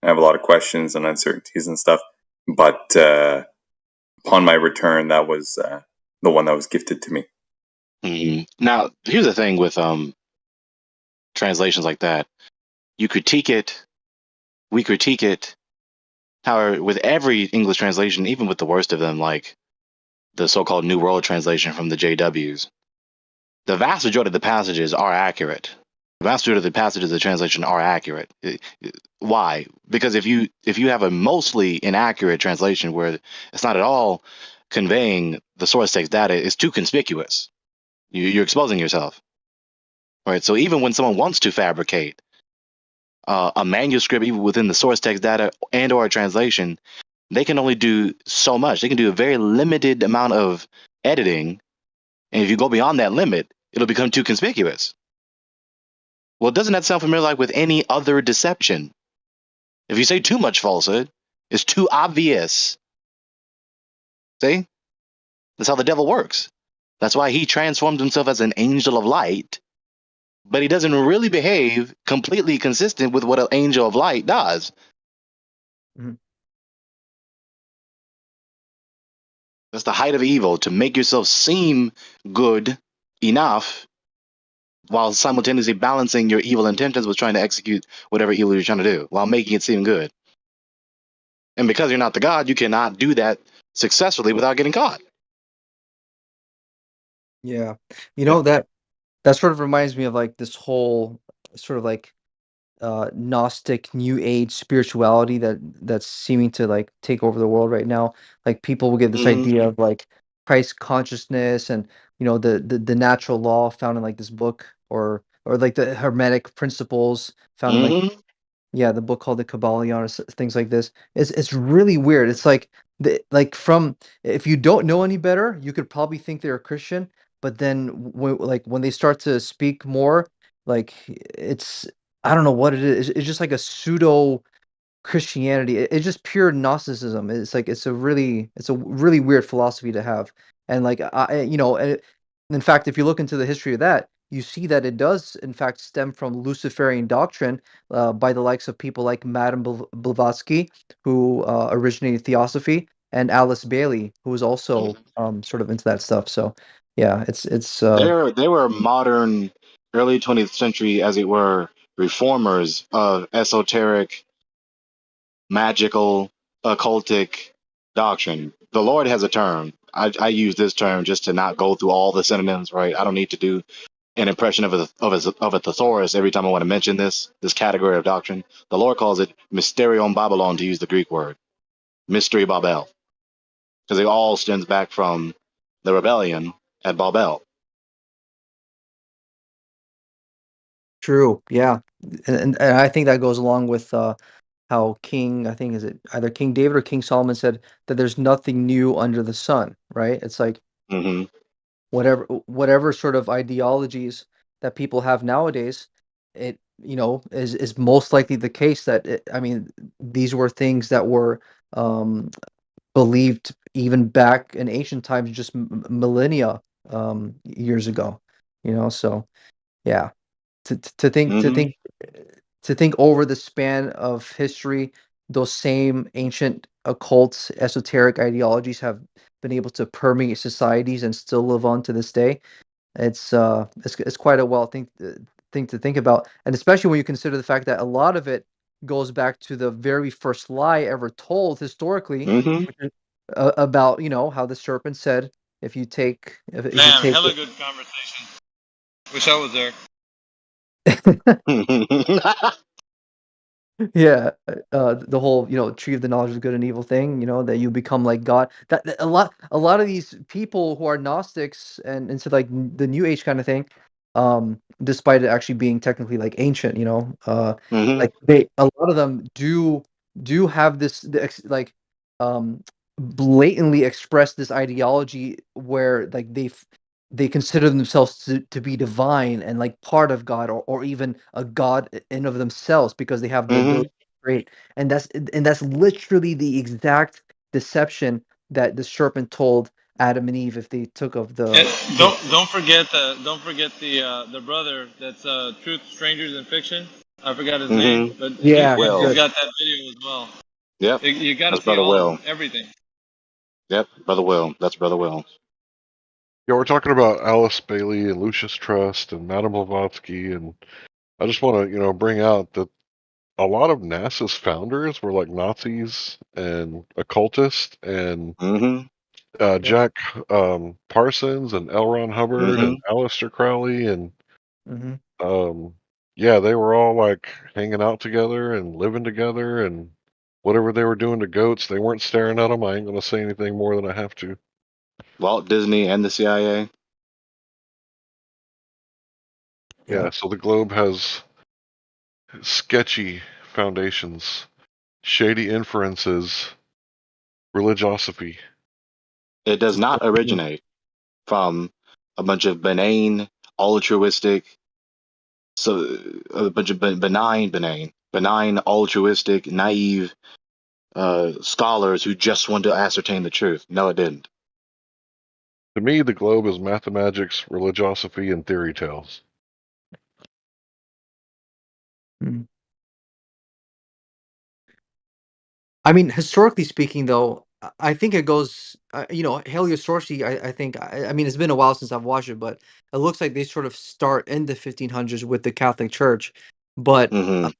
I have a lot of questions and uncertainties and stuff. But upon my return, that was the one that was gifted to me. Now, here's the thing with translations like that. You critique it, we critique it. However, with every English translation, even with the worst of them, like the so-called New World Translation from the JWs, the vast majority of the passages are accurate. The vast majority of the passages of the translation are accurate. Why? Because if you have a mostly inaccurate translation where it's not at all conveying the source text data, it's too conspicuous. You're exposing yourself. Right. So even when someone wants to fabricate a manuscript, even within the source text data and/or a translation, they can only do so much. They can do a very limited amount of editing, and if you go beyond that limit, it'll become too conspicuous. Well, doesn't that sound familiar like with any other deception? If you say too much falsehood, it's too obvious. See? That's how the devil works. That's why he transformed himself as an angel of light, but he doesn't really behave completely consistent with what an angel of light does. Mhm. That's the height of evil, to make yourself seem good enough while simultaneously balancing your evil intentions with trying to execute whatever evil you're trying to do while making it seem good. And because you're not the God, you cannot do that successfully without getting caught. Yeah. You know, that sort of reminds me of like this whole sort of like Gnostic New Age spirituality that's seeming to like take over the world right now. Like people will get this Mm-hmm. idea of like Christ consciousness and the natural law found in like this book or like the Hermetic principles found in like Mm-hmm. the book called the Kabbalion or things like this. It's really weird. It's like from if you don't know any better, you could probably think they're a Christian, but then when they start to speak more, like it's I don't know what it is. It's just like a pseudo Christianity. It's just pure Gnosticism. It's a really weird philosophy to have. And like in fact, if you look into the history of that, you see that it does in fact stem from Luciferian doctrine by the likes of people like Madame Blavatsky, who originated Theosophy, and Alice Bailey, who was also sort of into that stuff. So yeah, it's They were modern, early 20th century, as it were, reformers of esoteric, magical, occultic doctrine. The Lord has a term. I use this term just to not go through all the synonyms, right? I don't need to do an impression of a thesaurus every time I want to mention this category of doctrine. The Lord calls it Mysterion Babylon, to use the Greek word, Mystery Babel, because it all stems back from the rebellion at Babel. true. Yeah, and I think that goes along with how I think is it either King David or King Solomon said that there's nothing new under the sun, right? It's like Mm-hmm. whatever sort of ideologies that people have nowadays, it is most likely the case that I mean these were things that were um, believed even back in ancient times, just millennia years ago. So yeah, to think Mm-hmm. over the span of history, those same ancient occult esoteric ideologies have been able to permeate societies and still live on to this day. It's quite a thing to think about, and especially when you consider the fact that a lot of it goes back to the very first lie ever told historically, Mm-hmm. which is, about how the serpent said, if you take if you Man, take hella good conversation. Wish I was there. Yeah, the whole, tree of the knowledge of good and evil thing, that you become like God. That a lot of these people who are Gnostics and into like the New Age kind of thing, despite it actually being technically like ancient, Mm-hmm. like a lot of them do have this like blatantly express this ideology where like they consider themselves to be divine and like part of God, or even a God in of themselves, because they have the Mm-hmm. ability to create. And that's literally the exact deception that the serpent told Adam and Eve if they took of And the don't forget the brother that's Truth, Strangers, and Fiction. I forgot his name, Mm-hmm. but Yeah, he's Will. he's good. got that video as well. Yep. You got to That's see Brother all of Will. them, everything. Yep. Brother Will. That's Brother Will. Yeah, we're talking about Alice Bailey and Lucius Trust and Madame Blavatsky, and I just want to, bring out that a lot of NASA's founders were like Nazis and occultists, and Mm-hmm. Jack Parsons and L. Ron Hubbard Mm-hmm. and Aleister Crowley, and Mm-hmm. yeah, they were all like hanging out together and living together, and whatever they were doing to goats, they weren't staring at them. I ain't gonna say anything more than I have to. Walt Disney and the CIA. Yeah. Yeah, so the globe has sketchy foundations, shady inferences, religiosophy. It does not originate from a bunch of benign, altruistic, so a bunch of benign, altruistic, naive scholars who just want to ascertain the truth. No, it didn't. To me, the globe is mathematics, religiosophy, and theory tales. Mm. I mean, historically speaking, though, I think it goes, Heliosorcy, I think, I mean, it's been a while since I've watched it, but it looks like they sort of start in the 1500s with the Catholic Church. But, Mm-hmm.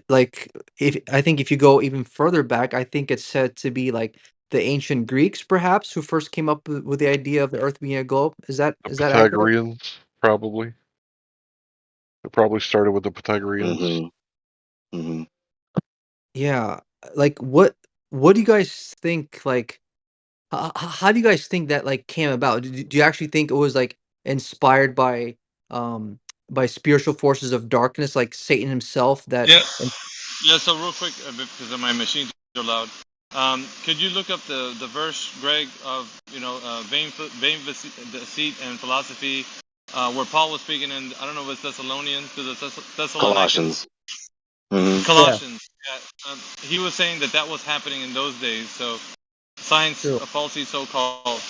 like, if you go even further back, I think it's said to be like the ancient Greeks, perhaps, who first came up with the idea of the Earth being a globe. Is that The accurate? Pythagoreans, probably. It probably started with the Pythagoreans. Mm-hmm. Mm-hmm. Yeah. Like, what do you guys think? Like, how do you guys think that like came about? Do you actually think it was like inspired um by spiritual forces of darkness, like Satan himself? Yeah, yeah. So real quick, because my machines are loud. Could you look up the verse, Greg, of deceit and philosophy, where Paul was speaking in, I don't know if it's Thessalonians to the Thessalonians, Colossians. Mm-hmm. Yeah, Colossians. Yeah, he was saying that was happening in those days. So science, true. falsely so called,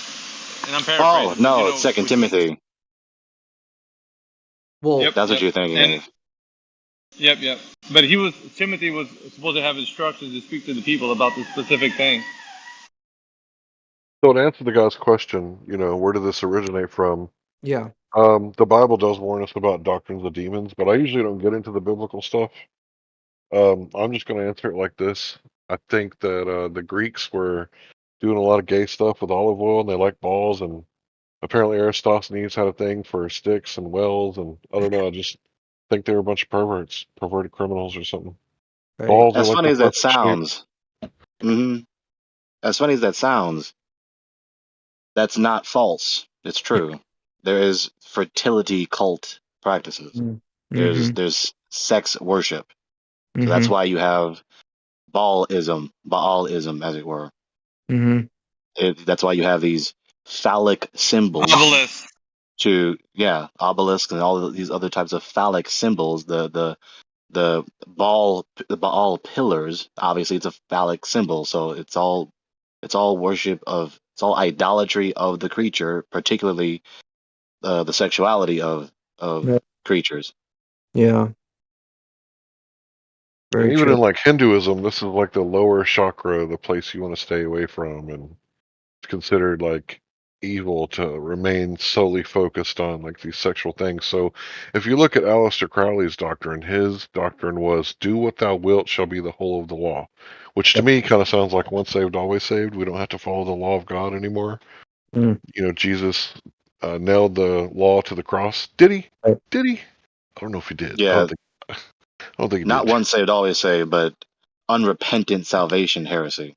and I'm Oh paraphrasing, but you no, it's know Second which one. Timothy. Well, Yep, That's what yep, you're thinking and of. yep. But Timothy was supposed to have instructions to speak to the people about this specific thing. So to answer the guy's question, where did this originate from? yeah. The Bible does warn us about doctrines of demons, but I usually don't get into the biblical stuff. I'm just going to answer it like this. I think that the Greeks were doing a lot of gay stuff with olive oil, and they like balls, and apparently Aristophanes had a thing for sticks and wells, and I don't know, I just think they were a bunch of perverts, perverted criminals or something. Right. Balls are As like funny the as that perfect shape. sounds. Mm-hmm. As funny as that sounds, that's not false. It's true. There is fertility cult practices. Mm-hmm. There's sex worship. So that's Mm-hmm. why you have Baalism, as it were. Mm-hmm. That's why you have these phallic symbols Obelisk. obelisks and all of these other types of phallic symbols. The Baal pillars, obviously, it's a phallic symbol, so it's all idolatry of the creature, particularly the sexuality of Yeah. creatures. Yeah. And Very even in true. like Hinduism, this is like the lower chakra, the place you want to stay away from, and it's considered like evil to remain solely focused on like these sexual things. So if you look at Aleister Crowley's doctrine, his doctrine was do what thou wilt shall be the whole of the law, which to me kind of sounds like once saved, always saved. We don't have to follow the law of God anymore. Mm, Jesus nailed the law to the cross. Did he? right. Did he? I don't know if he did. I Yeah, don't think. I don't think he not did. once saved, always saved, but unrepentant salvation heresy.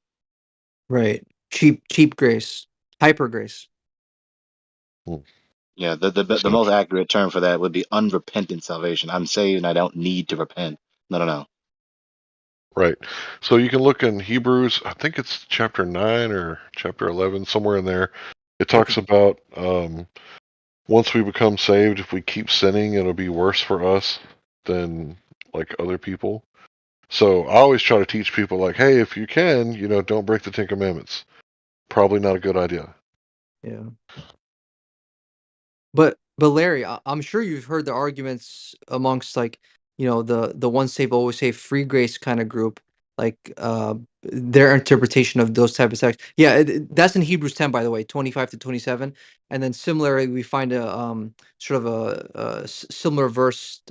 Right. Cheap grace. Hyper grace. Hmm. Yeah, the So most accurate term for that would be unrepentant salvation. I'm saved and I don't need to repent. No. right. So you can look in Hebrews, I think it's chapter 9 or chapter 11, somewhere in there. It talks Okay. about once we become saved, if we keep sinning, it'll be worse for us than like other people. So I always try to teach people like, hey, if you can, don't break the Ten Commandments. Probably not a good idea. Yeah. But Larry, I'm sure you've heard the arguments amongst like the once saved always saved free grace kind of group, like their interpretation of those type of sects. Yeah, that's in Hebrews 10, by the way, 25-27. And then similarly, we find a sort of a similar verse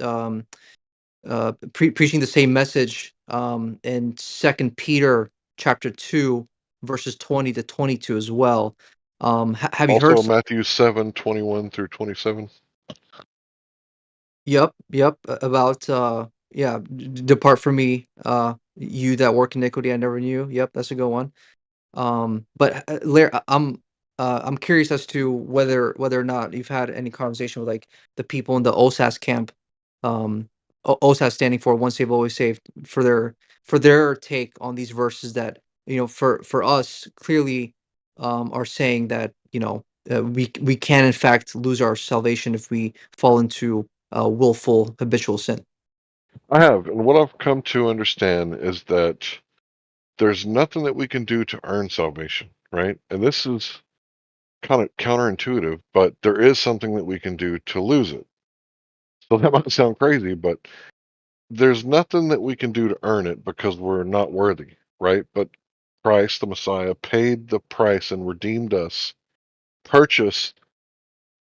preaching the same message in Second Peter chapter 2 verses 20-22 as well. Have you heard? Also, Matthew 7:21-27. Yep, about depart from me, you that work iniquity, I never knew. Yep, that's a good one. But Larry, I'm curious as to whether or not you've had any conversation with like the people in the OSAS camp, OSAS standing for once saved always saved, for their take on these verses that for us clearly are saying that we can in fact lose our salvation if we fall into willful habitual sin. I have, and what I've come to understand is that there's nothing that we can do to earn salvation, right? And this is kind of counterintuitive, but there is something that we can do to lose it. So that might sound crazy, but there's nothing that we can do to earn it because we're not worthy, right? But Christ, the Messiah, paid the price and redeemed us, purchased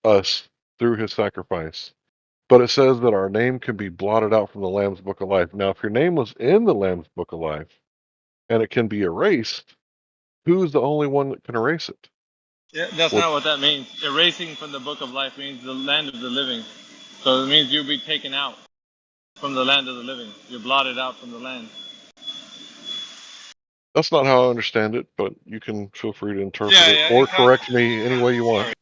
us through his sacrifice. But it says that our name can be blotted out from the Lamb's Book of Life. Now, if your name was in the Lamb's Book of Life and it can be erased, who's the only one that can erase it? Yeah, that's Well, not what that means. Erasing from the book of life means the land of the living. So it means you'll be taken out from the land of the living. You're blotted out from the land. that's not how I understand it, but you can feel free to interpret Yeah, it yeah, or in correct context. me any way you want. Sorry.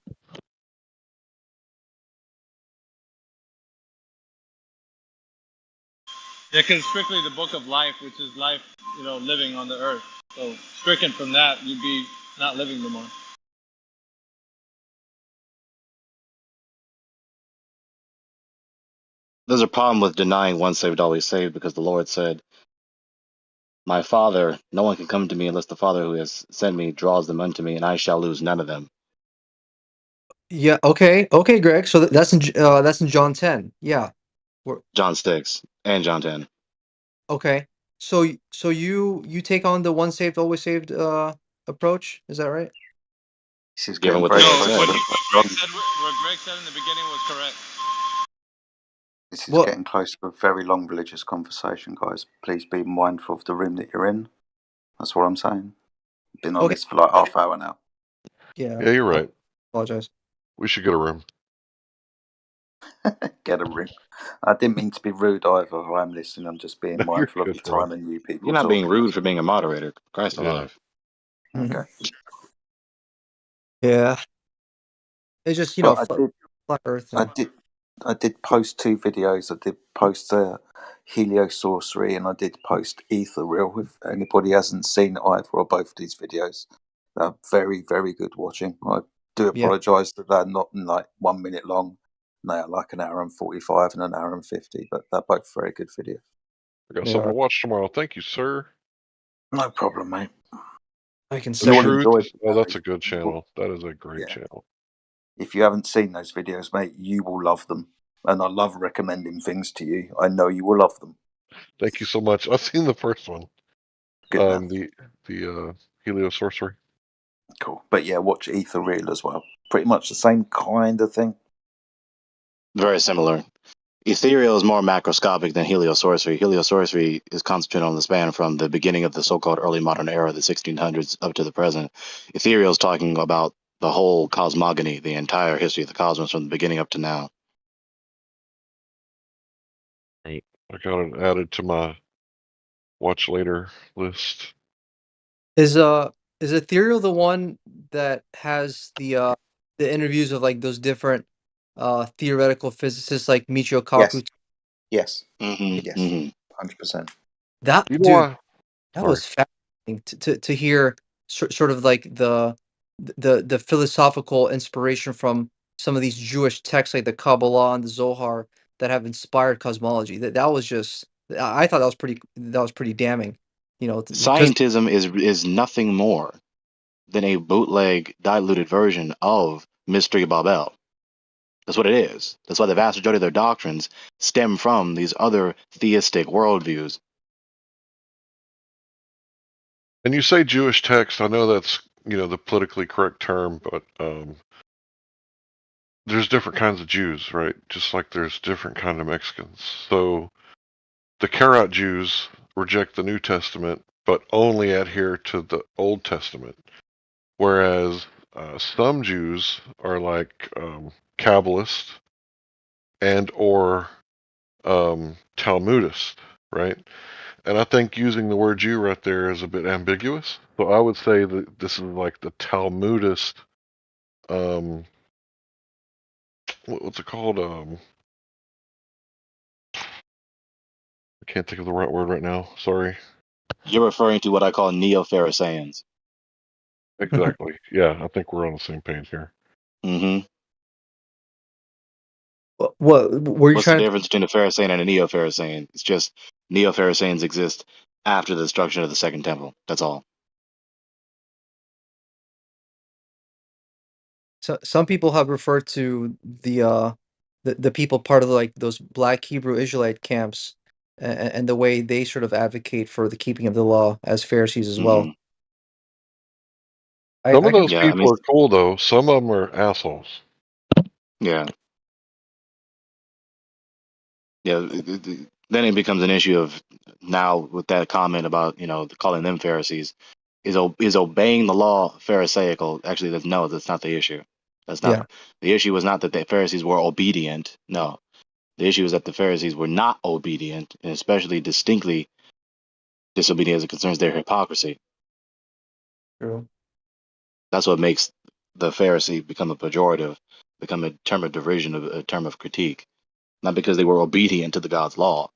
Yeah, because strictly the book of life, which is life, living on the earth. So stricken from that, you'd be not living no more. There's a problem with denying once saved, always saved, because the Lord said, "My Father, no one can come to me unless the Father who has sent me draws them unto me, and I shall lose none of them." Yeah. Okay. Greg. So that's in John 10. Yeah. John 6 and John 10. Okay. So you take on the once saved always saved approach, is that right? This is Given getting what the very No, Lord close said. to what Greg said in the beginning was correct. this is Well, getting close to a very long religious conversation, guys. Please be mindful of the room that you're in. That's what I'm saying. Been on okay. this for like half hour now. Yeah. Yeah, you're I right. apologize. We should get a room. Get a room. I didn't mean to be rude either. I'm listening. I'm just being No, you're mindful of good, the bro. time and you You're people not being talking. rude for being a moderator. Christ Yeah. alive. Mhm. Okay. Yeah. It's just, But flat earth I and did I did post 2 videos. I did post heliosorcery and I did post ethereal. If anybody hasn't seen either or both of these videos, they're very, very good watching. I do yeah. apologise that they're not like 1 minute long. They are like an hour and 45 and an hour and 50, but they're both very good videos. I got They something are. to watch tomorrow. Thank you, sir. No problem, mate. I can The You'll second. Truth. enjoy them, Oh, that's Larry. a good channel. That is a great Yeah. channel. If you haven't seen those videos, mate, you will love them. And I love recommending things to you. I know you will love them. Thank you so much. I've seen the first one. Good man. The heliosorcery. Cool. But yeah, watch Ethereal as well. Pretty much the same kind of thing. Very similar. Ethereal is more macroscopic than heliosorcery. Heliosorcery is concentrated on the span from the beginning of the so-called early modern era, the 1600s, up to the present. Ethereal is talking about the whole cosmogony, the entire history of the cosmos from the beginning up to now. Right. I got it added to my watch later list. Is Ethereal the one that has the interviews of like those different theoretical physicists like Michio Yes. Kaku? Yes. Mm-hmm. Yes. Mm-hmm. 100%. That You know dude, why? that Sorry. was fascinating to hear sort of like the philosophical inspiration from some of these Jewish texts like the Kabbalah and the Zohar that have inspired cosmology. That was just I thought that was pretty damning, because Scientism is nothing more than a bootleg, diluted version of Mystery Babel. That's what it is. That's why the vast majority of their doctrines stem from these other theistic worldviews. And you say Jewish text. I know that's the politically correct term, but there's different kinds of Jews, right? Just like there's different kind of Mexicans. So the Karaite Jews reject the New Testament, but only adhere to the Old Testament. Whereas some Jews are like Kabbalists and or Talmudists, right? And I think using the word Jew right there is a bit ambiguous. So I would say that this is like the Talmudist. What's it called? I can't think of the right word right now. Sorry. You're referring to what I call neo-Pharisaeans. Exactly. Yeah, I think we're on the same page here. Hmm. What were you What's the trying to? difference between a Pharisaian and a neo-Pharisaian? It's just neo-Pharisaeans exist after the destruction of the Second Temple. That's all. So some people have referred to the people part of like those Black Hebrew Israelite camps, and the way they sort of advocate for the keeping of the law as Pharisees as Hmm. well. Some I of can those Yeah, I mean, people are cool though. Some of them are assholes. yeah, yeah. Then it becomes an issue of now with that comment about calling them Pharisees. Is obeying the law Pharisaical? Actually, that's not the issue. That's not yeah, the issue. Was not that the Pharisees were obedient. No, the issue is that the Pharisees were not obedient, and especially distinctly disobedient as it concerns their hypocrisy. true. That's what makes the Pharisee become a pejorative, become a term of derision, a term of critique. Not because they were obedient to the God's law,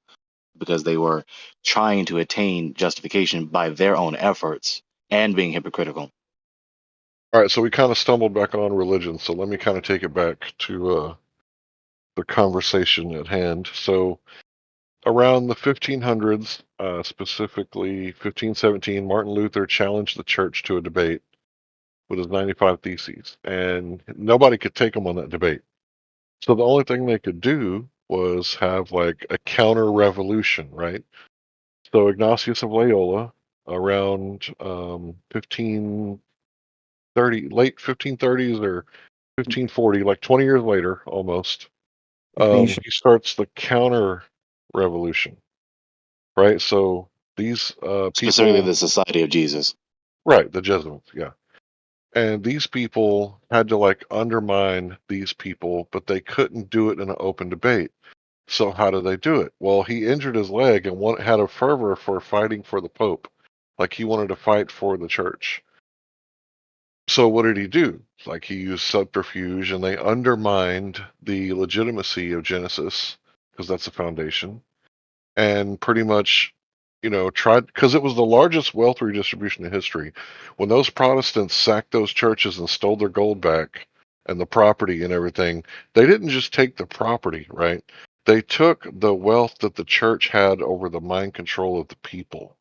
because they were trying to attain justification by their own efforts and being hypocritical. All right, so we kind of stumbled back on religion. So let me kind of take it back to the conversation at hand. So around the 1500s, specifically 1517, Martin Luther challenged the church to a debate with his 95 Theses, and nobody could take him on that debate. So the only thing they could do was have like a counter revolution, right? So Ignatius of Loyola, around 1530, late 1530s or 1540, like 20 years later, almost, Ignatius. he starts the counter revolution, right? So these Specifically, people, the Society of Jesus. right, the Jesuits, yeah. And these people had to like undermine these people, but they couldn't do it in an open debate. So how did they do it? Well, he injured his leg and had a fervor for fighting for the Pope. Like he wanted to fight for the church. So what did he do? Like he used subterfuge and they undermined the legitimacy of Genesis because that's the foundation and pretty much, tried because it was the largest wealth redistribution in history. When those Protestants sacked those churches and stole their gold back and the property and everything, they didn't just take the property, right? They took the wealth that the church had over the mind control of the people.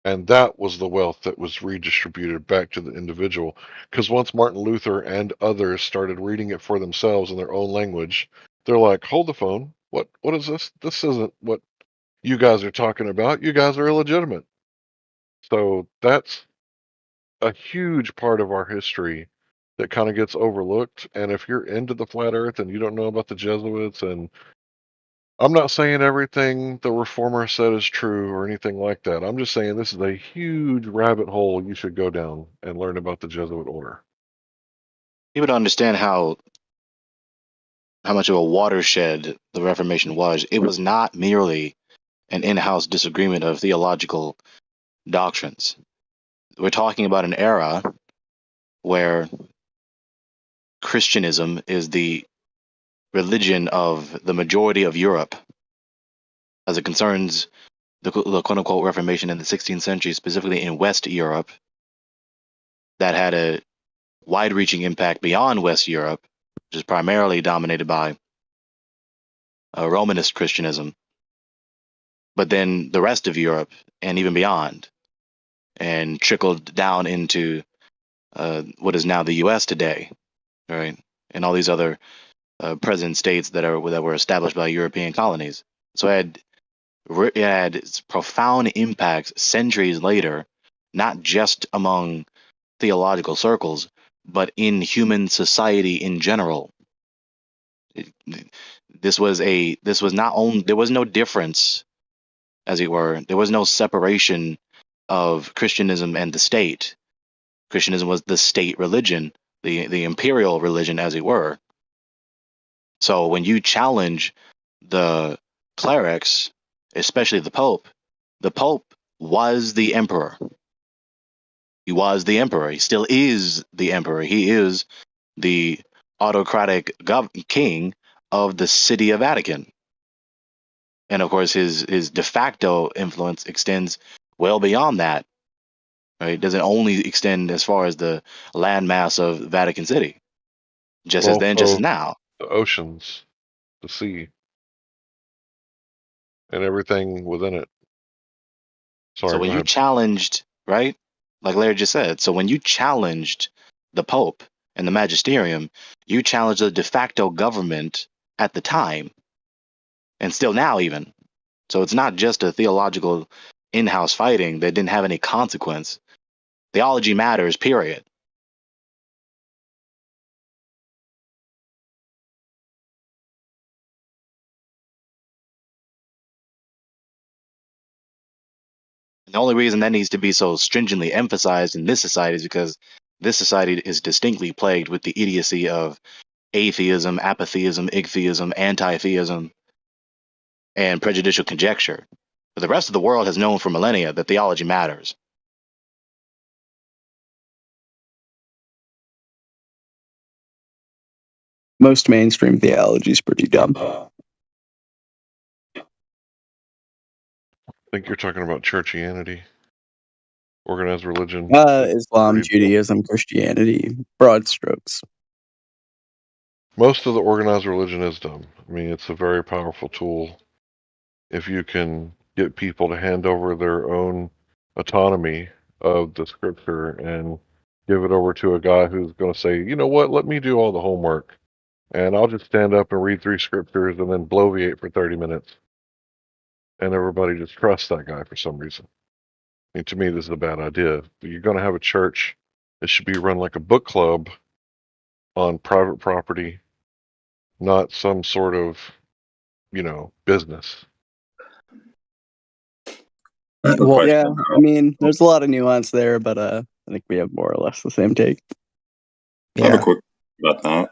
And that was the wealth that was redistributed back to the individual. Because once Martin Luther and others started reading it for themselves in their own language, they're like, hold the phone. What is this? This isn't what you guys are talking about. You guys are illegitimate. So that's a huge part of our history that kind of gets overlooked. And if you're into the flat earth and you don't know about the Jesuits, and I'm not saying everything the reformer said is true or anything like that. I'm just saying this is a huge rabbit hole you should go down and learn about the Jesuit order. People don't understand how much of a watershed the Reformation was. It was not merely an in-house disagreement of theological doctrines. We're talking about an era where Christianism is the religion of the majority of Europe as it concerns the quote unquote Reformation in the 16th century, specifically in West Europe, that had a wide reaching impact beyond West Europe, which is primarily dominated by Romanist Christianism, but then the rest of Europe and even beyond, and trickled down into what is now the US today, right? And all these other present states that were established by European colonies. So it had profound impacts centuries later, not just among theological circles, but in human society in general. This was not only, there was no difference, as it were. There was no separation of Christianism and the state. Christianism was the state religion, the imperial religion, as it were. So when you challenge the clerics, especially the Pope was the emperor. He was the emperor. He still is the emperor. He is the autocratic king of the city of Vatican. And of course, his de facto influence extends well beyond that. Right? It doesn't only extend as far as the landmass of Vatican City, just as then, just as Also, now. the oceans, the sea, and everything within it. So Sorry, when go you ahead. challenged, right, like Larry just said, so when you challenged the Pope and the magisterium, you challenged the de facto government at the time, and still now even. So it's not just a theological in-house fighting that didn't have any consequence. Theology matters, period. And the only reason that needs to be so stringently emphasized in this society is because this society is distinctly plagued with the idiocy of atheism, apatheism, icktheism, anti-theism, and prejudicial conjecture. But the rest of the world has known for millennia that theology matters. Most mainstream theology is pretty dumb. I think you're talking about churchianity, organized religion. Islam, Pretty- Judaism, Christianity, broad strokes. Most of the organized religion is dumb. I mean, it's a very powerful tool. If you can get people to hand over their own autonomy of the scripture and give it over to a guy who's going to say, you know what, let me do all the homework, and I'll just stand up and read 3 scriptures and then bloviate for 30 minutes. And everybody just trusts that guy for some reason. I mean, to me, this is a bad idea. But you're going to have a church, it should be run like a book club on private property, not some sort of, business. Question Yeah, about- I mean, there's a lot of nuance there, but I think we have more or less the same take. I have a Yeah. quick about that.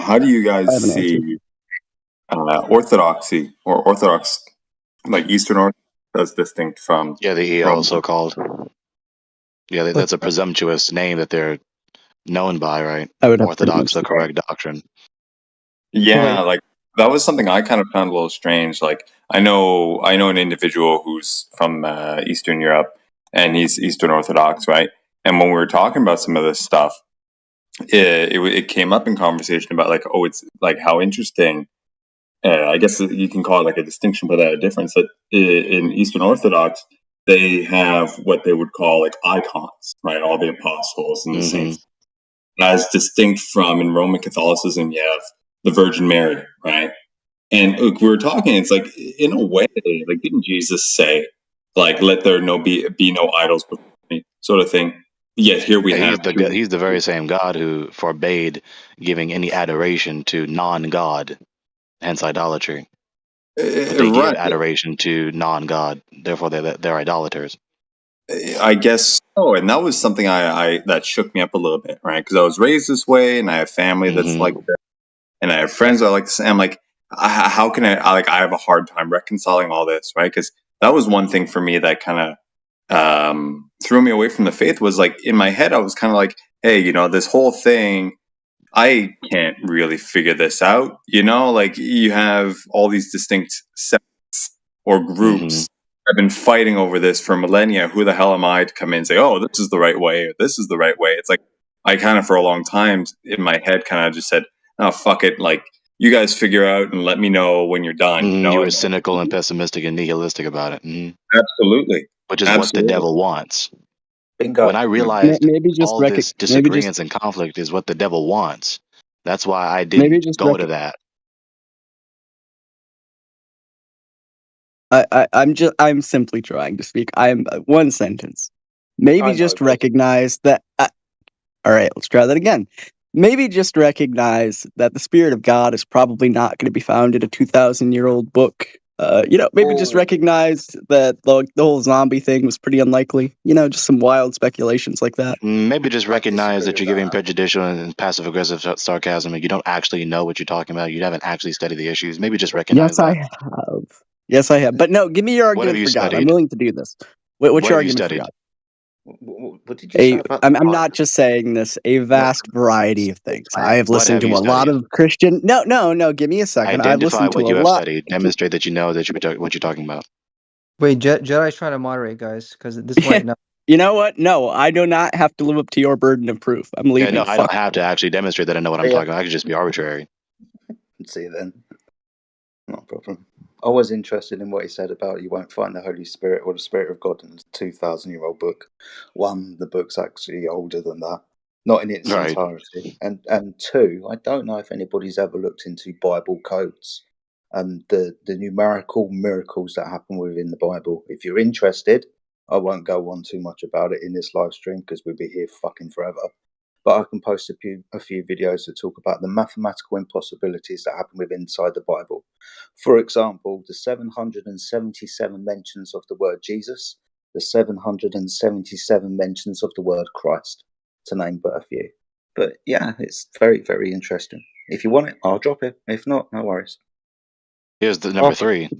How do you guys I have an answer. see orthodoxy or Orthodox, like Eastern Orthodox, as distinct from? Yeah, the EO, so-called. Yeah, that's a presumptuous name that they're known by, right? I would have pretty Orthodox, much the correct doctrine. Yeah, like that was something I kind of found a little strange. Like I know an individual who's from Eastern Europe, and he's Eastern Orthodox, right? And when we were talking about some of this stuff, it came up in conversation about like, oh, it's like how interesting. I guess you can call it like a distinction, but a difference that in Eastern Orthodox they have what they would call like icons, right? All the apostles and the saints, as distinct from in Roman Catholicism, you have the Virgin Mary, right? And look, we were talking, it's like, in a way, like, didn't Jesus say, like, let there be no idols before me, sort of thing? Yet here we Yeah, have he's the very same God who forbade giving any adoration to non-God, hence idolatry. But they give right. adoration to non-God, therefore they're idolaters. I guess so, and that was something I that shook me up a little bit, right? Because I was raised this way, and I have family that's like that, and I have friends that are like this. And I'm like, how can I have a hard time reconciling all this, right? Because that was one thing for me that kind of threw me away from the faith. Was like in my head, I was kind of like, hey, this whole thing, I can't really figure this out. Like you have all these distinct sects or groups have been fighting over this for millennia. Who the hell am I to come in and say, oh, this is the right way, or this is the right way? It's like, I kind of, for a long time in my head, kind of just said, oh, fuck it. Like, you guys figure out and let me know when you're done. You were cynical and pessimistic and nihilistic about it. Absolutely. Which is what the devil wants. Bingo. When I realized Maybe just all this disagreements and conflict is what the devil wants, That's why I Maybe didn't just go to that. I'm simply trying to speak. I'm one sentence. Maybe I know, just but recognize that. All right, let's try that again. Maybe just recognize that the Spirit of God is probably not going to be found in a 2,000-year-old book. Maybe just oh, recognize that the whole zombie thing was pretty unlikely. Just some wild speculations like that. Maybe just I recognize disagree that with you're giving that. prejudicial and passive aggressive sarcasm, and you don't actually know what you're talking about. You haven't actually studied the issues. Maybe just recognize Yes, I that. have. Yes, I have. But no, give me your What have argument you for God. I'm studied? willing to do this. What's What your have you argument for studied? God? What did you say about the I'm Bible? not just saying this. A What? vast variety of things. I have What listened have to you a lot studied? of Christian. No. Give me a second. I've Identify listened to what a you have lot. studied. Demonstrate that you know that what you're talking about. Wait, Jedi's trying to moderate, guys, because this might not. You know what? No, I do not have to live up to your burden of proof. I'm Yeah, no, leaving. I don't Fuck. have to actually demonstrate that I know what I'm Yeah, talking about. I could just be arbitrary. see you then. Not a problem. I was interested in what he said about you won't find the Holy Spirit or the Spirit of God in the 2,000-year-old book. One, the book's actually older than that, not in its Right. entirety. And two, I don't know if anybody's ever looked into Bible codes and the numerical miracles that happen within the Bible. If you're interested, I won't go on too much about it in this live stream because we'll be here fucking forever. But I can post a few videos that talk about the mathematical impossibilities that happen within inside the Bible. For example, the 777 mentions of the word Jesus, the 777 mentions of the word Christ, to name but a few. But yeah, it's very, very interesting. If you want it, I'll drop it. If not, no worries. Here's the I'll, number 3.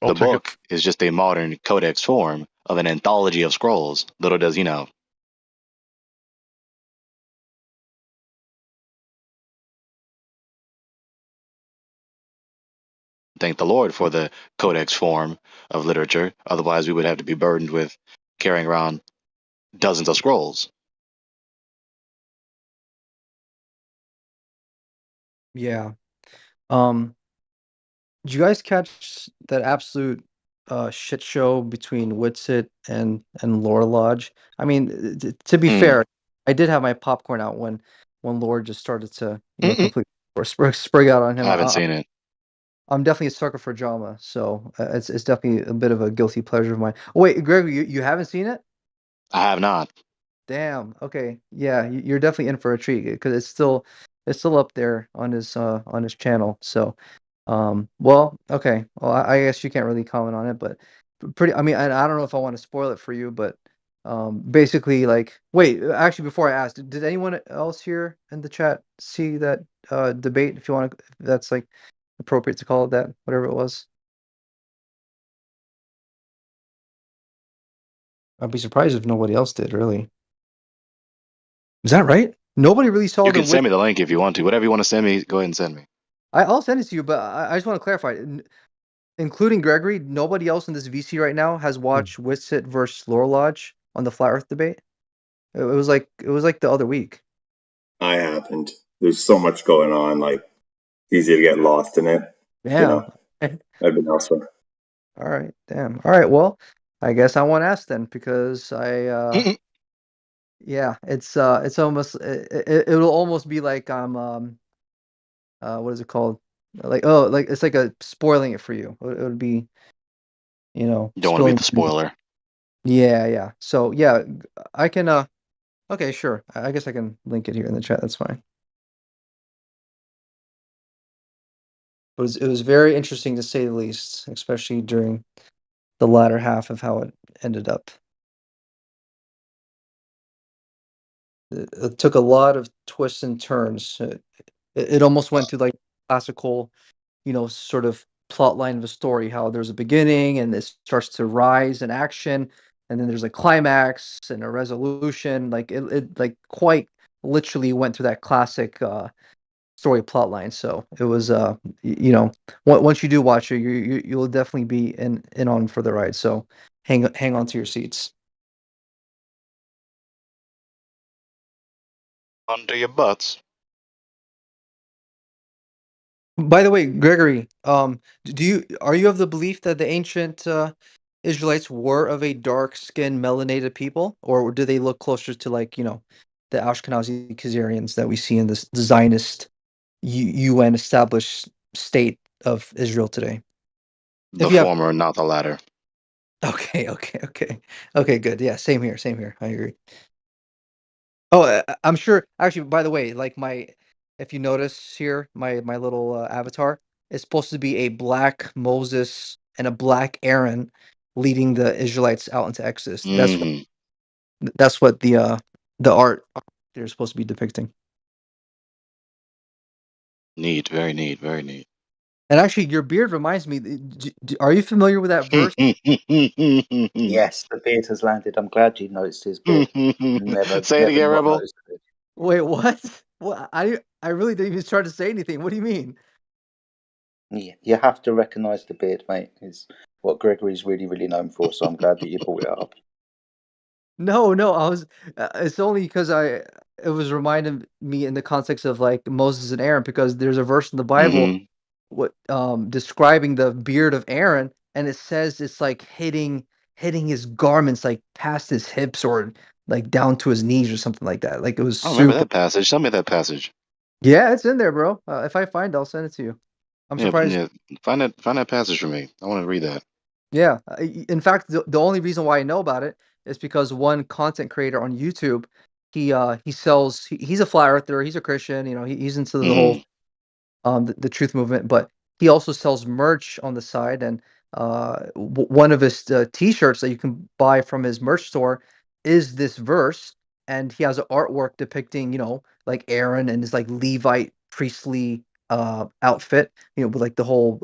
I'll The take it. book is just a modern codex form of an anthology of scrolls. Little does you know. Thank the Lord for the codex form of literature. Otherwise, we would have to be burdened with carrying around dozens of scrolls. Yeah. Um, did you guys catch that absolute shit show between Witsit and Lore Lodge? I mean, to be Mm. fair, I did have my popcorn out when Lore just started to Mm-mm. completely sprig out on I him. haven't seen it. I'm definitely a sucker for drama, so it's definitely a bit of a guilty pleasure of mine. Oh, wait, Gregory, you haven't seen it? I have not. Damn. Okay. Yeah, you're definitely in for a treat because it's still up there on his channel. So, well, okay. Well, I guess you can't really comment on it, but pretty. I mean, I don't know if I want to spoil it for you, but basically, like, wait. Actually, before I ask, did anyone else here in the chat see that debate? If you want to, if that's like appropriate to call it that, whatever it was. I'd be surprised if nobody else did. Really, is that right? Nobody really saw You the can wit. send me the link if you want to. Whatever you want to send me, go ahead and send me. I'll send it to you, but I just want to clarify, including Gregory, nobody else in this VC right now has watched Witsit versus Lore Lodge on the Flat Earth debate. It was like the other week. I haven't. There's so much going on. Like, it's easy to get lost in it. Yeah. I've been elsewhere. All right. Damn. All right. Well, I guess I won't ask then because yeah, it's almost it'll almost be like I'm what is it called? Like, oh, like it's like a spoiling it for you. It would be, Don't want to be spilling. the spoiler. Yeah. So yeah, I can okay, sure. I guess I can link it here in the chat. That's fine. It was very interesting to say the least, especially during the latter half of how it ended up. It took a lot of twists and turns. It almost went to like classical, sort of plot line of a story, how there's a beginning and it starts to rise in action, and then there's a climax and a resolution. Like it like quite literally went through that classic story plot line. So it was once you do watch it, you'll definitely be in on for the ride. So hang on to your seats. Under your butts. By the way, Gregory, are you of the belief that the ancient Israelites were of a dark-skinned melanated people, or do they look closer to, like, the Ashkenazi Khazarians that we see in the Zionist UN established state of Israel today. The If you have former, not the latter. okay, good. Yeah, same here. I agree. Oh, I'm sure. Actually, by the way, like if you notice here, my little avatar is supposed to be a black Moses and a black Aaron leading the Israelites out into Exodus. Hmm. That's what the art they're supposed to be depicting. Neat, very neat, very neat. And actually, your beard reminds me. Are you familiar with that verse? Yes, the beard has landed. I'm glad you noticed his beard. Never, Say it never again, not Rebel. noticed it. Wait, what? Well, I really didn't even start to say anything. What do you mean? Yeah, you have to recognise the beard, mate. It's what Gregory's really, really known for. So I'm glad that you brought it up. No, no, I was. It's only because it was reminding me in the context of like Moses and Aaron, because there's a verse in the Bible Hmm. describing the beard of Aaron, and it says it's like hitting his garments like past his hips or like down to his knees or something like that. Like it was I don't remember super. that passage. Tell me that passage. Yeah, it's in there, bro. If I find it, I'll send it to you. I'm Yeah, surprised. yeah. Find that passage for me. I want to read that. Yeah. In fact, the only reason why I know about it is because one content creator on YouTube, he sells. He's a flat earther. He's a Christian. You know, he's into the whole Hmm. the truth movement, but he also sells merch on the side. And one of his T-shirts that you can buy from his merch store is this verse, and he has an artwork depicting, like Aaron and his like Levite priestly outfit, with like the whole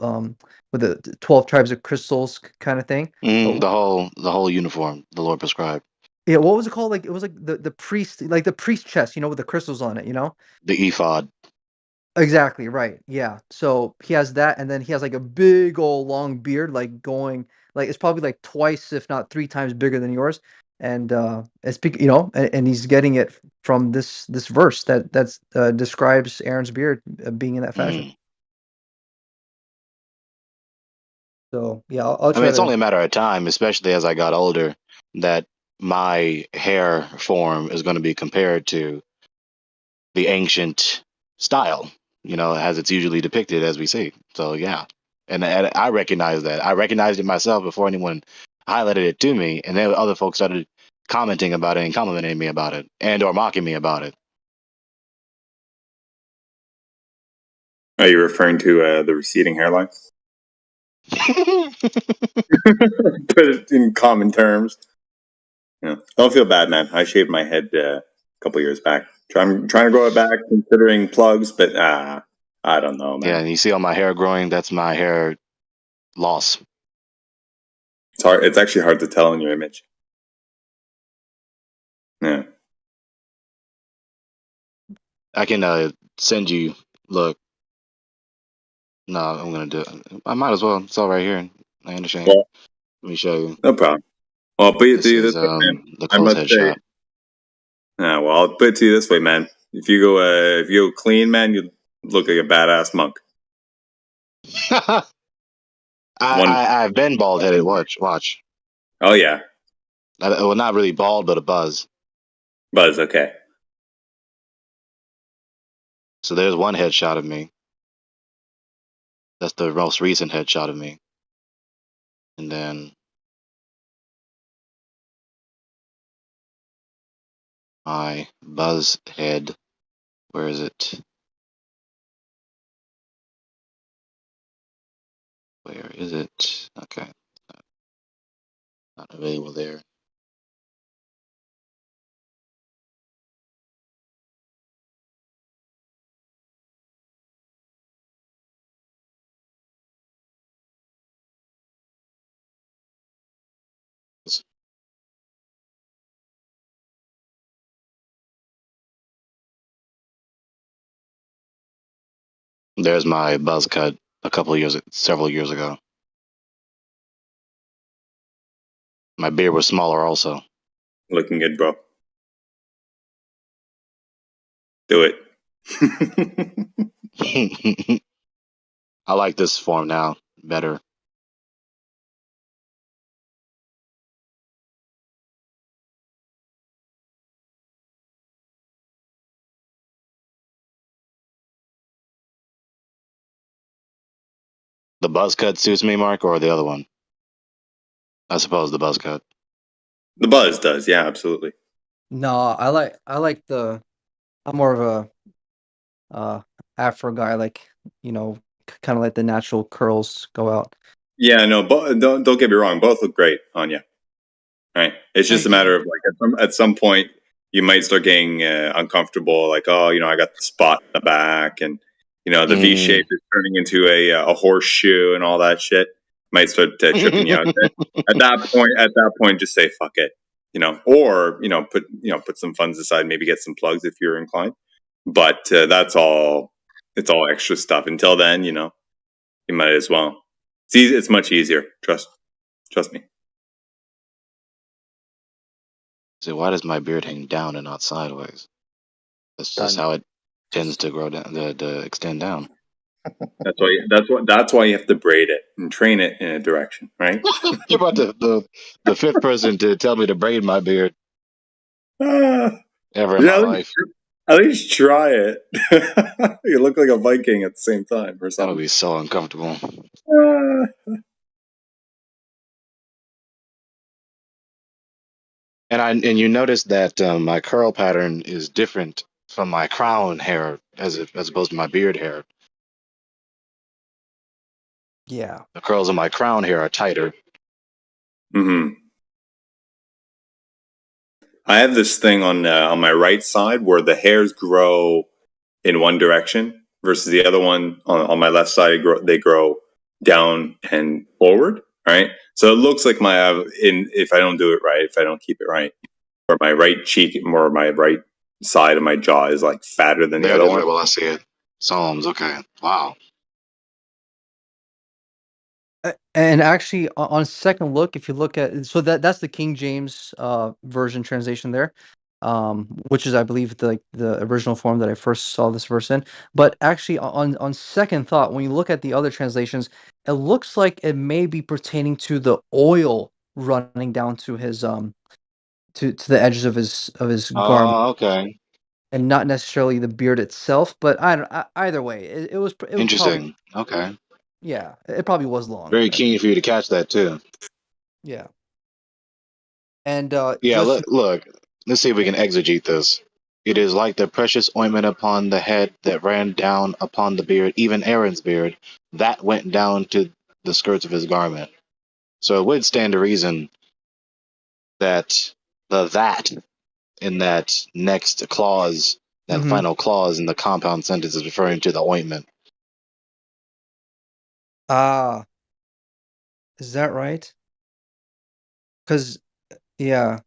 with the 12 tribes of crystals kind of thing. Hmm. The whole uniform the Lord prescribed. Yeah, what was it called? Like it was like the priest, like the priest chest, with the crystals on it. The ephod. Exactly, right. Yeah. So he has that, and then he has like a big old long beard, like going like it's probably like twice, if not three times bigger than yours. And and he's getting it from this verse that's describes Aaron's beard being in that fashion. Mm. So yeah, I'll I mean, try it's to. only a matter of time, especially as I got older, that my hair form is going to be compared to the ancient style, as it's usually depicted as we see. So yeah, and I recognize that. I recognized it myself before anyone highlighted it to me, and then other folks started commenting about it and complimenting me about it and or mocking me about it. Are you referring to the receding hairline? Put it in common terms. Yeah. Don't feel bad, man. I shaved my head a couple years back. Trying to grow it back, considering plugs, but I don't know, Yeah, man. and you see all my hair growing, that's my hair loss. It's hard. It's actually hard to tell in your image. Yeah. I can send you, look, no, I'm going to do it. I might as well. It's all right here. I understand. Well, Let me show you. no problem. Well, I'll put it to This you is this way, man. the I close must say, headshot. well, I'll put it to you this way, man. If you go clean, man, you look like a badass monk. One. I've been bald headed. Watch. Oh yeah, Well, not really bald, but a buzz. Buzz. Okay. So there's one headshot of me. That's the most recent headshot of me. And then my buzz head. Where is it? Where is it? Okay, not available there. There's my buzz cut several years ago. My beard was smaller also. Looking good, bro. Do it. I like this form now better. The buzz cut suits me, Mark, or the other one? I suppose the buzz cut. The buzz does, yeah, absolutely. No, I like the. I'm more of a Afro guy. Like kind of like the natural curls go out. Yeah, no, don't get me wrong. Both look great on you. Right. It's just a Thank matter you. of like at some point you might start getting uncomfortable. Like, oh, I got the spot in the back, and the V shape is turning into a horseshoe and all that shit. Might start tripping you out. At that point, just say fuck it. Or put some funds aside. Maybe get some plugs if you're inclined. But that's all. It's all extra stuff. Until then, you might as well. It's much easier. Trust me. So why does my beard hang down and not sideways? That's just Don't how it tends just to grow down, to extend down. That's why you have to braid it and train it in a direction, right? You're about the fifth person to tell me to braid my beard Ah, ever in my yeah, life. at least try it. You look like a Viking at the same time, or That would something. be so uncomfortable. Ah. And you notice that my curl pattern is different from my crown hair as opposed to my beard hair. Yeah. The curls of my crown hair are tighter. Hmm. I have this thing on my right side where the hairs grow in one direction versus the other one on my left side. They grow down and forward, right? So it looks like if I don't do it right, if I don't keep it right, or my right cheek or my right side of my jaw is like fatter than the There it other is, one. right? Well, I see it. Psalms. Okay. Wow. And actually, on second look, if you look at that's the King James version translation there, which is I believe the original form that I first saw this verse in. But actually, on second thought, when you look at the other translations, it looks like it may be pertaining to the oil running down to his to the edges of his garment, Oh, okay. and not necessarily the beard itself. But I don't. Either way, it was probably, Interesting. Okay. yeah, it probably was long. Very keen for you to catch that too. Yeah. And Yeah, just look. Let's see if we can exegete this. It is like the precious ointment upon the head that ran down upon the beard, even Aaron's beard, that went down to the skirts of his garment. So it would stand to reason that the that in that next clause, that Mhm. final clause in the compound sentence is referring to the ointment. Ah, is that right? Because yeah,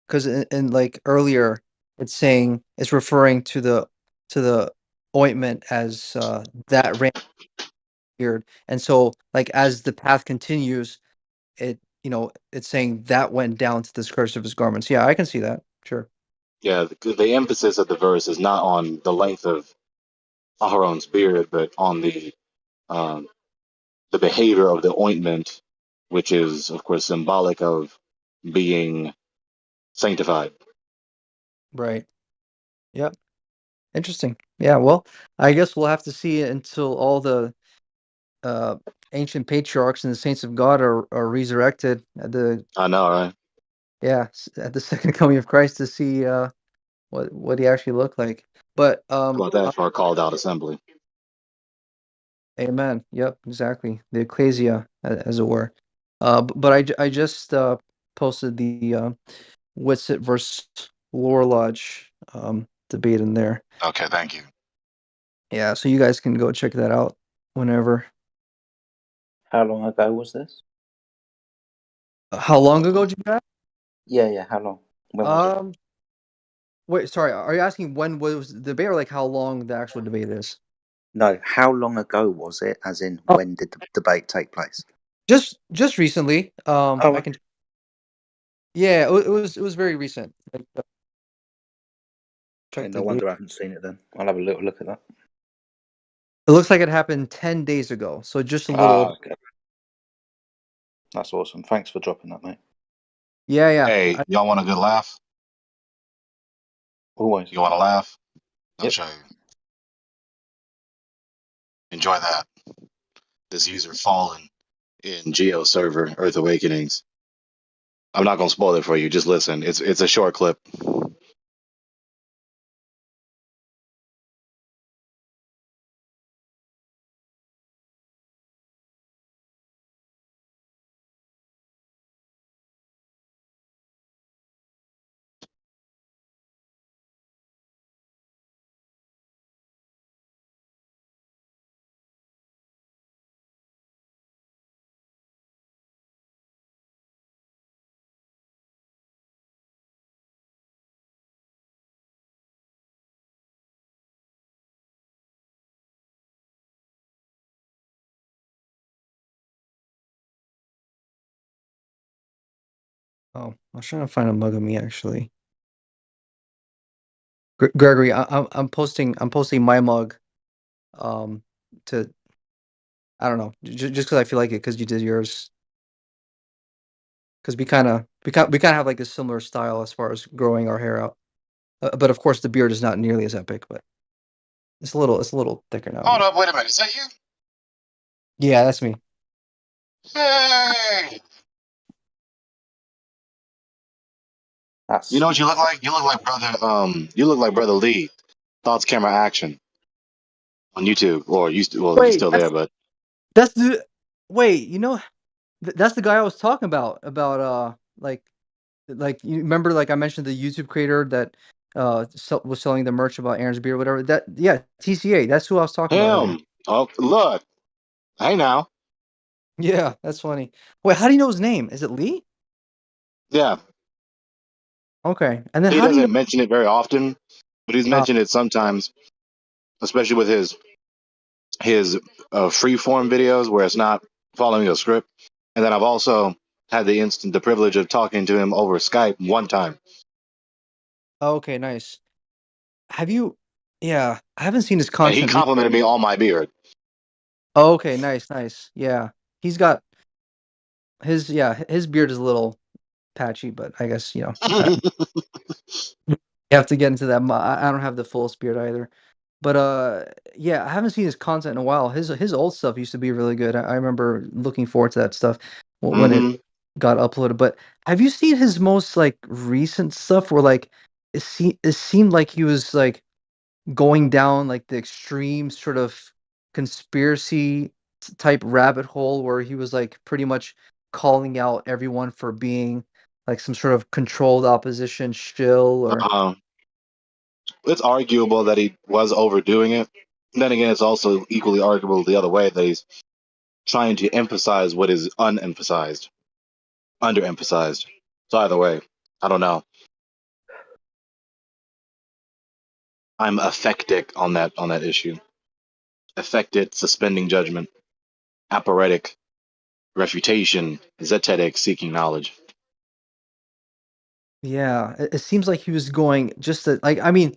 because in like earlier, it's referring to the ointment as that ran beard, and so like as the path continues, it's saying that went down to the skirts of his garments. Yeah, I can see that. Sure. Yeah, the emphasis of the verse is not on the length of Aharon's beard, but on um, the behavior of the ointment, which is, of course, symbolic of being sanctified. Right. Yep. Interesting. Yeah. Well, I guess we'll have to see it until all the uh, ancient patriarchs and the saints of God are resurrected at the I know, right? at the second coming of Christ to see what he actually looked like. But How about that for our called out assembly? amen. Yep, exactly. The ecclesia, as it were. But I just posted the Witsit versus Lore Lodge debate in there. Okay, thank you. Yeah, so you guys can go check that out whenever. How long ago was this? How long ago did you have? Yeah. How long? When was it? Wait, sorry. Are you asking when was the debate, or like how long the actual debate is? No, how long ago was it? As in, Oh, when did the debate take place? just recently. Oh, I okay. can. Yeah, it was very recent. Like, Okay, check the no date. wonder I haven't seen it then. I'll have a little look at that. It looks like it happened 10 days ago. So just a little. Okay. That's awesome. Thanks for dropping that, mate. Yeah, yeah. Hey, y'all want a good laugh? Always. You want to laugh? I'll Yep. show you. Enjoy that. this user Fallen in Geo server Earth Awakenings. I'm not gonna spoil it for you. Just listen. It's a short clip. Oh, I was trying to find a mug of me actually. Gregory, I'm posting my mug to I don't know, just because I feel like it because you did yours. Because we kind of have like a similar style as far as growing our hair out. But of course the beard is not nearly as epic, but it's a little thicker now. Hold up, wait a minute. Is that you? Yeah, that's me. Hey! That's You know what you look like? You look like brother. You look like brother Lee. Thoughts, camera, action on YouTube. Or you're Wait, still there, but that's the wait, that's the guy I was talking about like you remember like I mentioned the YouTube creator that was selling the merch about Aaron's beer or whatever. That yeah, TCA, that's who I was talking about earlier. him. Oh, look. Hey now. Yeah, that's funny. Wait, how do you know his name? Is it Lee? Yeah, Okay. And then he how do you know doesn't mention it very often, but he's uh mentioned it sometimes, especially with his free form videos where it's not following a script. And then I've also had the privilege of talking to him over Skype one time. okay, nice. Have you yeah, I haven't seen his And he content complimented me on my beard. Oh, okay, nice, nice. Yeah. He's got his beard is a little patchy, but I guess, you have to get into that. I don't have the fullest beard either. But yeah, I haven't seen his content in a while. His old stuff used to be really good. I remember looking forward to that stuff when it Hmm. got uploaded. But have you seen his most like recent stuff where like it seemed like he was like going down like the extreme sort of conspiracy type rabbit hole where he was like pretty much calling out everyone for being like some sort of controlled opposition shill or Um, it's arguable that he was overdoing it. Then again, it's also equally arguable the other way that he's trying to emphasize what is unemphasized, underemphasized. So either way, I don't know. I'm affectic on that issue. Affected, suspending judgment, aphoretic, refutation, zetetic, seeking knowledge. yeah, it seems like he was going just to, like I mean,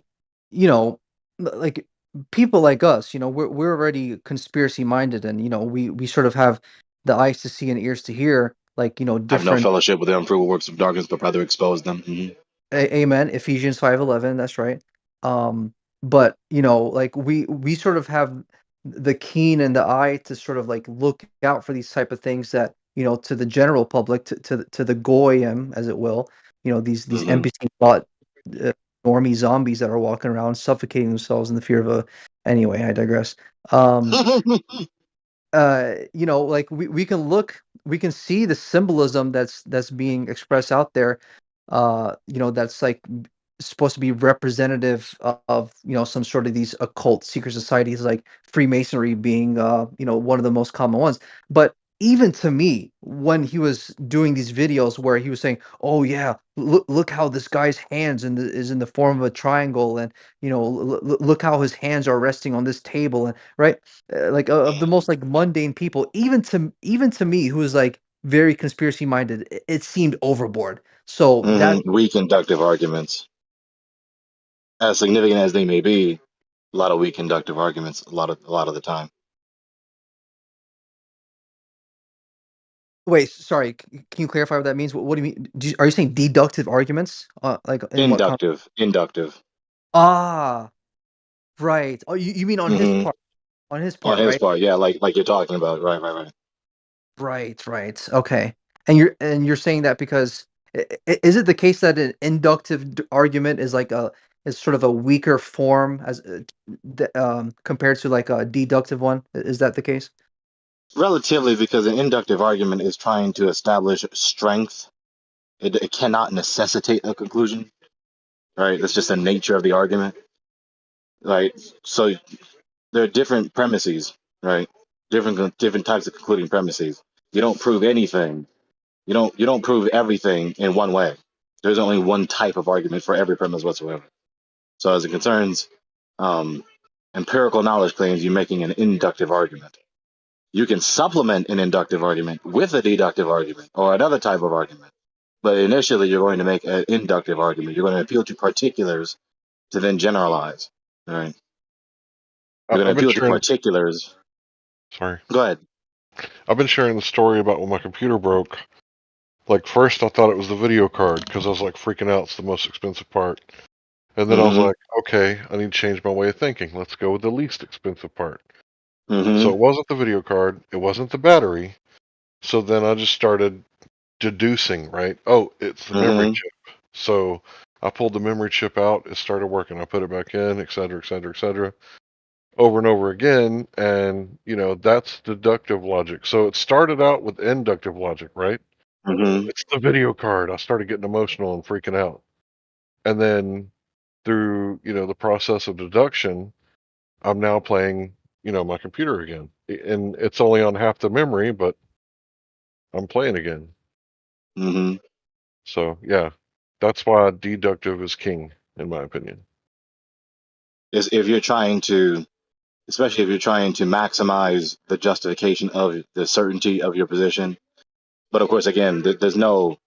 you know, like people like us, we're already conspiracy minded and we sort of have the eyes to see and ears to hear like, I have no different fellowship with the unfruitful works of darkness, but rather expose them. Amen. Ephesians 5:11. That's right. But like we sort of have the keen and the eye to sort of like look out for these type of things that to the general public, to the goyim, as it will. These Hmm. NPC bot normie zombies that are walking around suffocating themselves in the fear of a. Anyway, I digress. Um, Hmm. like we can see the symbolism that's being expressed out there, that's like supposed to be representative of some sort of these occult secret societies like Freemasonry being one of the most common ones. But even to me, when he was doing these videos where he was saying, "Oh yeah, look how this guy's hands is in the form of a triangle, and look how his hands are resting on this table," and right, like of the most like mundane people, even to me who is like very conspiracy minded, it seemed overboard. So that Weak inductive arguments, as significant as they may be, a lot of weak inductive arguments, a lot of the time. Wait, sorry, can you clarify what that means? What do you mean? Are you saying deductive arguments? Like in what con Inductive. Ah, right. Oh, you mean on his Hmm. part? On his On part, his right? part, yeah, like you're talking about, right. Right. Okay. And you're saying that because is it the case that an inductive argument is like a is sort of a weaker form as compared to like a deductive one? Is that the case? Relatively, because an inductive argument is trying to establish strength. It cannot necessitate a conclusion, right? That's just the nature of the argument, right? So there are different premises, right? Different types of concluding premises. You don't prove anything. You don't prove everything in one way. There's only one type of argument for every premise whatsoever. So as it concerns um, empirical knowledge claims, you're making an inductive argument. You can supplement an inductive argument with a deductive argument or another type of argument. But initially, you're going to make an inductive argument. You're going to appeal to particulars to then generalize. All right. You're I've going to been appeal to sharing. particulars. Sorry, Go ahead. I've been sharing the story about when my computer broke. Like first, I thought it was the video card because I was like freaking out. It's the most expensive part. And then I was Mm-hmm. like, okay, I need to change my way of thinking. Let's go with the least expensive part. So Mm-hmm. it wasn't the video card. It wasn't the battery. So then I just started deducing, right? Oh, it's the memory Mm-hmm. chip. So I pulled the memory chip out. It started working. I put it back in, et cetera, et cetera, et cetera, over and over again. And, that's deductive logic. So it started out with inductive logic, right? Mm-hmm. It's the video card. I started getting emotional and freaking out. And then through, the process of deduction, I'm now playing, my computer again. And it's only on half the memory, but I'm playing again. Mm-hmm. So, yeah, that's why deductive is king, in my opinion. Is if you're trying to, especially if you're trying to maximize the justification of the certainty of your position. But of course, again, there's no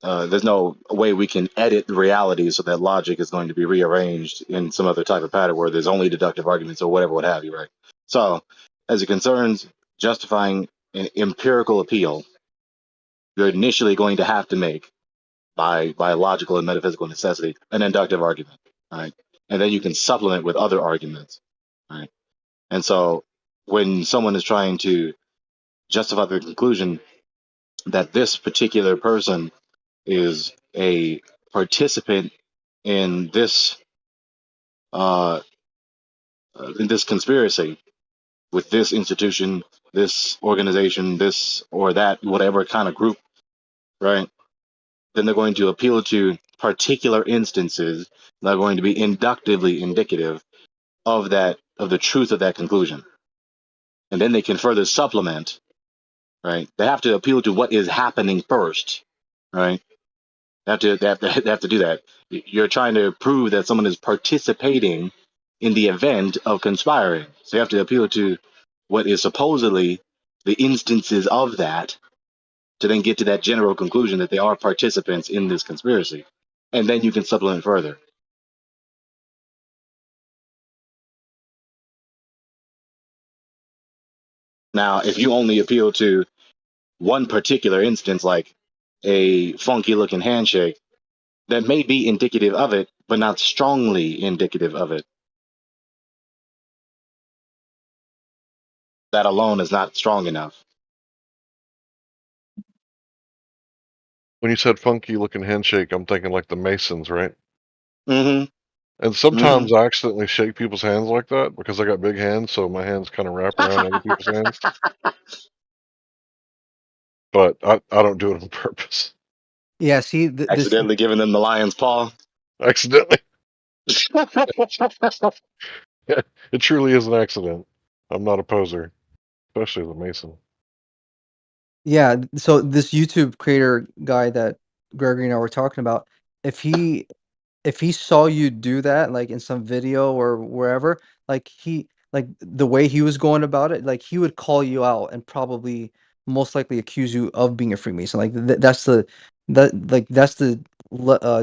way we can edit reality so that logic is going to be rearranged in some other type of pattern where there's only deductive arguments or whatever, what have you, right? So, as it concerns justifying an empirical appeal, you're initially going to have to make, by logical and metaphysical necessity, an inductive argument, right? And then you can supplement with other arguments, right? And so, when someone is trying to justify their conclusion that this particular person is a participant in uh, this conspiracy with this institution, this organization, this or that, whatever kind of group, right? Then they're going to appeal to particular instances that are going to be inductively indicative of the truth of that conclusion, and then they can further supplement, right? They have to appeal to what is happening first, right? They have to do that. You're trying to prove that someone is participating in the event of conspiring. So you have to appeal to what is supposedly the instances of that to then get to that general conclusion that they are participants in this conspiracy. And then you can supplement further. Now, if you only appeal to one particular instance, like a funky looking handshake, that may be indicative of it, but not strongly indicative of it. That alone is not strong enough. When you said funky looking handshake, I'm thinking like the Masons, right? Mm-hmm. And sometimes I accidentally shake people's hands like that because I got big hands, so my hands kind of wrap around other people's hands. But I don't do it on purpose. Yeah, see this Accidentally giving them the lion's paw. Accidentally. It truly is an accident. I'm not a poser, especially as a Mason. yeah, so this YouTube creator guy that Gregory and I were talking about, if he saw you do that, like, in some video or wherever, like, the way he was going about it, like, he would call you out and probably most likely accuse you of being a Freemason, like, that's the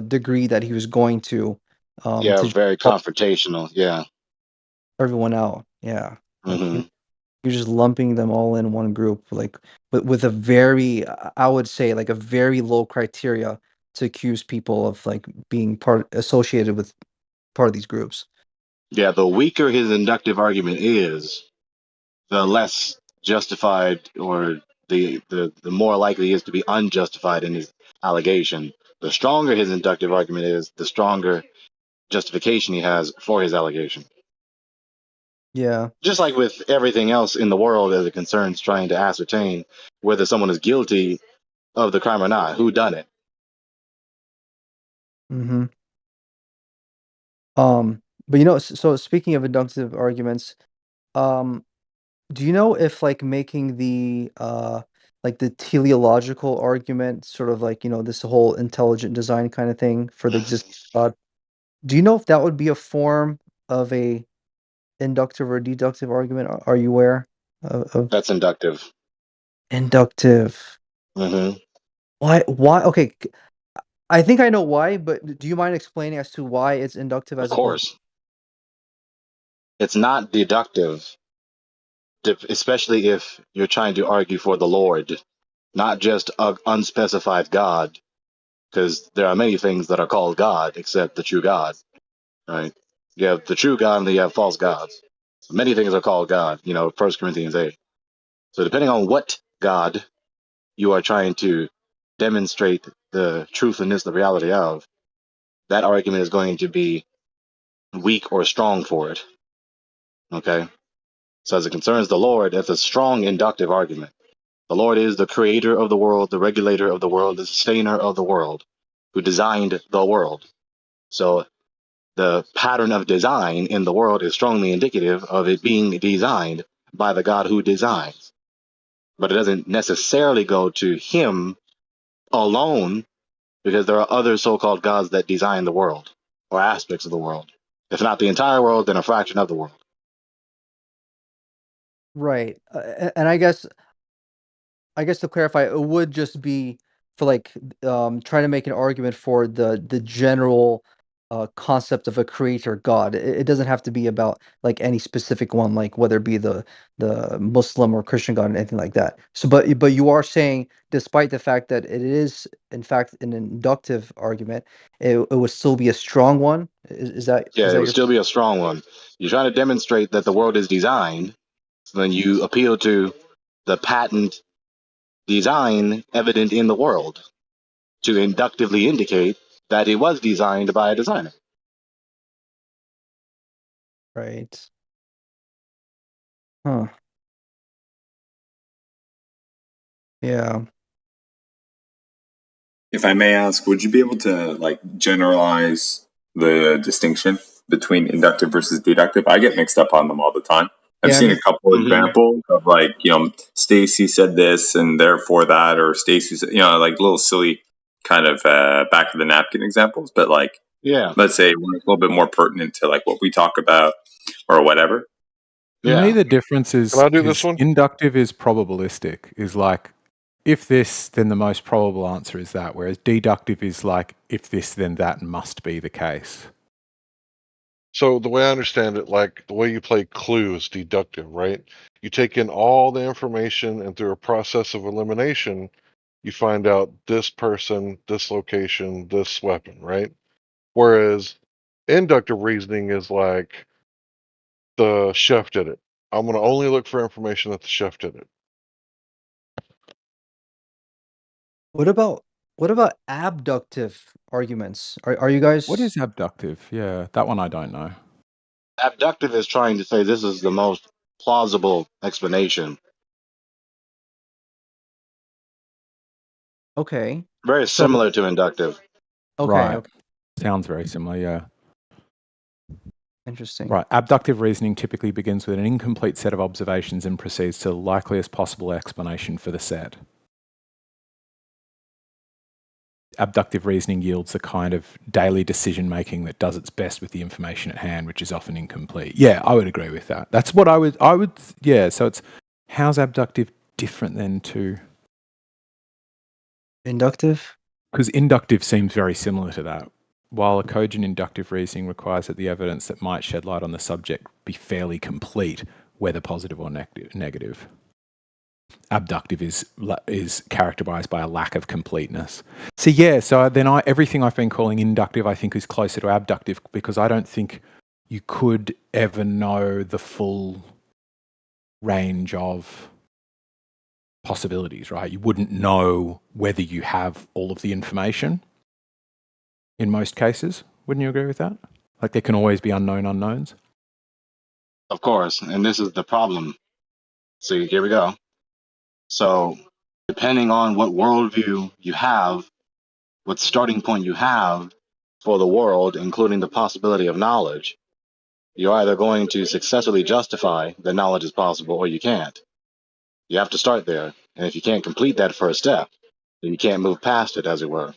degree that he was going Yeah, to just very call confrontational. Yeah. everyone out, yeah, like, Hmm. you're just lumping them all in one group, like, with a very, I would say, like, a very low criteria to accuse people of, like, being associated with part of these groups. Yeah, the weaker his inductive argument is, the less justified or the more likely he is to be unjustified in his allegation. The stronger his inductive argument is, the stronger justification he has for his allegation. Yeah. Just like with everything else in the world as it concerns trying to ascertain whether someone is guilty of the crime or not, who done it. Mm-hmm. But so speaking of inductive arguments, um, do you know if like making the teleological argument, sort of like, this whole intelligent design kind of thing for the existence of God, do you know if that would be a form of a inductive or deductive argument? Are you aware of That's inductive. inductive? Hmm. Why? Okay, I think I know why, but do you mind explaining as to why it's inductive Of as opposed course. It's not deductive, especially if you're trying to argue for the Lord, not just an unspecified God, because there are many things that are called God except the true God, right? You have the true God and then you have false gods. So many things are called God, 1 Corinthians 8. So depending on what God you are trying to demonstrate the truthfulness, the reality of, that argument is going to be weak or strong for it. Okay? So as it concerns the Lord, that's a strong inductive argument. The Lord is the creator of the world, the regulator of the world, the sustainer of the world, who designed the world. So the pattern of design in the world is strongly indicative of it being designed by the God who designs. But it doesn't necessarily go to him alone, because there are other so-called gods that design the world or aspects of the world. If not the entire world, then a fraction of the world. right? And I guess to clarify, it would just be for like trying to make an argument for the general concept of a creator God. It doesn't have to be about like any specific one, like whether it be the Muslim or Christian God or anything like that. So, but you are saying, despite the fact that it is in fact an inductive argument, it would still be a strong one. Is that Yeah, is it that would your still be a strong one. You're trying to demonstrate that the world is designed, so then you appeal to the patent design evident in the world to inductively indicate that it was designed by a designer. right? Huh. Yeah. If I may ask, would you be able to like generalize the distinction between inductive versus deductive? I get mixed up on them all the time. I've Yeah. seen a couple Hmm. examples of like, Stacy said this and therefore that, or Stacy said, like little silly kind of back of the napkin examples. But like, Yeah, let's say one that's a little bit more pertinent to like what we talk about or whatever. To me, yeah. the difference Can I do this is one? inductive is probabilistic, is like, if this, then the most probable answer is that, whereas deductive is like, if this, then that must be the case. So the way I understand it, like the way you play Clue is deductive, right? You take in all the information and through a process of elimination, you find out this person, this location, this weapon, right? Whereas inductive reasoning is like the chef did it. I'm going to only look for information that the chef did it. What about abductive arguments? Are you guys What is abductive? Yeah, that one I don't know. Abductive is trying to say this is the most plausible explanation. okay? Very So similar to inductive. okay, Right. okay, Sounds very similar, yeah. interesting. Right. Abductive reasoning typically begins with an incomplete set of observations and proceeds to the likeliest possible explanation for the set. Abductive reasoning yields the kind of daily decision making that does its best with the information at hand, which is often incomplete. Yeah, I would agree with that. That's what I would, yeah. So it's, how's abductive different than to, Inductive? because inductive seems very similar to that. While a cogent inductive reasoning requires that the evidence that might shed light on the subject be fairly complete, whether positive or negative. Abductive is characterized by a lack of completeness. So yeah, so then everything I've been calling inductive, I think, is closer to abductive, because I don't think you could ever know the full range of possibilities, right? You wouldn't know whether you have all of the information in most cases. Wouldn't you agree with that? Like there can always be unknown unknowns. Of course, and this is the problem. See, here we go. So, depending on what worldview you have, what starting point you have for the world, including the possibility of knowledge, you're either going to successfully justify that knowledge is possible or you can't. You have to start there. And if you can't complete that first step, then you can't move past it, as it were.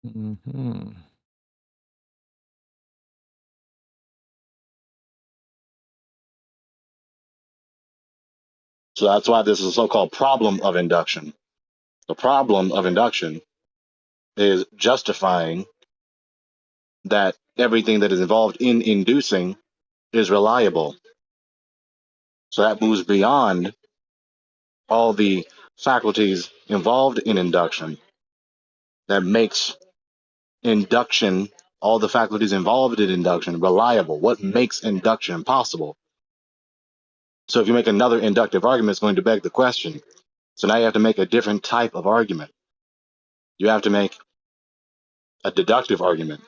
Mm-hmm. So that's why this is a so-called problem of induction. The problem of induction is justifying that everything that is involved in inducing is reliable. So that moves beyond all the faculties involved in induction. That makes induction, all the faculties involved in induction, reliable. What makes induction possible? So if you make another inductive argument, it's going to beg the question. So now you have to make a different type of argument. You have to make a deductive argument.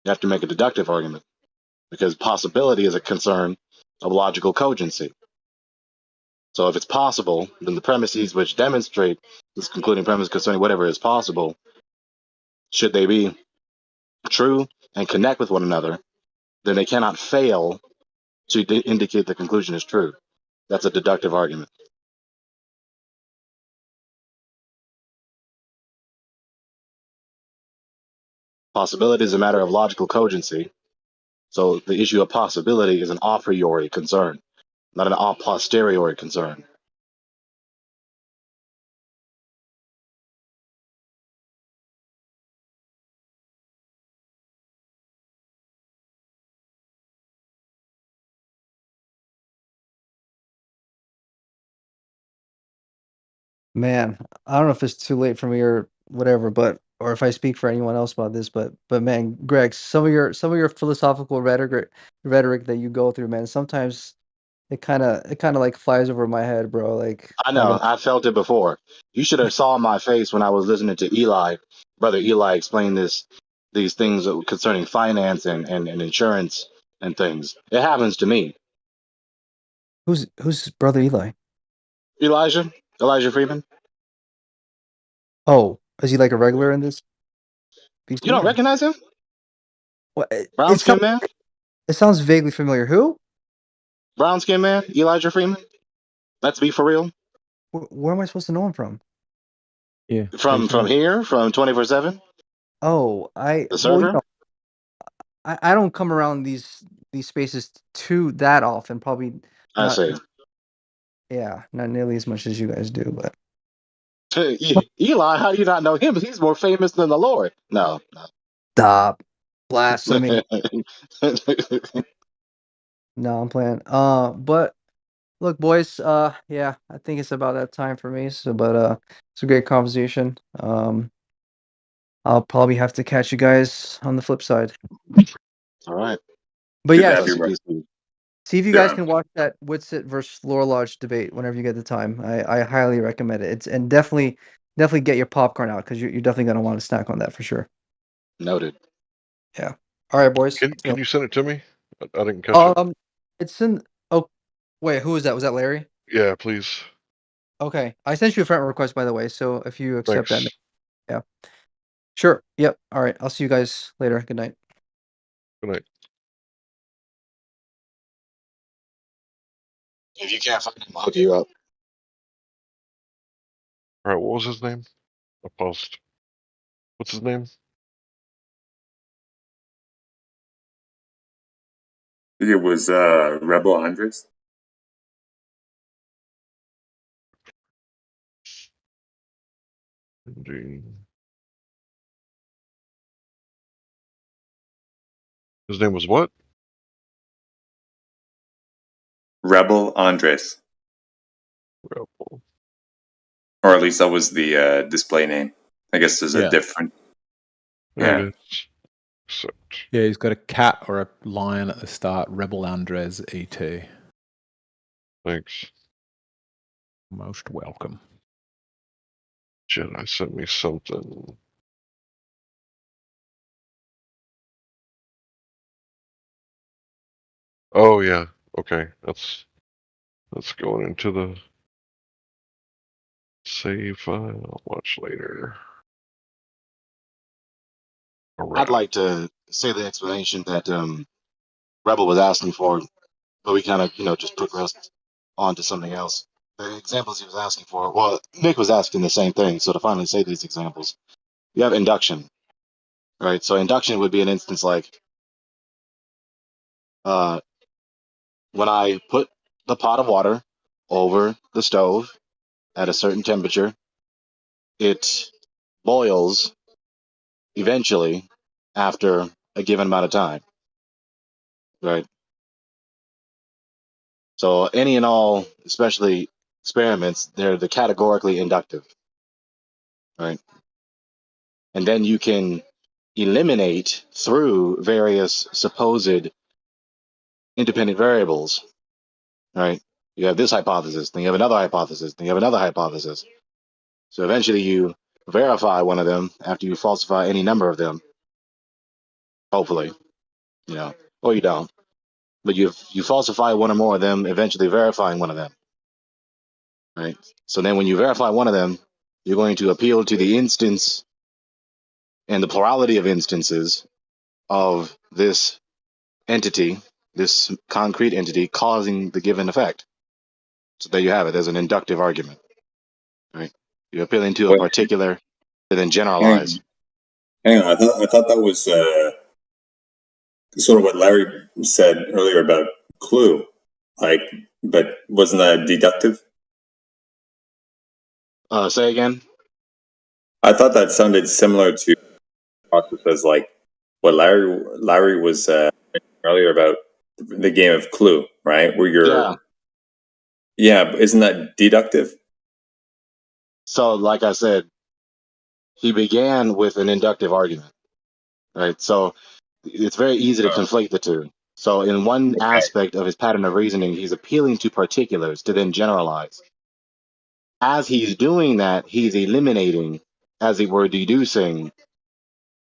You have to make a deductive argument because possibility is a concern of logical cogency. So if it's possible, then the premises which demonstrate this concluding premise concerning whatever is possible, should they be true and connect with one another, then they cannot fail to indicate the conclusion is true. That's a deductive argument. Possibility is a matter of logical cogency. So the issue of possibility is an a priori concern, not an a posteriori concern. Man, I don't know if it's too late for me or whatever, but or if I speak for anyone else about this, but man, Greg, some of your philosophical rhetoric that you go through, man, sometimes it kind of like flies over my head, bro. Like I not know, gonna I felt it before. You should have saw my face when I was listening to Brother Eli explain these things concerning finance and insurance and things. It happens to me. who's brother Eli? Elijah Freeman. Oh, is he like a regular in this You PC don't or recognize him? what? Brown It skin sounds man? it sounds vaguely familiar. Who? Brown skin man? Elijah Freeman? Let's be for real. Where am I supposed to know him from? Yeah. From here, from 24/7, Oh, the well, server. I don't come around these spaces too that often. Probably I not. say, Yeah, not nearly as much as you guys do, but Eli, how do you not know him? He's more famous than the Lord. No. stop blasphemy. No, I'm playing. But look, boys. Yeah, I think it's about that time for me. So, but it's a great conversation. I'll probably have to catch you guys on the flip side. All right. But Good to yes, have you, Bless you, bro. peace be. see if you Yeah, guys man. can watch that Witsit versus Laura Lodge debate whenever you get the time. I highly recommend it. It's and definitely get your popcorn out because you're definitely gonna want to snack on that for sure. Noted. Yeah. All right, boys. Can you send it to me? I didn't catch it. Um, it's in. Oh, wait. Who was that? Was that Larry? Yeah, please. Okay. I sent you a friend request, by the way. So if you accept that, Thanks. yeah. Sure. Yep. All right. I'll see you guys later. Good night. Good night. If you can't find him, I'll hook you up. All right, what was his name? I paused. What's his name? I think it was Rebel Andres. His name was what? Rebel Andres, Rebel. or at least that was the display name. I guess there's a Yeah. different Yeah. Yeah, he's got a cat or a lion at the start. Rebel Andres ET. Thanks. Most welcome. Jedi sent me something. Oh yeah. Okay. That's going into the save file. I'll watch later. I'd like to say the explanation that Rebel was asking for, but we kind of, just progressed on to something else. The examples he was asking for, well, Nick was asking the same thing. So to finally say these examples, you have induction, right? So induction would be an instance like when I put the pot of water over the stove at a certain temperature, it boils eventually after a given amount of time, right? So any and all, especially experiments, they're the categorically inductive, right? And then you can eliminate through various supposed independent variables, right? You have this hypothesis, then you have another hypothesis, then you have another hypothesis. So eventually you verify one of them after you falsify any number of them, hopefully, or you don't. But you falsify one or more of them, eventually verifying one of them, right? So then when you verify one of them, you're going to appeal to the instance and the plurality of instances of this entity, this concrete entity causing the given effect. So there you have it. There's an inductive argument, right? You're appealing to a particular to then generalize. Hang on, I thought that was sort of what Larry said earlier about clue. But wasn't that deductive? Say again? I thought that sounded similar to process as like what Larry was earlier about the game of Clue, right? Where you're yeah, isn't that deductive? So like I said, he began with an inductive argument, right? So it's very easy to conflate the two. So in one aspect of his pattern of reasoning, he's appealing to particulars to then generalize. As he's doing that, he's eliminating, as he were deducing,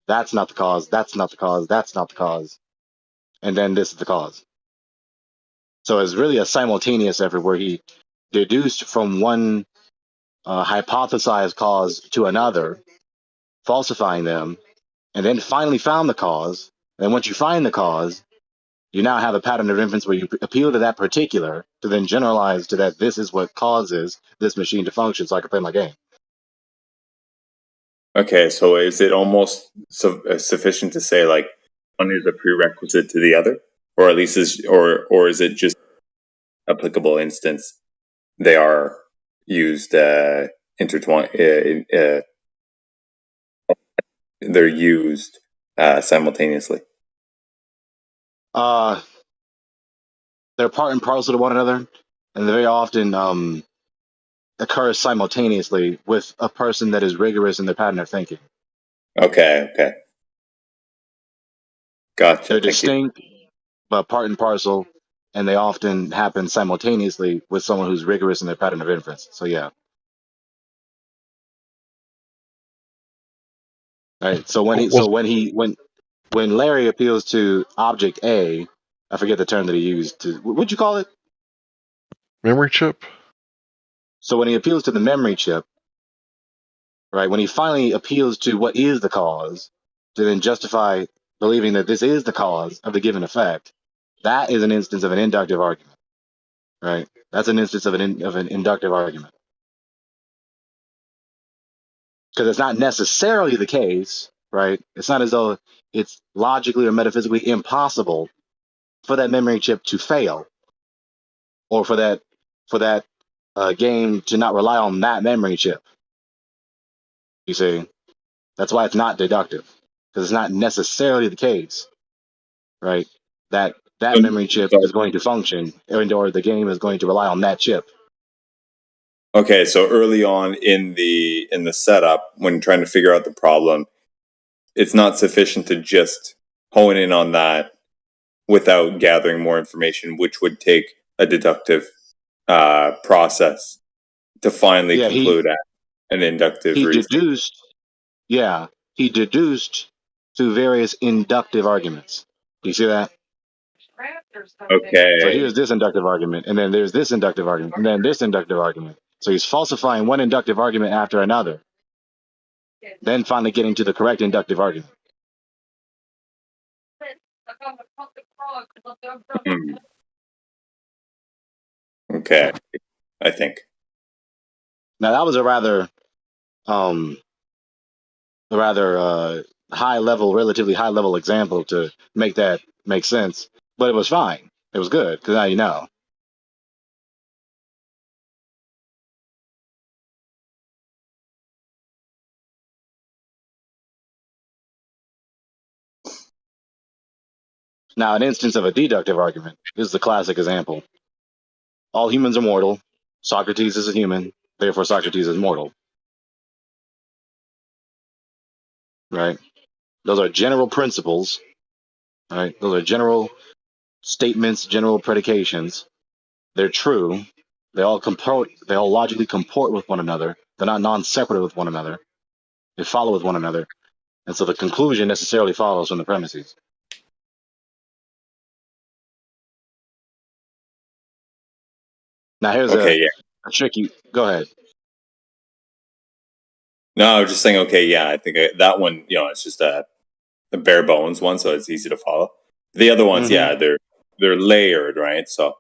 that's not the cause, that's not the cause, that's not the cause, and then this is the cause. So it's really a simultaneous effort where he deduced from one hypothesized cause to another, falsifying them, and then finally found the cause. And once you find the cause, you now have a pattern of inference where you appeal to that particular to then generalize to that this is what causes this machine to function so I can play my game. Okay, so is it almost sufficient to say like one is a prerequisite to the other, or at least or is it just applicable instance? They are used intertwined. They're used simultaneously. They're part and parcel to one another, and they very often occur simultaneously with a person that is rigorous in their pattern of thinking. Okay. Gotcha. They're distinct, but part and parcel, and they often happen simultaneously with someone who's rigorous in their pattern of inference. So yeah. Right. So when Larry appeals to object A, I forget the term that he used. What'd you call it? Memory chip. So when he appeals to the memory chip, right? When he finally appeals to what is the cause, to then justify believing that this is the cause of the given effect, that is an instance of an inductive argument, right? That's an instance of an inductive argument. Because it's not necessarily the case, right? It's not as though it's logically or metaphysically impossible for that memory chip to fail, or for that game to not rely on that memory chip. You see, that's why it's not deductive, because it's not necessarily the case, right? That memory chip is going to function, or the game is going to rely on that chip. Okay, so early on in the setup, when trying to figure out the problem, it's not sufficient to just hone in on that without gathering more information, which would take a deductive process to finally Yeah, conclude at an inductive he reasoning. deduced. Yeah, he deduced through various inductive arguments. Do you see that? So Okay. here's this inductive argument, and then there's this inductive argument, and then this inductive argument. So he's falsifying one inductive argument after another, then finally getting to the correct inductive argument. Hmm. Okay. I think. Now that was a um, rather high level, relatively high level example to make that make sense, but it was fine. It was good because now you know. Now, an instance of a deductive argument. This is the classic example. All humans are mortal. Socrates is a human, therefore Socrates is mortal. Right? Those are general principles. Right? Those are general statements, general predications. They're true. They all comport. They all logically comport with one another. They're not non-separate with one another. They follow with one another, and so the conclusion necessarily follows from the premises. Now, here's Okay, yeah. a tricky. Go ahead. No, I was just saying, okay, yeah, I think that one, it's just a bare bones one, so it's easy to follow. The other ones, Mm-hmm. yeah, they're layered, right? So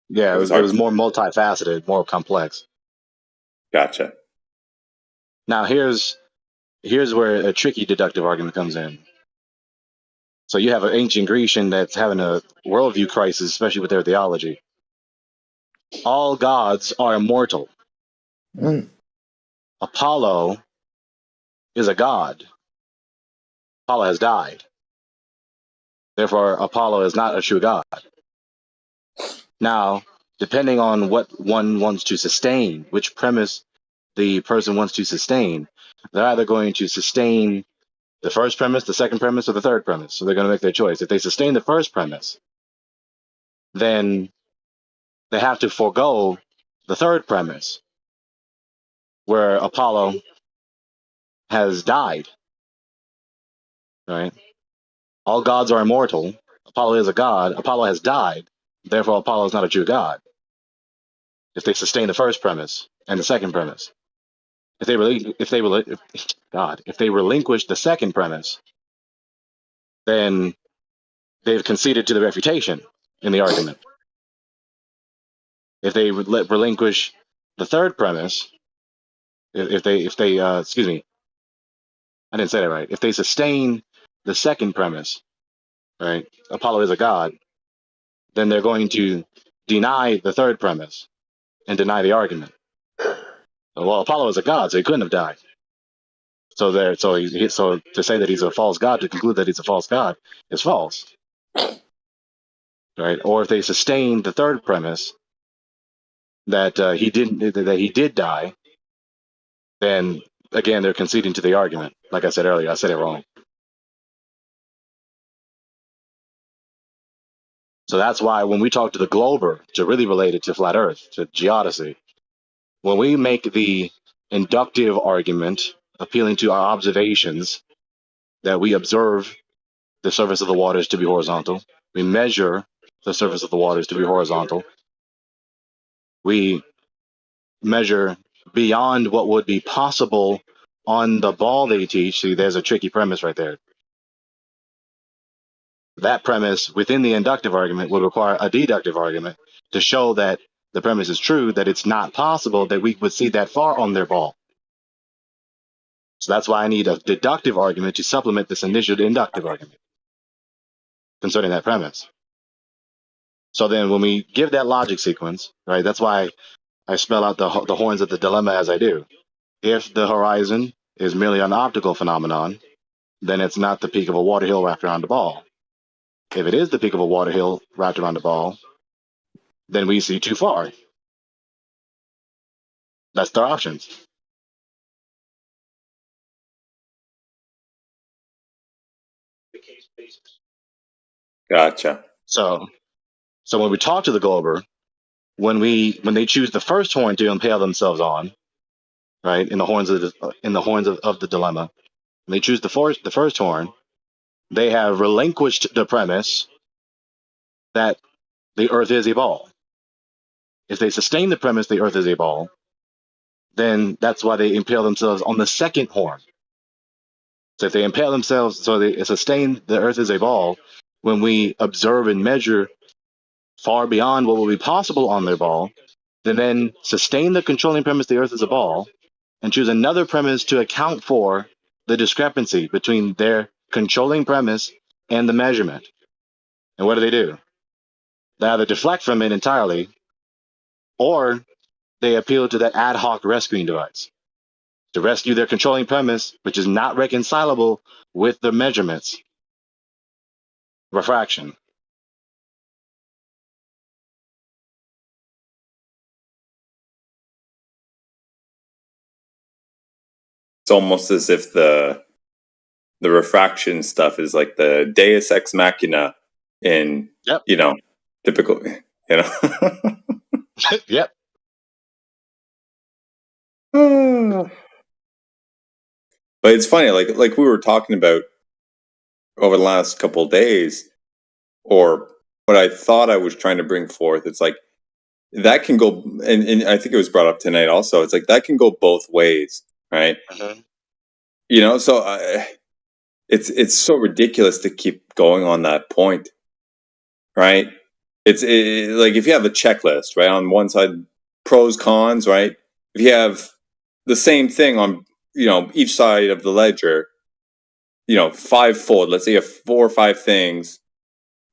Yeah, it was it hard was to. more multifaceted, more complex. Gotcha. Now, here's where a tricky deductive argument comes in. So you have an ancient Grecian that's having a worldview crisis, especially with their theology. All gods are immortal. Apollo is a god. Apollo has died. Therefore, Apollo is not a true god. Now, depending on what one wants to sustain, which premise the person wants to sustain, they're either going to sustain the first premise, the second premise, or the third premise. So they're going to make their choice. If they sustain the first premise, then they have to forego the third premise, where Apollo has died. Right? All gods are immortal. Apollo is a god. Apollo has died. Therefore, Apollo is not a true god. If they sustain the first premise and the second premise, if they relinquish the second premise, then they've conceded to the refutation in the argument. If they relinquish the third premise, if they excuse me, I didn't say that right. If they sustain the second premise, right, Apollo is a god, then they're going to deny the third premise and deny the argument. Well, Apollo is a god, so he couldn't have died. So so to say that he's a false god, to conclude that he's a false god, is false, right? Or if they sustain the third premise that he did die, then again they're conceding to the argument. Like I said earlier, I said it wrong. So that's why when we talk to the Glober, to really relate it to flat Earth, to geodesy, when we make the inductive argument appealing to our observations that we observe the surface of the waters to be horizontal, we measure the surface of the waters to be horizontal, we measure beyond what would be possible on the ball they teach. See, there's a tricky premise right there. That premise within the inductive argument would require a deductive argument to show that the premise is true, that it's not possible that we would see that far on their ball. So that's why I need a deductive argument to supplement this initial inductive argument concerning that premise. So then when we give that logic sequence, right, that's why I spell out the horns of the dilemma as I do. If the horizon is merely an optical phenomenon, then it's not the peak of a water hill wrapped around the ball. If it is the peak of a water hill wrapped around the ball, then we see too far. That's their options. Gotcha. So when we talk to the Glober, when they choose the first horn to impale themselves on, right, in the horns of the dilemma, when they choose the first horn, they have relinquished the premise that the Earth is a ball. If they sustain the premise the Earth is a ball, then that's why they impale themselves on the second horn. So if they impale themselves, so they sustain the Earth is a ball, when we observe and measure far beyond what will be possible on their ball, then sustain the controlling premise the Earth is a ball, and choose another premise to account for the discrepancy between their controlling premise and the measurement. And what do? They either deflect from it entirely, or they appeal to that ad hoc rescuing device to rescue their controlling premise, which is not reconcilable with the measurements. Refraction. It's almost as if the refraction stuff is like the Deus ex machina in Yep. Typical Yep. But it's funny, like we were talking about over the last couple of days, or what I thought I was trying to bring forth. It's like that can go, and I think it was brought up tonight also. It's like that can go both ways, right? Mm-hmm. So it's so ridiculous to keep going on that point, right? It's like if you have a checklist, right? On one side, pros, cons, right? If you have the same thing on, each side of the ledger, fivefold. Let's say you have 4 or 5 things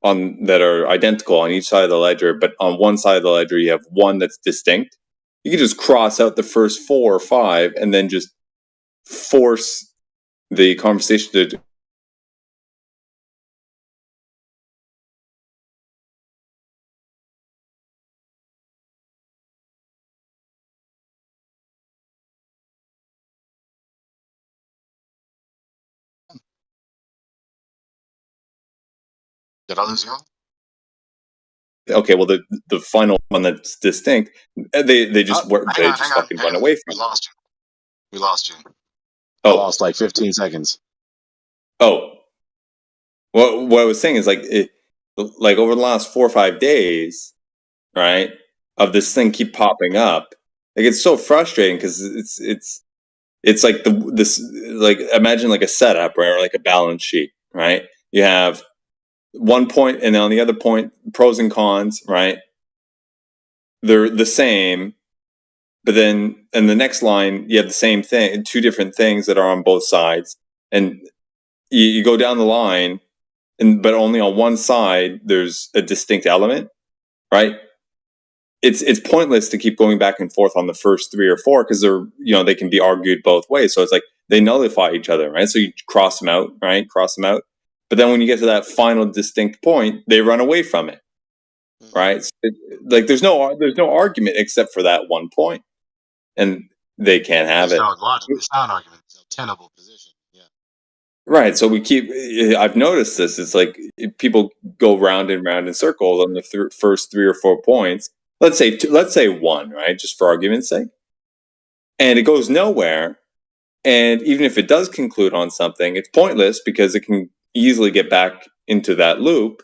on that are identical on each side of the ledger, but on one side of the ledger you have one that's distinct. You can just cross out the first 4 or 5 and then just force the conversation to. Did I lose you? Okay, well the final one that's distinct, they just fucking Hang run on. away We from. lost you. I Oh, lost like 15 seconds. oh. What I was saying is like over the last 4 or 5 days, right, of this thing keep popping up. Like it's so frustrating because it's like this, like imagine like a setup, right, or like a balance sheet, right? You have one point, and on the other point, pros and cons, right? They're the same, but then in the next line, you have the same thing, 2 different things that are on both sides, and you go down the line, but only on one side there's a distinct element, right? It's pointless to keep going back and forth on the first 3 or 4 because they can be argued both ways. So it's like they nullify each other, right? So you cross them out, right? Cross them out. But then when you get to that final distinct point, they run away from it, right? So like there's no argument except for that one point, and they can't have it. Logically sound argument. It's a tenable position. Yeah. Right. So I've noticed this. It's like people go round and round in circles on the first 3 or 4 points. Let's say 1, right? Just for argument's sake. And it goes nowhere. And even if it does conclude on something, it's pointless because it can easily get back into that loop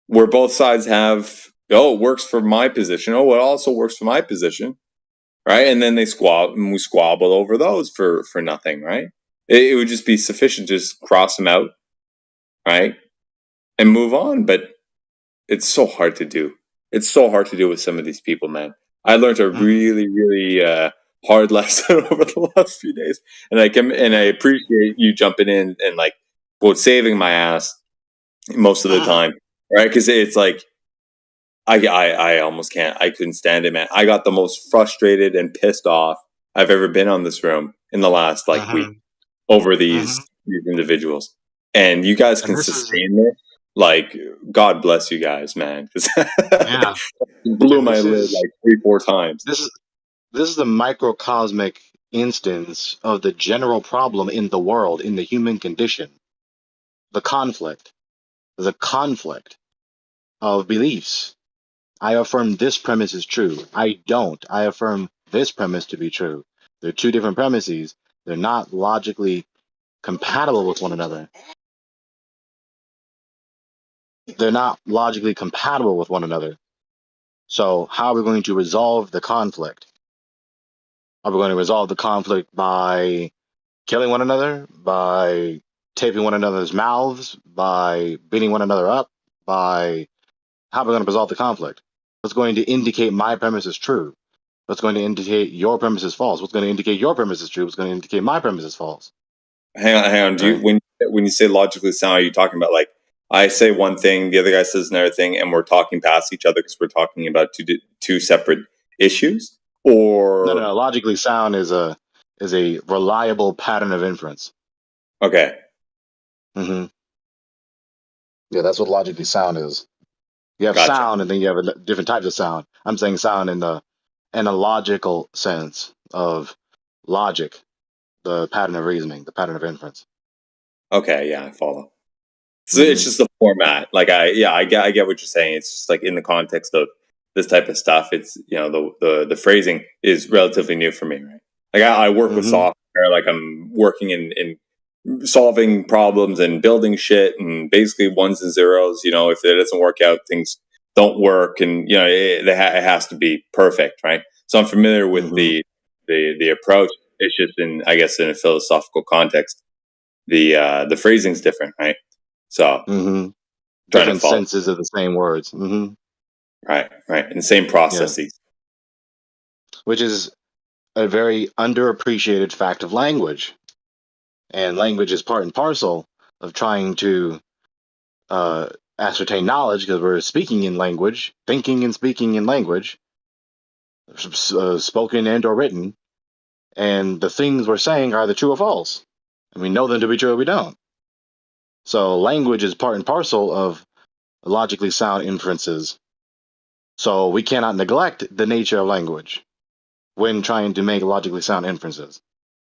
where both sides have, it works for my position. Oh, it also works for my position. Right. And then we squabble over those for nothing. Right. It would just be sufficient to just cross them out. Right. And move on. But it's so hard to do. It's so hard to do with some of these people, man. I learned a really, really hard lesson over the last few days, and I appreciate you jumping in and like, saving my ass most of the time, right? Because it's like I almost can't. I couldn't stand it, man. I got the most frustrated and pissed off I've ever been on this room in the last week over these individuals, and you guys can sustain this. Like, God bless you guys, man. Yeah. Blew my lid like 3-4 times. This is the microcosmic instance of the general problem in the world, in the human condition. The conflict. There's a conflict of beliefs. I affirm this premise is true. I don't. I affirm this premise to be true. They're two different premises. They're not logically compatible with one another. They're not logically compatible with one another. So how are we going to resolve the conflict? Are we going to resolve the conflict by killing one another, by taping one another's mouths, by beating one another up, by how are we going to resolve the conflict? What's going to indicate my premise is true? What's going to indicate your premise is false? What's going to indicate your premise is true? What's going to indicate my premise is false? Hang on. Do you, when you say logically sound, are you talking about like I say one thing, the other guy says another thing, and we're talking past each other because we're talking about two separate issues? Or No. Logically sound is a reliable pattern of inference. Okay. Mm-hmm. Yeah, that's what logically sound is. You have Gotcha. sound, and then you have different types of sound. I'm saying sound in a logical sense of logic, the pattern of reasoning, the pattern of inference. Okay, yeah, I follow. So it's just the format. Like I get what you're saying. It's just like in the context of this type of stuff, it's the phrasing is relatively new for me, right? Like I work with software, like I'm working in solving problems and building shit and basically ones and zeros. If it doesn't work out, things don't work, and it has to be perfect, right? So I'm familiar with the approach. It's just in a philosophical context, the phrasing's different, right? So different senses of the same words. Right, and the same processes. Yeah. Which is a very underappreciated fact of language. And language is part and parcel of trying to ascertain knowledge, because we're speaking in language, thinking and speaking in language, spoken and or written, and the things we're saying are either true or false. And we know them to be true or we don't. So language is part and parcel of logically sound inferences. So we cannot neglect the nature of language when trying to make logically sound inferences.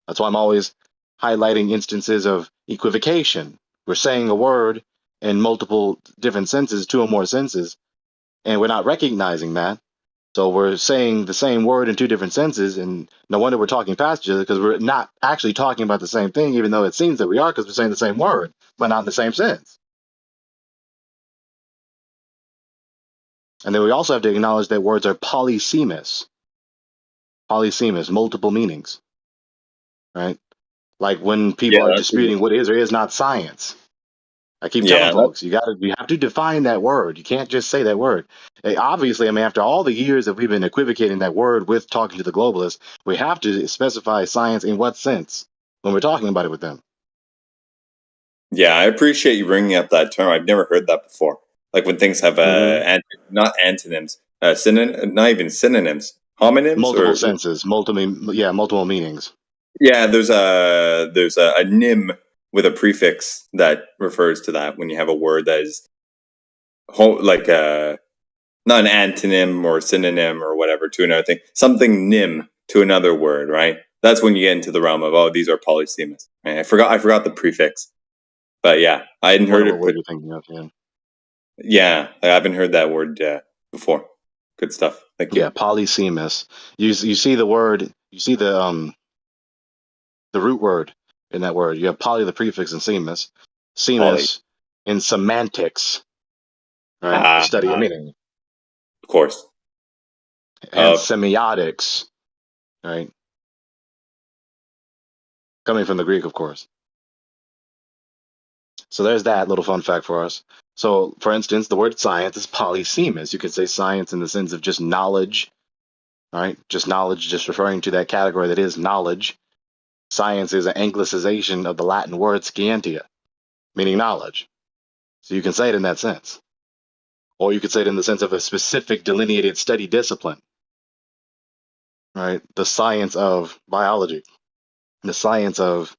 That's why I'm always highlighting instances of equivocation. We're saying a word in multiple different senses, two or more senses, and we're not recognizing that. So we're saying the same word in two different senses, and no wonder we're talking past each other, because we're not actually talking about the same thing, even though it seems that we are, because we're saying the same word, but not in the same sense. And then we also have to acknowledge that words are polysemous. Polysemous, multiple meanings, right? Like when people are disputing what is or is not science. I keep telling folks, you have to define that word. You can't just say that word. Obviously, after all the years that we've been equivocating that word with talking to the globalists, we have to specify science in what sense when we're talking about it with them. Yeah, I appreciate you bringing up that term. I've never heard that before. Like when things have not antonyms, not even synonyms, homonyms, multiple senses, multiple meanings. Yeah, there's a nym with a prefix that refers to that when you have a word that is like not an antonym or synonym or whatever to another thing, something nym to another word, right? That's when you get into the realm of these are polysemous. Right? I forgot the prefix, but yeah, I hadn't heard it. What you're thinking of? Yeah, I haven't heard that word before. Good stuff. Thank you. Yeah, polysemous. You see the word. You see the root word in that word. You have poly, the prefix, and semous. Semous in semantics, right? The study of meaning. Of course. And semiotics, right? Coming from the Greek, of course. So there's that little fun fact for us. So, for instance, the word science is polysemous. You could say science in the sense of just knowledge, right? Just knowledge, just referring to that category that is knowledge. Science is an anglicization of the Latin word scientia, meaning knowledge. So you can say it in that sense. Or you could say it in the sense of a specific delineated study discipline, right? The science of biology, the science of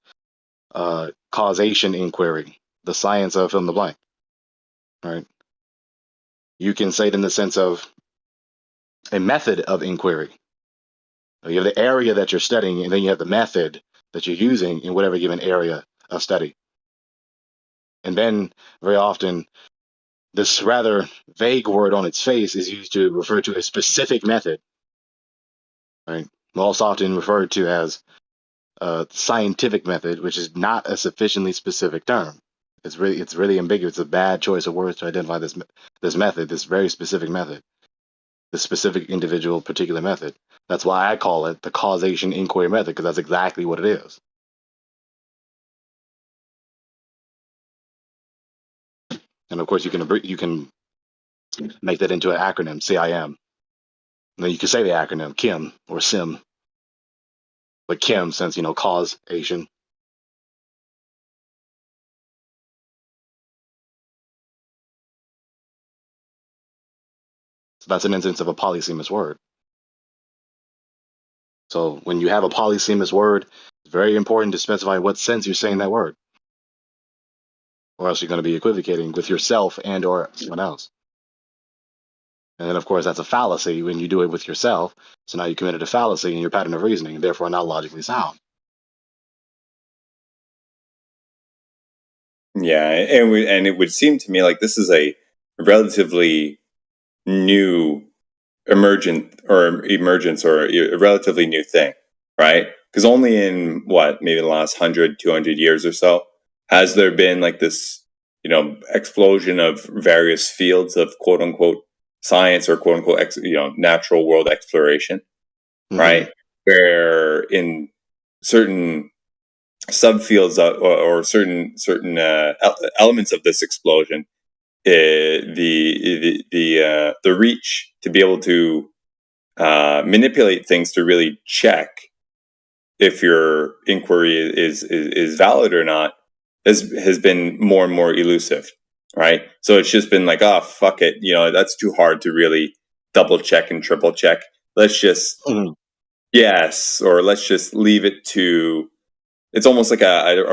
causation inquiry, the science of fill in the blank, right? You can say it in the sense of a method of inquiry. You have the area that you're studying, and then you have the method that you're using in whatever given area of study. And then very often this rather vague word on its face is used to refer to a specific method, right? Most often referred to as a scientific method, which is not a sufficiently specific term. It's really ambiguous. It's a bad choice of words to identify this method, this very specific method, this specific individual particular method. That's why I call it the causation inquiry method, because that's exactly what it is. And of course, you can make that into an acronym, CIM. And then you can say the acronym KIM or SIM, but KIM since causation. So that's an instance of a polysemous word. So when you have a polysemous word, it's very important to specify what sense you're saying that word, or else you're going to be equivocating with yourself and or someone else. And then, of course, that's a fallacy when you do it with yourself. So now you committed a fallacy in your pattern of reasoning, and therefore not logically sound. Yeah, and it would seem to me like this is a relatively new emergence or a relatively new thing, right? Because only in maybe the last 100, 200 years or so has there been like this, explosion of various fields of quote unquote science or quote unquote natural world exploration, right? Where in certain subfields or certain elements of this explosion, the reach to be able to manipulate things to really check if your inquiry is valid or not has been more and more elusive, right? So it's just been like, oh fuck it, that's too hard to really double check and triple check. Let's just yes, or let's just leave it to. It's almost like a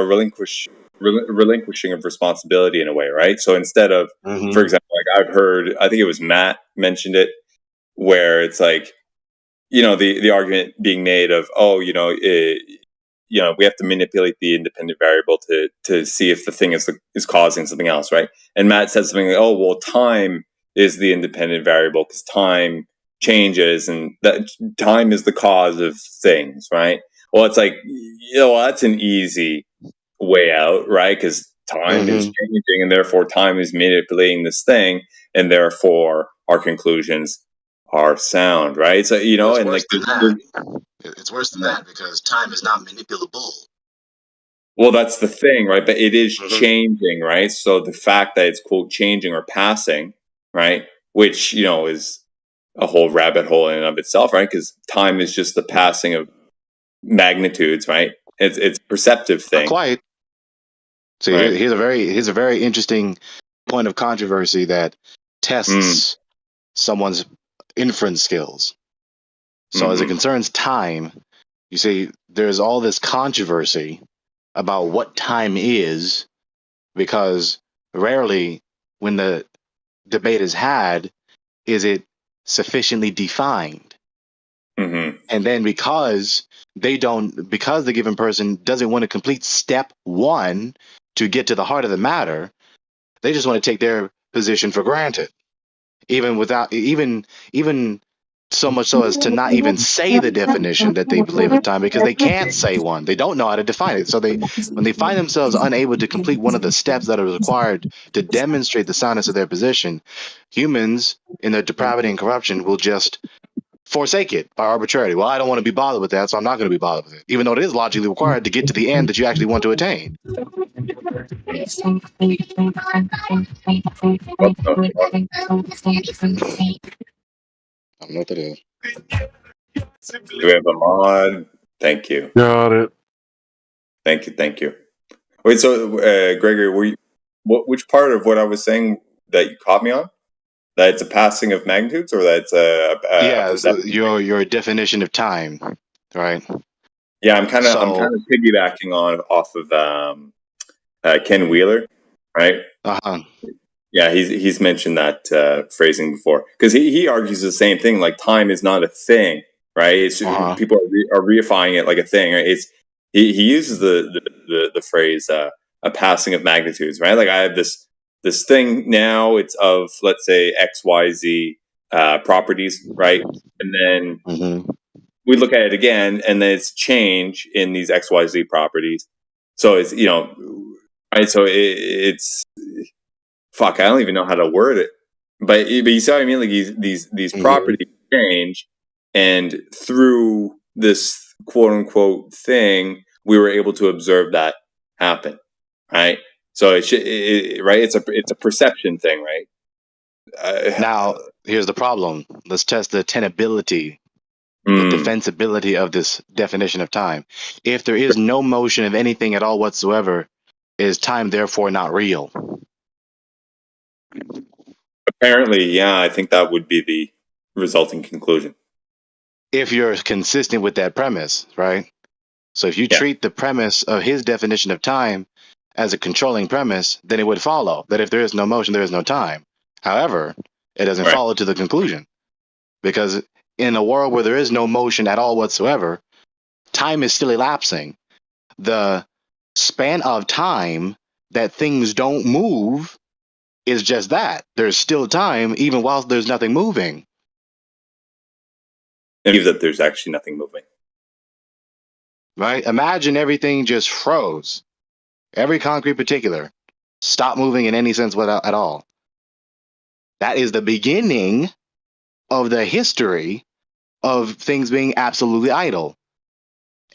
relinquishing of responsibility in a way, right? So instead of, for example, like I've heard, I think it was Matt mentioned it, where it's like, the argument being made of, we have to manipulate the independent variable to see if the thing is causing something else, right? And Matt said something like, oh, well, time is the independent variable because time changes and that time is the cause of things, right? Well, it's like, that's an easy way out, right? Because time is changing and therefore time is manipulating this thing and therefore our conclusions are sound, right? So, It's and worse like, than that. It's worse than that because time is not manipulable. Well, that's the thing, right? But it is changing, right? So the fact that it's quote changing or passing, right? Which, is a whole rabbit hole in and of itself, right? Because time is just the passing of magnitudes, right? It's a perceptive thing. Not quite. See, right? here's a very interesting point of controversy that tests someone's inference skills. So as it concerns time, you see, there's all this controversy about what time is, because rarely when the debate is had, is it sufficiently defined. And then because the given person doesn't want to complete step one to get to the heart of the matter, they just want to take their position for granted, even so much so as to not even say the definition that they believe of time, because they can't say one. They don't know how to define it. So when they find themselves unable to complete one of the steps that are required to demonstrate the soundness of their position, humans in their depravity and corruption will just forsake it by arbitrarity. Well, I don't want to be bothered with that, so I'm not going to be bothered with it, even though it is logically required to get to the end that you actually want to attain. I don't know what that is. Do we have a mod? Thank you. Got it. Thank you. Wait, so Gregory, which part of what I was saying that you caught me on? That it's a passing of magnitudes, or that it's your definition of time, right? Yeah, I'm kind of piggybacking off of Ken Wheeler, right? Yeah, he's mentioned that phrasing before, because he argues the same thing. Like time is not a thing, right? It's people are reifying it like a thing. Right? He uses the phrase a passing of magnitudes, right? Like I have this this thing now, it's of, let's say, XYZ properties, right? And then we look at it again, and then it's change in these XYZ properties. So it's, right? So it's fuck. I don't even know how to word it, but you see what I mean? Like these properties change, and through this quote unquote thing, we were able to observe that happen, right? So right? It's a perception thing, right? Now, here's the problem. Let's test the tenability, the defensibility of this definition of time. If there is no motion of anything at all whatsoever, is time therefore not real? Apparently, yeah, I think that would be the resulting conclusion. If you're consistent with that premise, right? So if you treat the premise of his definition of time as a controlling premise, then it would follow that if there is no motion, there is no time. However, it doesn't follow to the conclusion, because in a world where there is no motion at all whatsoever, time is still elapsing. The span of time that things don't move is just that. There's still time even whilst there's nothing moving. I believe that there's actually nothing moving. Right? Imagine everything just froze. Every concrete particular stopped moving in any sense at all. That is the beginning of the history of things being absolutely idle.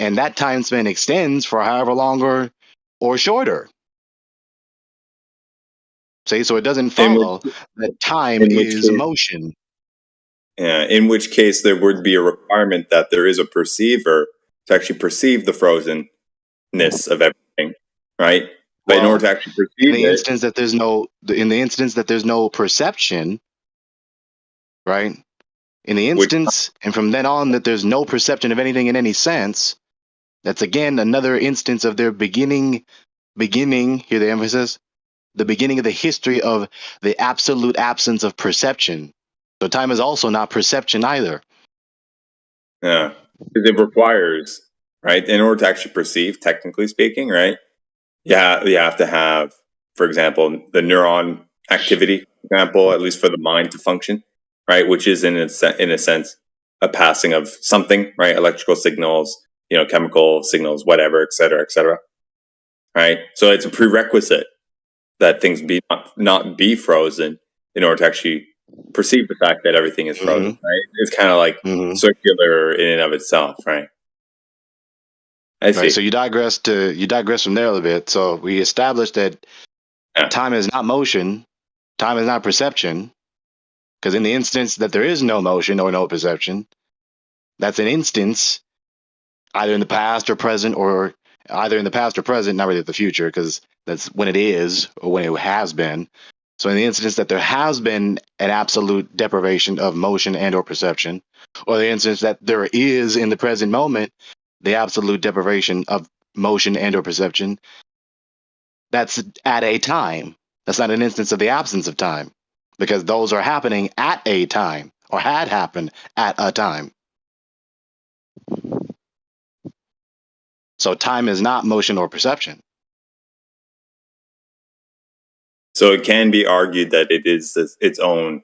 And that time span extends for however longer or shorter. See, so it doesn't follow that time is motion. Yeah, in which case there would be a requirement that there is a perceiver to actually perceive the frozenness of everything, right? But in order to actually perceive in the instance that there's no perception, right? In the instance, and from then on that there's no perception of anything in any sense, that's again another instance of their beginning, hear the emphasis, the beginning of the history of the absolute absence of perception. So time is also not perception either. Yeah, because it requires, right, in order to actually perceive, technically speaking, right, you have to have, for example, the neuron activity, for example, at least for the mind to function, right, which is in a sense a passing of something, right, electrical signals, chemical signals, whatever, et cetera, right? So it's a prerequisite that things not be frozen in order to actually perceive the fact that everything is frozen, right? It's kind of like circular in and of itself, right? I see. Right, so you digress from there a little bit. So we established that time is not motion, time is not perception, because in the instance that there is no motion or no perception, that's an instance either in the past or present, or either in the past or present, not really the future, because that's when it is or when it has been. So in the instance that there has been an absolute deprivation of motion and or perception, or the instance that there is in the present moment the absolute deprivation of motion and or perception, that's at a time. That's not an instance of the absence of time, because those are happening at a time, or had happened at a time. So time is not motion or perception. So it can be argued that it is its own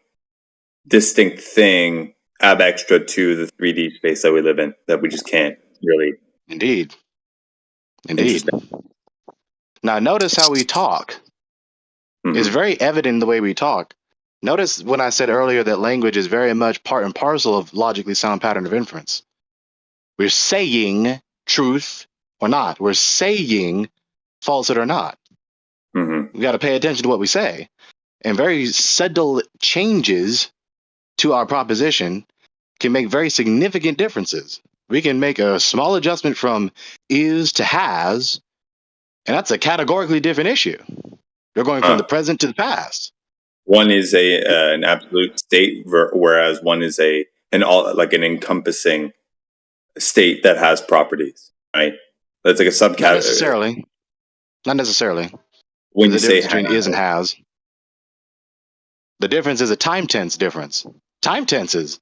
distinct thing ab extra to the 3D space that we live in, that we just can't really. Indeed. Now notice how we talk. It's very evident in the way we talk. Notice when I said earlier that language is very much part and parcel of logically sound pattern of inference. We're saying truth or not. We're saying falsehood or not. We got to pay attention to what we say. And very subtle changes to our proposition can make very significant differences. We can make a small adjustment from is to has, and that's a categorically different issue. You're going from the present to the past. One is an absolute state, whereas one is an encompassing state that has properties, right? That's like a subcategory. Not necessarily. When the you say difference between is and has. The difference is a time tense difference. Time tenses.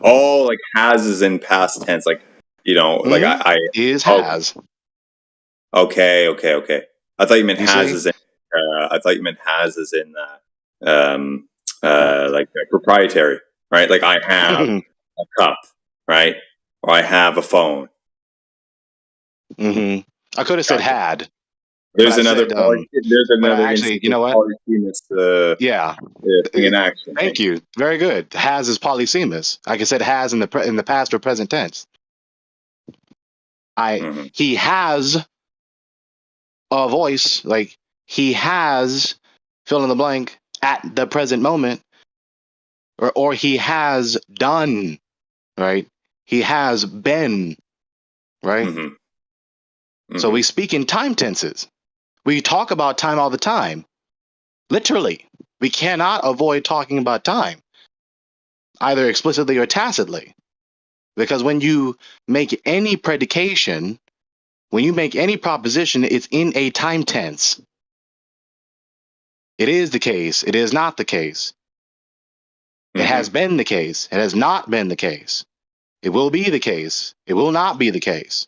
Oh, like has is in past tense, like like I is has. Okay. I thought you meant has is in I thought you meant has as in like proprietary, right? Like I have a cup, right? Or I have a phone. I could have said Gotcha. had, There's but I another said, there's but I another actually, instance you of know what? polyphemus Yeah. thing in action. Thank you. Very good. Has is polysemous. Like I said, has in the past or present tense. Mm-hmm. He has a voice, like he has fill in the blank at the present moment, or he has done, right? He has been, right? Mm-hmm. So Mm-hmm. we speak in time tenses. We talk about time all the time. Literally. We cannot avoid talking about time, either explicitly or tacitly. Because when you make any predication, when you make any proposition, it's in a time tense. It is the case. It is not the case. It has been the case. It has not been the case. It will be the case. It will not be the case.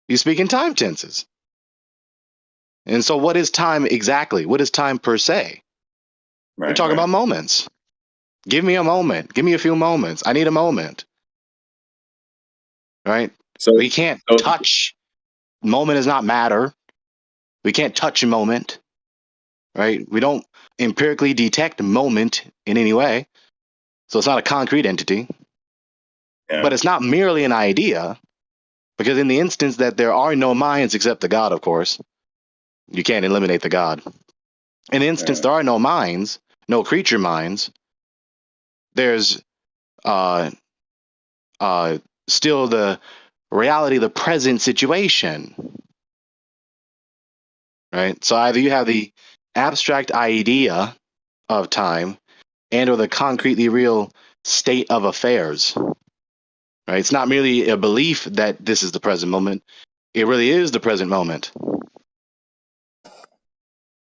You speak in time tenses. And so, what is time exactly? What is time per se? We're talking about moments. Give me a moment. Give me a few moments. I need a moment. Right? So We can't touch. Moment is not matter. We can't touch a moment. Right? We don't empirically detect moment in any way. So, it's not a concrete entity. yeah. But it's not merely an idea. Because in the instance that there are no minds except the God, of course, you can't eliminate the God. In the instance there are no minds, no creature minds, there's still the reality of the present situation. Right? So either you have the abstract idea of time and or the concretely real state of affairs. Right? It's not merely a belief that this is the present moment. It really is the present moment.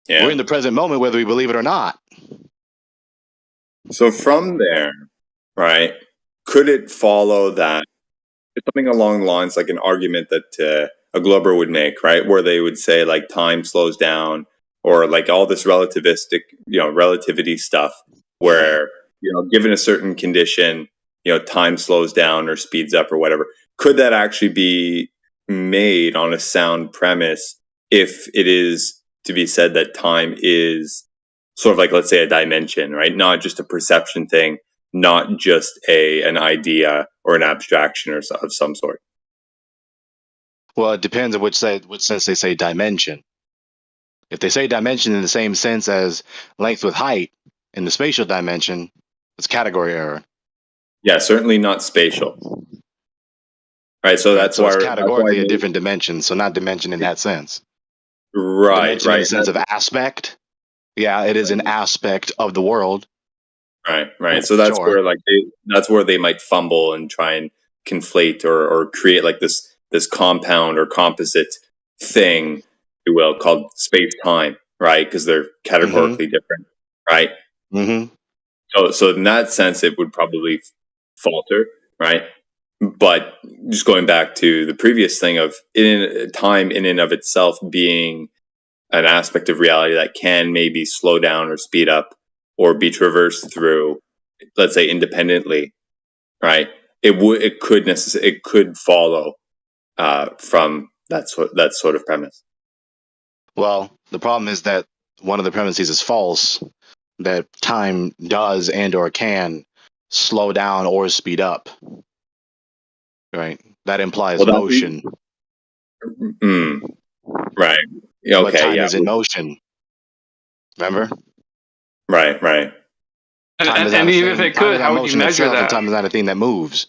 Yeah. We're in the present moment whether we believe it or not. So from there, right, could it follow that something along the lines like an argument that a Glober would make, right, where they would say like time slows down or like all this relativistic, relativity stuff where, given a certain condition, time slows down or speeds up or whatever. Could that actually be made on a sound premise if it is to be said that time is sort of like, let's say, a dimension, right? Not just a perception thing, not just an idea or an abstraction or of some sort. Well, it depends on which sense they say dimension. If they say dimension in the same sense as length with height in the spatial dimension, it's category error. Yeah, certainly not spatial. Right, so that's why it's categorically a different dimension, so not dimension in that sense. Right, dimension in the sense of aspect. Yeah, it is an aspect of the world. Right. So that's where that's where they might fumble and try and conflate or create like this compound or composite thing, if you will, called space time, right? Because they're categorically different, right? So in that sense, it would probably falter, right? But just going back to the previous thing of time in and of itself being an aspect of reality that can maybe slow down or speed up or be traversed through, let's say, independently, right? It could follow from that sort of premise. Well, the problem is that one of the premises is false, that time does and or can slow down or speed up. Right? That implies motion. Right. Okay. But time is in motion. Remember? Right. And even if it could, how would you measure that? And time is not a thing that moves.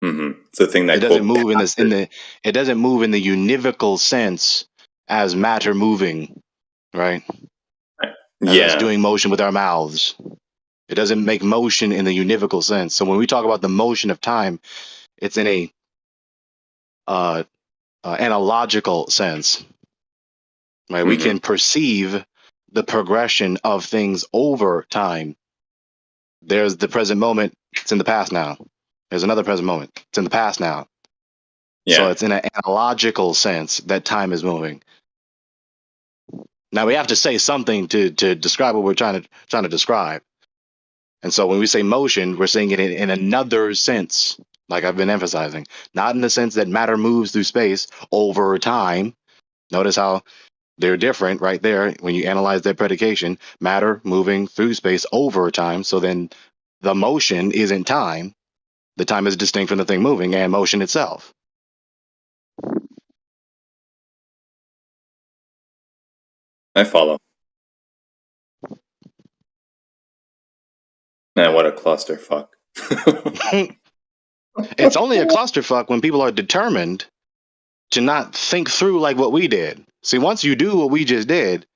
It's a thing that it doesn't move in this it doesn't move in the univocal sense as matter moving, right? As us doing motion with our mouths. It doesn't make motion in the univocal sense. So when we talk about the motion of time, it's in a analogical sense. Right? We can perceive the progression of things over time. There's the present moment, it's in the past now. There's another present moment, it's in the past now. So it's in an analogical sense that time is moving. Now we have to say something to describe what we're trying to describe. And so when we say motion, we're saying it in another sense, like I've been emphasizing, not in the sense that matter moves through space over time. Notice how they're different right there when you analyze their predication. Matter moving through space over time. So then the motion isn't time. The time is distinct from the thing moving and motion itself. I follow. Man, what a clusterfuck. It's only a clusterfuck when people are determined to not think through like what we did. See, once you do what we just did,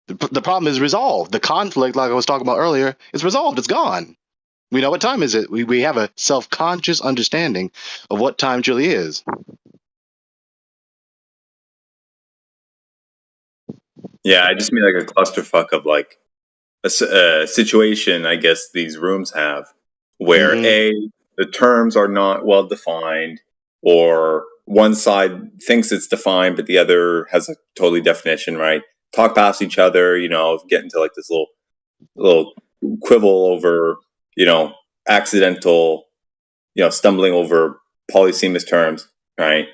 the problem is resolved. The conflict, like I was talking about earlier, is resolved. It's gone. We know what time is it. We have a self-conscious understanding of what time truly is. Yeah, I just mean like a clusterfuck of like a situation, I guess these rooms have, where the terms are not well defined, or one side thinks it's defined, but the other has a totally definition, right? Talk past each other, get into like this little quibble over, accidental, stumbling over polysemous terms, right?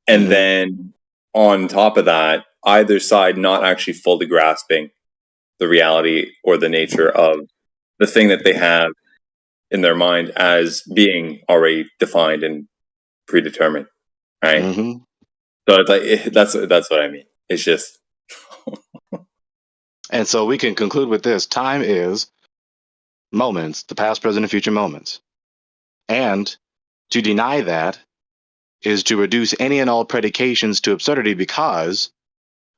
And then on top of that, either side not actually fully grasping the reality or the nature of the thing that they have in their mind as being already defined and predetermined, right? So it's like that's what I mean. It's just, and so we can conclude with this: time is moments, the past, present, and future moments, and to deny that is to reduce any and all predications to absurdity, because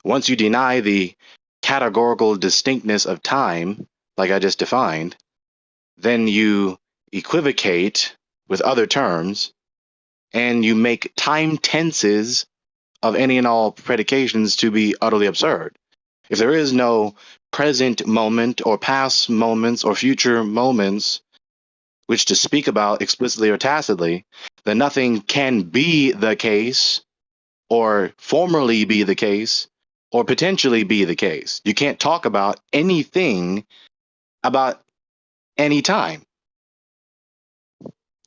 once you deny the categorical distinctness of time, like I just defined, then you equivocate with other terms and you make time tenses of any and all predications to be utterly absurd. If there is no present moment or past moments or future moments which to speak about explicitly or tacitly, then nothing can be the case or formerly be the case or potentially be the case. You can't talk about anything about any time.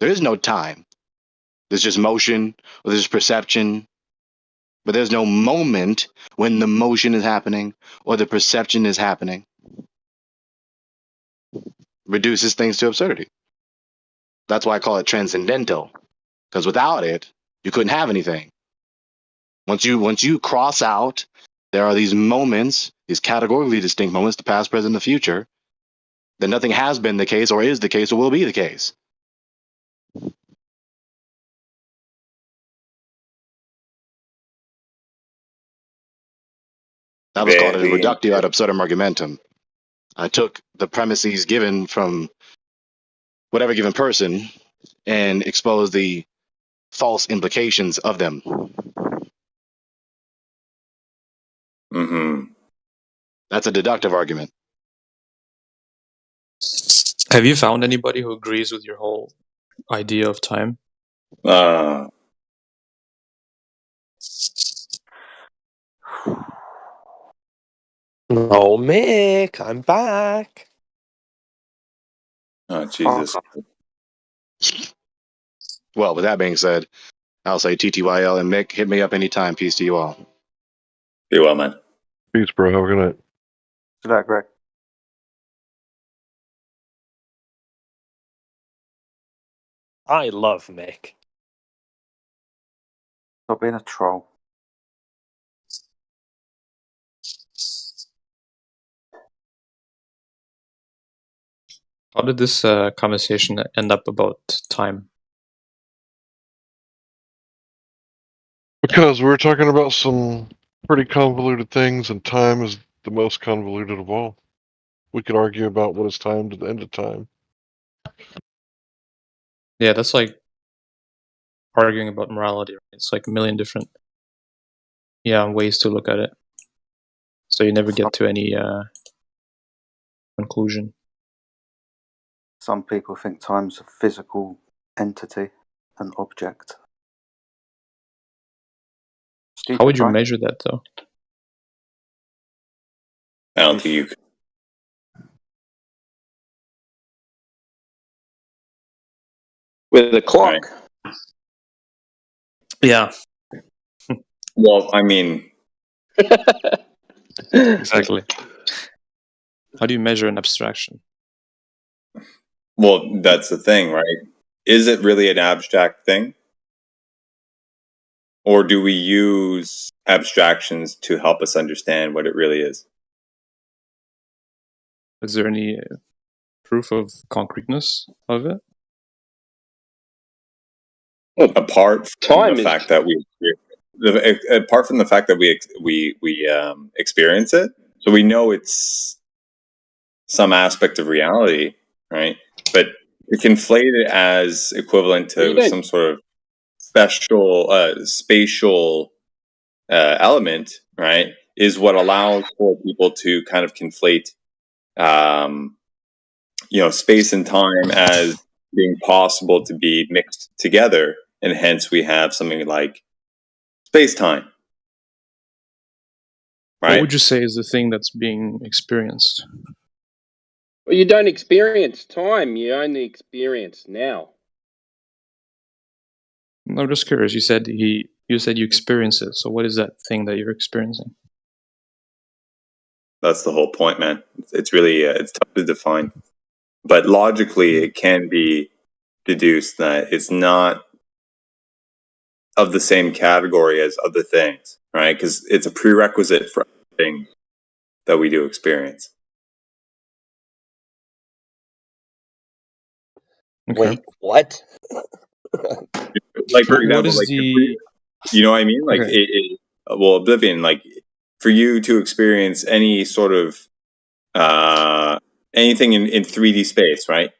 There is no time. There's just motion, or there's perception, but there's no moment when the motion is happening or the perception is happening. Reduces things to absurdity. That's why I call it transcendental, because without it, you couldn't have anything. Once you cross out, there are these moments, these categorically distinct moments, the past, present, the future, then nothing has been the case or is the case or will be the case. That was called a reductio ad absurdum argumentum. I took the premises given from whatever given person and exposed the false implications of them. That's a deductive argument. Have you found anybody who agrees with your whole idea of time? No, Mick, I'm back. Oh, Jesus. Well, with that being said, I'll say TTYL and Mick, hit me up anytime. Peace to you all. Be well, man. Peace, bro. Have a good night. Good night, Greg. I love Mick. Stop being a troll. How did this conversation end up about time? Because we were talking about some pretty convoluted things, and time is the most convoluted of all. We could argue about what is time to the end of time. Yeah, that's like arguing about morality. Right? It's like a million different ways to look at it. So you never get to any conclusion. Some people think time's a physical entity, an object. How would you measure that, though? I don't think you could. With a clock. Right. Yeah. Well, I mean, Exactly. How do you measure an abstraction? well, that's the thing, right? Is it really an abstract thing? Or do we use abstractions to help us understand what it really is? Is there any proof of concreteness of it? Well, Apart from time the is fact that we experience it, so we know it's some aspect of reality, right? But we conflate it as equivalent you to don't. some sort of special spatial element, right? Is what allows for people to kind of conflate, space and time as being possible to be mixed together, and hence we have something like space time, What right? would you say is the thing that's being experienced? Well, you don't experience time. You only experience now. I'm just curious. You said you experience it. So what is that thing that you're experiencing? That's the whole point, man. It's really it's tough to define, but logically it can be deduced that it's not of the same category as other things, right? Because it's a prerequisite for things that we do experience. Okay. Wait, what? Like, for example, what is like, the... you know what I mean? Like, Okay. well, Oblivion, like, for you to experience any sort of anything in 3D space, right?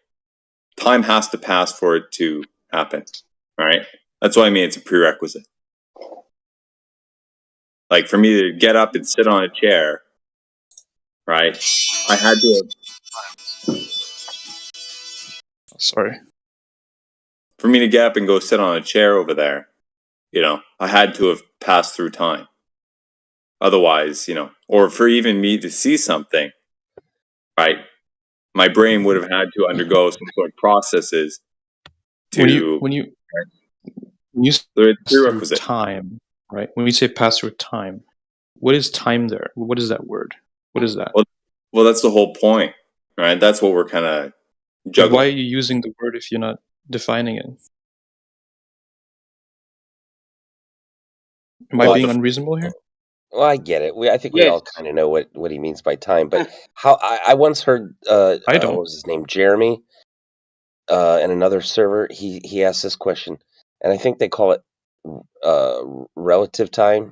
Time has to pass for it to happen, right? That's what I mean. It's a prerequisite. Like, for me to get up and sit on a chair, right? I had to. Sorry. For me to get up and go sit on a chair over there, I had to have passed through time. Otherwise, or for even me to see something, right? My brain would have had to undergo some sort of processes to. When you It's pass through prerequisite. time, right? When we say pass through time, what is time there? What is that word? What is that? Well, that's the whole point, right? That's what we're kind of juggling. Why are you using the word if you're not defining it? Am I being unreasonable here? Well, I get it. I think we Yes. all kind of know what he means by time. But how I once heard, I don't. what was his name, Jeremy, in another server. He asked this question, and I think they call it relative time.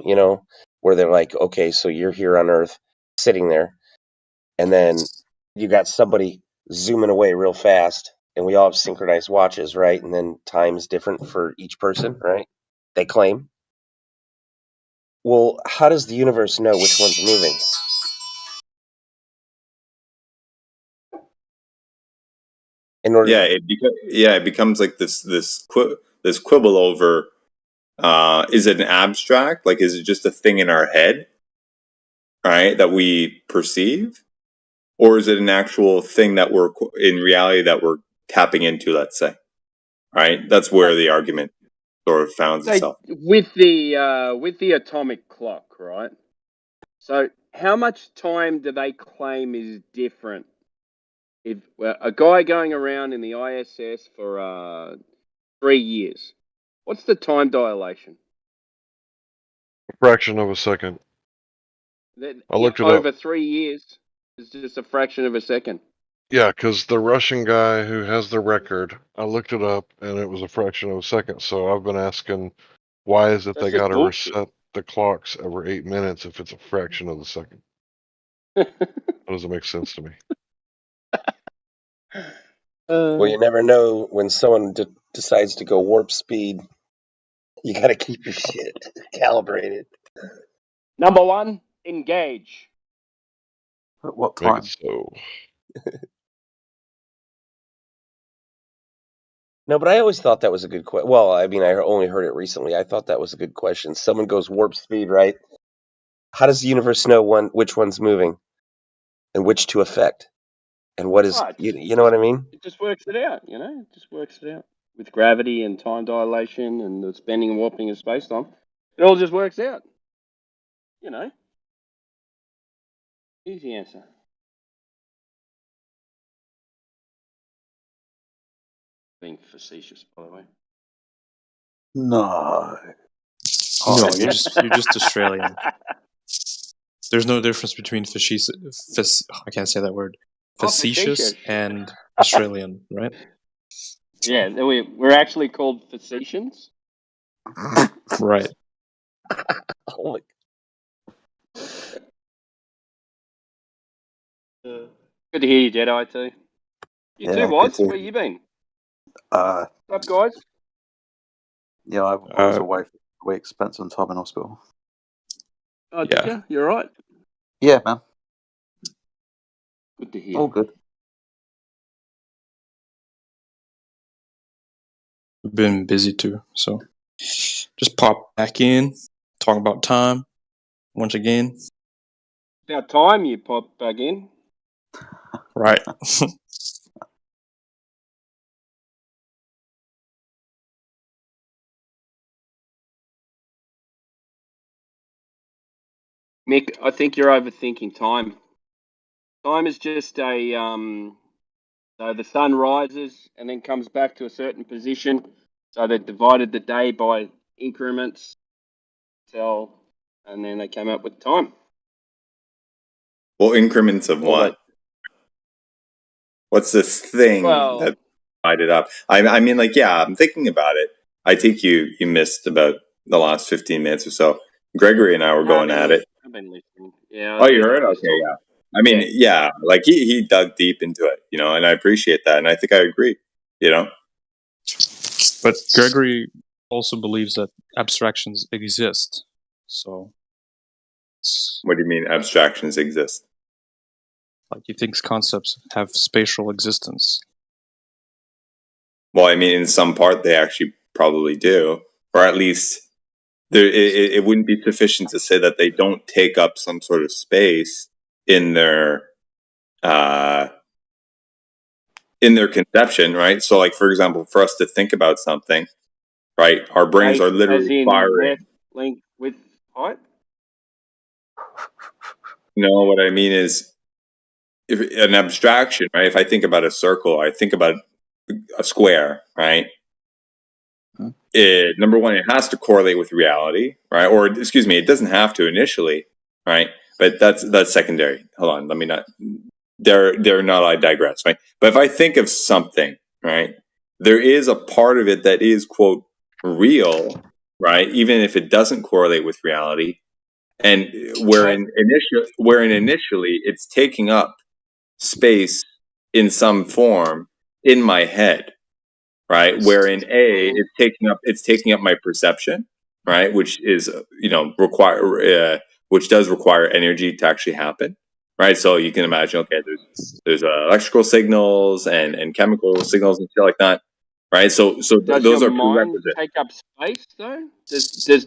Where they're like, okay, so you're here on Earth, sitting there, and then you got somebody zooming away real fast, and we all have synchronized watches, right? And then time's different for each person, right? They claim. Well, how does the universe know which one's moving? In order it becomes like this quibble over is it an abstract, like is it just a thing in our head, right, that we perceive, or is it an actual thing that we're in reality that we're tapping into, let's say, right? That's where the argument sort of founds itself. With the atomic clock, right? So how much time do they claim is different? If a guy going around in the ISS for 3 years, what's the time dilation? A fraction of a second. I looked it over up. 3 years, it's just a fraction of a second. Yeah, because the Russian guy who has the record, I looked it up, and it was a fraction of a second. So I've been asking, why is it That's they just got to bullshit. reset the clocks every 8 minutes if it's a fraction of a second? That doesn't make sense to me. Well, you never know when someone decides to go warp speed. You got to keep your shit calibrated. Number 1, engage. At what Make time? it so. No, but I always thought that was a good question. Well, I mean, I only heard it recently. I thought that was a good question. Someone goes warp speed, right? How does the universe know which one's moving? and which to affect, and what is Oh, you know what I mean? it just works it out, you know. It just works it out with gravity and time dilation and the bending and warping of space time. It all just works out, you know. Easy answer. Being facetious, by the way. No. No, you're just Australian. There's no difference between I can't say that word. Facetious facetious. and Australian, right? Yeah, we're actually called facetians. Right. Oh my, Good to hear you, Jedi, too. You Yeah, too, good Woz. to- Where you been? Uh, What's up, guys? yeah, I was away for a week, spent some time in hospital. Oh, did you? You're right. Yeah, man. Good to hear. All good. Been busy too, so just pop back in, talk about time once again. About time you pop back in. Right. Mick, I think you're overthinking time. Time is just a so the sun rises and then comes back to a certain position. So they divided the day by increments, and then they came up with time. Well, increments of All what? that. What's this thing Well, that divided up? I mean, like, yeah, I'm thinking about it. I think you missed about the last 15 minutes or so. Gregory and I were going at it. I've been listening. Yeah. Oh, you heard? Okay, yeah. I mean, yeah, like he dug deep into it, you know, and I appreciate that, and I think I agree, you know. But Gregory also believes that abstractions exist. So, what do you mean abstractions exist? Like he thinks concepts have spatial existence. Well, I mean, in some part they actually probably do, or at least it wouldn't be sufficient to say that they don't take up some sort of space in their conception, right? So, like, for example, for us to think about something, right, our brains are literally firing. Length, width, height? No, what I mean is, if an abstraction, right? If I think about a circle, I think about a square, right? Number one, it has to correlate with reality, right? Or excuse me, it doesn't have to initially, right? But that's secondary. Hold on, let me not. They're not. I digress, right? But if I think of something, right, there is a part of it that is quote real, right? Even if it doesn't correlate with reality, and wherein initially it's taking up space in some form in my head, right? Wherein it's taking up my perception, right? Which is which does require energy to actually happen, right? So you can imagine, okay, there's electrical signals and chemical signals and shit like that, right? So Does those your are mind prerequisites. take up space though? Does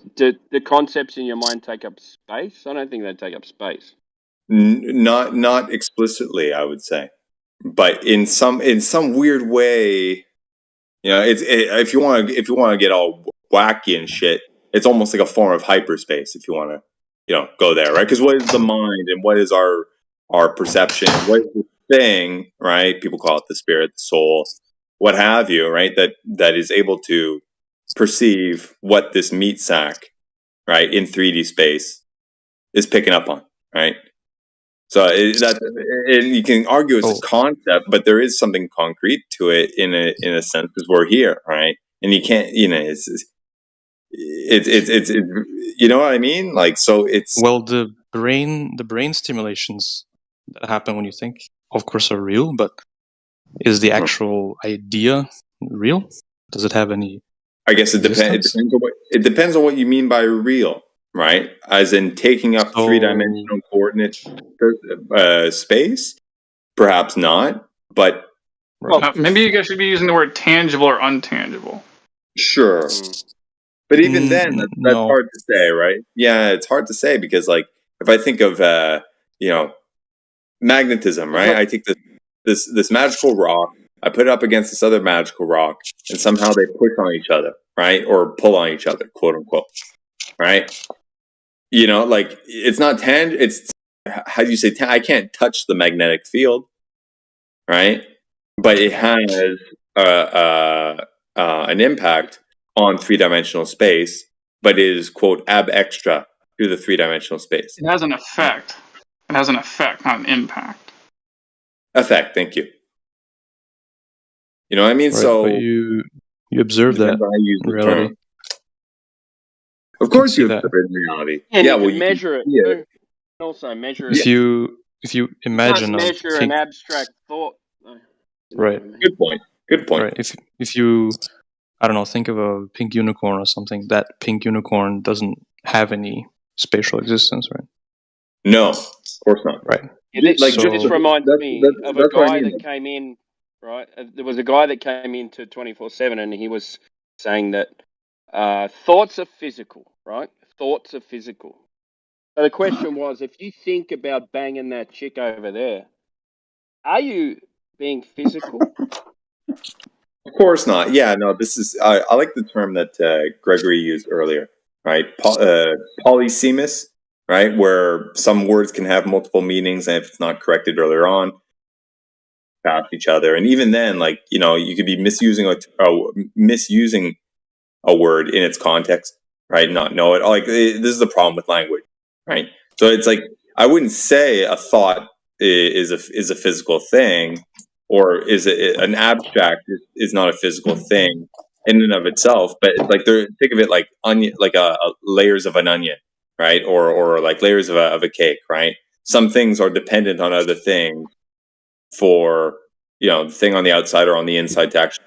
the concepts in your mind take up space? I don't think they take up space. Not explicitly, I would say, but in some weird way. You know, if you want to get all wacky and shit, it's almost like a form of hyperspace. If you want to, go there, right? Because what is the mind and what is our perception? What is the thing, right? People call it the spirit, the soul, what have you, right? That is able to perceive what this meat sack, right, in 3D space is picking up on, right? So you can argue it's a concept, but there is something concrete to it in a sense because we're here, right? And you can't, it's you know what I mean? Like, so it's the brain stimulations that happen when you think, of course, are real. But is the actual idea real? Does it have any? I guess it depends on what you mean by real, right? As in taking up 3-dimensional coordinate space, perhaps not, but maybe you guys should be using the word tangible or untangible. Sure. But even then, that's hard to say, right? Yeah, it's hard to say because, like, if I think of, magnetism, right? I take this magical rock, I put it up against this other magical rock, and somehow they push on each other, right? Or pull on each other, quote unquote, right? You know, like it's not tangible. It's how do you say? I can't touch the magnetic field, right? But it has an impact on three-dimensional space, but is quote ab extra to the three-dimensional space. It has an effect. It has an effect, not an impact. Effect. Thank you. You know what I mean? Right, So but you observe that depends on how you use in the reality. term. Of You can course, see you that. observe it in reality. And Yeah, you well, can you can measure it see it. too. You can also measure it. If you You imagine can't or measure think, an abstract thought, though. You know right, what I mean? Good point. Good point. right. If you, I don't know, think of a pink unicorn or something. That pink unicorn doesn't have any spatial existence, right? No, of course not. Right. Yeah, this, Like So- just this reminds me of a that's what I guy mean. that came in, right? There was a guy that came into 24/7 and he was saying that thoughts are physical, right? Thoughts are physical. So the question was, if you think about banging that chick over there, are you being physical? Of course not. Yeah, no. This is I like the term that Gregory used earlier, right? Polysemous, right? Where some words can have multiple meanings, and if it's not corrected earlier on, past each other. And even then, like you know, you could be misusing a word in its context, right? Not know it. Like this is the problem with language, right? So it's like I wouldn't say a thought is a physical thing, or is it an abstract is not a physical thing in and of itself. But like think of it like onion, like a layers of an onion, right? Or like layers of a cake, right? Some things are dependent on other things for the thing on the outside or on the inside to actually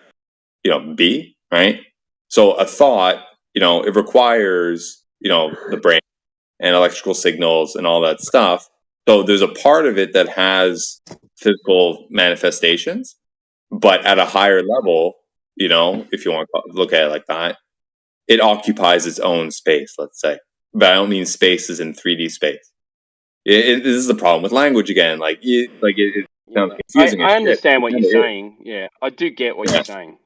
be right. So a thought, it requires the brain and electrical signals and all that stuff. So there's a part of it that has physical manifestations, but at a higher level, if you want to look at it like that, it occupies its own space, let's say. But I don't mean space is in 3D space. This is the problem with language again. It sounds confusing as I shit. understand what It you're kinda is. saying. Yeah, I do get what you're saying.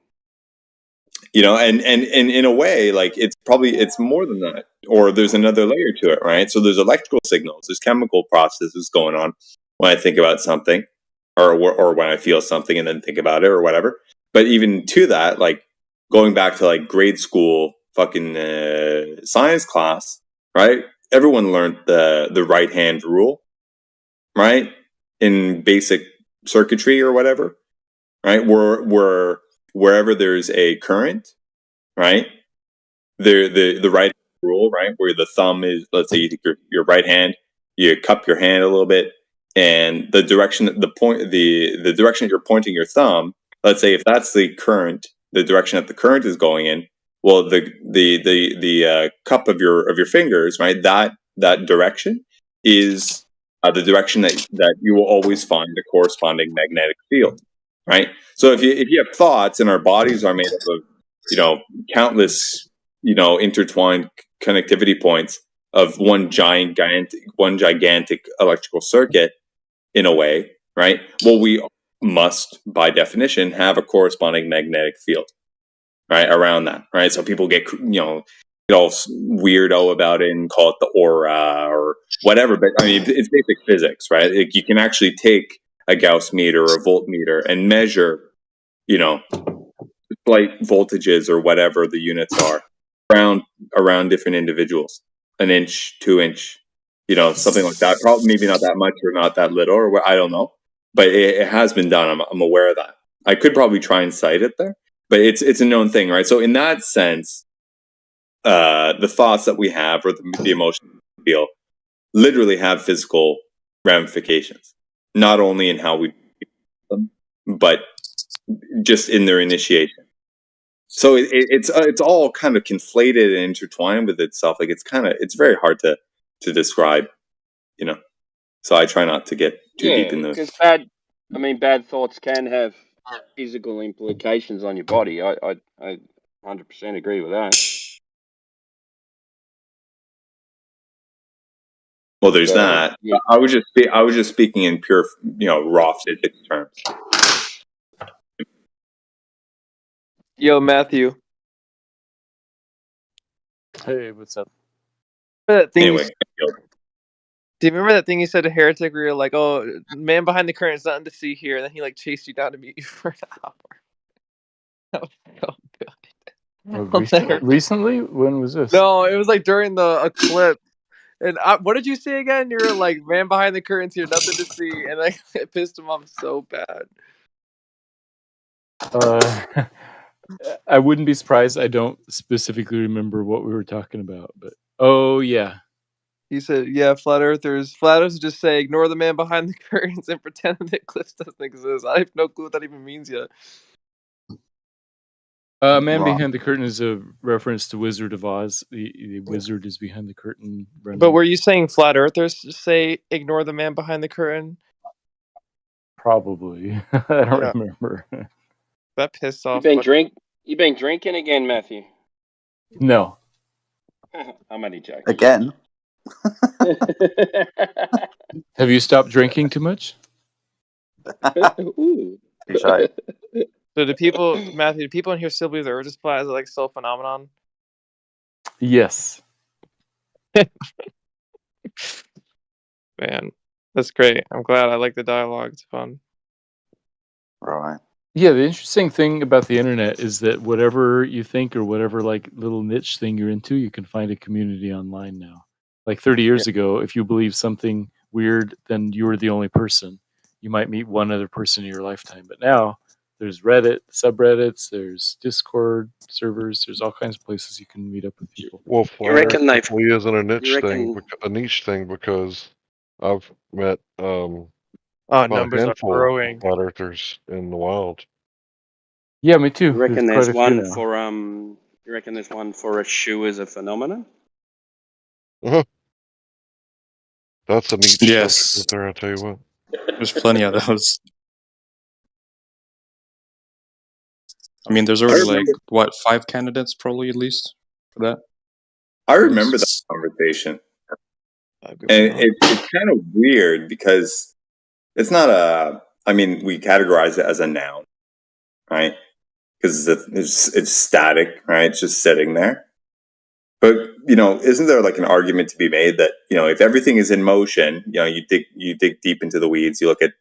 And in a way, like it's more than that, or there's another layer to it, right? So there's electrical signals, there's chemical processes going on when I think about something, or when I feel something and then think about it or whatever. But even to that, like going back to like grade school fucking science class, right? Everyone learned the right hand rule, right? In basic circuitry or whatever, right? Wherever there's a current, right? The right rule, right? Where the thumb is, let's say you take your right hand, you cup your hand a little bit, and the direction the direction you're pointing your thumb, let's say if that's the current, the direction that the current is going in, well the cup of your fingers, right? That direction is the direction that you will always find a corresponding magnetic field, right? So if you have thoughts, and our bodies are made up of countless intertwined connectivity points of one gigantic electrical circuit, in a way, right? Well, we must by definition have a corresponding magnetic field, right, around that, right? So people get get all weirdo about it and call it the aura or whatever, but I mean it's basic physics, right? Like, you can actually take a Gauss meter or a voltmeter and measure slight voltages or whatever the units are around different individuals, an inch, 2 inch, something like that. Probably maybe not that much or not that little, or I don't know, but it has been done. I'm aware of that. I could probably try and cite it there, but it's a known thing, right? So in that sense, the thoughts that we have or the emotions we feel literally have physical ramifications, not only in how we feel them, but just in their initiation. So it's all kind of conflated and intertwined with itself. Like it's very hard to describe, So I try not to get too deep in those. Because bad thoughts can have physical implications on your body. I 100% agree with that. Well, there's that. Yeah. I was just speaking in pure, raw physics terms. Yo, Matthew. Hey, what's up? Remember that thing Anyway, do you remember that thing you said to Heretic where you're like, oh, man behind the curtain is nothing to see here, and then he like chased you down to meet you for an hour? That was so good. Recently? When was this? No, it was like during the eclipse. And what did you say again? You were like, man behind the curtains here, nothing to see, and I it pissed him off so bad. I wouldn't be surprised. I don't specifically remember what we were talking about, but oh yeah. He said, yeah, flat earthers just say ignore the man behind the curtains and pretend that the eclipse doesn't exist. I have no clue what that even means yet. Man behind the curtain is a reference to Wizard of Oz. The wizard is behind the curtain. Running. But were you saying flat earthers say ignore the man behind the curtain? Probably. I don't remember. That pissed off. You been drinking again, Matthew? No. I'm only joking. Again? Have you stopped drinking too much? Ooh. So do people, Matthew, do people in here still believe the Earth is flat as like self phenomenon? Yes. Man, that's great. I'm glad. I like the dialogue. It's fun. Right. Yeah, the interesting thing about the internet is that whatever you think or whatever like little niche thing you're into, you can find a community online now. Like 30 years ago, if you believe something weird, then you were the only person. You might meet one other person in your lifetime. But now there's Reddit, subreddits, there's Discord servers, there's all kinds of places you can meet up with people. Well, flat Earth probably isn't a niche thing because I've met numbers are growing. Flat Earthers in the wild. Yeah, me too. You reckon there's one for You reckon there's one for a shoe as a phenomenon? That's a neat stuff there, I'll tell you what. There's plenty of those. I mean, there's already 5 candidates probably at least for that. I remember that conversation. And it's kind of weird because it's not we categorize it as a noun, right? Because it's static, right? It's just sitting there. But, isn't there like an argument to be made that, if everything is in motion, you dig deep into the weeds, you look at,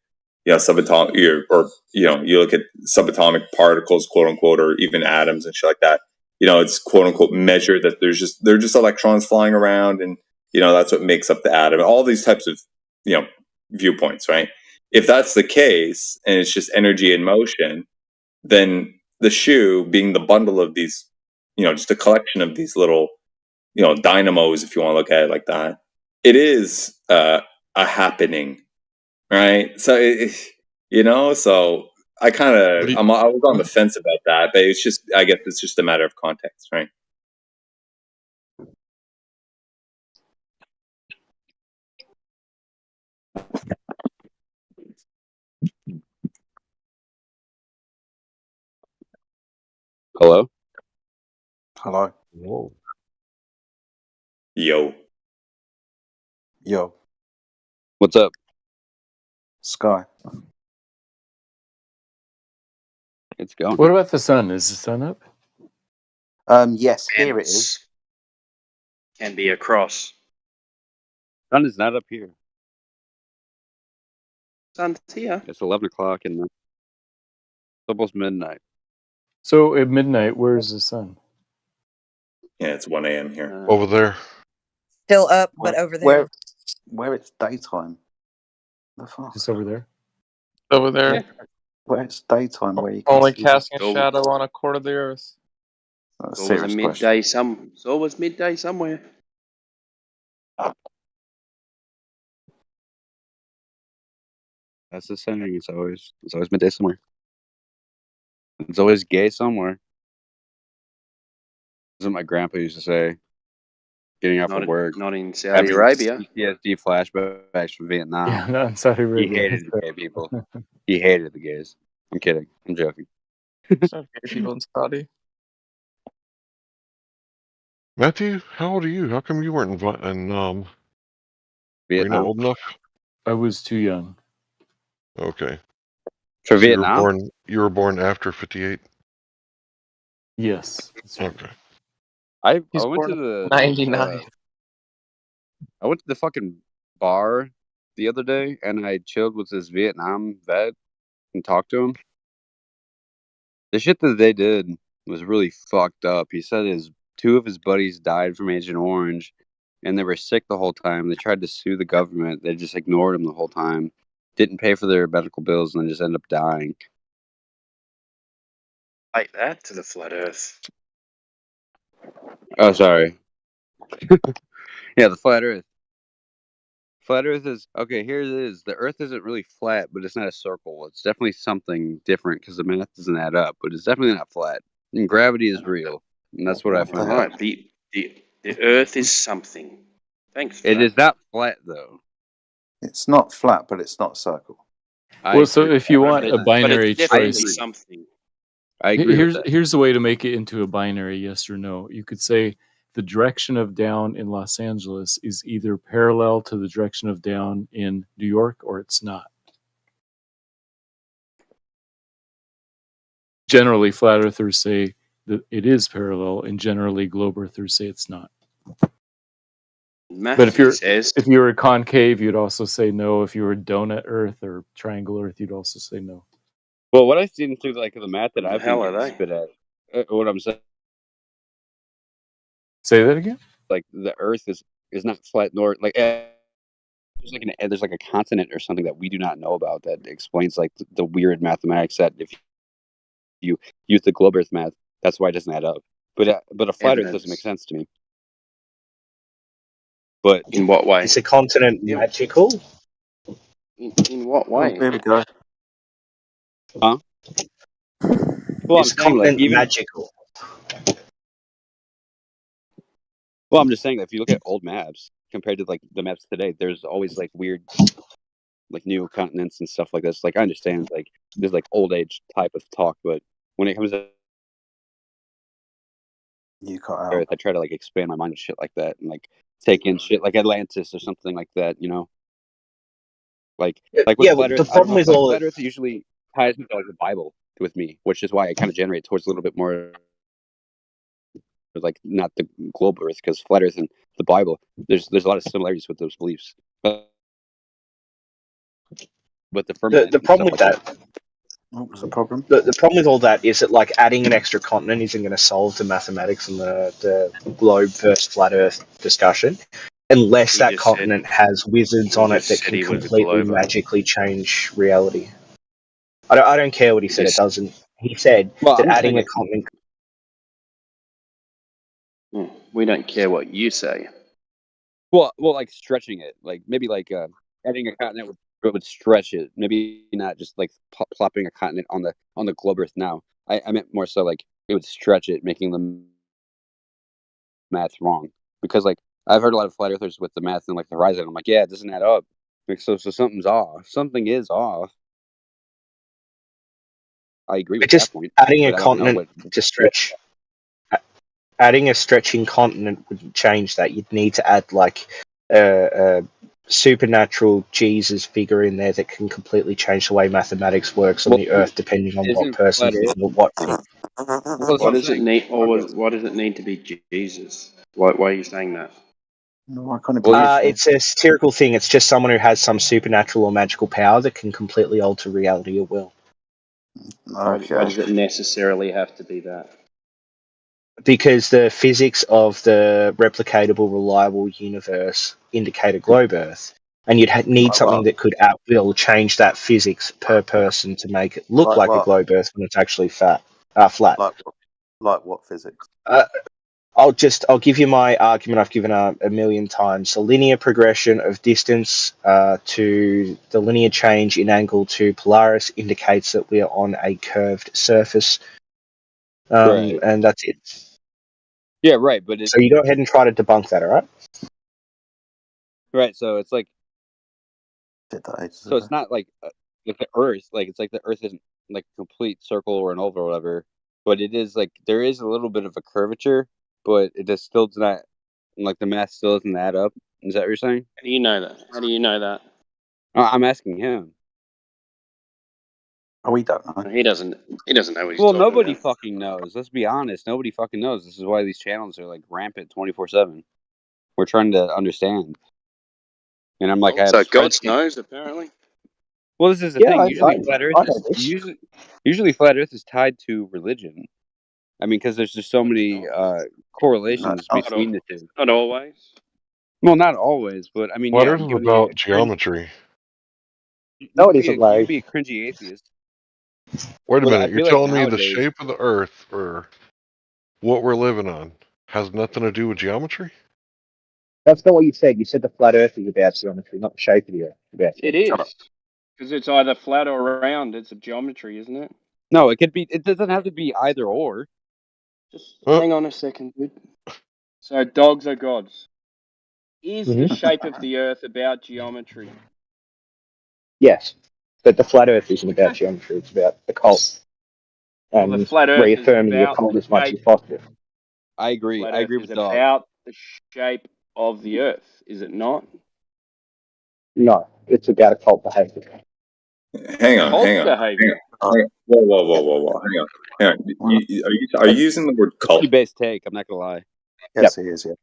subatomic, you look at subatomic particles, quote unquote, or even atoms and shit like that. It's quote unquote measured that they're just electrons flying around, and that's what makes up the atom. All these types of viewpoints, right? If that's the case, and it's just energy in motion, then the shoe being the bundle of these, just a collection of these little, dynamos, if you want to look at it like that, it is a happening, right? So so I was on the fence about that, but I guess it's just a matter of context, right? Hello? Hello. Whoa. Yo. What's up? Sky. It's going. What about the sun? Is the sun up? Yes, here it is. Can be a cross. Sun is not up here. Sun's here. It's 11 o'clock and it's almost midnight. So at midnight, where's the sun? Yeah, it's 1 a.m. here. Over there. Still up, but over there. Where it's daytime. The fuck? Just over there? Over there. Yeah. Where it's daytime, where you can Only see casting a shadow on a quarter of the Earth. That's It's always midday. It's always midday somewhere. That's the saying. It's always midday somewhere. It's always gay somewhere. That's what my grandpa used to say. Getting off of work. Not in Saudi Arabia. PTSD flashbacks from Vietnam. Yeah, not in Saudi Arabia. He hated the gay people. He hated the gays. I'm kidding. I'm joking. There's no gay people in Saudi. Matthew, how old are you? How come you weren't in Were you not Vietnam. old enough? I was too young. Okay. For So Vietnam? you were born after 58? Yes. That's right. Okay. I He's went to born the 99. I went to the fucking bar the other day, and I chilled with this Vietnam vet and talked to him. The shit that they did was really fucked up. He said two of his buddies died from Agent Orange, and they were sick the whole time. They tried to sue the government. They just ignored him the whole time. Didn't pay for their medical bills, and they just ended up dying. Like that to the flat Earth. Oh, sorry. Yeah, the flat Earth. Flat Earth is okay. Here it is. The Earth isn't really flat, but it's not a circle. It's definitely something different because the math doesn't add up. But it's definitely not flat. And gravity is real, and that's what I found out. Right. The Earth is something. Thanks for It that. is not flat though. It's not flat, but it's not a circle. Well, so if you want a binary but it's choice, definitely something. I agree with that. Here's the way to make it into a binary yes or no. You could say the direction of down in Los Angeles is either parallel to the direction of down in New York or it's not. Generally, flat earthers say that it is parallel, and generally, globe earthers say it's not. But if you're a concave, you'd also say no. If you were donut Earth or triangle Earth, you'd also say no. Well, what I've seen through like the math that I've been hell are getting they? spit at, what I'm saying. Say that again. Like the Earth is not flat, nor like there's like a continent or something that we do not know about that explains like the weird mathematics that if you use the globe Earth math, that's why it doesn't add up. But a flat Earth doesn't make sense to me. But in what way? Is the continent magical? In what way? Oh, there we go. Huh? Well, Is the continent magical? Well, I'm just saying that if you look at old maps compared to like the maps today, there's always like weird, like new continents and stuff like this. Like I understand like there's like old age type of talk, but when it comes to Earth, I try to like expand my mind and shit like that, and like take in shit like Atlantis or something like that. You know, like with flat Earth. The problem is all flat Earth usually ties into like the Bible with me, which is why I kind of generate towards a little bit more. Like not the globe Earth, because flat Earth and the Bible, there's a lot of similarities with those beliefs. But the firmament, the problem with that. What was the problem? The problem with all that is that like adding an extra continent isn't going to solve the mathematics and the globe versus flat Earth discussion, unless that continent has wizards on it that can completely magically change reality. I don't care what he said. It doesn't. He said that adding a continent. We don't care what you say. Well, like stretching it, like maybe like adding a continent would stretch it. Maybe not just like plopping a continent on the globe Earth now. I meant more so like it would stretch it, making the math wrong. Because like I've heard a lot of flat earthers with the math and like the horizon. I'm like, yeah, it doesn't add up. Like, so something's off. Something is off. I agree with Just that point. Adding a continent to stretch. Adding a stretching continent wouldn't change that. You'd need to add like a supernatural Jesus figure in there that can completely change the way mathematics works on the Earth, depending on what person is what thing. What does it need? Or what does it need to be Jesus? Why are you saying that? No, I can't It's a satirical thing. It's just someone who has some supernatural or magical power that can completely alter reality at will. Why does it necessarily have to be that? Because the physics of the replicatable, reliable universe indicate a globe Earth, and you'd need something that could at will change that physics per person to make it look like a globe Earth when it's actually flat. Like what physics? I'll give you my argument I've given a million times. The linear progression of distance to the linear change in angle to Polaris indicates that we are on a curved surface. And that's it. Yeah, right. But so you go ahead and try to debunk that, all right? Right. So it's like. So it's not like the Earth. Like it's like the Earth isn't like a complete circle or an oval or whatever. But it is like there is a little bit of a curvature, but it just still does not like the math still doesn't add up. Is that what you're saying? How do you know that? How do you know that? I'm asking him. Oh, we don't know. He doesn't know what he's Well, talking nobody about. fucking knows. Let's be honest. Nobody fucking knows. This is why these channels are like rampant 24/7. We're trying to understand. And I'm like, I have So God spreadsheets. knows, apparently. Well, this is the Yeah, thing. I Usually flat Earth is tied to religion. I mean, because there's just so many correlations between the two. Not always. Well, not always, but I mean, Flat yeah, Earth is about geometry. You can be a cringy atheist. Wait a But I minute, you're feel like telling me the nowadays, shape of the Earth, or what we're living on, has nothing to do with geometry? That's not what you said. You said the flat Earth is about geometry, not the shape of the Earth. It is. Because it's either flat or round. It's a geometry, isn't it? no, it could be. It doesn't have to be either or. Just hang on a second, dude. So dogs are gods. Is the shape of the Earth about geometry? Yes, but the flat Earth isn't about geometry. It's about occult and the flat Earth is reaffirming the about occult the as much shape. as possible. I agree. Flat I Earth agree is with Dog. about the shape of the Earth, is it not? No, it's about occult behavior. Hang on. Behavior. Whoa. Hang on. Are you using the word cult? Pretty base take. I'm not gonna lie. Yes, he is. Yeah.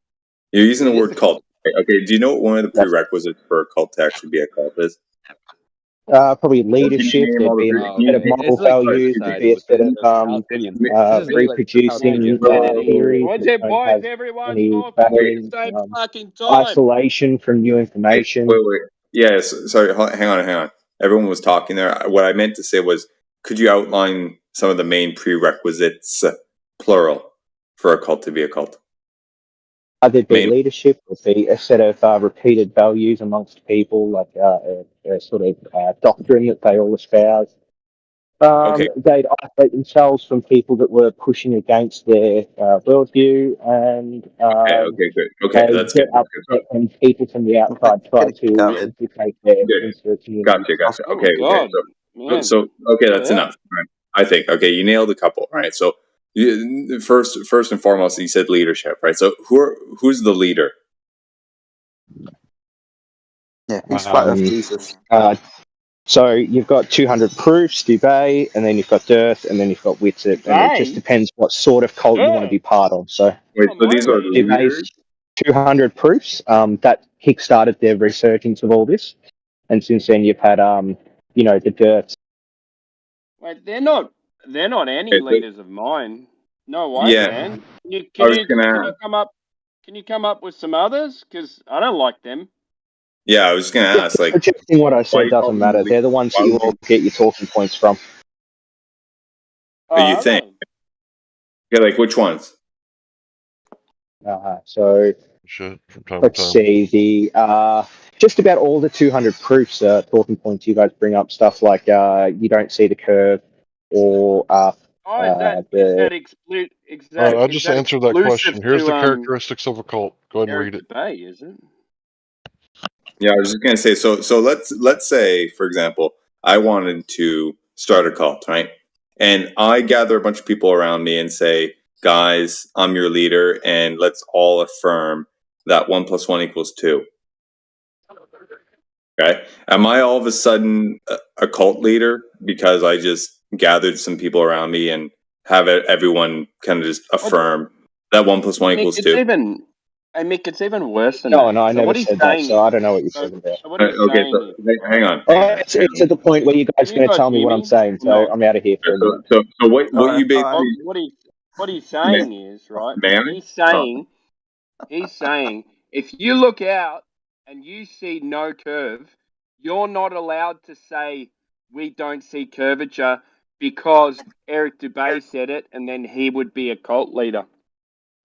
You're using the word cult. Okay. Do you know what one of the prerequisites for a cult to actually be a cult is? Probably leadership. There'd be a set of moral values. There'd be a set of reproducing theories that don't have any backing. Isolation from new information. Wait. Yes. Sorry. Hang on. Everyone was talking there. What I meant to say was, could you outline some of the main prerequisites, plural, for a cult to be a cult? There'd be leadership. There'd be a set of repeated values amongst people, like a sort of doctrine that they all espouse. They'd isolate themselves from people that were pushing against their worldview, and good. Okay, that's get good. upset when people from the outside try to dictate their into the community. Gotcha. Okay. So that's enough. Right. I think. Okay, you nailed a couple. Right. So first and foremost, you said leadership. Right. So who's the leader? Yeah, who's flat Earth Jesus? So you've got 200 proofs, Dubay, and then you've got Dearth, and then you've got Witsit, and it just depends what sort of cult you want to be part of. So, these are the leaders? 200 proofs. That kick-started their resurgence of all this, and since then you've had, the Dearth. Wait, they're not any leaders of mine. No way, Yeah. man. Can you come up with some others? Because I don't like them. Yeah, I was just gonna ask. Like, rejecting what I said doesn't matter. They're the ones that you all get your talking points from. You think? Yeah, like which ones? So let's see the just about all the 200 proofs talking points you guys bring up stuff like you don't see the curve or I just answered that question. Here's the characteristics of a cult. Go ahead and read it. Bay, is it? Yeah, I was just gonna say. So let's say, for example, I wanted to start a cult, right? And I gather a bunch of people around me and say, guys, I'm your leader, and let's all affirm that 1 + 1 = 2. Okay. Am I all of a sudden a cult leader because I just gathered some people around me and have everyone kind of just affirm that 1 + 1 = 2? Mick, it's even worse than that. No, I never said that, so I don't know what you're talking about. So what he's saying is, hang on. It's at the point where you guys are going to tell me what I'm saying, so I'm out of here for a minute. So what you basically... What he's saying is, right, man? He's saying, if you look out and you see no curve, you're not allowed to say we don't see curvature because Eric Dubay said it, and then he would be a cult leader.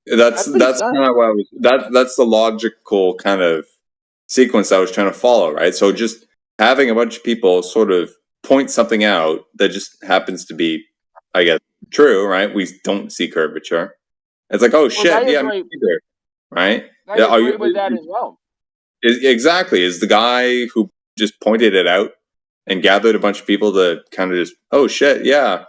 That's kind of what I was. That's the logical kind of sequence I was trying to follow, right? So just having a bunch of people sort of point something out that just happens to be, I guess, true, right? We don't see curvature. It's like, oh shit, yeah, me either, right? They agree with that as well. Exactly. Is the guy who just pointed it out and gathered a bunch of people to kind of just, oh shit, yeah,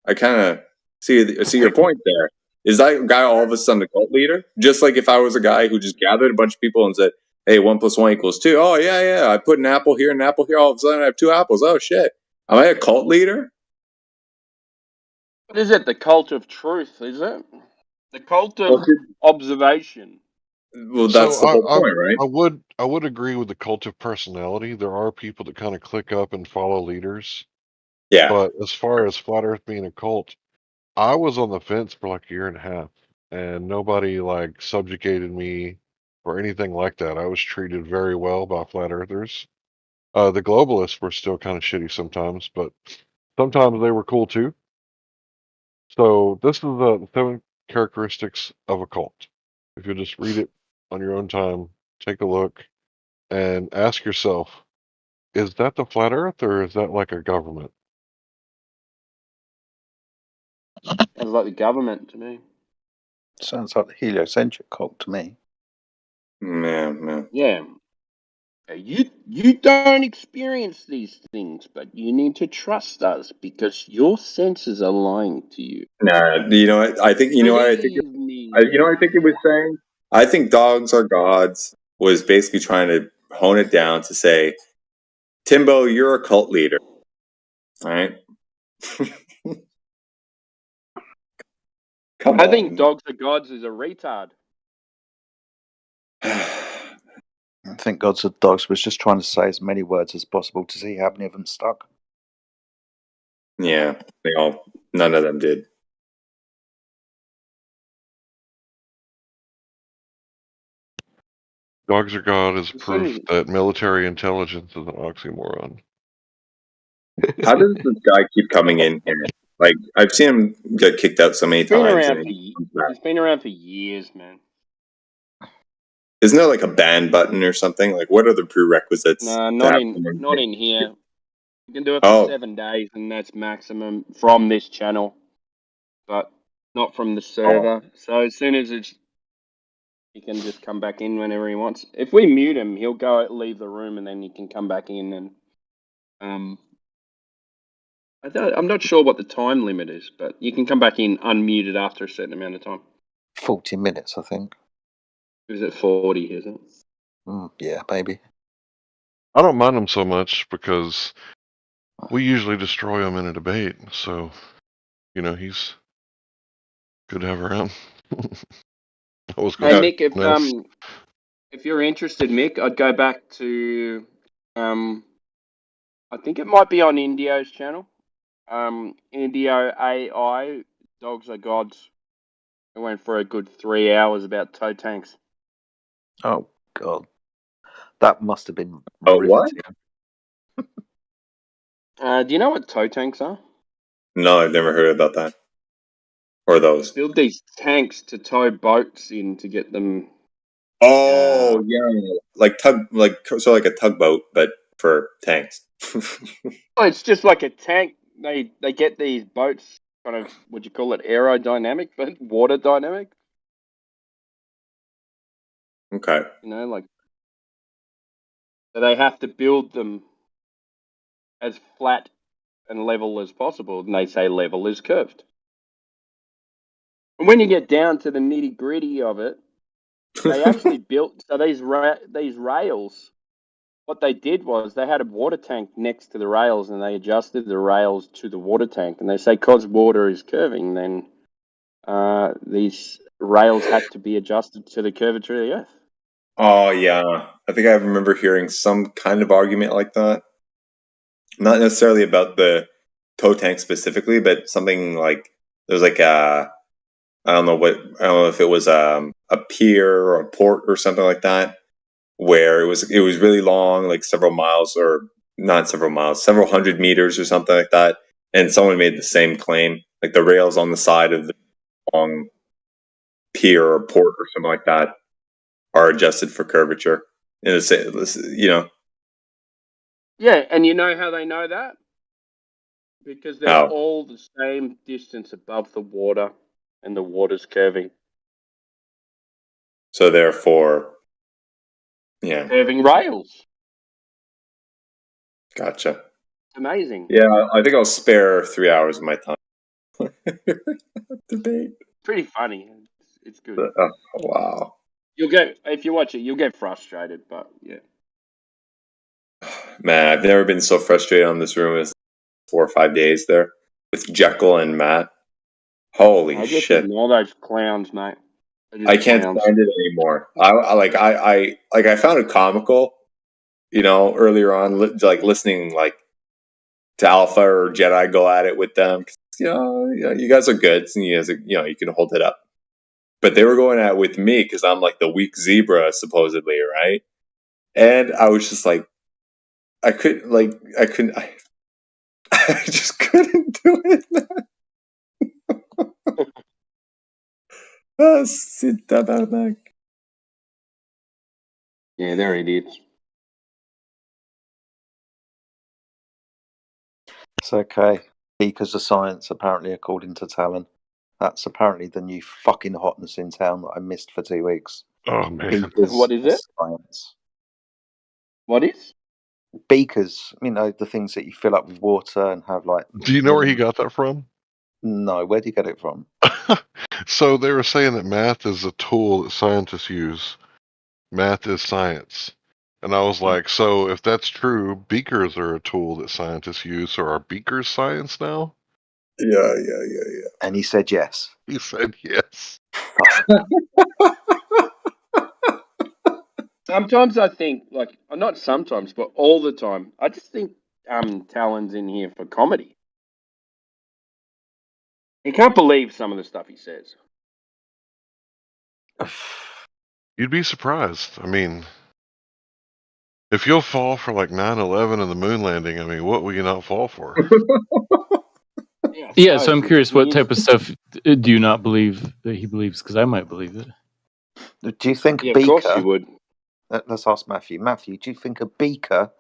I kind of see your point there. Is that guy all of a sudden a cult leader? Just like if I was a guy who just gathered a bunch of people and said, hey, 1 + 1 = 2. Oh, yeah. I put an apple here and an apple here. All of a sudden, I have 2 apples. Oh, shit. Am I a cult leader? What is it? The cult of truth, is it? The cult of observation. Well, that's the whole point, right? I would agree with the cult of personality. There are people that kind of click up and follow leaders. Yeah. But as far as Flat Earth being a cult, I was on the fence for like a year and a half, and nobody like subjugated me or anything like that. I was treated very well by Flat Earthers. The globalists were still kind of shitty sometimes, but sometimes they were cool too. So this is the 7 characteristics of a cult. If you'll just read it on your own time, take a look, and ask yourself, is that the Flat Earth or is that like a government? Sounds like the government to me. Sounds like the heliocentric cult to me. Man. Yeah. You don't experience these things, but you need to trust us because your senses are lying to you. Nah, you know what? I think you know what I think. Believe me. You know what I think it was saying. I think dogs are gods was basically trying to hone it down to say, Timbo, you're a cult leader. All right. Come I on. think dogs are gods is a retard. I think Gods of Dogs was just trying to say as many words as possible to see how many of them stuck. Yeah, none of them did. Dogs are God is proof that military intelligence is an oxymoron. How does this guy keep coming in here? Like, I've seen him get kicked out so many times. He's been around for years, man. Isn't there like a ban button or something? Like, what are the prerequisites? No, not in here. You can do it for 7 days, and that's maximum from this channel, but not from the server. So as soon as he can just come back in whenever he wants. If we mute him, he'll leave the room, and then he can come back in. And I'm not sure what the time limit is, but you can come back in unmuted after a certain amount of time. 40 minutes, I think. Is it 40? Is it? Yeah, maybe. I don't mind him so much because we usually destroy him in a debate. So, he's good to have around. Hey, Mick, if you're interested, Mick, I'd go back to, I think it might be on Indio's channel. Indio AI, Dogs Are Gods. I went for a good 3 hours about tow tanks. Oh, God. That must have been riveting. Do you know what tow tanks are? No, I've never heard about that. Or those. Build these tanks to tow boats in to get them. Oh, yeah. Like a tugboat, but for tanks. It's just like a tank. They get these boats kind of, would you call it aerodynamic, but water dynamic? Okay. So they have to build them as flat and level as possible, and they say level is curved. And when you get down to the nitty gritty of it, they actually built these rails. What they did was they had a water tank next to the rails, and they adjusted the rails to the water tank. And they say because water is curving, then these rails had to be adjusted to the curvature of the Earth. Oh, yeah. I think I remember hearing some kind of argument like that. Not necessarily about the tow tank specifically, but something like there's like I don't know if it was a pier or a port or something like that, where it was really long, like several miles, or not several miles, several hundred meters or something like that. And someone made the same claim, like the rails on the side of the long pier or port or something like that are adjusted for curvature. And Yeah, and you know how they know that? Because they're how? all the same distance above the water, and the water's curving. So therefore, yeah. Curving rails. Gotcha. It's amazing. Yeah, I think I'll spare 3 hours of my time. Debate. Pretty funny. It's good. Oh, wow. You'll get if you watch it, you'll get frustrated, but yeah. Man, I've never been so frustrated on this room as 4 or 5 days there with Jekyll and Matt. Holy I just shit! ignore those clowns, mate. I can't stand it anymore. I found it comical, earlier on, like listening to Alpha or Jedi go at it with them. 'Cause, you guys are good, and you guys are, you can hold it up. But they were going at it with me because I'm like the weak zebra, supposedly, right? And I was just like, I just couldn't do it. C'est tabarnak. Yeah, they're idiots. It's okay. Because of science, apparently, according to Talon. That's apparently the new fucking hotness in town that I missed for 2 weeks. Oh man, Beakers What is it? science. What is? Beakers, the things that you fill up with water and have like. do you know where he got that from? No, where do you get it from? So they were saying that math is a tool that scientists use. Math is science. And I was like, so if that's true, beakers are a tool that scientists use. So are beakers science now? Yeah. And he said yes. He said yes. Sometimes I think, not sometimes, but all the time, I just think Talon's in here for comedy. You can't believe some of the stuff he says. You'd be surprised. I mean, if you'll fall for like 9/11 and the moon landing, I mean, what will you not fall for? Yeah, so I'm curious, what type of stuff do you not believe that he believes? Because I might believe it. Do you think Yeah, beaker? of course you would. Let's ask Matthew. Matthew, do you think a beaker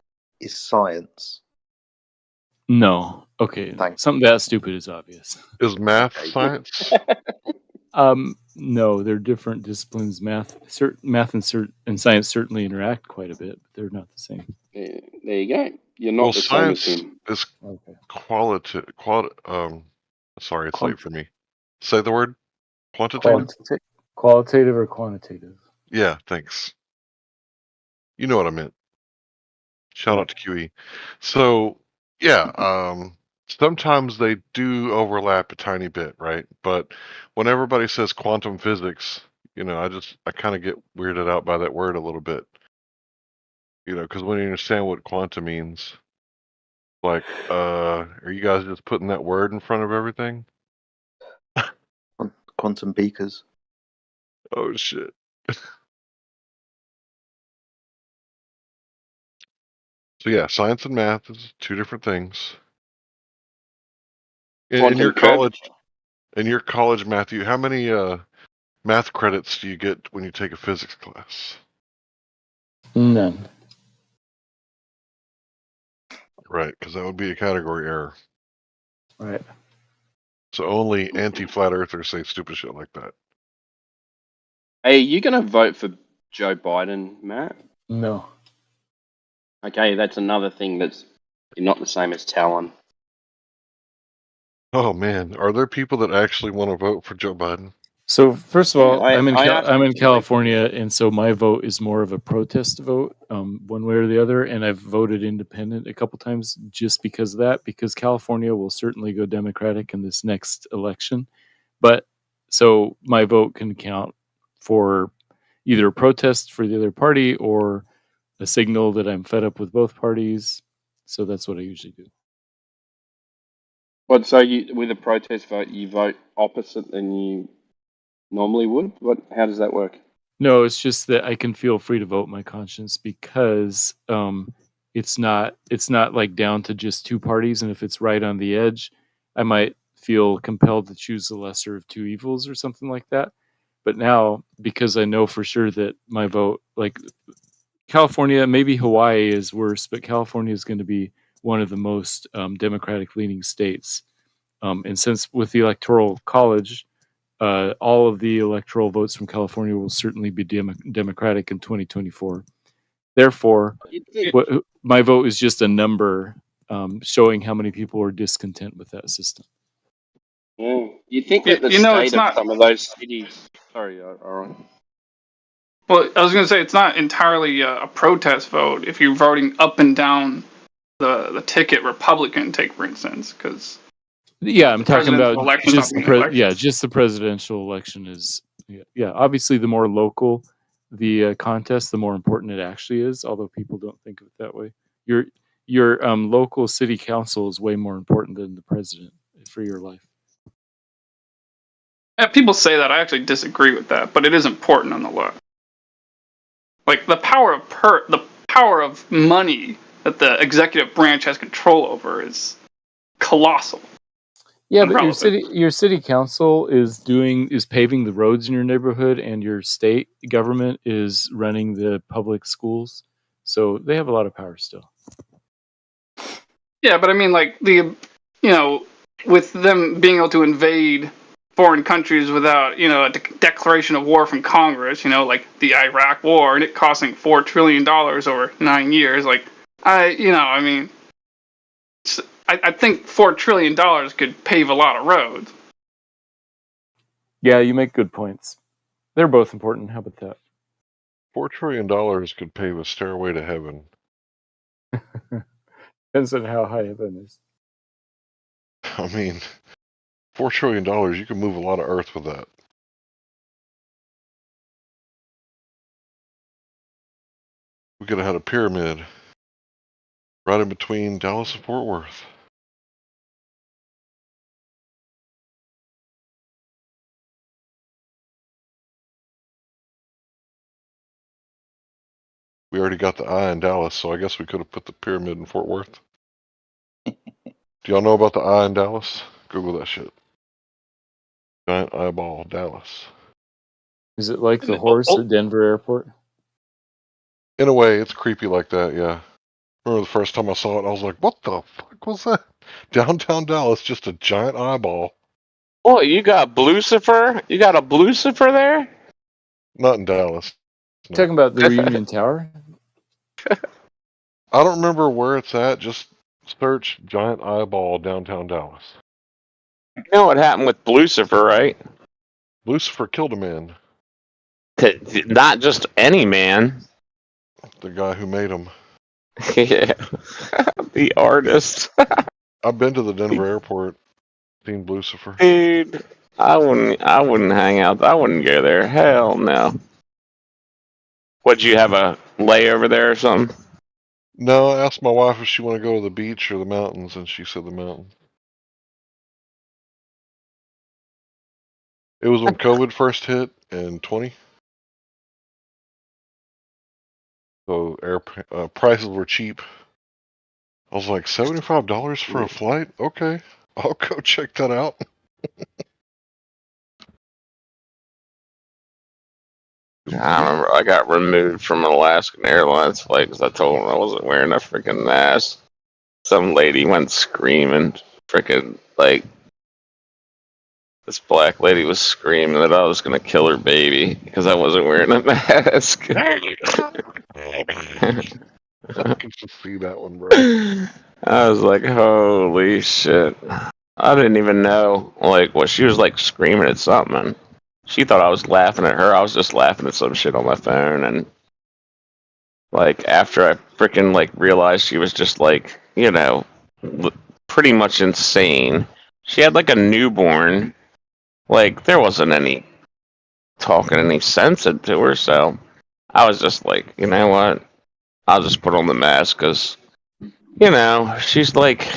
is science? No. Okay. Thanks. Something that stupid is obvious. Is math science? No, they're different disciplines. Math and science certainly interact quite a bit, but they're not the same. There you go. You're not the same as him. Is qualitative. Sorry, it's late for me. Say the word. Quantitative. Qualitative or quantitative? Yeah, thanks. You know what I meant. Shout out to QE. So yeah, sometimes they do overlap a tiny bit, right? But when everybody says quantum physics, I kind of get weirded out by that word a little bit. Because when you understand what quantum means, like, are you guys just putting that word in front of everything? Quantum beakers. Oh shit. So yeah, science and math is two different things. In your college, Matthew, how many math credits do you get when you take a physics class? None. Right, because that would be a category error. Right. So only anti-flat earthers say stupid shit like that. Hey, are you going to vote for Joe Biden, Matt? No. Okay, that's another thing you're not the same as Talon. Oh man, are there people that actually want to vote for Joe Biden? So first of all, I'm in I'm California, and so my vote is more of a protest vote, one way or the other. And I've voted independent a couple times just because of that, because California will certainly go Democratic in this next election. But so my vote can count for either a protest for the other party or a signal that I'm fed up with both parties. So that's what I usually do. What? So with a protest vote, you vote opposite than you normally would? How does that work? No, it's just that I can feel free to vote my conscience because it's not like down to just two parties, and if it's right on the edge, I might feel compelled to choose the lesser of two evils or something like that. But now, because I know for sure that my vote, like California, maybe Hawaii is worse, but California is going to be one of the most Democratic leaning states. And since with the Electoral College, all of the electoral votes from California will certainly be Democratic in 2024. Therefore, my vote is just a number showing how many people are discontent with that system. You think that the state of some of those cities... Sorry, Aaron. Well, I was going to say it's not entirely a protest vote if you're voting up and down the ticket Republican, take for instance, because Yeah, I'm the talking presidential about election's just not being elected. just the presidential election is obviously the more local the contest, the more important it actually is. Although people don't think of it that way. Your local city council is way more important than the president for your life. Yeah, people say that. I actually disagree with that, but it is important nonetheless. Like the power of money that the executive branch has control over is colossal. Yeah, but your city council is paving the roads in your neighborhood, and your state government is running the public schools. So they have a lot of power still. Yeah, but I mean, like with them being able to invade foreign countries without a declaration of war from Congress, like the Iraq War, and it costing $4 trillion over 9 years, like I think $4 trillion could pave a lot of roads. Yeah, you make good points. They're both important. How about that? $4 trillion could pave a stairway to heaven. Depends on how high heaven is. I mean, $4 trillion, you can move a lot of earth with that. We could have had a pyramid right in between Dallas and Fort Worth. We already got the eye in Dallas, so I guess we could have put the pyramid in Fort Worth. Do y'all know about the eye in Dallas? Google that shit. Giant eyeball, Dallas. Is it like the horse at Denver Airport? In a way, it's creepy like that, yeah. Remember the first time I saw it, I was like, what the fuck was that? Downtown Dallas, just a giant eyeball. Oh, you got Lucifer? You got a Lucifer there? Not in Dallas. No. Talking about the Reunion Tower? I don't remember where it's at. Just search giant eyeball downtown Dallas. You know what happened with Lucifer, right? Lucifer killed a man. Not just any man. The guy who made him. Yeah. The artist. I've been to the Denver airport. Seen Lucifer. Dude, I wouldn't hang out. I wouldn't go there. Hell no. Would you have a layover there or something? No, I asked my wife if she want to go to the beach or the mountains, and she said the mountains. It was when COVID first hit in 20. So prices were cheap. I was like, $75 for a flight? Okay, I'll go check that out. I remember I got removed from an Alaskan Airlines flight because I told them I wasn't wearing a freaking mask. Some lady went screaming, freaking like this black lady was screaming that I was gonna kill her baby because I wasn't wearing a mask. I can just see that one, bro. I was like, holy shit. I didn't even know, like, what she was, like, screaming at something. She thought I was laughing at her. I was just laughing at some shit on my phone. And, like, after I freaking, like, realized she was just, like, pretty much insane. She had, like, a newborn. Like, there wasn't any talking any sense into her. So I was just like, you know what? I'll just put on the mask because, she's, like,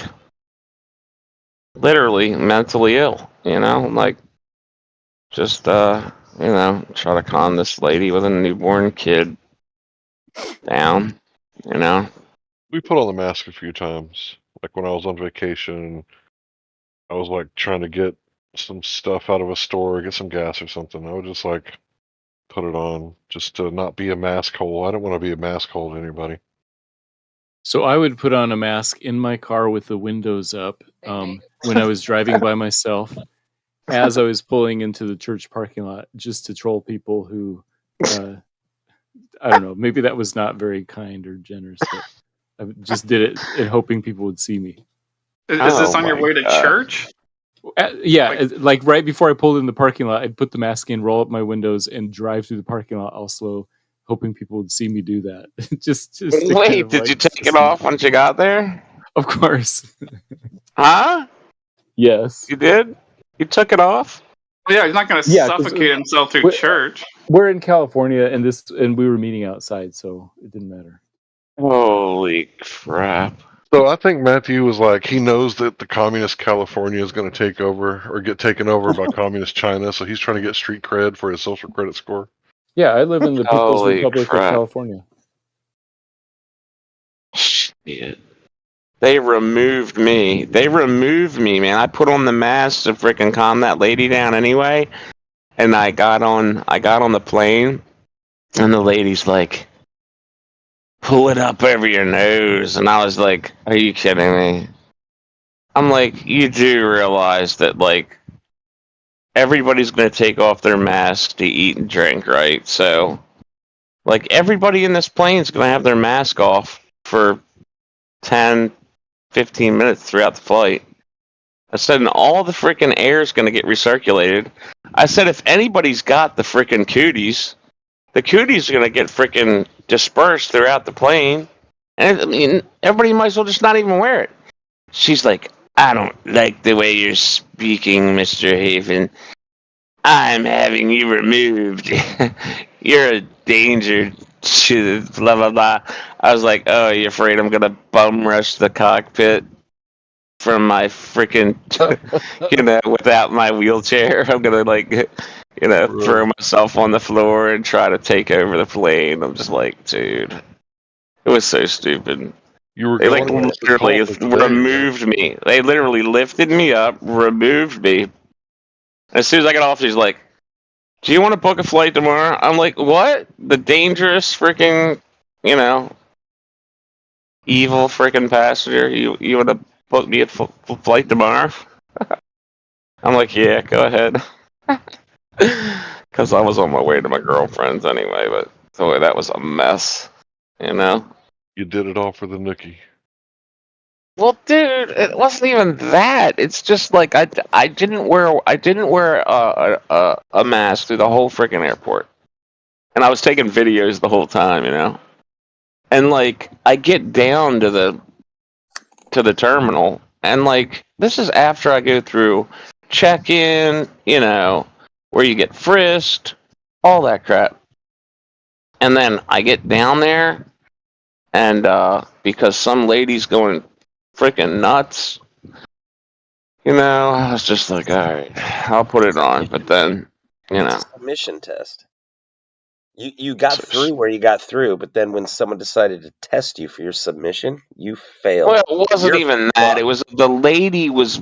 literally mentally ill, like just try to calm this lady with a newborn kid down. We put on the mask a few times. Like when I was on vacation, I was like trying to get some stuff out of a store, get some gas or something. I would just like put it on just to not be a mask hole. I don't want to be a mask hole to anybody. So I would put on a mask in my car with the windows up when I was driving by myself as I was pulling into the church parking lot just to troll people who, I don't know, maybe that was not very kind or generous, but I just did it and hoping people would see me. Is this on your way to church? Yeah, like right before I pulled in the parking lot, I'd put the mask in, roll up my windows, and drive through the parking lot all slow hoping people would see me do that. just to kind Wait, of did like you take it off once you got there? Of course. Huh? Yes. You did? You took it off? Well, yeah, he's not going to Yeah, 'cause suffocate himself through church. we're in California, and we were meeting outside, so it didn't matter. Holy crap. So I think Matthew was like, he knows that the communist California is going to take over or get taken over by communist China, so he's trying to get street cred for his social credit score. Yeah, I live in the People's Holy Republic crap. of California. Shit. They removed me. They removed me, man. I put on the mask to freaking calm that lady down anyway, and I got on the plane, and the lady's like, pull it up over your nose, and I was like, are you kidding me? I'm like, you do realize that, like, everybody's going to take off their mask to eat and drink, right? So, like, everybody in this plane is going to have their mask off for 10, 15 minutes throughout the flight. I said, and all the freaking air is going to get recirculated. I said, if anybody's got the freaking cooties, the cooties are going to get freaking dispersed throughout the plane. And, I mean, everybody might as well just not even wear it. She's like, I don't like the way you're speaking, Mr. Haven. I'm having you removed. You're a danger to blah, blah, blah. I was like, oh, you're afraid I'm going to bum rush the cockpit from my freaking, without my wheelchair? I'm going to, like, throw myself on the floor and try to take over the plane. I'm just like, dude, it was so stupid. They, like, literally removed me. They literally lifted me up, removed me. As soon as I got off, she's like, do you want to book a flight tomorrow? I'm like, what? The dangerous freaking, evil freaking passenger? You want to book me a flight tomorrow? I'm like, yeah, go ahead. Because I was on my way to my girlfriend's anyway, but boy, that was a mess, You did it all for the nookie. Well, dude, it wasn't even that. It's just like I didn't wear a mask through the whole freaking airport, and I was taking videos the whole time, And like I get down to the terminal, and like this is after I go through check-in, where you get frisked, all that crap, and then I get down there, and because some lady's going freaking nuts. I was just like, all right, I'll put it on. But then, It's a submission test. You got through where you got through, but then when someone decided to test you for your submission, you failed. Well, it wasn't even that. It was the lady was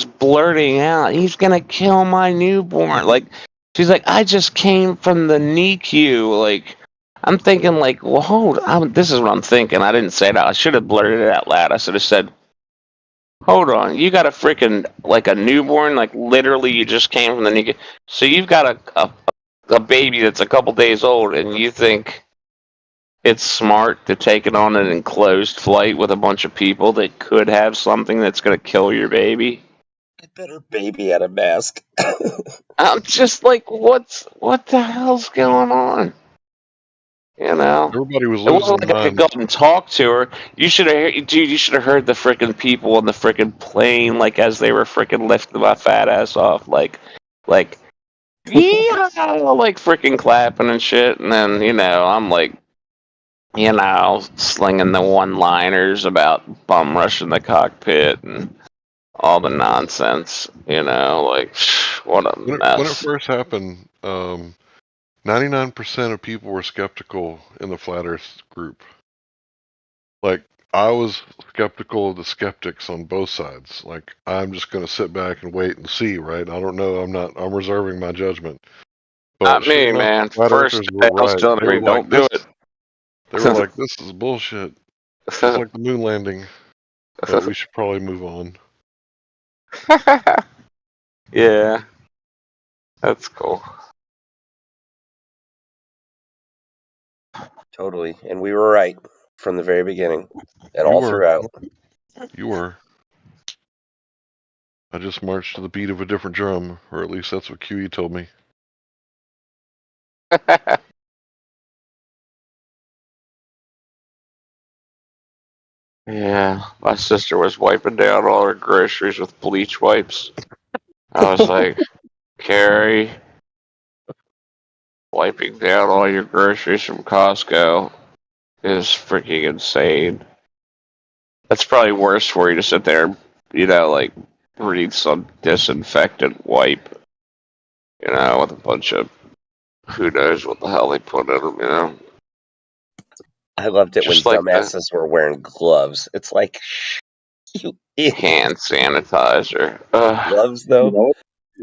blurting out, "He's gonna kill my newborn." Like, she's like, "I just came from the NICU." Like, I'm thinking, like, well, hold on. This is what I'm thinking. I didn't say that. I should have blurted it out loud. I should have said, hold on, you got a freaking, like, a newborn? Like, literally, you just came from the NICU. So you've got a baby that's a couple days old, and you think it's smart to take it on an enclosed flight with a bunch of people that could have something that's going to kill your baby? Get better baby had a mask. I'm just like, what the hell's going on? Everybody was It losing wasn't their like I could go mind. up and talk to her. You should have heard the freaking people on the freaking plane, like, as they were freaking lifting my fat ass off, like, yeah, like freaking clapping and shit. And then, I'm like, slinging the one-liners about bum rushing the cockpit and all the nonsense, like, what a mess. When it first happened, 99% of people were skeptical in the Flat Earth group. Like, I was skeptical of the skeptics on both sides. Like, I'm just going to sit back and wait and see, right? I don't know. I'm reserving my judgment. But Not me, man. Flat First Earthers day were I was right. telling her, don't do it. They were like, this is bullshit. It's like the moon landing. But we should probably move on. Yeah. That's cool. Totally. And we were right from the very beginning. And You all were. throughout. You were. I just marched to the beat of a different drum, or at least that's what QE told me. Yeah, my sister was wiping down all her groceries with bleach wipes. I was like, Carrie, wiping down all your groceries from Costco is freaking insane. That's probably worse for you to sit there and, like, breathe some disinfectant wipe, with a bunch of who knows what the hell they put in them, I loved it Just when like the dumbasses were wearing gloves. It's like, you idiot. hand sanitizer. Gloves, though?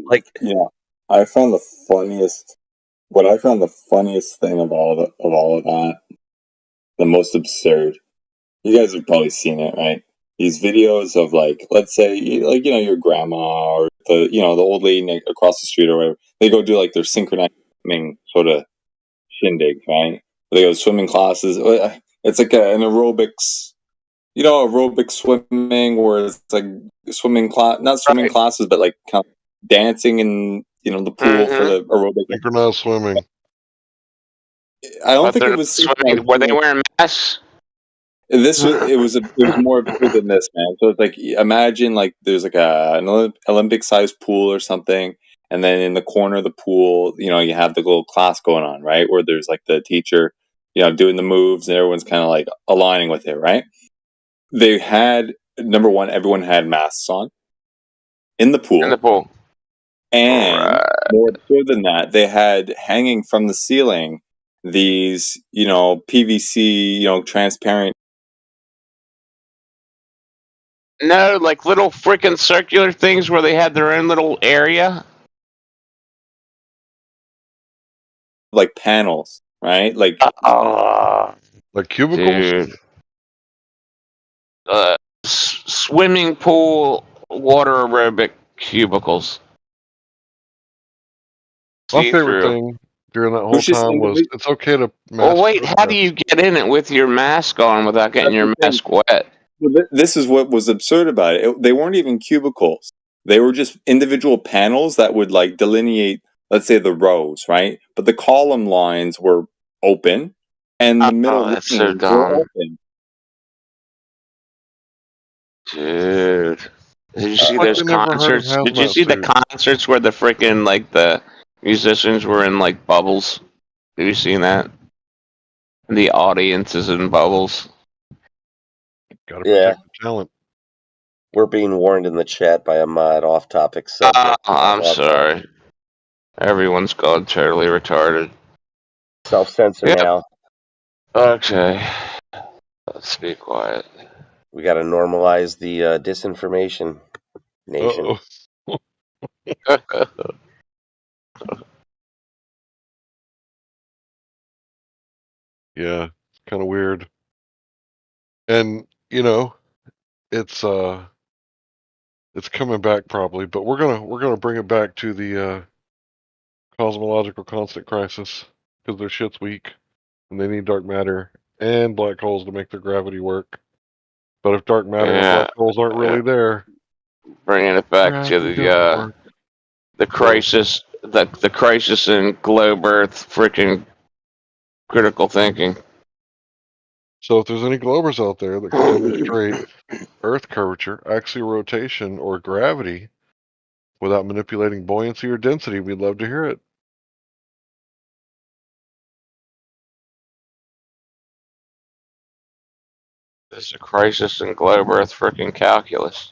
Like, yeah, I found the funniest. What I found the funniest thing of all of that, the most absurd. You guys have probably seen it, right? These videos of let's say, your grandma or the old lady across the street or whatever. They go do their synchronized swimming sort of shindig, right? They go to swimming classes. It's like an aerobics, aerobic swimming, where it's like swimming class, not swimming classes, but kind of dancing in the pool for the aerobic. Synchronized swimming. I don't But think they're it not was swimming. Were they wearing masks? It was more absurd than this, man. So it's like, imagine there's an Olympic sized pool or something, and then in the corner of the pool, you have the little class going on, right? Where there's the teacher, doing the moves, and everyone's kind of aligning with it, right? They had, number one, everyone had masks on in the pool. In the pool. And more absurd than that, they had hanging from the ceiling these, PVC, transparent. No, like little freaking circular things where they had their own little area. Like panels, right? Like cubicles? Dude. Swimming pool, water aerobic cubicles. My favorite See-through. thing during that whole time was it's okay to Well, wait, how do you get in it with your mask on without getting your mask wet? This is what was absurd about it. They weren't even cubicles. They were just individual panels that would delineate, let's say, the rows, right? But the column lines were open, and the middle that's so lanes were dumb. open. Dude. Did you see like those they never heard of concerts? Did you hazmat see the suits. concerts where the freaking the musicians were in bubbles? Have you seen that? The audience is in bubbles. Gotta protect the talent. We're being warned in the chat by a mod off-topic subject. I'm sorry. Everyone's gone totally retarded. Self-censor now. Okay. Let's be quiet. We got to normalize the disinformation nation. Yeah, kind of weird. And it's coming back probably, but we're gonna bring it back to the cosmological constant crisis because their shit's weak and they need dark matter and black holes to make their gravity work. But if dark matter and black holes aren't really there, bringing it back to the crisis, the crisis in globe Earth, freaking critical thinking. So if there's any globers out there that can demonstrate Earth curvature, axial rotation, or gravity without manipulating buoyancy or density, we'd love to hear it. There's a crisis in globe Earth freaking calculus.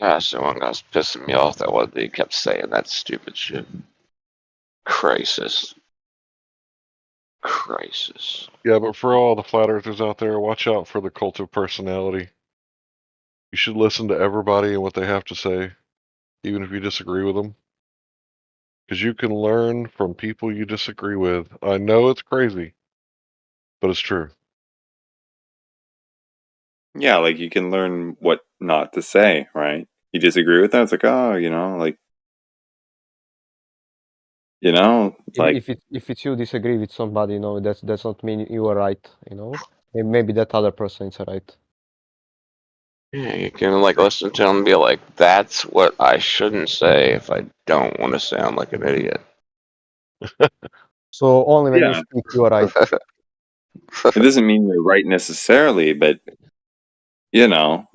Gosh, someone was pissing me off that one they kept saying that stupid shit. Crisis. Yeah, but for all the flat earthers out there, watch out for the cult of personality. You should listen to everybody and what they have to say, even if you disagree with them. Because you can learn from people you disagree with. I know it's crazy, but it's true. Yeah, you can learn what not to say, right? You disagree with that, it's like, if it's you disagree with somebody, that's not mean you are right, Maybe that other person is right. Yeah, you can listen to them and be like, that's what I shouldn't say if I don't want to sound like an idiot. So only when you Yeah. speak, you are right. It doesn't mean you're right necessarily, but you know.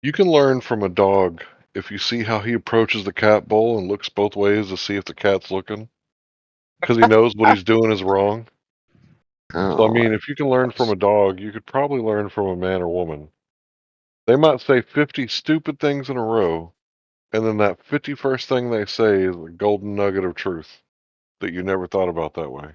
You can learn from a dog if you see how he approaches the cat bowl and looks both ways to see if the cat's looking, because he knows what he's doing is wrong. So, I mean, if you can learn from a dog, you could probably learn from a man or woman. They might say 50 stupid things in a row, and then that 51st thing they say is a golden nugget of truth that you never thought about that way.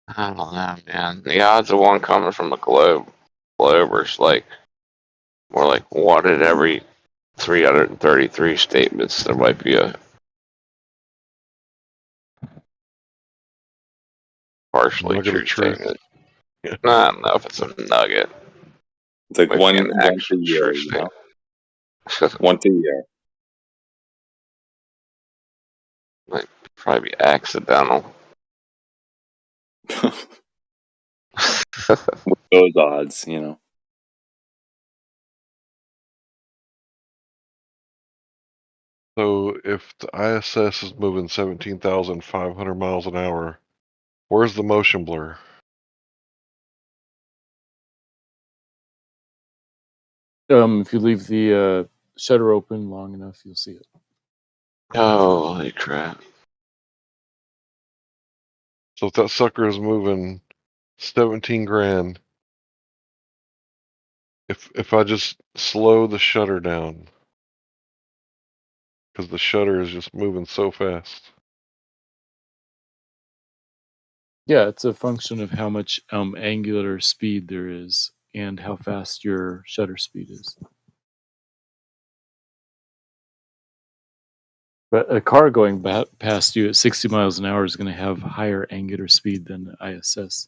I don't know, man. The odds of one coming from a glober's like more like one in every 333 statements. There might be a partially Nugget of true truth. statement. Yeah. I don't know if it's a nugget. It's like Might be an once a actual year, true you know? statement. Once a year. Might probably be accidental. With those odds, you know. So if the ISS is moving 17,500 miles an hour, where's the motion blur? If you leave the shutter open long enough, you'll see it. Holy crap. So if that sucker is moving 17 grand, if I just slow the shutter down, because the shutter is just moving so fast. Yeah, it's a function of how much angular speed there is and how fast your shutter speed is. But a car going past you at 60 miles an hour is going to have higher angular speed than the ISS.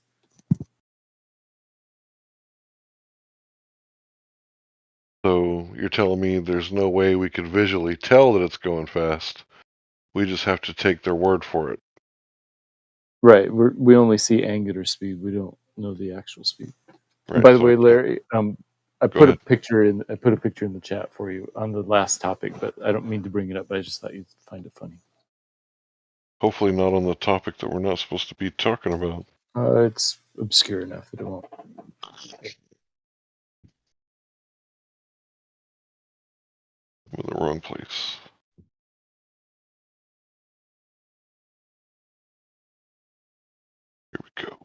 So you're telling me there's no way we could visually tell that it's going fast. We just have to take their word for it. Right. We only see angular speed. We don't know the actual speed. Right, And by the so way, Larry, I Go put a ahead. picture in the chat for you on the last topic, but I don't mean to bring it up. I just thought you'd find it funny. Hopefully not on the topic that we're not supposed to be talking about. It's obscure enough that it won't. I'm in the wrong place. Here we go.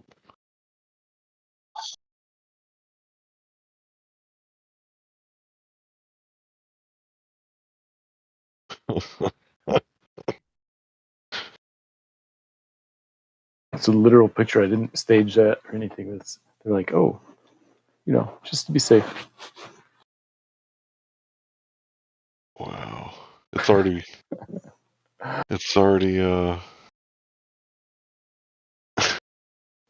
It's a literal picture. I didn't stage that or anything. They're like, oh, just to be safe. Wow. It's already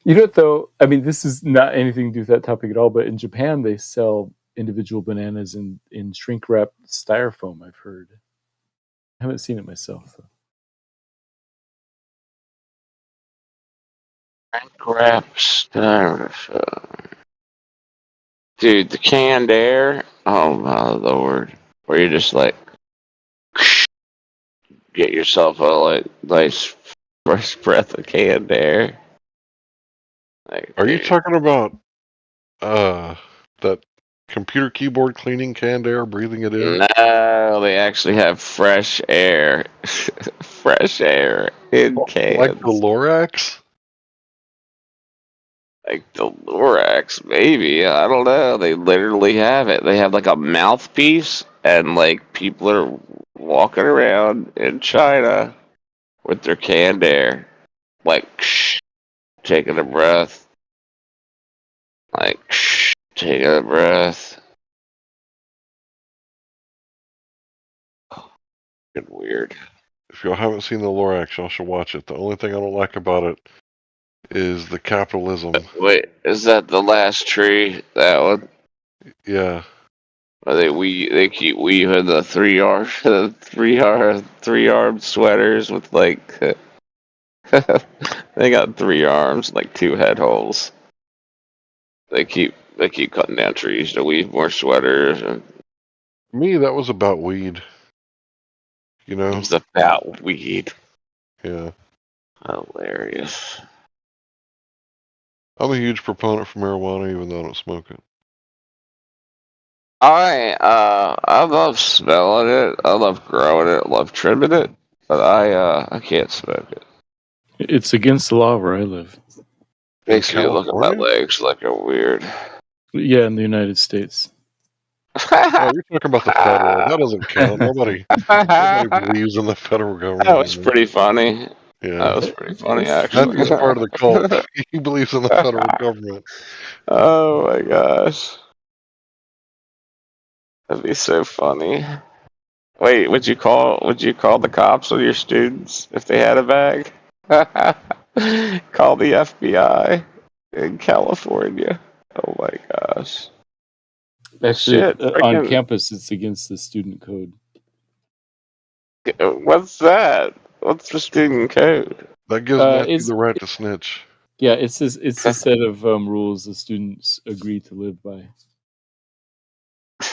You know what, though? I mean, this is not anything to do with that topic at all, but in Japan, they sell individual bananas in shrink-wrapped styrofoam, I've heard. I haven't seen it myself, though. Shrink-wrap styrofoam. Dude, the canned air. Oh my lord. Where you're just like, get yourself a nice fresh breath of canned air. Like, Are you dude. talking about that computer keyboard cleaning canned air, breathing it in? No, they actually have fresh air. Fresh air in cans. Like the Lorax? Like the Lorax, maybe. I don't know. They literally have it. They have like a mouthpiece, and like people are walking around in China with their canned air, like taking a breath, like taking a breath. Good weird. If y'all haven't seen the Lorax, y'all should watch it. The only thing I don't like about it is the capitalism. Wait, is that the last tree? That one? Yeah. Or they keep weaving the three armed sweaters with like they got 3 arms, like 2 head holes. They keep they keep cutting down trees to weave more sweaters, and Me, that was about weed. You it know? was about weed. Yeah. Hilarious. I'm a huge proponent for marijuana, even though I don't smoke it. I love smelling it. I love growing it. I love trimming it, but I can't smoke it. It's against the law where I live. Makes me look at my legs like a weird. Yeah, in the United States. Oh, you're talking about the federal. That doesn't count. Nobody believes in the federal government. That was pretty funny. Yeah. That was pretty funny, actually. Matthew's part of the cult. He believes in the federal government. Oh my gosh. That'd be so funny. Wait, would you call the cops on your students if they had a bag? Call the FBI in California. Oh my gosh. Actually, Shit, on freaking- campus, it's against the student code. What's that? What's the student code? That gives Matthew the right to snitch. Yeah, it's a set of rules the students agree to live by.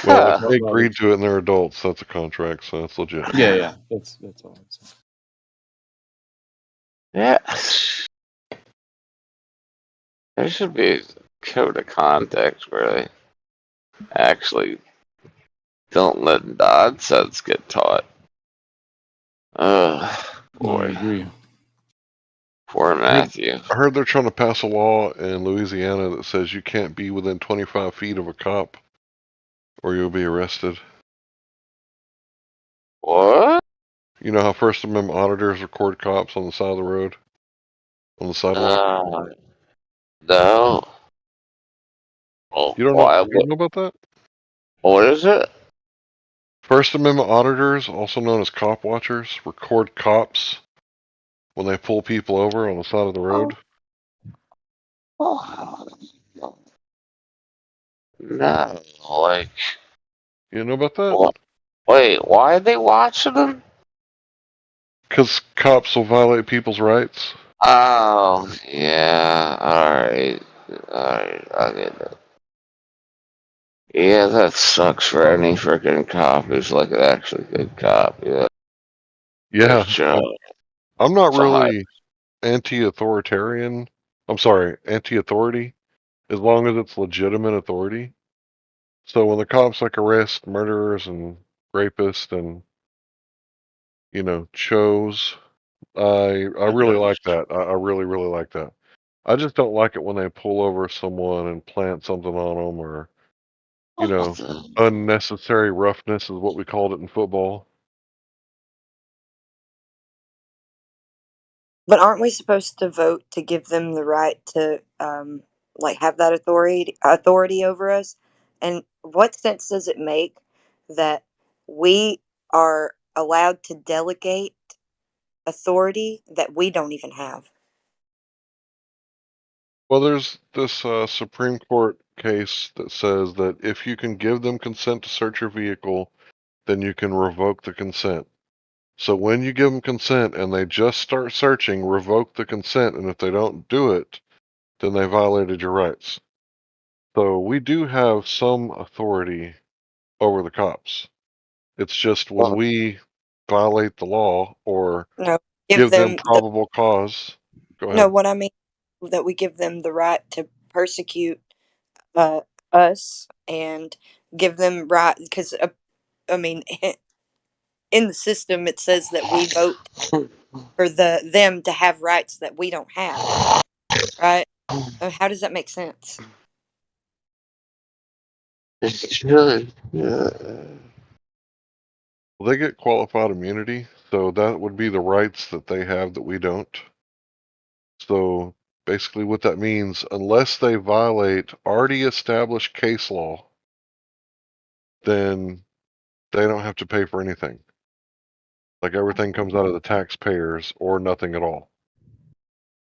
Well, if they agreed to it and they're adults, that's a contract, so it's legit. Yeah, that's all I'm saying. Yeah. There should be a code of conduct where they actually don't let nonsense get taught. Boy. I agree. Poor Matthew. I heard they're trying to pass a law in Louisiana that says you can't be within 25 feet of a cop or you'll be arrested. What? You know how First Amendment auditors record cops on the side of the road? On the sidewalk? No. Well, You don't know about that? What is it? First Amendment auditors, also known as cop watchers, record cops when they pull people over on the side of the road. Oh. No, like. You know about that? Wait, why are they watching them? Because cops will violate people's rights. Oh, yeah, alright, I get it. Yeah, that sucks for any freaking cop who's like an actually good cop, yeah. Yeah. Sure. I'm not really anti-authoritarian. I'm sorry, anti-authority, as long as it's legitimate authority. So when the cops like arrest murderers and rapists and, you know, chose, I really like that. I really, really like that. I just don't like it when they pull over someone and plant something on them or, you know, unnecessary roughness is what we called it in football. But aren't we supposed to vote to give them the right to like have that authority over us? And what sense does it make that we are allowed to delegate authority that we don't even have? Well, there's this Supreme Court case that says that if you can give them consent to search your vehicle, then you can revoke the consent. So when you give them consent and they just start searching, revoke the consent, and if they don't do it, then they violated your rights. So we do have some authority over the cops. It's just when we violate the law or No, give them probable cause. Go ahead. No, what I mean that we give them the right to persecute us and give them right because I mean in the system it says that we vote for them to have rights that we don't have, right? How does that make sense? It should. Yeah. Well, they get qualified immunity, so that would be the rights that they have that we don't. So basically what that means, unless they violate already established case law, then they don't have to pay for anything. Like everything comes out of the taxpayers or nothing at all.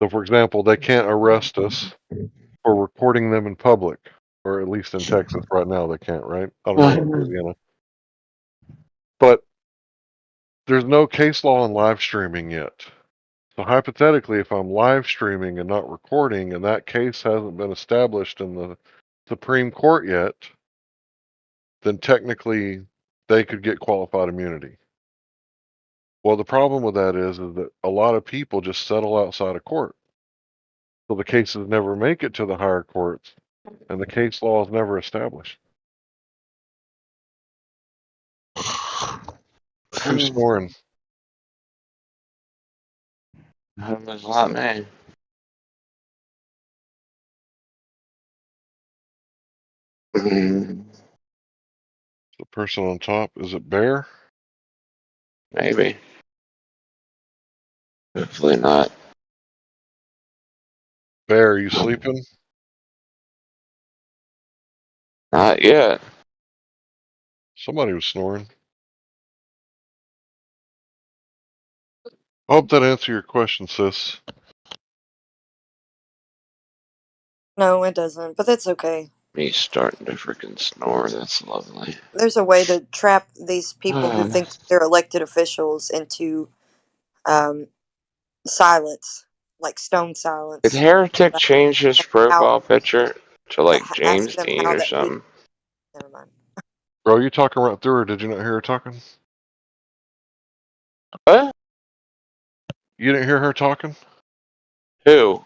So for example, they can't arrest us for recording them in public, or at least in Texas right now they can't, right? I don't know about Louisiana. But there's no case law on live streaming yet. So hypothetically, if I'm live streaming and not recording, and that case hasn't been established in the Supreme Court yet, then technically they could get qualified immunity. Well, the problem with that is that a lot of people just settle outside of court. So the cases never make it to the higher courts, and the case law is never established. Who's snoring? There's a lot, man. The person on top, is it Bear? Maybe. Hopefully not. Bear, are you sleeping? Not yet. Somebody was snoring. I hope that answered your question, sis. No, it doesn't, but that's okay. Me starting to freaking snore. That's lovely. There's a way to trap these people who think they're elected officials into silence, like stone silence. Did Heretic change his profile picture to like Ask James them Dean how or that leads. something? Never mind. Bro, you talking right through her? Did you not hear her talking? What? You didn't hear her talking? Who?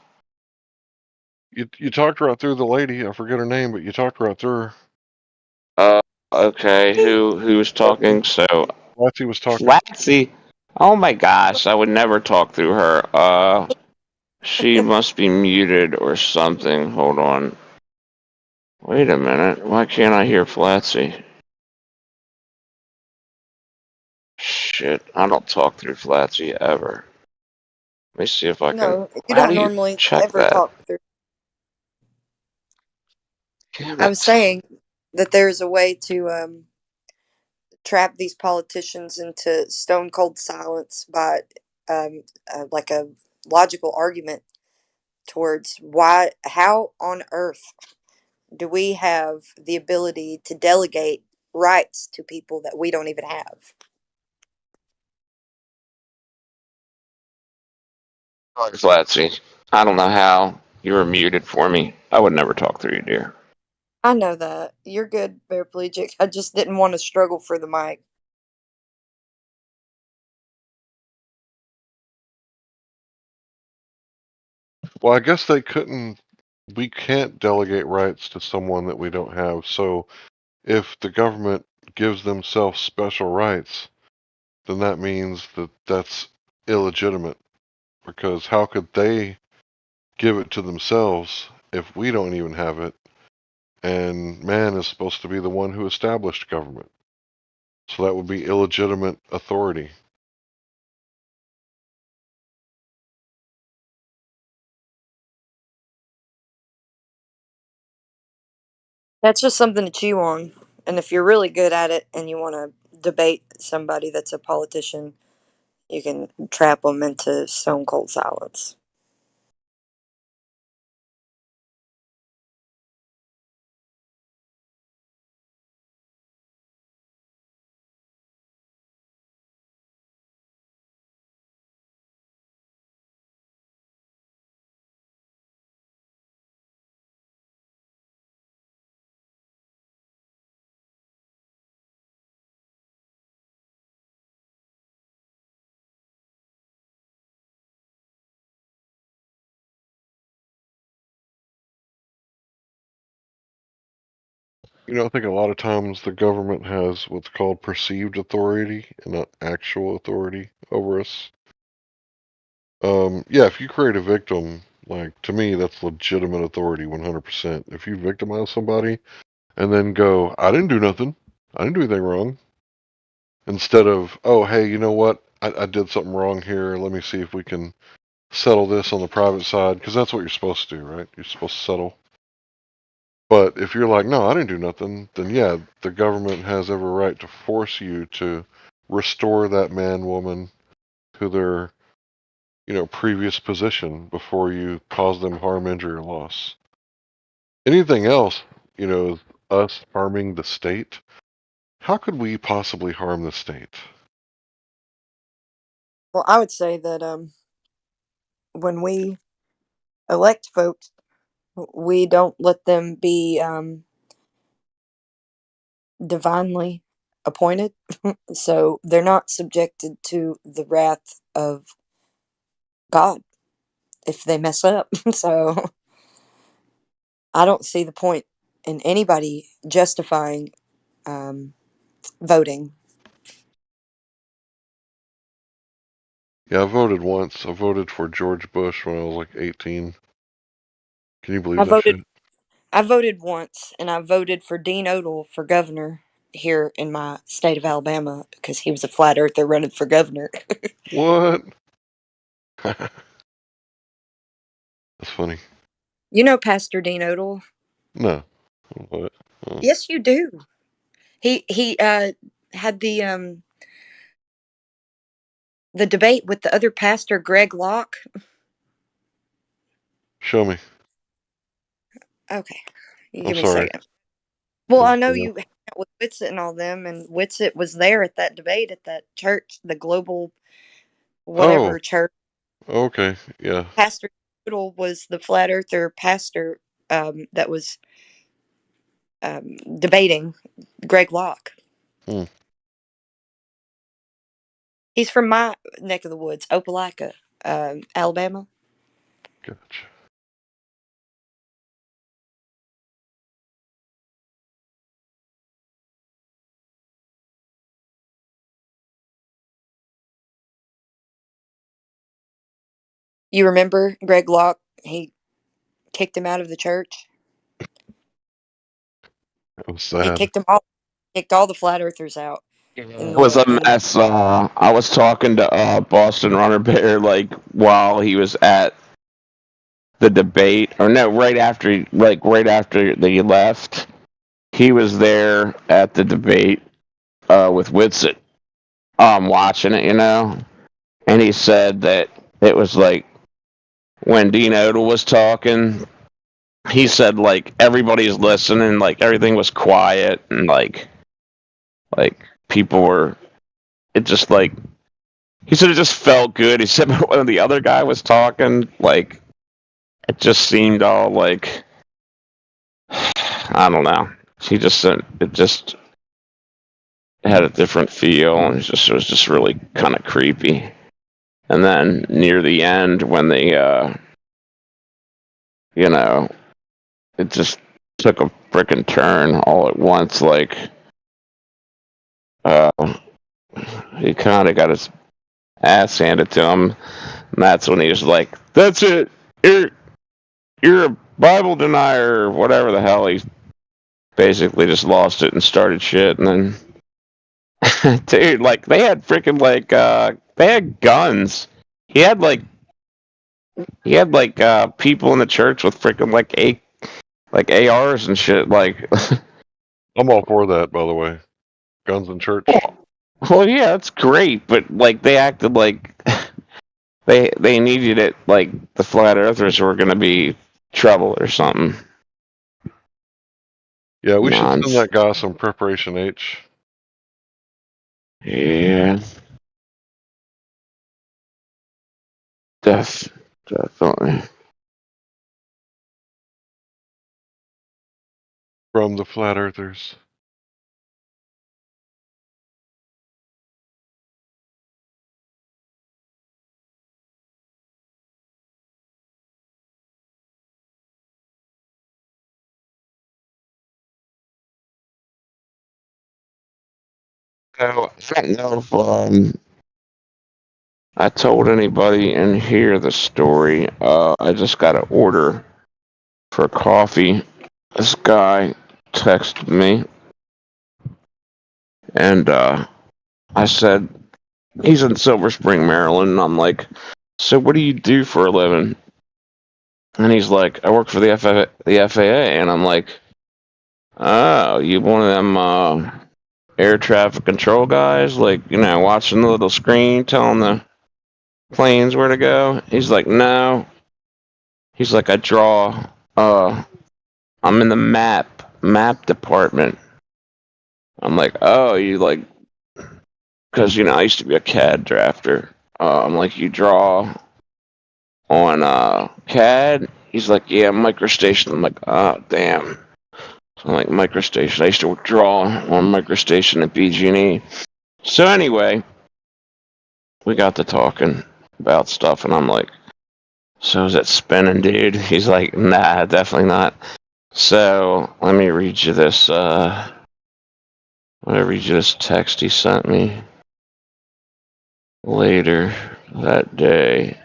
You talked right through the lady. I forget her name, but you talked right through her. Okay. Who was talking? So Flatsy was talking. Flatsy. Oh my gosh, I would never talk through her. She must be muted or something. Hold on. Wait a minute. Why can't I hear Flatsy? Shit, I don't talk through Flatsy ever. Let me see if I can. No, you How don't do you normally check ever that? talk through. Damn I was it. saying that there's a way to trap these politicians into stone cold silence by like a logical argument towards how on earth do we have the ability to delegate rights to people that we don't even have? Flatsy, I don't know how you were muted for me. I would never talk through you, dear. I know that. You're good, paraplegic. I just didn't want to struggle for the mic. Well, I guess they couldn't. We can't delegate rights to someone that we don't have. So if the government gives themselves special rights, then that means that that's illegitimate. Because how could they give it to themselves if we don't even have it? And man is supposed to be the one who established government. So that would be illegitimate authority. That's just something to chew on. And if you're really good at it and you want to debate somebody that's a politician, you can trap them into stone cold silence. You know, I think a lot of times the government has what's called perceived authority and not actual authority over us. Yeah, if you create a victim, like to me, that's legitimate authority 100%. If you victimize somebody and then go, I didn't do nothing, I didn't do anything wrong, instead of, oh, hey, you know what, I did something wrong here, let me see if we can settle this on the private side, because that's what you're supposed to do, right? You're supposed to settle. But if you're like, no, I didn't do nothing, then yeah, the government has every right to force you to restore that man, woman to their, previous position before you cause them harm, injury, or loss. Anything else, is us harming the state. How could we possibly harm the state? Well, I would say that when we elect folks, We don't let them be divinely appointed, so they're not subjected to the wrath of God if they mess up. So I don't see the point in anybody justifying voting. Yeah, I voted once. I voted for George Bush when I was like 18. Can you believe I that voted. shit? I voted once, and I voted for Dean Odle for governor here in my state of Alabama because he was a flat earther running for governor. What? That's funny. You know Pastor Dean Odle? No. What? Oh. Yes, you do. He had the debate with the other pastor, Greg Locke. Show me. Okay, you I'm give me a sorry. second. Well, I know You you hang out with Whitsitt and all them, and Whitsitt was there at that debate at that church, the Global Oh, whatever church. okay. Yeah. Pastor Odle was the flat earther pastor that was debating Greg Locke. Hmm. He's from my neck of the woods, Opelika, Alabama. Gotcha. You remember Greg Locke? He kicked him out of the church. That was He sad. kicked them all. Kicked all the flat earthers out. It was a mess. I was talking to Boston Runner Bear like while he was at the debate, or no, right after they left. He was there at the debate with Whitsitt, watching it, and he said that it was like when Dean Odle was talking. He said like everybody's listening, like everything was quiet, and like people were. It just like he said it just felt good. He said when the other guy was talking, like it just seemed all like I don't know. He just said it just had a different feel, and it was just really kind of creepy. And then near the end, when they, it just took a frickin' turn all at once. Like, he kind of got his ass handed to him, and that's when he was like, "That's it. You're a Bible denier," or whatever the hell. He basically just lost it and started shit, and then, dude, like they had freaking they had guns. He had like people in the church with freaking like ARs and shit. Like, I'm all for that, by the way. Guns in church. well, yeah, that's great, but like they acted like they needed it, like the flat earthers were gonna be trouble or something. Yeah, we should send Nonsense. that guy some preparation H. Yeah. Definitely. From the flat earthers. So I don't know if I told anybody in here the story. I just got an order for coffee. This guy texted me, and I said he's in Silver Spring, Maryland. And I'm like, so what do you do for a living? And he's like, I work for the FAA. And I'm like, oh, you one of them air traffic control guys? Like, watching the little screen, telling the planes where to go? He's like, no. He's like, I draw. I'm in the map department. I'm like, oh, you like, because I used to be a CAD drafter. I'm like, you draw on CAD? he's like, yeah, MicroStation. I'm like, oh, damn. So I'm like, MicroStation. I used to draw on MicroStation at BG&E. So anyway, we got to talking about stuff, and I'm like, so is it spinning, dude? He's like, nah, definitely not. So let me read you this. Let me read you this text he sent me later that day.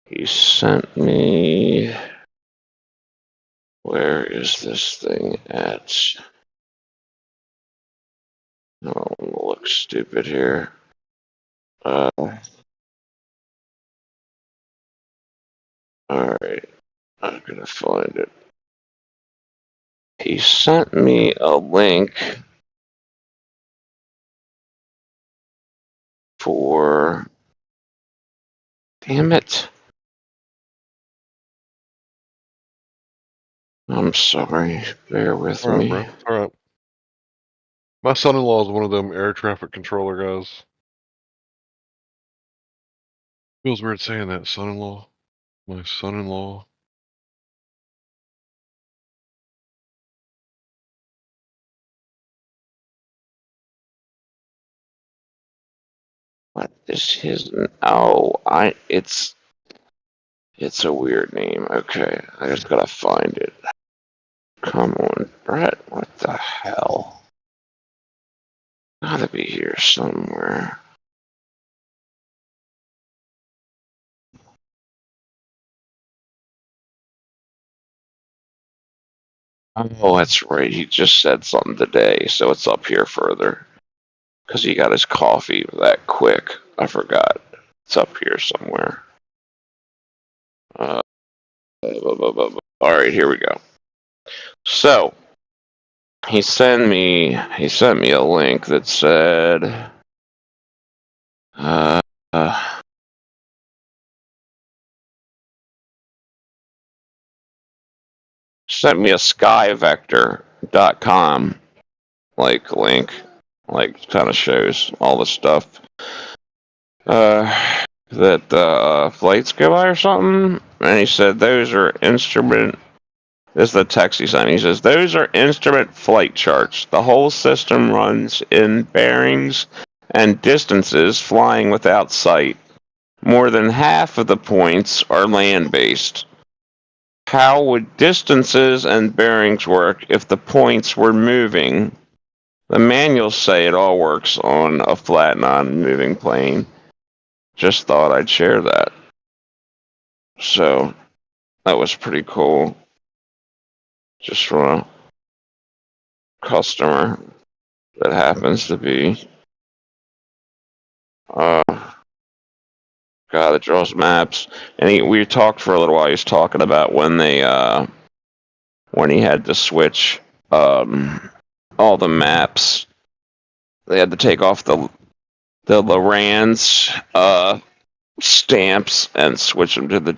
He sent me. Where is this thing at? I don't want to look stupid here. Alright, I'm gonna find it. He sent me a link for. Damn it. I'm sorry. Bear with All right, me. bro. All right. My son-in-law is one of them air traffic controller guys. Feels weird saying that, son-in-law. My son-in-law. What is his? Oh, it's a weird name. Okay, I just gotta find it. Come on, Brett. What the hell? Gotta be here somewhere. Oh, that's right. He just said something today, so it's up here further. Because he got his coffee that quick. I forgot. It's up here somewhere. Alright, here we go. So, he sent me a link that said, sent me a skyvector.com link, kind of shows all the stuff that flights go by or something. And he said those are instrument. This is the text he sent me. He says those are instrument flight charts. The whole system runs in bearings and distances, flying without sight. More than half of the points are land-based. How would distances and bearings work if the points were moving? The manuals say it all works on a flat, non-moving plane. Just thought I'd share that. So, that was pretty cool. Just from a customer that happens to be, guy that draws maps. And we talked for a little while. He was talking about when he had to switch, all the maps. They had to take off the Loran's stamps and switch them to the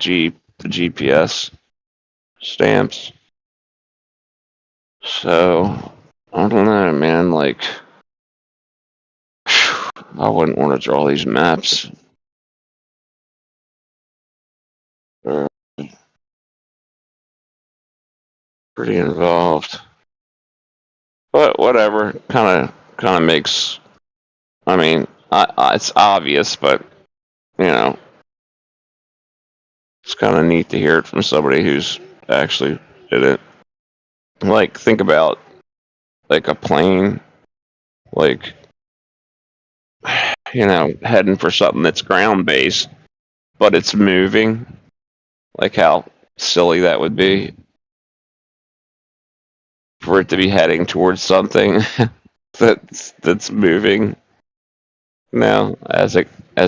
GPS stamps. So I don't know, man. Like, I wouldn't want to draw these maps. They're pretty involved, but whatever. Kind of makes. I mean, it's obvious, but you know, it's kind of neat to hear it from somebody who's actually did it. Like, think about like a plane, like, heading for something that's ground based, but it's moving. Like how silly that would be for it to be heading towards something that's moving now as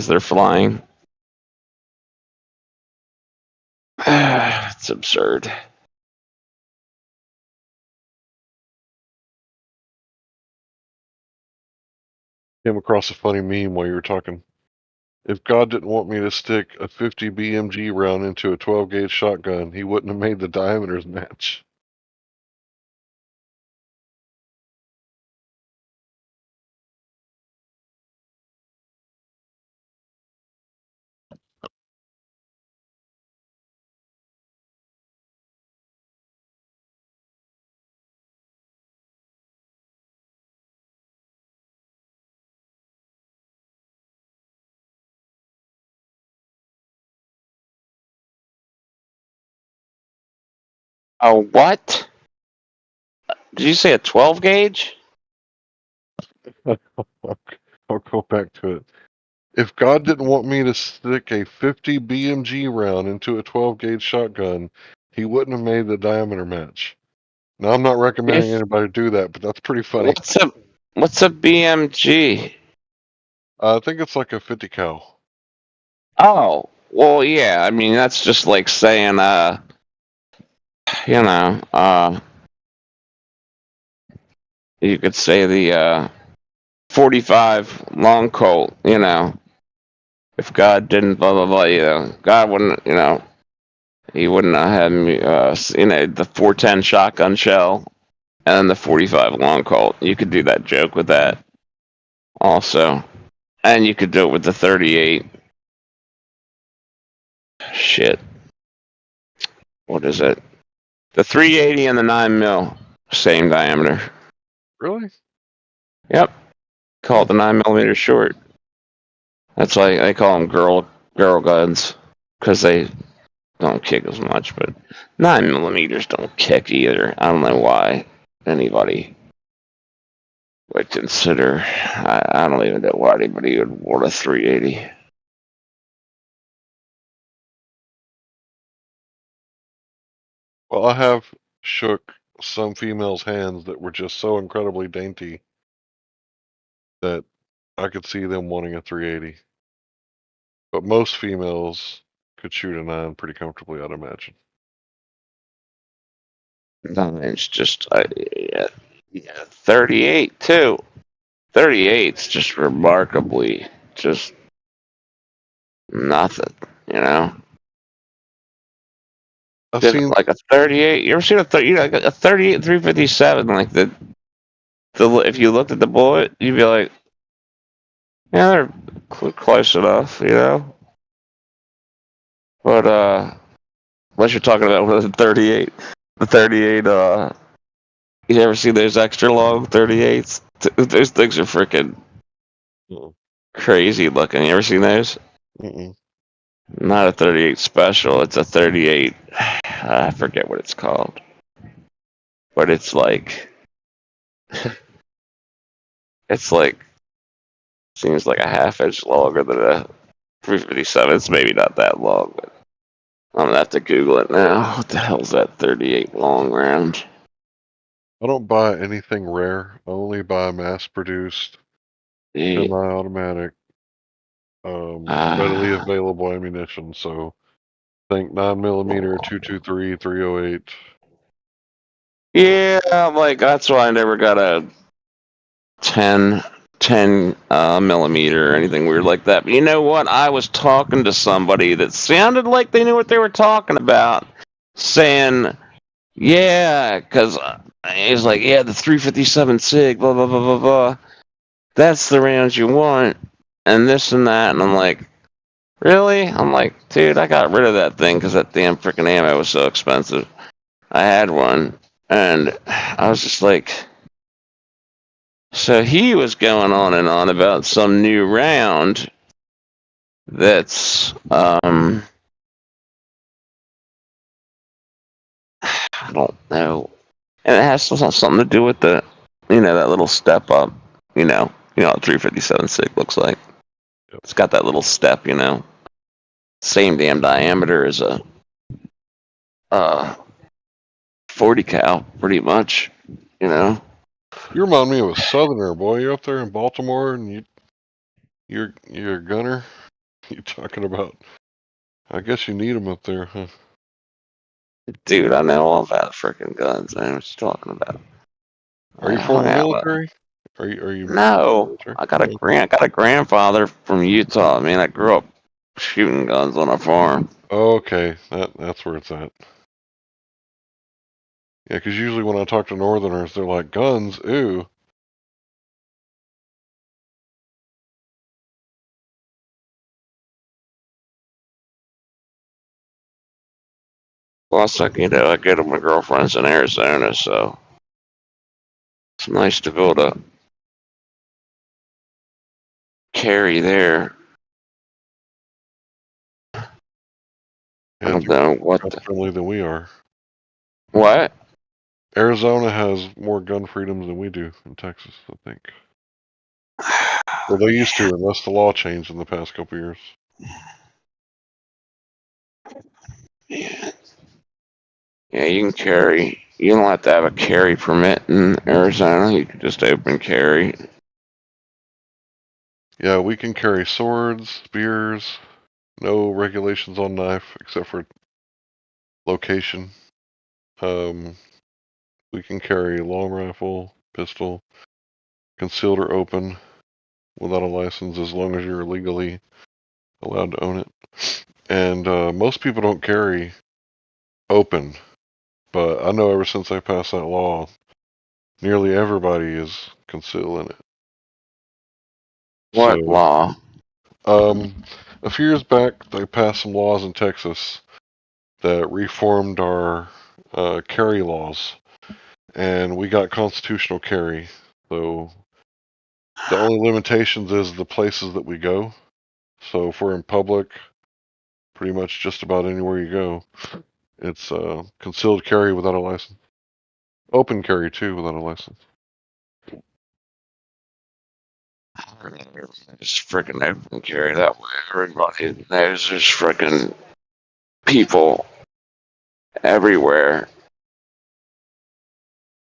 they're flying. It's absurd. Came across a funny meme while you were talking. If God didn't want me to stick a 50 BMG round into a 12 gauge shotgun, he wouldn't have made the diameters match. A what? Did you say a 12 gauge? I'll go back to it. If God didn't want me to stick a 50 BMG round into a 12 gauge shotgun, he wouldn't have made the diameter match. Now, I'm not recommending anybody do that, but that's pretty funny. What's a BMG? I think it's like a 50 cal. Oh, well, yeah. I mean, that's just like saying, you could say the 45 long Colt. If God didn't blah blah blah, God wouldn't, he wouldn't have had me, the 410 shotgun shell and then the 45 long Colt. You could do that joke with that also, and you could do it with the 38. Shit, what is it? The 380 and the 9mm, same diameter. Really? Yep. Call it the 9mm short. That's why they call them girl guns, because they don't kick as much. But 9mm don't kick either. I don't know why anybody would consider. I don't even know why anybody would want a 380. Well, I have shook some females' hands that were just so incredibly dainty that I could see them wanting a 380. But most females could shoot a 9 pretty comfortably, I'd imagine. No, it's just, 38 too. 38's just remarkably just nothing, I've seen like a 38. You ever seen a 38 357? Like if you looked at the bullet, you'd be like, yeah, they're close enough, But unless you're talking about with a 38, the 38. You ever see those extra long 38s? Those things are freaking crazy looking. You ever seen those? Mm-mm. Not a 38 special. It's a 38. I forget what it's called, but it's like seems like a half inch longer than a 357. It's maybe not that long, but I'm gonna have to Google it now. What the hell's that 38 long round? I don't buy anything rare. I only buy mass-produced, semi-automatic, readily available ammunition. So think 9mm, 223, 308. Yeah, that's why I never got a 10 millimeter or anything weird like that. But you know what? I was talking to somebody that sounded like they knew what they were talking about, saying, yeah, because he's like, yeah, the 357 SIG, blah, blah, blah, blah, blah. That's the rounds you want, and this and that. And I'm like, really? I'm like, dude, I got rid of that thing because that damn freaking ammo was so expensive. I had one, and I was just like, so he was going on and on about some new round that's, I don't know. And it has something to do with that little step up, what 357 SIG looks like. It's got that little step, same damn diameter as a 40 cal, pretty much, You remind me of a Southerner, boy. You're up there in Baltimore, and you're a gunner. You're talking about. I guess you need them up there, huh? Dude, I know all about freaking guns. I know what you're talking about. Are you former military? Are you? No, I got a grandfather from Utah. I mean, I grew up shooting guns on a farm. Okay, that's where it's at. Yeah, because usually when I talk to Northerners, they're like, guns, ooh. Plus, I get my girlfriend's in Arizona, so it's nice to be able to carry there. I don't know what more friendly than we are. What? Arizona has more gun freedoms than we do in Texas, I think. Well, they used to, unless the law changed in the past couple years. Yeah. Yeah, you can carry. You don't have to have a carry permit in Arizona. You can just open carry. Yeah, we can carry swords, spears, no regulations on knife except for location. We can carry long rifle, pistol, concealed or open, without a license as long as you're legally allowed to own it. And most people don't carry open, but I know ever since I passed that law, nearly everybody is concealing it. What So, law? a few years back, they passed some laws in Texas that reformed our carry laws, and we got constitutional carry. So the only limitations is the places that we go. So if we're in public, pretty much just about anywhere you go, it's concealed carry without a license. Open carry too without a license. Just freaking open carry that way. Everybody knows there's freaking people everywhere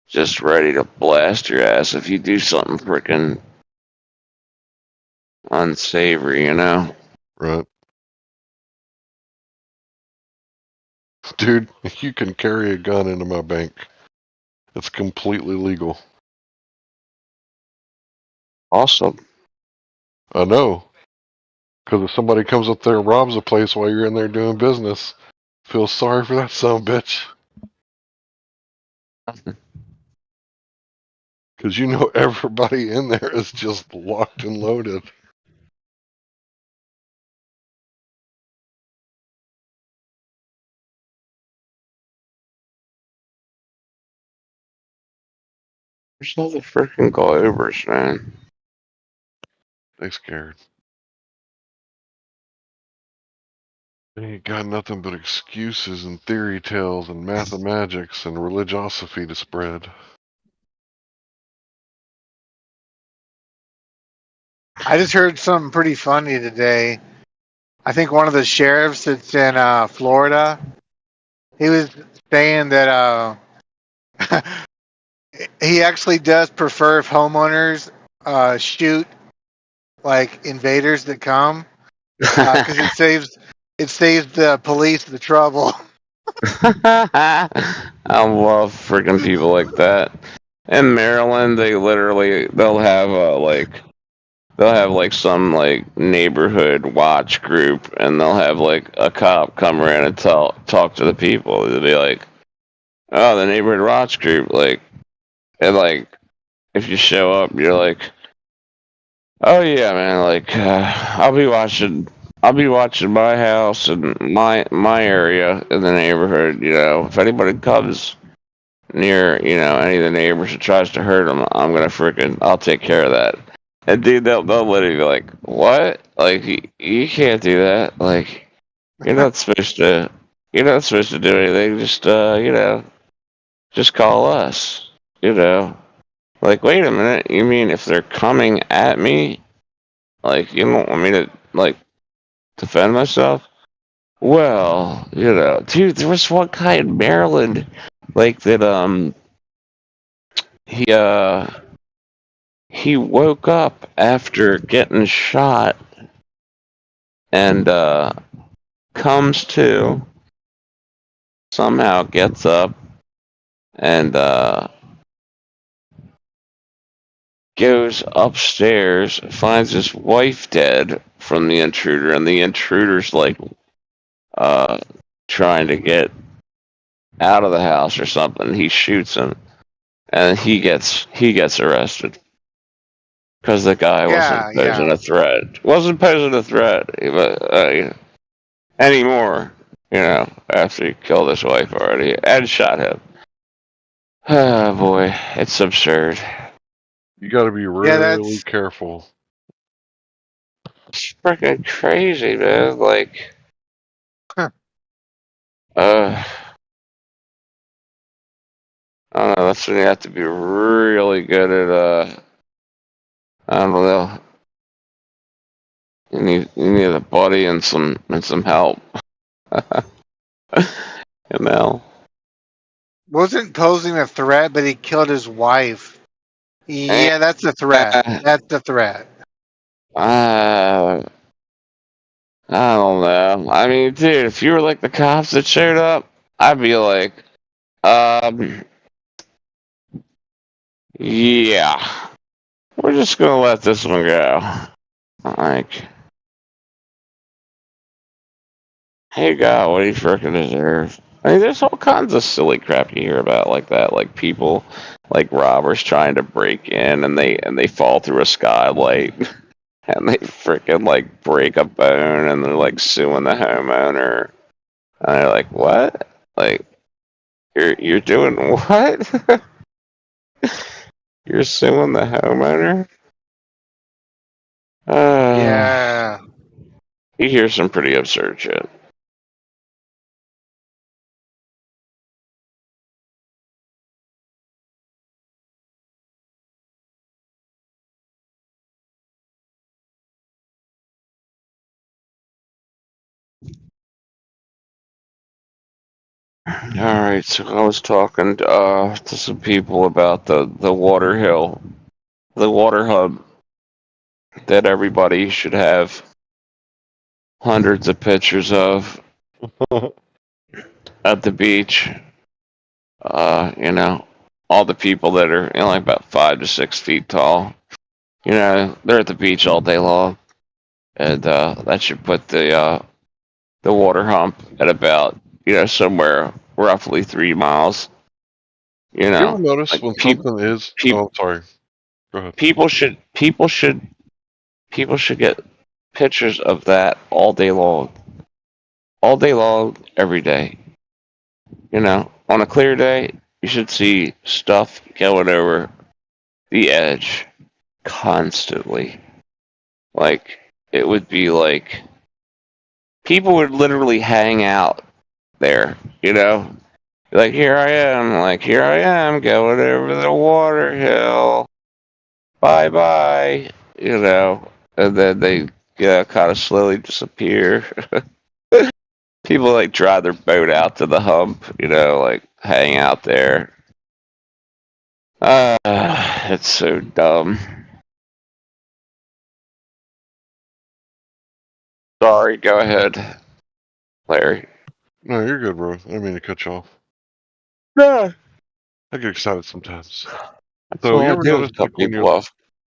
just ready to blast your ass if you do something freaking unsavory, you know? Right. Dude, you can carry a gun into my bank. It's completely legal. Awesome. I know. Because if somebody comes up there and robs a place while you're in there doing business, feel sorry for that son of a bitch. Because you know everybody in there is just locked and loaded. There's all the freaking Globers, man. They scared. They ain't got nothing but excuses and theory tales and mathematics and religiosity to spread. I just heard something pretty funny today. I think one of the sheriffs that's in Florida, he was saying that he actually does prefer if homeowners shoot like invaders that come because it saves the police the trouble. I love freaking people like that. In Maryland, they'll have some like neighborhood watch group, and they'll have like a cop come around and talk to the people. They'll be like, "Oh, the neighborhood watch group," and if you show up, you're like, "Oh yeah, man, I'll be watching my house and my area in the neighborhood. You know, if anybody comes near, any of the neighbors that tries to hurt them, I'll take care of that." And dude, they'll literally be like, "What? Like, you can't do that. Like, you're not supposed to. You're not supposed to do anything. Just call us. Like, wait a minute. You mean if they're coming at me, like, you don't want me to defend myself? Well, dude, there was one guy in Maryland, that he woke up after getting shot and comes to, somehow gets up and goes upstairs, finds his wife dead from the intruder, and the intruder's trying to get out of the house or something. He shoots him, and he gets arrested because the guy wasn't posing a threat. Wasn't posing a threat anymore. After he killed his wife already and shot him. Oh boy, it's absurd. You gotta be really careful. It's freaking crazy, man. I don't know. That's when you have to be really good at. I don't know. You need a buddy and some help. ML. Wasn't posing a threat, but he killed his wife. Yeah, that's a threat. That's the threat. I don't know. I mean, dude, if you were like the cops that showed up, I'd be like, yeah, we're just gonna let this one go. Like, hey, God, what do you freaking deserve? I mean, there's all kinds of silly crap you hear about like that, like people, like robbers trying to break in and they fall through a skylight and they freaking like break a bone and they're like suing the homeowner. And they're like, what? Like, you're doing what? You're suing the homeowner? Yeah. You hear some pretty absurd shit. Alright, so I was talking to some people about the water hill, the water hub that everybody should have hundreds of pictures of at the beach. You know, all the people that are like about 5 to 6 feet tall. You know, they're at the beach all day long, and that should put the water hump at about somewhere roughly 3 miles. You You ever know, notice like when something is? Oh, I'm sorry. Go ahead. People should get pictures of that all day long, every day. You know, on a clear day, you should see stuff going over the edge constantly. Like, it would be like people would literally hang out there, like, here I am going over the water hill. Bye bye. And then they kind of slowly disappear. People like drive their boat out to the hump, like hang out there. It's so dumb. Sorry, go ahead, Larry. No, you're good, bro. I didn't mean to cut you off. No. I get excited sometimes. That's So all you I ever do is notice cut like people off.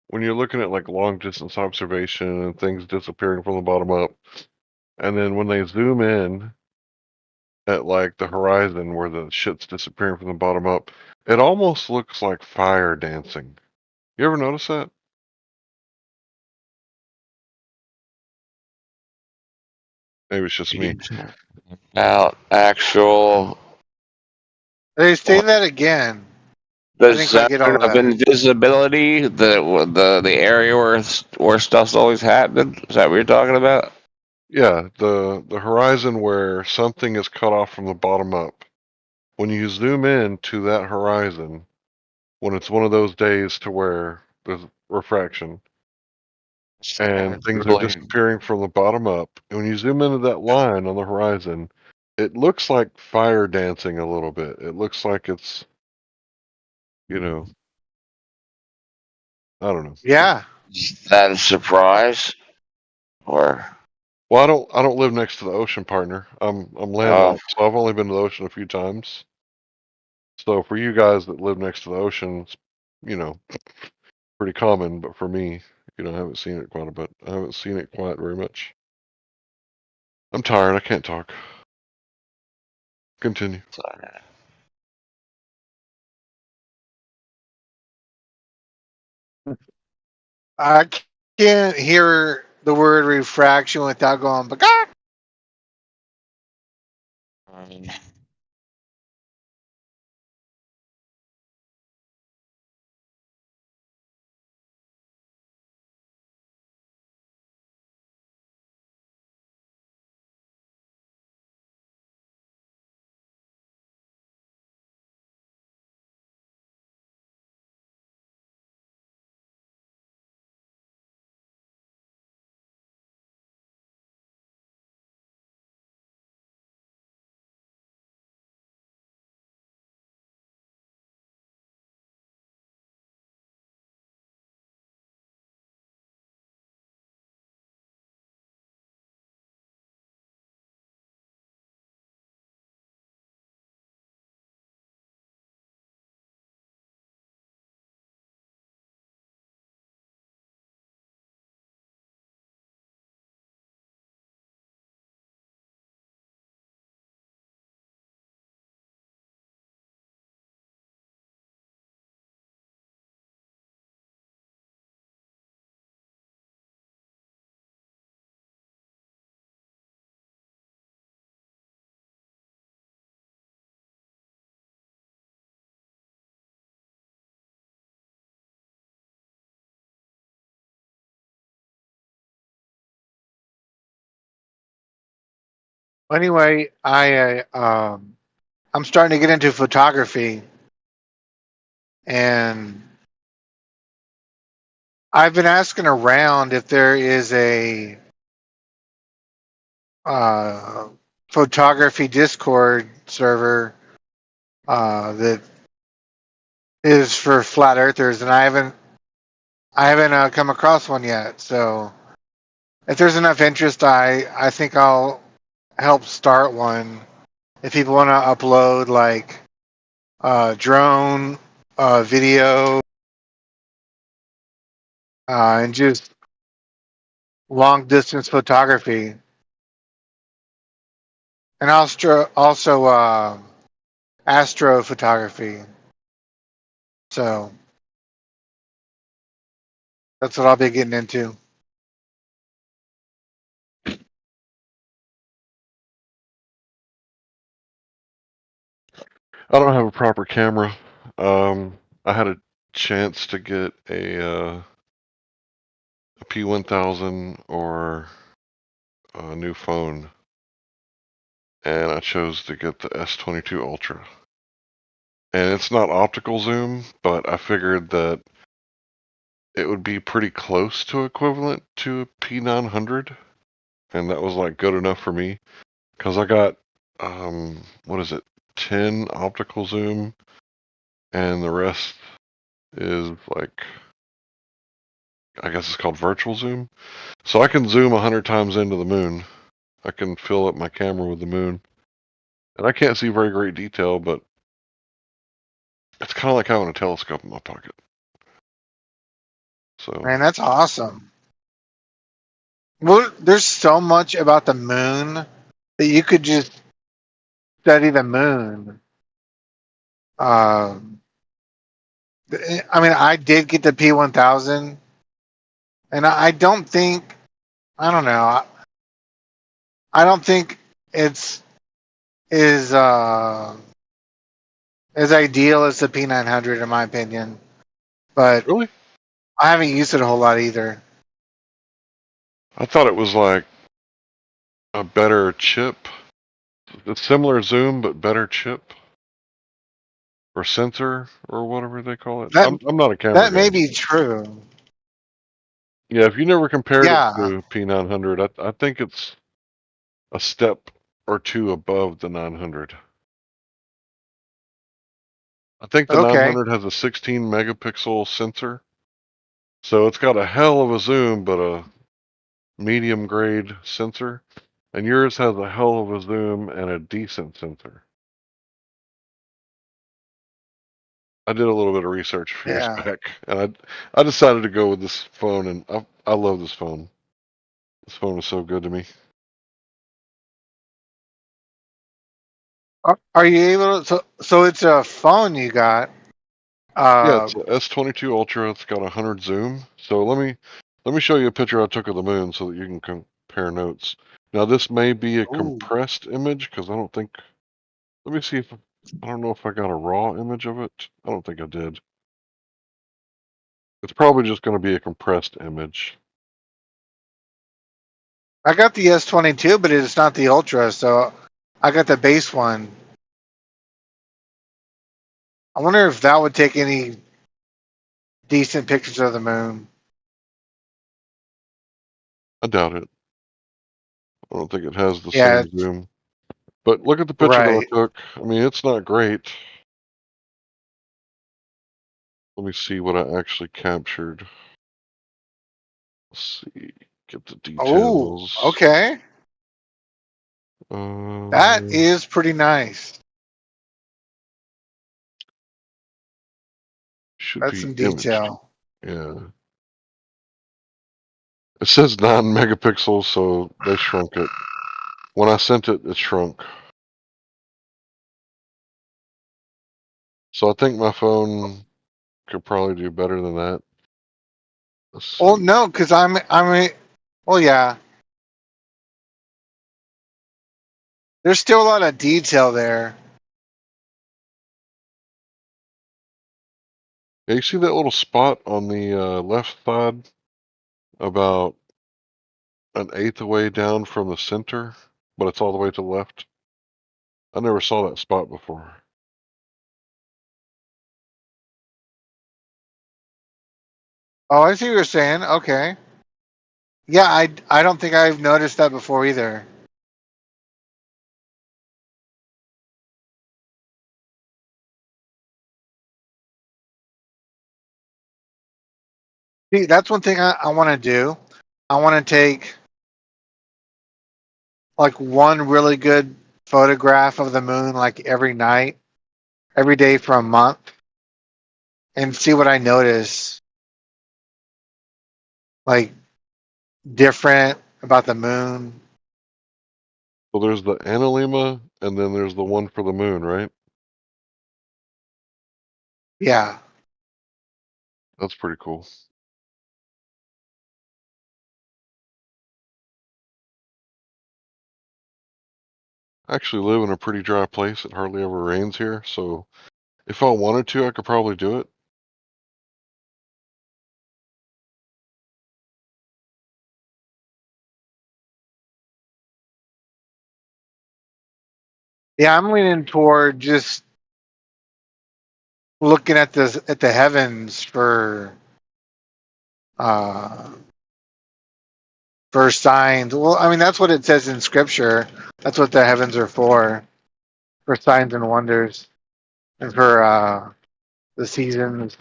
when you're looking at like long distance observation and things disappearing from the bottom up, and then when they zoom in at like the horizon where the shit's disappearing from the bottom up, it almost looks like fire dancing. You ever notice that? Maybe it's just me. About actual Hey, say that again. I the didn't quite zone get all of that. invisibility, the area where stuff's always happening. Is that what you're talking about? Yeah, the horizon where something is cut off from the bottom up. When you zoom in to that horizon, when it's one of those days to where there's refraction and things are Really? disappearing from the bottom up, and when you zoom into that line on the horizon, it looks like fire dancing a little bit. It looks like it's, I don't know. Yeah. Is that a surprise? Or Well, I don't live next to the ocean, partner. I'm landlocked, so I've only been to the ocean a few times. So for you guys that live next to the ocean, it's, you know, pretty common. But for me, I haven't seen it quite a bit. I haven't seen it quite very much. I'm tired. I can't talk. Continue. I can't hear the word refraction without going, but Anyway, I'm starting to get into photography, and I've been asking around if there is a photography Discord server that is for flat earthers, and I haven't come across one yet. So if there's enough interest, I think I'll help start one. If people want to upload like drone video and just long distance photography, and also astrophotography. So that's what I'll be getting into. I don't have a proper camera. I had a chance to get a P1000 or a new phone, and I chose to get the S22 Ultra. And it's not optical zoom, but I figured that it would be pretty close to equivalent to a P900, and that was like good enough for me because I got what is it, 10 optical zoom, and the rest is like, I guess it's called virtual zoom. So I can zoom 100 times into the moon. I can fill up my camera with the moon, and I can't see very great detail, but it's kind of like having a telescope in my pocket. So Man, that's awesome. Well, there's so much about the moon that you could just study the moon. I mean, I did get the P1000, and I don't think, I don't know, I don't think it's as ideal as the P900 in my opinion. But really, I haven't used it a whole lot either. I thought it was like a better chip. It's similar zoom, but better chip or sensor or whatever they call it. That I'm not a camera that guy. may be true. Yeah, if you never compared it Yeah. to P900, I think it's a step or two above the 900. I think the Okay. 900 has a 16 megapixel sensor, so it's got a hell of a zoom, but a medium grade sensor. And yours has a hell of a zoom and a decent sensor. I did a little bit of research a few years Yeah. back, and I decided to go with this phone, and I love this phone. This phone is so good to me. Are you able to? So it's a phone you got. Yeah, it's a S22 Ultra. It's got 100 zoom. So let me show you a picture I took of the moon so that you can compare notes. Now this may be a Ooh. compressed image because I don't think. Let me see if I don't know if I got a raw image of it. I don't think I did. It's probably just going to be a compressed image. I got the S22, but it's not the Ultra, so I got the base one. I wonder if that would take any decent pictures of the moon. I doubt it. I don't think it has the Yeah. same zoom. But look at the picture that Right. I took. I mean, it's not great. Let me see what I actually captured. Let's see. Get the Oh. details. Okay. That is pretty nice. Should That's be some imaged. detail. Yeah. It says 9 megapixels, so they shrunk it. When I sent it, it shrunk. So I think my phone could probably do better than that. Let's see. Well, no, because well, yeah. There's still a lot of detail there. Yeah, you see that little spot on the left side, about an eighth away down from the center, but it's all the way to the left. I never saw that spot before. Oh, I see what you're saying. Okay. Yeah, I don't think I've noticed that before either. See, that's one thing I want to do. I want to take like one really good photograph of the moon like every night, every day for a month, and see what I notice like different about the moon. So there's the analemma, and then there's the one for the moon, right? Yeah. That's pretty cool. I actually live in a pretty dry place. It hardly ever rains here, so if I wanted to, I could probably do it. Yeah, I'm leaning toward just looking at the heavens uh for signs. Well, I mean that's what it says in scripture. That's what the heavens are for signs and wonders, and for the seasons.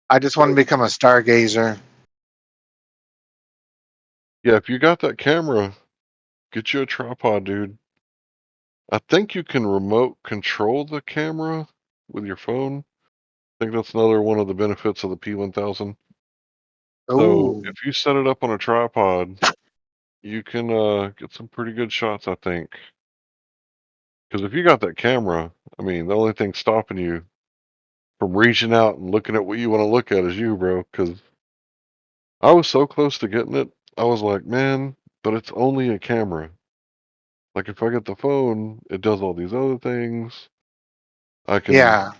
I just want to become a stargazer. Yeah, if you got that camera, get you a tripod, dude. I think you can remote control the camera with your phone. I think that's another one of the benefits of the P1000. So Ooh. if you set it up on a tripod, you can get some pretty good shots, I think. Because if you got that camera, I mean, the only thing stopping you from reaching out and looking at what you want to look at is you, bro. Because I was so close to getting it. I was like, man, but it's only a camera. Like, if I get the phone, it does all these other things. I can Yeah.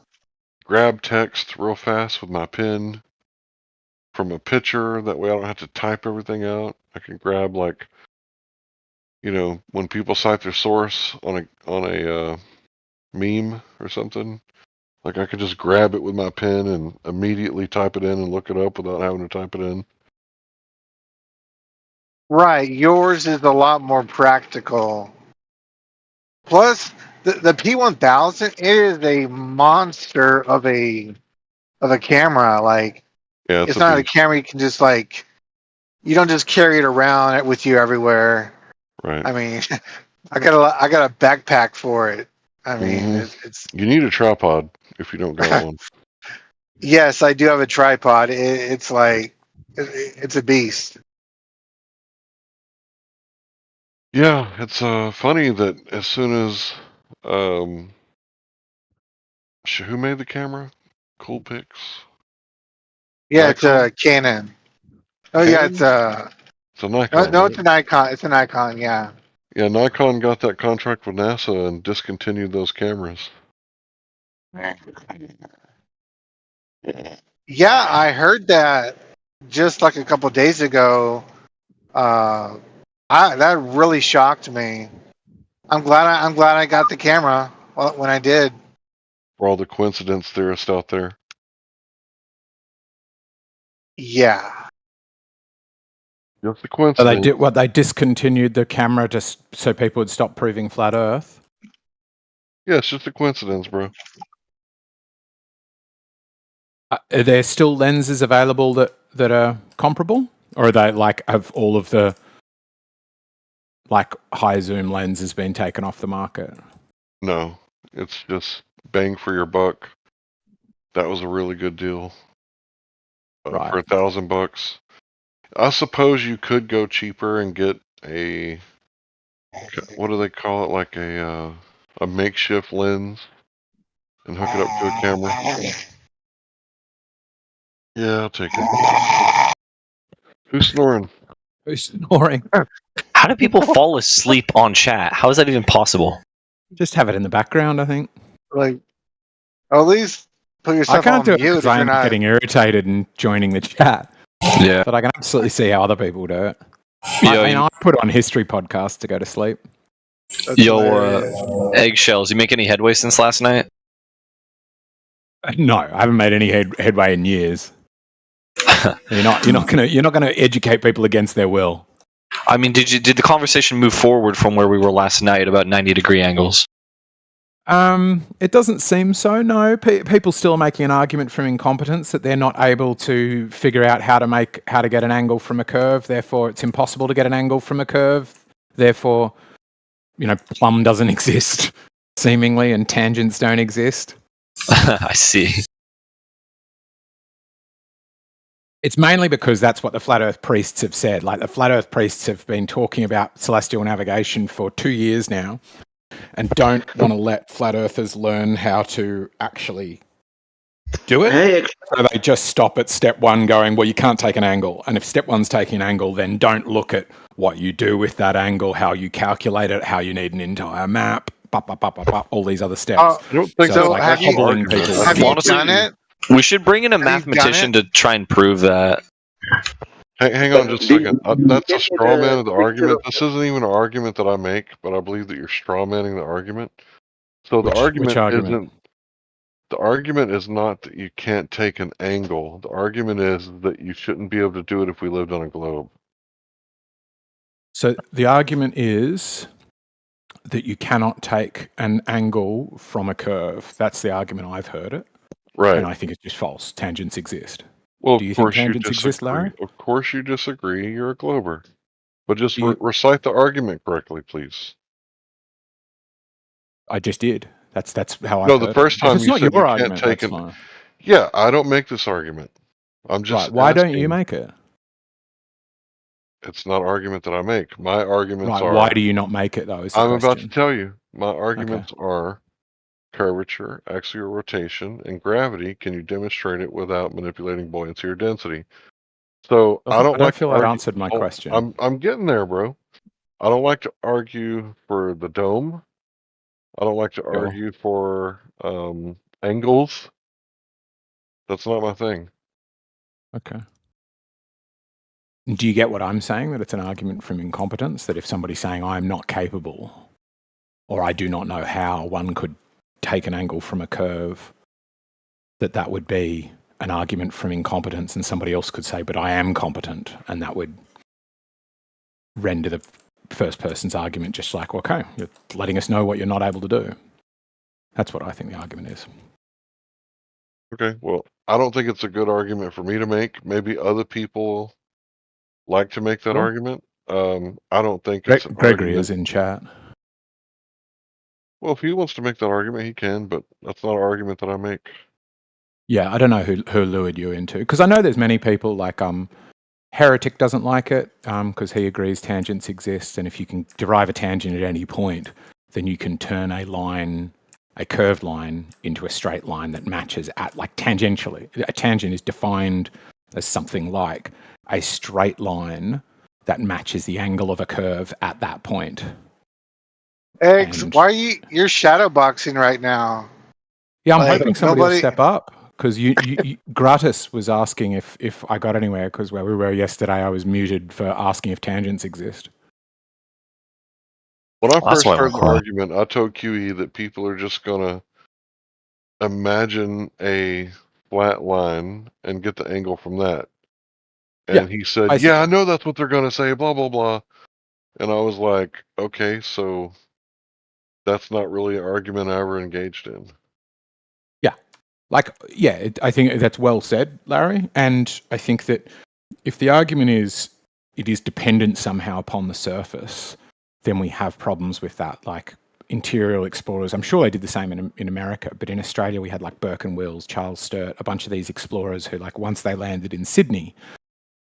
grab text real fast with my pen from a picture. That way I don't have to type everything out. I can grab, like, you know, when people cite their source on a meme or something, like I could just grab it with my pen and immediately type it in and look it up without having to type it in. Right. Yours is a lot more practical. Plus, the P1000 it is a monster of a camera. Like, Yeah, it's it's a not a beast. camera you can just like. You don't just carry it around with you everywhere. Right. I mean, I got a backpack for it. I mean, it's You need a tripod if you don't got one. yes, I do have a tripod. It's like it's a beast. Yeah, it's funny that as soon as who made the camera? Coolpix? Yeah, it's Nikon? a Canon. Oh yeah, it's Canon? a It's a Nikon, no, right? it's a Nikon. It's a Nikon. Yeah. Yeah, Nikon got that contract with NASA and discontinued those cameras. Yeah, I heard that just like a couple days ago. That really shocked me. I'm glad I got the camera when I did. For all the coincidence theorists out there. Yeah. Just a So coincidence. they discontinued the camera just so people would stop proving flat Earth. Yeah, it's just a coincidence, bro. Are there still lenses available that are comparable, or are they like have all of the like high zoom lenses been taken off the market? No, it's just bang for your buck. That was a really good deal. Right. For $1,000. I suppose you could go cheaper and get a, what do they call it, like a makeshift lens and hook it up to a camera. Yeah, I'll take it. Who's snoring? Who's snoring? How do people fall asleep on chat? How is that even possible? Just have it in the background, I think. Like, at least put I yourself can't on do it mute because if I you're end up not. getting irritated and joining the chat. Yeah. But I can absolutely see how other people do it. Yo, I put on history podcasts to go to sleep. That's yo, hilarious. Eggshells, you make any headway since last night? No, I haven't made any headway in years. You're not gonna educate people against their will. I mean, did the conversation move forward from where we were last night about 90-degree angles? It doesn't seem so. No, people still are making an argument from incompetence that they're not able to figure out how to get an angle from a curve. Therefore, it's impossible to get an angle from a curve. Therefore, plumb doesn't exist, seemingly, and tangents don't exist. I see. It's mainly because that's what the flat earth priests have said. Like, the flat earth priests have been talking about celestial navigation for 2 years now and don't want to let flat earthers learn how to actually do it. So they just stop at step one going, well, you can't take an angle. And if step one's taking an angle, then don't look at what you do with that angle, how you calculate it, how you need an entire map, all these other steps. I don't think so that's have you hobbling people. Have you done it? We should bring in a mathematician to try and prove that. Hang on just a second. That's a straw man of the argument. This isn't even an argument that I make, but I believe that you're straw manning the argument. So the Which argument? The argument is not that you can't take an angle. The argument is that you shouldn't be able to do it if we lived on a globe. So the argument is that you cannot take an angle from a curve. That's the argument I've heard it. Right. And I think it's just false. Tangents exist. Well, Do you of think course you tangents exist, disagree. Larry? Of course you disagree. You're a glober. But just recite the argument correctly, please. I just did. That's how I No, heard the first it. time If it's you not said your you argument, can't take that's an... fine. Yeah, I don't make this argument. I'm just Right. Why don't asking. you make it? It's not an argument that I make. My arguments Right. are... Why do you not make it, though, is the I'm about to question. tell you. My arguments are curvature, axial rotation, and gravity. Can you demonstrate it without manipulating buoyancy or density? So I don't feel that answered my question. I'm getting there, bro. I don't like to argue for the dome. I don't like to argue for angles. That's not my thing. Okay. Do you get what I'm saying? That it's an argument from incompetence? That if somebody's saying I'm not capable, or I do not know how one could take an angle from a curve, that would be an argument from incompetence, and somebody else could say, but I am competent, and that would render the first person's argument just like, okay, you're letting us know what you're not able to do. That's what I think the argument is. Okay, well, I don't think it's a good argument for me to make. Maybe other people like to make that argument. I don't think it's an Gregory argument. is in chat. Well, if he wants to make that argument, he can, but that's not an argument that I make. Yeah, I don't know who lured you into, because I know there's many people like Heretic doesn't like it because he agrees tangents exist, and if you can derive a tangent at any point, then you can turn a curved line into a straight line that matches at, like, tangentially. A tangent is defined as something like a straight line that matches the angle of a curve at that point. Eggs, why are you're shadow boxing right now? Yeah, I'm hoping somebody will step up, because you Gratis was asking if I got anywhere, because where we were yesterday, I was muted for asking if tangents exist. When I first heard the argument, I told QE that people are just going to imagine a flat line and get the angle from that. And he said, yeah, I know that's what they're going to say, blah, blah, blah. And I was like, okay, so that's not really an argument I ever engaged in. Yeah. I think that's well said, Larry. And I think that if the argument is it is dependent somehow upon the surface, then we have problems with that. Like interior explorers, I'm sure they did the same in America, but in Australia we had like Burke and Wills, Charles Sturt, a bunch of these explorers who, like, once they landed in Sydney,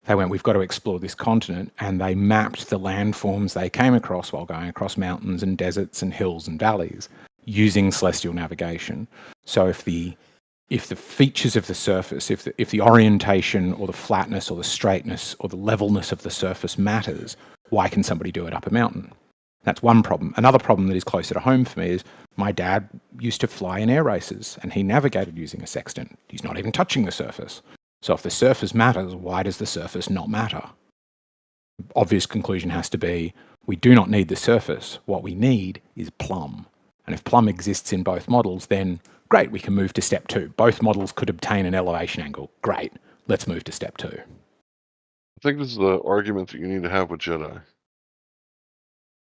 they went, we've got to explore this continent, and they mapped the landforms they came across while going across mountains and deserts and hills and valleys using celestial navigation. So if the features of the surface, if the orientation or the flatness or the straightness or the levelness of the surface matters, why can somebody do it up a mountain? That's one problem. Another problem that is closer to home for me is my dad used to fly in air races, and he navigated using a sextant. He's not even touching the surface. So if the surface matters, why does the surface not matter? Obvious conclusion has to be, we do not need the surface. What we need is plumb. And if plumb exists in both models, then great, we can move to step 2. Both models could obtain an elevation angle. Great, let's move to step 2. I think this is the argument that you need to have with Jedi.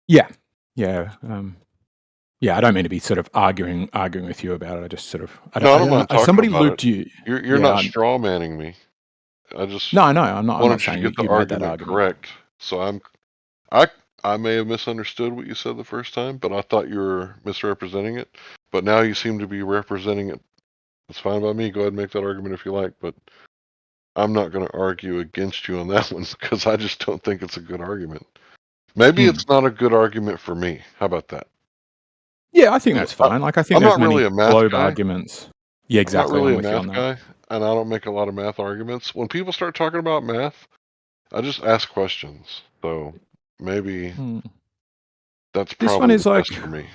Yeah. Yeah, I don't mean to be sort of arguing with you about it. I just sort of... I'm not talking somebody about looped it. you. You're not straw manning me. I just No, I'm not wanted saying you to get the you made that argument argument. correct. So I may have misunderstood what you said the first time, but I thought you were misrepresenting it. But now you seem to be representing it. It's fine by me. Go ahead and make that argument if you like, but I'm not going to argue against you on that one because I just don't think it's a good argument. Maybe it's not a good argument for me. How about that? Yeah, I think that's fine. Like, I think I'm there's not many really a math globe guy. arguments. Yeah, exactly. I'm not really with a you on math that. guy, and I don't make a lot of math arguments. When people start talking about math, I just ask questions. So maybe that's This one probably is the like... best for me.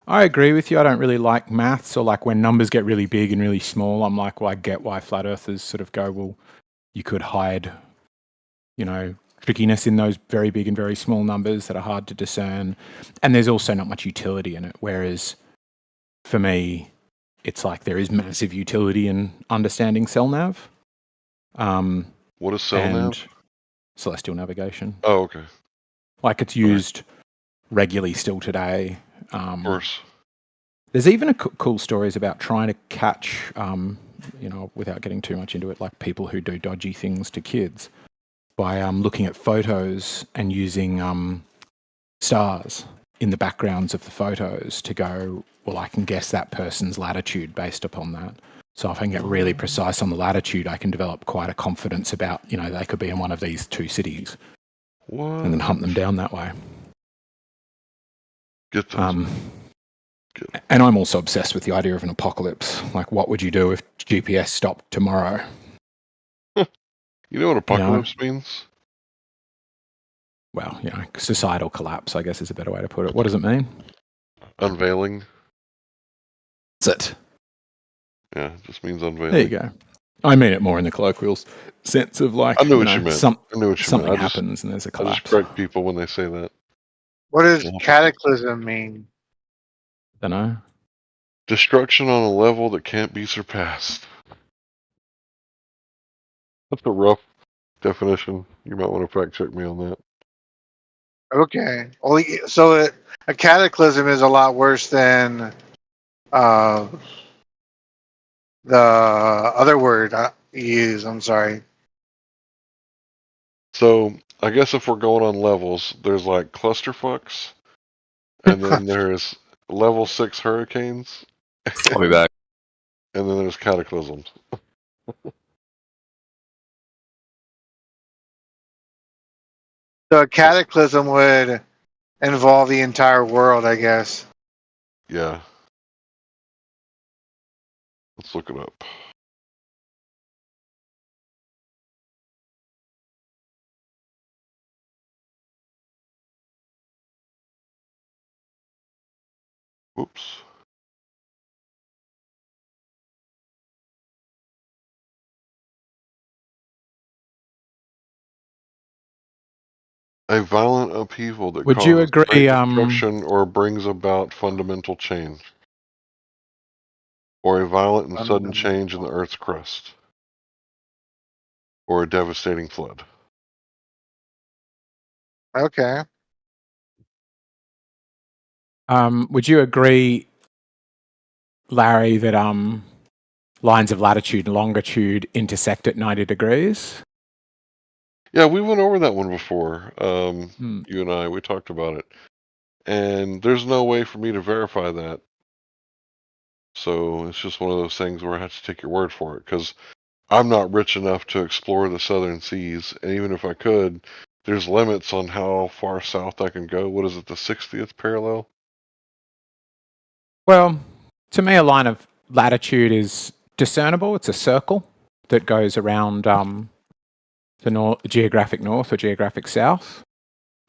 I agree with you. I don't really like maths, or like when numbers get really big and really small, I'm like, well, I get why flat earthers sort of go, well, you could hide, trickiness in those very big and very small numbers that are hard to discern. And there's also not much utility in it. Whereas for me, it's like there is massive utility in understanding CellNav. What is CellNav? Celestial navigation. Oh, okay. Like it's used regularly still today. Of course. There's even cool stories about trying to catch, without getting too much into it, like people who do dodgy things to kids by looking at photos and using stars in the backgrounds of the photos to go, well, I can guess that person's latitude based upon that. So if I can get really precise on the latitude, I can develop quite a confidence about, they could be in one of these 2 cities. What? And then hunt them down that way. Get those. And I'm also obsessed with the idea of an apocalypse. Like, what would you do if GPS stopped tomorrow? You know what apocalypse means? Well, societal collapse, I guess is a better way to put it. What does it mean? Unveiling. That's it. Yeah, it just means unveiling. There you go. I mean it more in the colloquial sense of like, I knew what you meant. Something happens and there's a collapse. I just correct people when they say that. What does cataclysm mean? Don't know. Destruction on a level that can't be surpassed. That's a rough definition. You might want to fact check me on that. Okay. So a cataclysm is a lot worse than the other word you use. I'm sorry. So I guess if we're going on levels, there's like clusterfucks, and then there's level 6 hurricanes. I'll be back. And then there's cataclysms. So a cataclysm would involve the entire world, I guess. Yeah. Let's look it up. Whoops. A violent upheaval that Would you causes agree, great destruction or brings about fundamental change. Or a violent and sudden change in the Earth's crust. Or a devastating flood. Okay. Would you agree, Larry, that lines of latitude and longitude intersect at 90 degrees? Yeah, we went over that one before. You and I, we talked about it. And there's no way for me to verify that. So it's just one of those things where I have to take your word for it. Because I'm not rich enough to explore the southern seas. And even if I could, there's limits on how far south I can go. What is it, the 60th parallel? Well, to me, a line of latitude is discernible. It's a circle that goes around the geographic north or geographic south.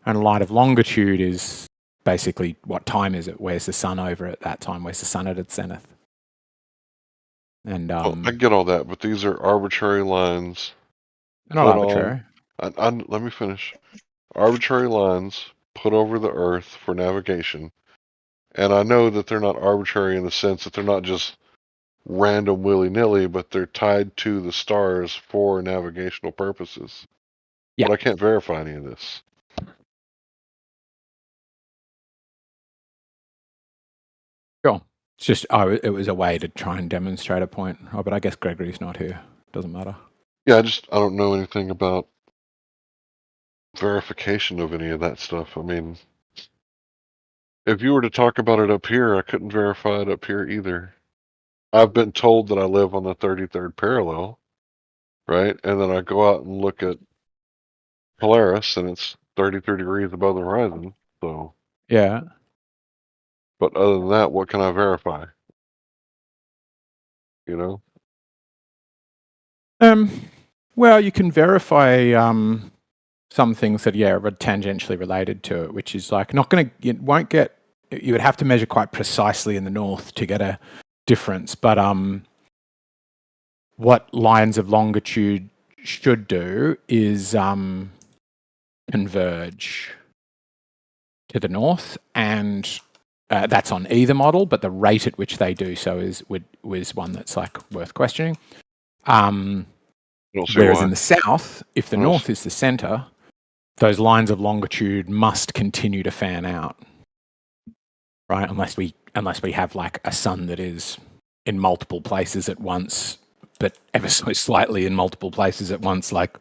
And a line of longitude is basically what time is it? Where's the sun over at that time? Where's the sun at its zenith? And well, I get all that, but these are arbitrary lines. Not arbitrary. Let me finish. Arbitrary lines put over the Earth for navigation, and I know that they're not arbitrary in the sense that they're not just random willy-nilly, but they're tied to the stars for navigational purposes. Yeah. But I can't verify any of this. Sure. It's just, it was a way to try and demonstrate a point. Oh, but I guess Gregory's not here. Doesn't matter. Yeah, I don't know anything about verification of any of that stuff. I mean, if you were to talk about it up here, I couldn't verify it up here either. I've been told that I live on the 33rd parallel, right? And then I go out and look at Polaris, and it's 33 degrees above the horizon. So yeah. But other than that, what can I verify? You know? Well, you can verify some things that are tangentially related to it, which is like you would have to measure quite precisely in the north to get a difference. But what lines of longitude should do is converge to the north, and that's on either model, but the rate at which they do so was one that's like worth questioning. Whereas in the south, if the north is the center, those lines of longitude must continue to fan out, right? Unless we have like a sun that is in multiple places at once, but ever so slightly in multiple places at once, like.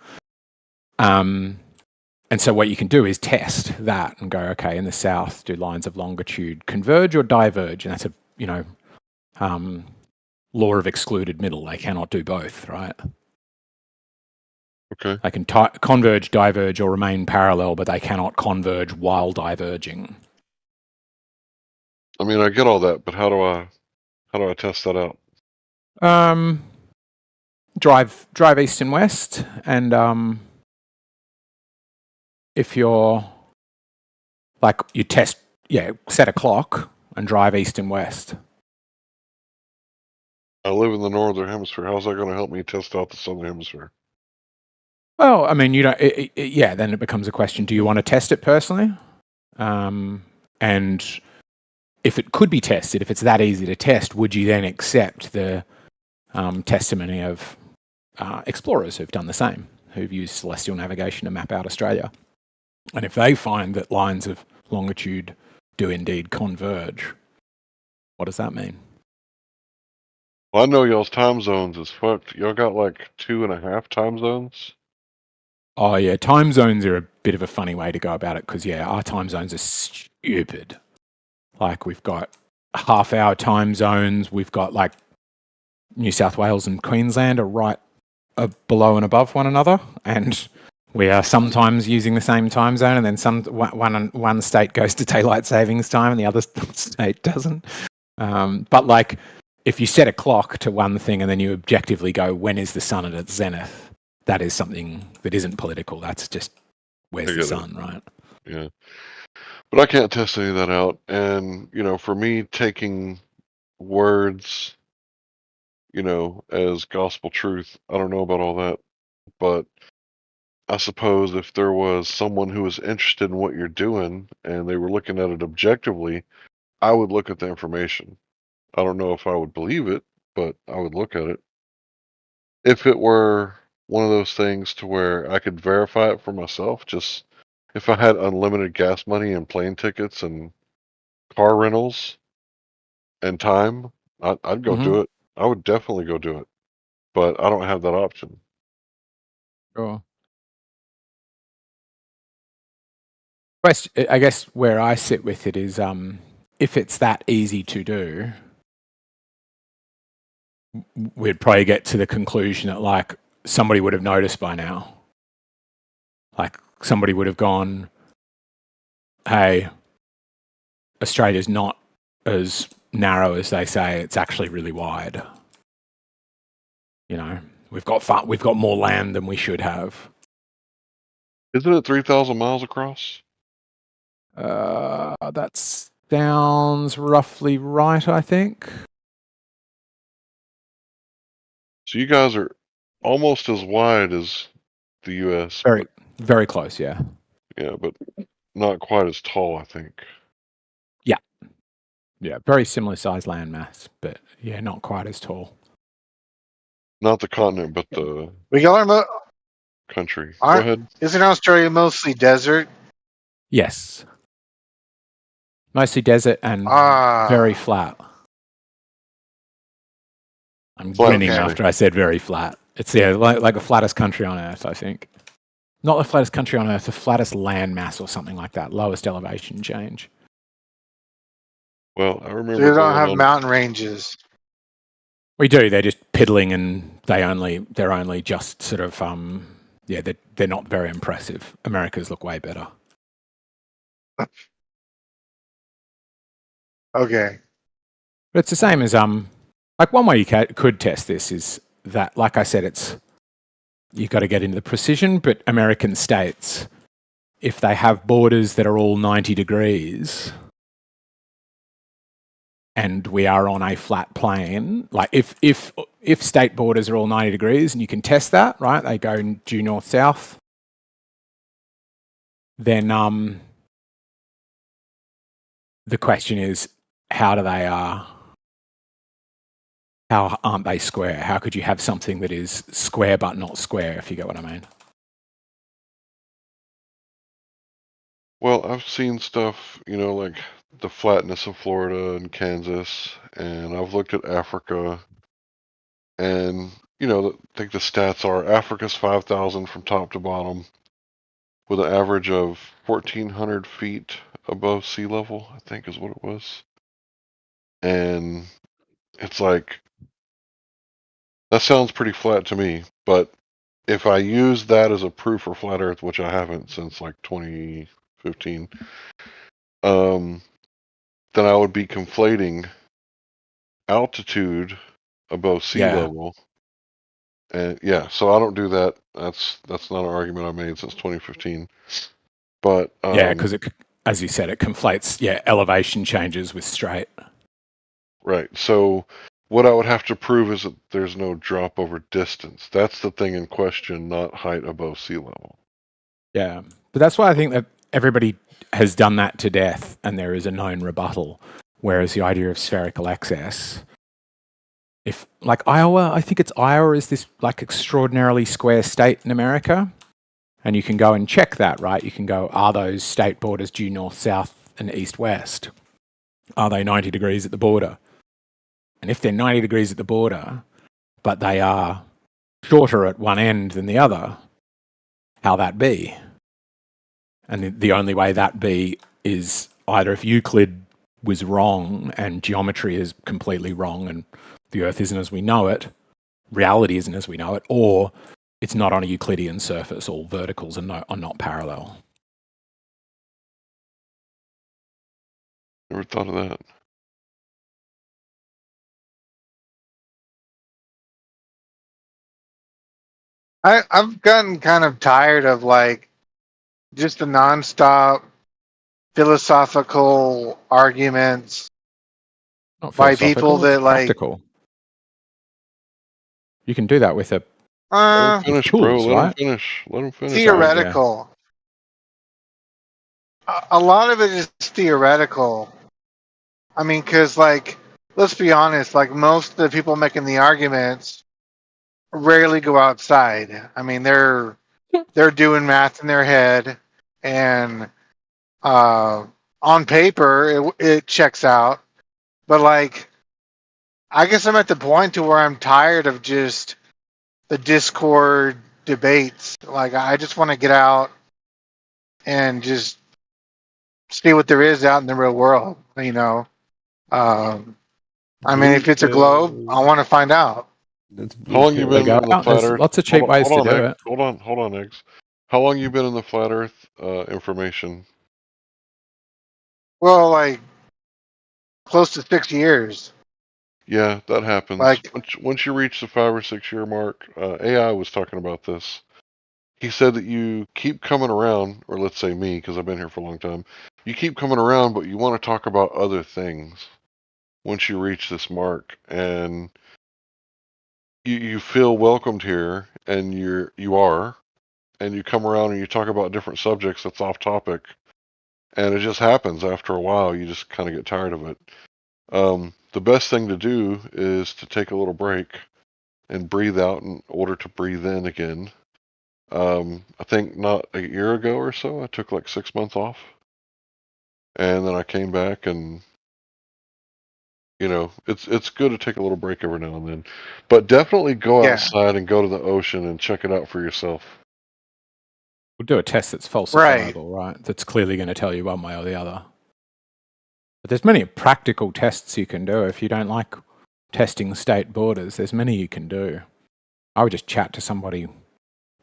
And so what you can do is test that and go, okay, in the south, do lines of longitude converge or diverge? And that's a law of excluded middle. They cannot do both, right? Okay. They can converge, diverge, or remain parallel, but they cannot converge while diverging. I mean, I get all that, but how do I test that out? Drive east and west, and if you're like you test, set a clock and drive east and west. I live in the northern hemisphere. How's that going to help me test out the southern hemisphere? Well, I mean, you don't. Then it becomes a question: do you want to test it personally? And if it could be tested, if it's that easy to test, would you then accept the testimony of explorers who've done the same, who've used celestial navigation to map out Australia? And if they find that lines of longitude do indeed converge, what does that mean? Well, I know y'all's time zones is fucked. Y'all got like 2.5 time zones? Oh, yeah. Time zones are a bit of a funny way to go about it because, our time zones are stupid. Like, we've got half-hour time zones. We've got, like, New South Wales and Queensland are right below and above one another. And we are sometimes using the same time zone, and then one state goes to daylight savings time and the other state doesn't. But, like, if you set a clock to one thing and then you objectively go, when is the sun at its zenith? That is something that isn't political. That's just where's the sun, right? Yeah. But I can't test any of that out. And, for me, taking words, as gospel truth, I don't know about all that. But I suppose if there was someone who was interested in what you're doing and they were looking at it objectively, I would look at the information. I don't know if I would believe it, but I would look at it. If it were one of those things to where I could verify it for myself, just if I had unlimited gas money and plane tickets and car rentals and time, I'd go do it. I would definitely go do it. But I don't have that option. Sure. I guess where I sit with it is if it's that easy to do, we'd probably get to the conclusion that like somebody would have noticed by now. Like somebody would have gone, hey, Australia's not as narrow as they say, it's actually really wide. We've got more land than we should have. Isn't it 3,000 miles across? That sounds roughly right, I think. So you guys are almost as wide as the U.S. Very, very close, yeah. Yeah, but not quite as tall, I think. Yeah. Yeah, very similar size landmass, but yeah, not quite as tall. Not the continent, but the We got our country. Go ahead. Isn't Australia mostly desert? Yes. Mostly desert and very flat. I'm grinning after I said very flat. It's like the flattest country on Earth, I think. Not the flattest country on Earth, the flattest land mass or something like that. Lowest elevation change. Well, I remember. So you don't have mountain ranges. We do. They're just piddling, and they're only just sort of they're not very impressive. America's look way better. Okay. But it's the same as like one way you could test this is that, like I said, you've got to get into the precision, but American states, if they have borders that are all 90 degrees and we are on a flat plane, like if state borders are all 90 degrees and you can test that, right? They go due north-south, then the question is, how aren't they square? How could you have something that is square but not square, if you get what I mean? Well, I've seen stuff, like the flatness of Florida and Kansas, and I've looked at Africa, and, I think the stats are Africa's 5,000 from top to bottom, with an average of 1,400 feet above sea level, I think is what it was. And it's like, that sounds pretty flat to me, but if I use that as a proof for flat Earth, which I haven't since like 2015, then I would be conflating altitude above sea level. And so I don't do that. That's not an argument I've made since 2015. But because as you said, it conflates elevation changes with straight. Right. So what I would have to prove is that there's no drop over distance. That's the thing in question, not height above sea level. Yeah, but that's why I think that everybody has done that to death, and there is a known rebuttal. Whereas the idea of spherical excess, if like Iowa, I think it's Iowa is this like extraordinarily square state in America, and you can go and check that, right? You can go, are those state borders due north, south, and east, west? Are they 90 degrees at the border? And if they're 90 degrees at the border, but they are shorter at one end than the other, how that be? And the only way that be is either if Euclid was wrong and geometry is completely wrong and the Earth isn't as we know it, reality isn't as we know it, or it's not on a Euclidean surface, all verticals are not parallel. Never thought of that. I've gotten kind of tired of like just the nonstop philosophical arguments by people that like practical. You can do that with let him finish, tools, bro. right? Let him finish. Theoretical. A lot of it is theoretical. I mean, because like, let's be honest. Like most of the people making the arguments rarely go outside. I mean, they're doing math in their head, and on paper it checks out. But like, I guess I'm at the point to where I'm tired of just the Discord debates. Like, I just want to get out and just see what there is out in the real world. I mean, if it's a globe, I want to find out. How long you been in the flat Earth? Lots of cheap ways to do it. Hold on, Eggs. How long you been in the flat Earth information? Well, like close to 6 years. Yeah, that happens. Like once you reach the 5 or 6 year mark, AI was talking about this. He said that you keep coming around, or let's say me, because I've been here for a long time. you keep coming around, but you want to talk about other things once you reach this mark, and you feel welcomed here, and you are, and you come around and you talk about different subjects that's off topic, and it just happens after a while. You just kind of get tired of it. The best thing to do is to take a little break and breathe out in order to breathe in again. I think not a year ago or so, I took like 6 months off, and then I came back, and it's good to take a little break every now and then, but definitely go Yeah. outside and go to the ocean and check it out for yourself. We'll do a test that's falsifiable, right? That's clearly going to tell you one way or the other. But there's many practical tests you can do. If you don't like testing state borders, there's many you can do. I would just chat to somebody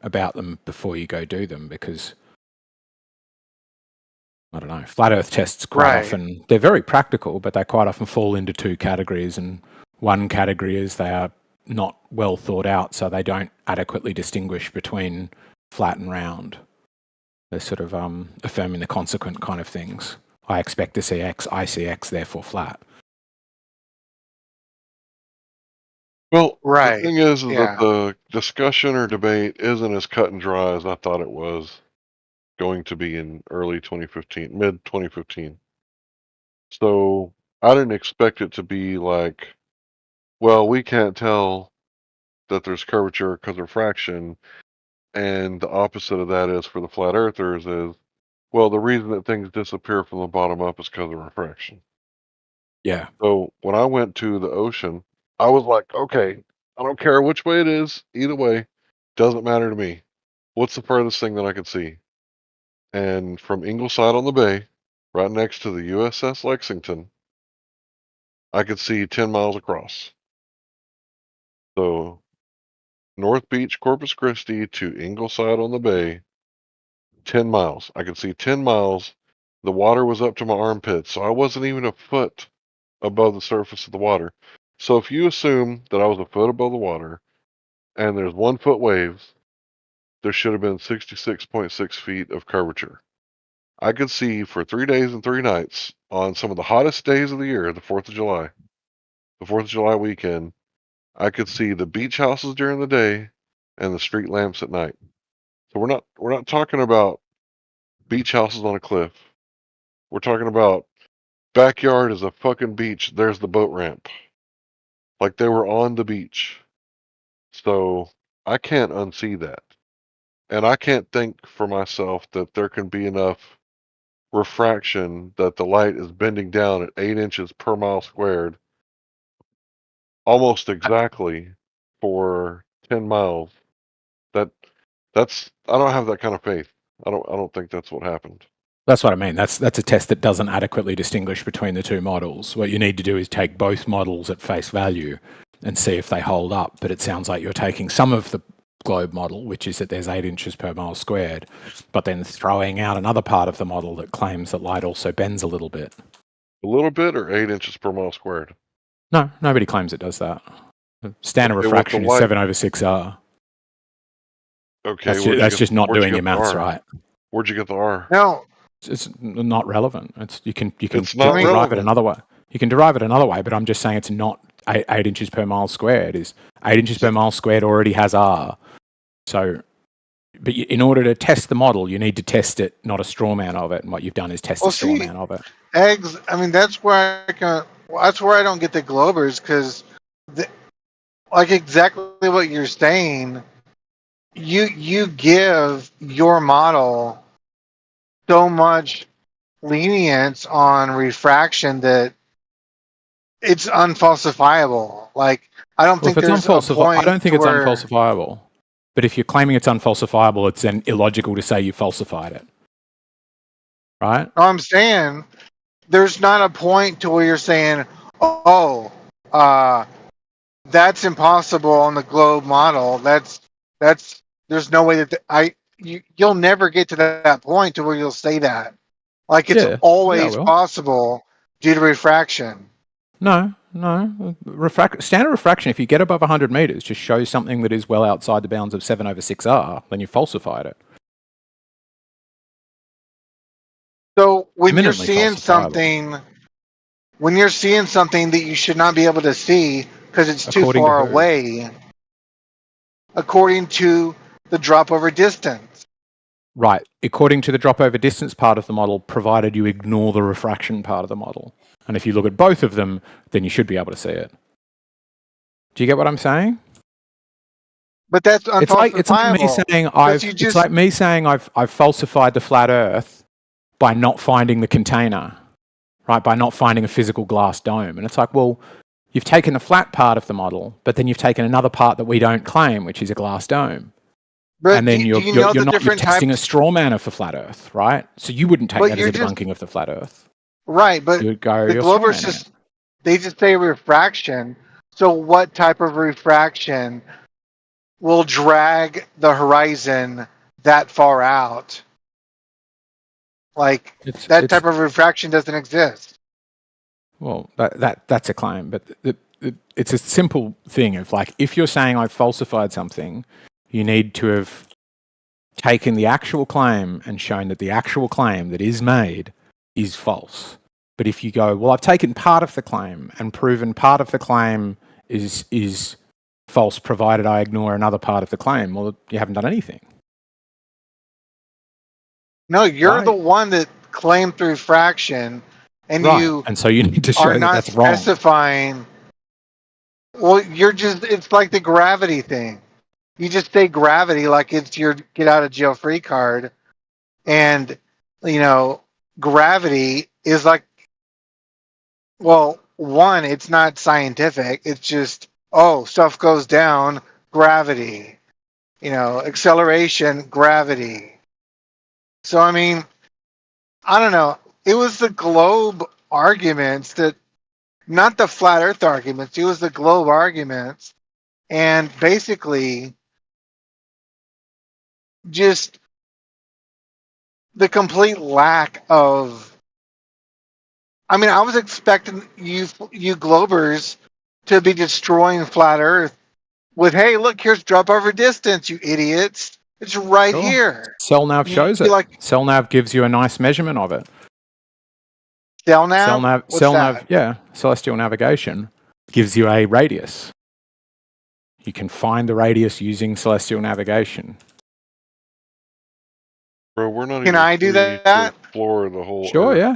about them before you go do them, because I don't know, flat earth tests quite often, they're very practical, but they quite often fall into two categories, and one category is they are not well thought out, so they don't adequately distinguish between flat and round. They're sort of affirming the consequent kind of things. I expect to see X, I see X, therefore flat. Well, the thing is that the discussion or debate isn't as cut and dry as I thought it was going to be in early 2015, mid 2015. So I didn't expect it to be like, well, we can't tell that there's curvature because of refraction, and the opposite of that is for the flat earthers is, well, the reason that things disappear from the bottom up is because of refraction. Yeah. So when I went to the ocean, I was like, okay, I don't care which way it is, either way, doesn't matter to me. What's the furthest thing that I could see? And from Ingleside on the Bay, right next to the USS Lexington, I could see 10 miles across. So North Beach, Corpus Christi to Ingleside on the Bay, 10 miles. I could see 10 miles. The water was up to my armpits, so I wasn't even a foot above the surface of the water. So if you assume that I was a foot above the water and there's 1 foot waves, there should have been 66.6 feet of curvature. I could see for 3 days and 3 nights on some of the hottest days of the year, the 4th of July weekend, I could see the beach houses during the day and the street lamps at night. So we're not talking about beach houses on a cliff. We're talking about backyard is a fucking beach. There's the boat ramp. Like they were on the beach. So I can't unsee that. And I can't think for myself that there can be enough refraction that the light is bending down at 8 inches per mile squared almost exactly for 10 miles. That's I don't have that kind of faith. I don't think that's what happened. That's what I mean. That's a test that doesn't adequately distinguish between the two models. What you need to do is take both models at face value and see if they hold up. But it sounds like you're taking some of the globe model, which is that there's 8 inches per mile squared, but then throwing out another part of the model that claims that light also bends a little bit. A little bit, or 8 inches per mile squared? No, nobody claims it does that. The standard refraction is 7/6R. Okay, that's just not doing your maths right. Where'd you get the R? No, it's not relevant. You can derive it another way. You can derive it another way, but I'm just saying it's not 8 inches per mile squared. Is 8 inches per mile squared already has R. So, but in order to test the model, you need to test it, not a straw man of it. And what you've done is test a straw man of it. Eggs. I mean, that's where I don't get the globers, because, like exactly what you're saying, you give your model so much lenience on refraction that it's unfalsifiable. Like, I don't think there's a point. I don't think it's unfalsifiable. But if you're claiming it's unfalsifiable, it's then illogical to say you falsified it. Right? I'm saying there's not a point to where you're saying, that's impossible on the globe model. That's there's no way that you'll never get to that point to where you'll say that. Like, it's always possible due to refraction. No. Standard refraction, if you get above 100 meters, just shows something that is well outside the bounds of 7/6R, then you falsified it. So when you're Eminently seeing falsifiable. something that you should not be able to see because it's too According to far who? away, according to the drop over distance. Right. According to the drop over distance part of the model, provided you ignore the refraction part of the model. And if you look at both of them, then you should be able to see it. Do you get what I'm saying? But that's It's like me unfalsifiable. saying It's like me saying I've falsified the flat Earth by not finding the container, right? By not finding a physical glass dome. And it's like, well, you've taken the flat part of the model, but then you've taken another part that we don't claim, which is a glass dome. But And then do you know the you're different testing a types? straw man of the flat Earth, right? So you wouldn't take But that as you're a just debunking of the flat Earth. right. But You would go, the you're straw Globers manning it. they just say refraction. So what type of refraction will drag the horizon that far out? Like that It's type of refraction doesn't exist. well, that's a claim, but it's a simple thing of like, if you're saying I've falsified something, you need to have taken the actual claim and shown that the actual claim that is made is false. But if you go, well, I've taken part of the claim and proven part of the claim is false, provided I ignore another part of the claim, well, you haven't done anything. No, you're Right. the one that claimed through fraction, and Right. you And so you need to are show that not that's wrong. specifying. Well, it's like the gravity thing. You just say gravity like it's your get out of jail free card, and gravity is like, well, one, it's not scientific. It's just, oh, stuff goes down, gravity. Acceleration, gravity. So I mean, I don't know. It was the globe arguments that, not the flat Earth arguments. It was the globe arguments, and basically just the complete lack of. I mean, I was expecting you globers to be destroying flat Earth with, "Hey, look, here's drop over distance, you idiots! It's right Sure. here." CellNav shows You'd be it. like, CellNav gives you a nice measurement of it. "CellNav? What's CellNav, that?" yeah, celestial navigation gives you a radius. You can find the radius using celestial navigation. Bro, we're not Can even I do free to that? explore the whole Sure, Earth. yeah.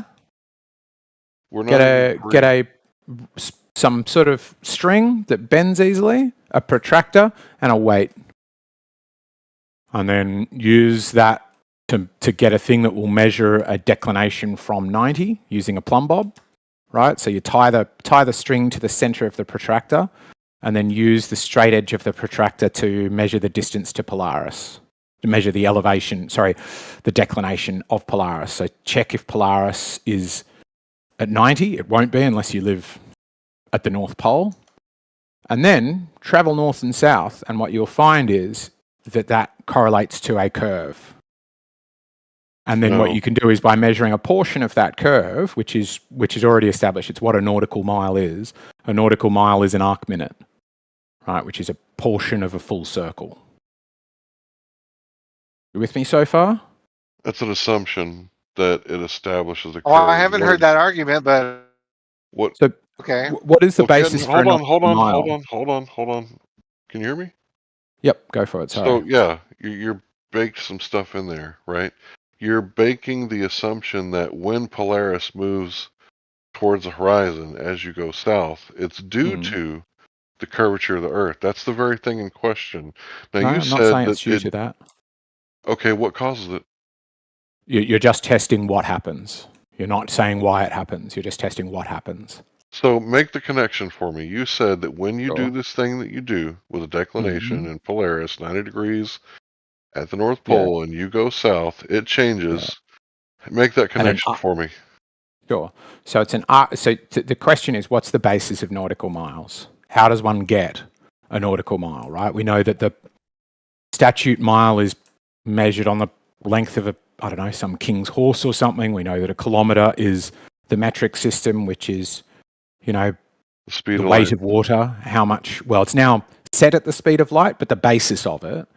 We're not even free. Get some sort of string that bends easily, a protractor, and a weight, and then use that to get a thing that will measure a declination from 90 using a plumb bob, right? So you tie the string to the center of the protractor, and then use the straight edge of the protractor to measure the distance to Polaris, to measure the the declination of Polaris. So check if Polaris is at 90. It won't be unless you live at the North Pole. And then travel north and south, and what you'll find is that correlates to a curve. And then what you can do is, by measuring a portion of that curve, which is already established, it's what a nautical mile is. A nautical mile is an arc minute, right, which is a portion of a full circle. You with me so far? That's an assumption that it establishes a curve. Oh, I haven't heard that argument, but what? So, okay. What is the basis for a hold mile? on. Can you hear me? Yep, go for it. Sorry. So yeah, you're baked some stuff in there, right? You're baking the assumption that when Polaris moves towards the horizon as you go south, it's due to the curvature of the Earth. That's the very thing in question. Now, No, you I'm not said saying that it's due to that. Okay, what causes it? You're just testing what happens. You're not saying why it happens. You're just testing what happens. So make the connection for me. You said that when you Sure. do this thing that you do with a declination in Polaris, 90 degrees at the North Pole, and you go south, it changes. Make that connection for me. Sure. So it's the question is, what's the basis of nautical miles? How does one get a nautical mile, right? We know that the statute mile is measured on the length of some king's horse or something. We know that a kilometer is the metric system, which is, the weight of water. How much? Well, it's now set at the speed of light, but the basis of it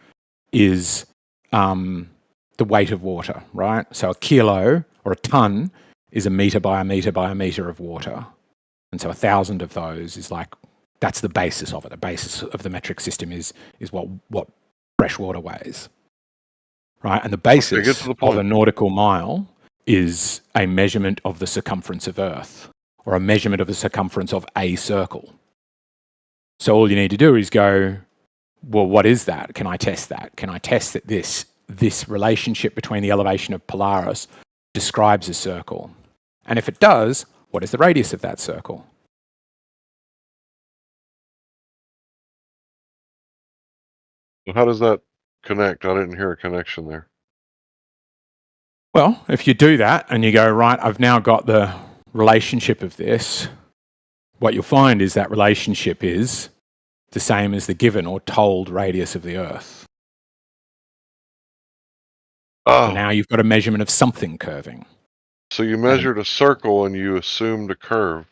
is the weight of water, right? So a kilo or a ton is a meter by a meter by a meter of water. And so 1,000 of those is like, that's the basis of it. The basis of the metric system is what fresh water weighs. Right? And the basis of a nautical mile is a measurement of the circumference of Earth, or a measurement of the circumference of a circle. So all you need to do is go, well, what is that? Can I test that? Can I test that this relationship between the elevation of Polaris describes a circle? And if it does, what is the radius of that circle? So how does that connect? I didn't hear a connection there. Well, if you do that and you go, right, I've now got the relationship of this, what you'll find is that relationship is the same as the given or told radius of the Earth. Oh. So now you've got a measurement of something curving. So you measured a circle and you assumed a curve.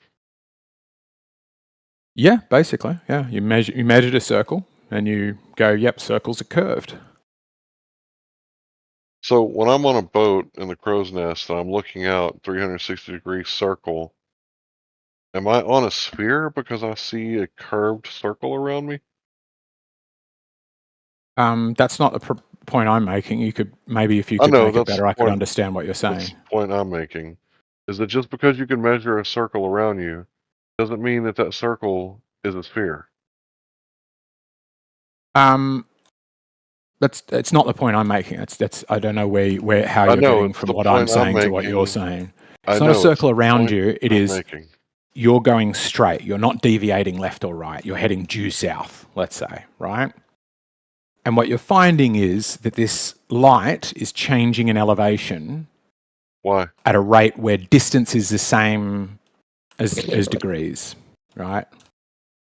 Yeah, basically. Yeah, you measured a circle and you go, yep, circles are curved. So when I'm on a boat in the crow's nest and I'm looking out 360-degree circle, am I on a sphere because I see a curved circle around me? That's not the point I'm making. You could maybe if you could make it better, I could understand what you're saying. That's the point I'm making. Is that just because you can measure a circle around you doesn't mean that that circle is a sphere? It's not the point I'm making. That's I don't know how you're getting from what I'm saying to what you're saying. It's not a circle around you. It is you're going straight. You're not deviating left or right. You're heading due south, let's say, right? And what you're finding is that this light is changing in elevation. Why? At a rate where distance is the same as degrees, right?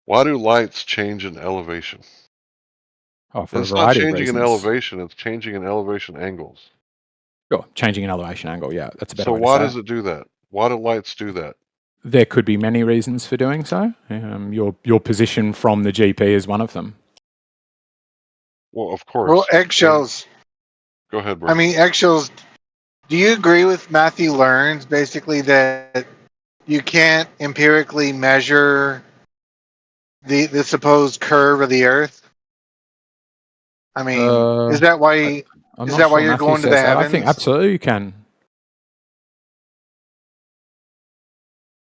Why do lights change in elevation? Oh, for it's a variety not of changing reasons. in elevation, it's changing in elevation angles. Sure, changing in elevation angle, yeah, that's a better way to So why say does it do that? Why do lights do that? There could be many reasons for doing so. Your position from the GP is one of them. Well, of course. Well, eggshells. Go ahead, bro. I mean, eggshells. Do you agree with Matthew Learns basically that you can't empirically measure the supposed curve of the Earth? I mean, is that why? I'm is not that why sure you're Matthew going to says the that. heavens? I think absolutely you can.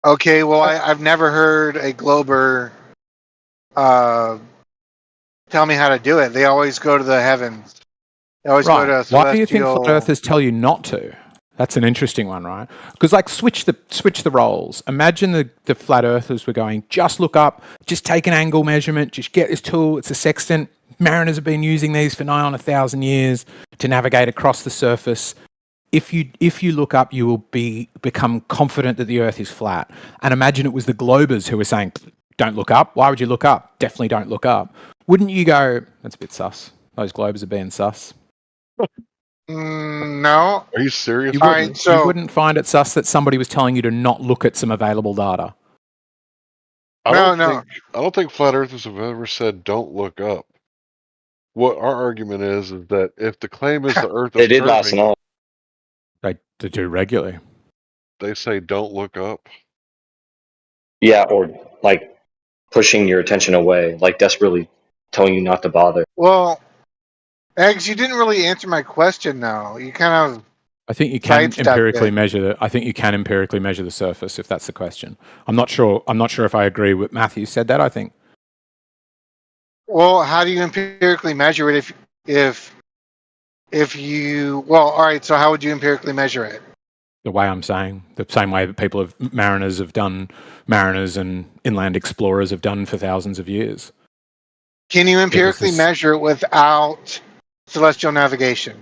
Okay, well, I've never heard a glober tell me how to do it. They always go to the heavens. They always go to a celestial. Why do you think flat earthers tell you not to? That's an interesting one, right? Because like switch the roles. Imagine the flat earthers were going, just look up, just take an angle measurement, just get this tool. It's a sextant. Mariners have been using these for nigh on 1,000 years to navigate across the surface. If you look up, you will become confident that the Earth is flat. And imagine it was the globers who were saying, don't look up. Why would you look up? Definitely don't look up. Wouldn't you go, that's a bit sus. Those globers are being sus. No. Are you serious? You wouldn't find it sus that somebody was telling you to not look at some available data. I don't think flat earthers have ever said don't look up. What our argument is that if the claim is the Earth is They did last night. They do regularly. They say don't look up. Yeah, or like pushing your attention away, like desperately telling you not to bother. Well, Eggs, you didn't really answer my question, though. You kind of. I think you can empirically measure the surface, if that's the question. I'm not sure if I agree with Matthew said that. I think. Well, how do you empirically measure it if you? Well, all right. So how would you empirically measure it? The way I'm saying, the same way that mariners and inland explorers have done for thousands of years. Can you empirically measure it without celestial navigation?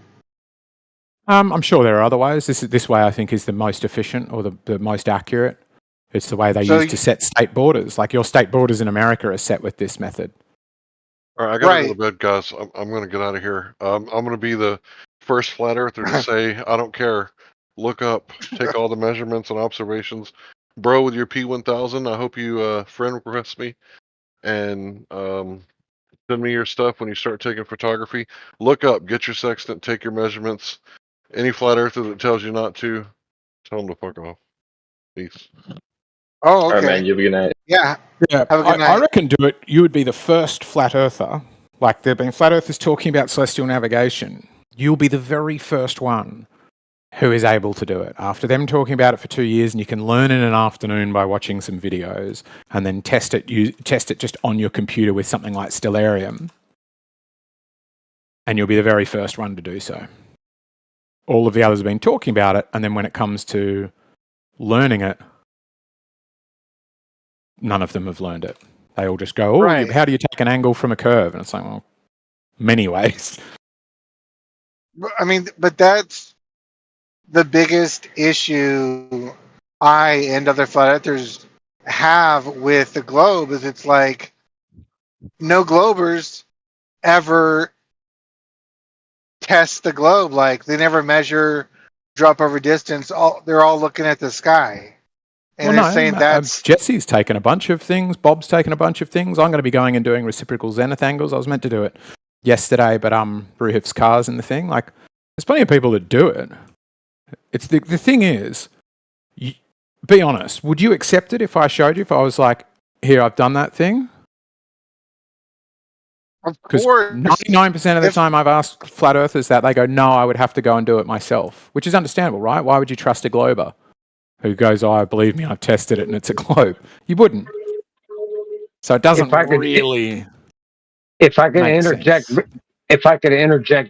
I'm sure there are other ways. This way I think is the most efficient or the most accurate. It's the way they use to set state borders. Like your state borders in America are set with this method. All right, I gotta go to bed, guys. I'm gonna get out of here. I'm gonna be the first flat earther to say I don't care. Look up, take all the measurements and observations, bro. With your P1000, I hope you friend request me and send me your stuff when you start taking photography. Look up, get your sextant, take your measurements. Any flat earther that tells you not to, tell them to fuck off. Peace. Oh, All right, okay. man. You have a good night. Yeah. Yeah, Have a good I night. reckon do it. You would be the first flat earther. Like there have been flat earthers talking about celestial navigation. You'll be the very first one who is able to do it. After them talking about it for 2 years, and you can learn in an afternoon by watching some videos, and then test it just on your computer with something like Stellarium, and you'll be the very first one to do so. All of the others have been talking about it, and then when it comes to learning it, none of them have learned it. They all just go, Right. how do you take an angle from a curve? And it's like, well, many ways. I mean, but that's the biggest issue I and other flat earthers have with the globe is it's like no globers ever test the globe. Like they never measure drop over distance. They're all looking at the sky. And they're saying that's Jesse's taken a bunch of things. Bob's taken a bunch of things. I'm going to be going and doing reciprocal zenith angles. I was meant to do it yesterday, but Ruhif's car's in the thing. Like, there's plenty of people that do it. It's the thing is, be honest. Would you accept it if I showed you? If I was like, here, I've done that thing. Of course. 99% of the time I've asked flat earthers that, they go, no, I would have to go and do it myself, which is understandable, right? Why would you trust a glober who goes, believe me, I've tested it and it's a globe? You wouldn't. So it doesn't really. If I could interject,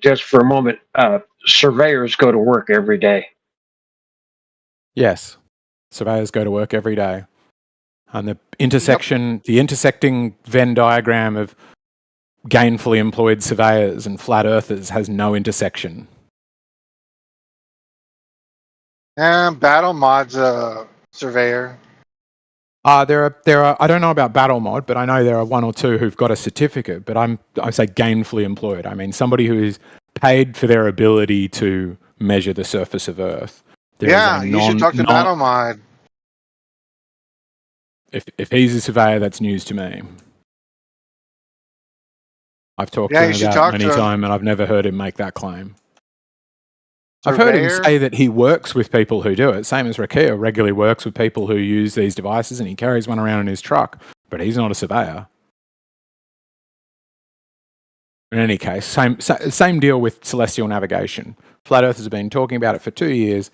just for a moment, surveyors go to work every day. Yes, surveyors go to work every day, and the intersecting Venn diagram of gainfully employed surveyors and flat earthers has no intersection. Battle Mod's a surveyor. There are. I don't know about Battle Mod, but I know there are one or two who've got a certificate. But I say gainfully employed. I mean somebody who is paid for their ability to measure the surface of Earth. You should talk to Battle Mod. If he's a surveyor, that's news to me. I've talked to him about many times, and I've never heard him make that claim. I've heard him say that he works with people who do it. Same as Rakia regularly works with people who use these devices, and he carries one around in his truck, but he's not a surveyor. In any case, same deal with celestial navigation. Flat Earthers have been talking about it for 2 years,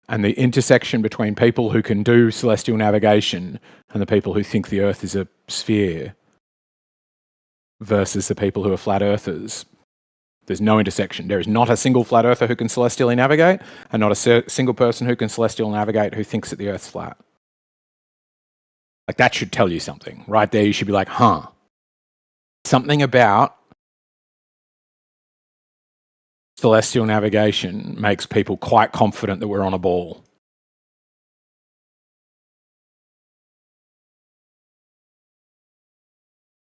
and the intersection between people who can do celestial navigation and the people who think the Earth is a sphere versus the people who are flat earthers. There's no intersection. There is not a single flat earther who can celestially navigate, and not a single person who can celestial navigate who thinks that the Earth's flat. Like, that should tell you something. Right there, you should be like, something about celestial navigation makes people quite confident that we're on a ball.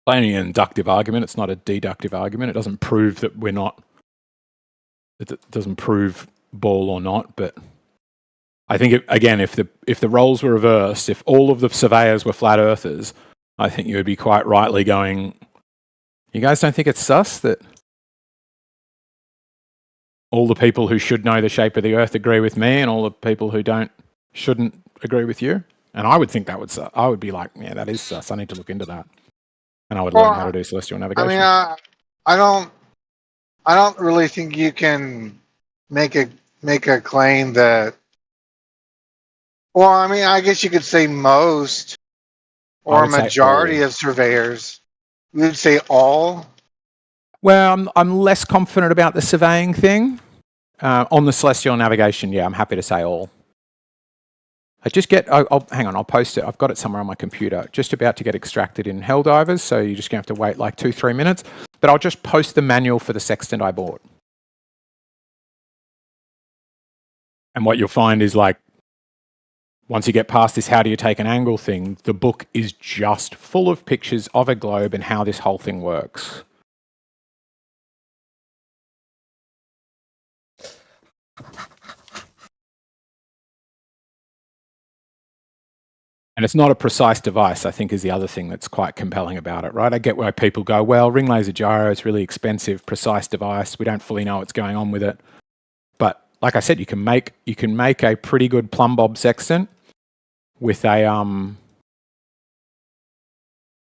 Only an inductive argument. It's not a deductive argument. It doesn't prove that we're not. It doesn't prove ball or not. But I think if the roles were reversed, if all of the surveyors were flat earthers, I think you would be quite rightly going, you guys don't think it's sus that all the people who should know the shape of the Earth agree with me, and all the people who shouldn't agree with you? And I would think that would sus. I would be like, yeah, that is sus. I need to look into that. And I would learn how to do celestial navigation. I mean, I don't really think you can make a claim that. Well, I mean, I guess you could say most or majority of surveyors. You would say all. Well, I'm less confident about the surveying thing. On the celestial navigation, yeah, I'm happy to say all. Hang on, I'll post it. I've got it somewhere on my computer. Just about to get extracted in Helldivers, so you're just going to have to wait like 2-3 minutes. But I'll just post the manual for the sextant I bought. And what you'll find is, like, once you get past this how do you take an angle thing, the book is just full of pictures of a globe and how this whole thing works. And it's not a precise device, I think, is the other thing that's quite compelling about it, right? I get why people go, well, ring laser gyro is really expensive, precise device. We don't fully know what's going on with it. But like I said, you can make a pretty good plumb bob sextant with a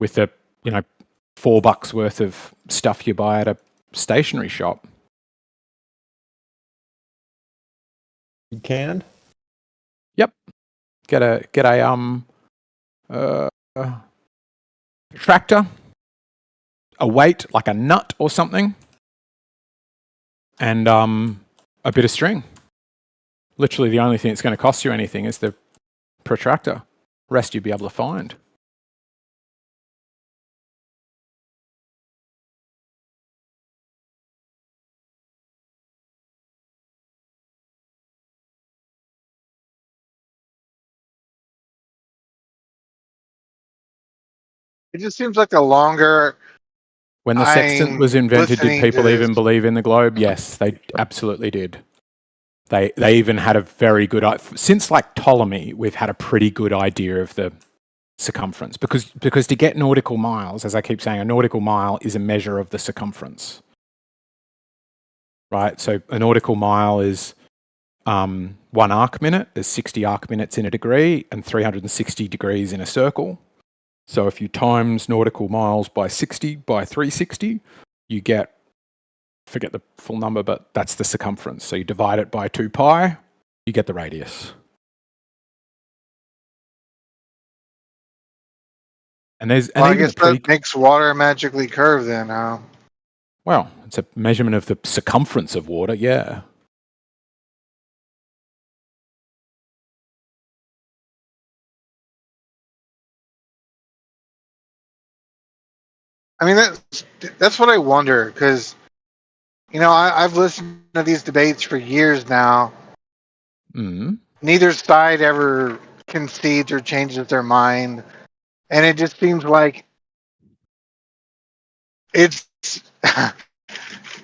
$4 worth of stuff you buy at a stationery shop. You can? Yep. Get a tractor, a weight like a nut or something, and a bit of string. Literally the only thing that's going to cost you anything is the protractor. Rest you'll be able to find. It just seems like the longer When the sextant was I'm invented, did listening to people this, even believe in the globe? Yes, they absolutely did. They even had a very good, since like Ptolemy, we've had a pretty good idea of the circumference, because to get nautical miles, as I keep saying, a nautical mile is a measure of the circumference, right? So a nautical mile is 1 arc minute. There's 60 arc minutes in a degree and 360 degrees in a circle. So if you times nautical miles by 60 by 360, you get, forget the full number, but that's the circumference. So you divide it by 2 pi, you get the radius. And there's, well, and I even guess that makes water magically curve then, huh? Well, it's a measurement of the circumference of water, yeah. I mean, that's what I wonder, because, you know, I've listened to these debates for years now. Mm. Neither side ever concedes or changes their mind. And it just seems like it's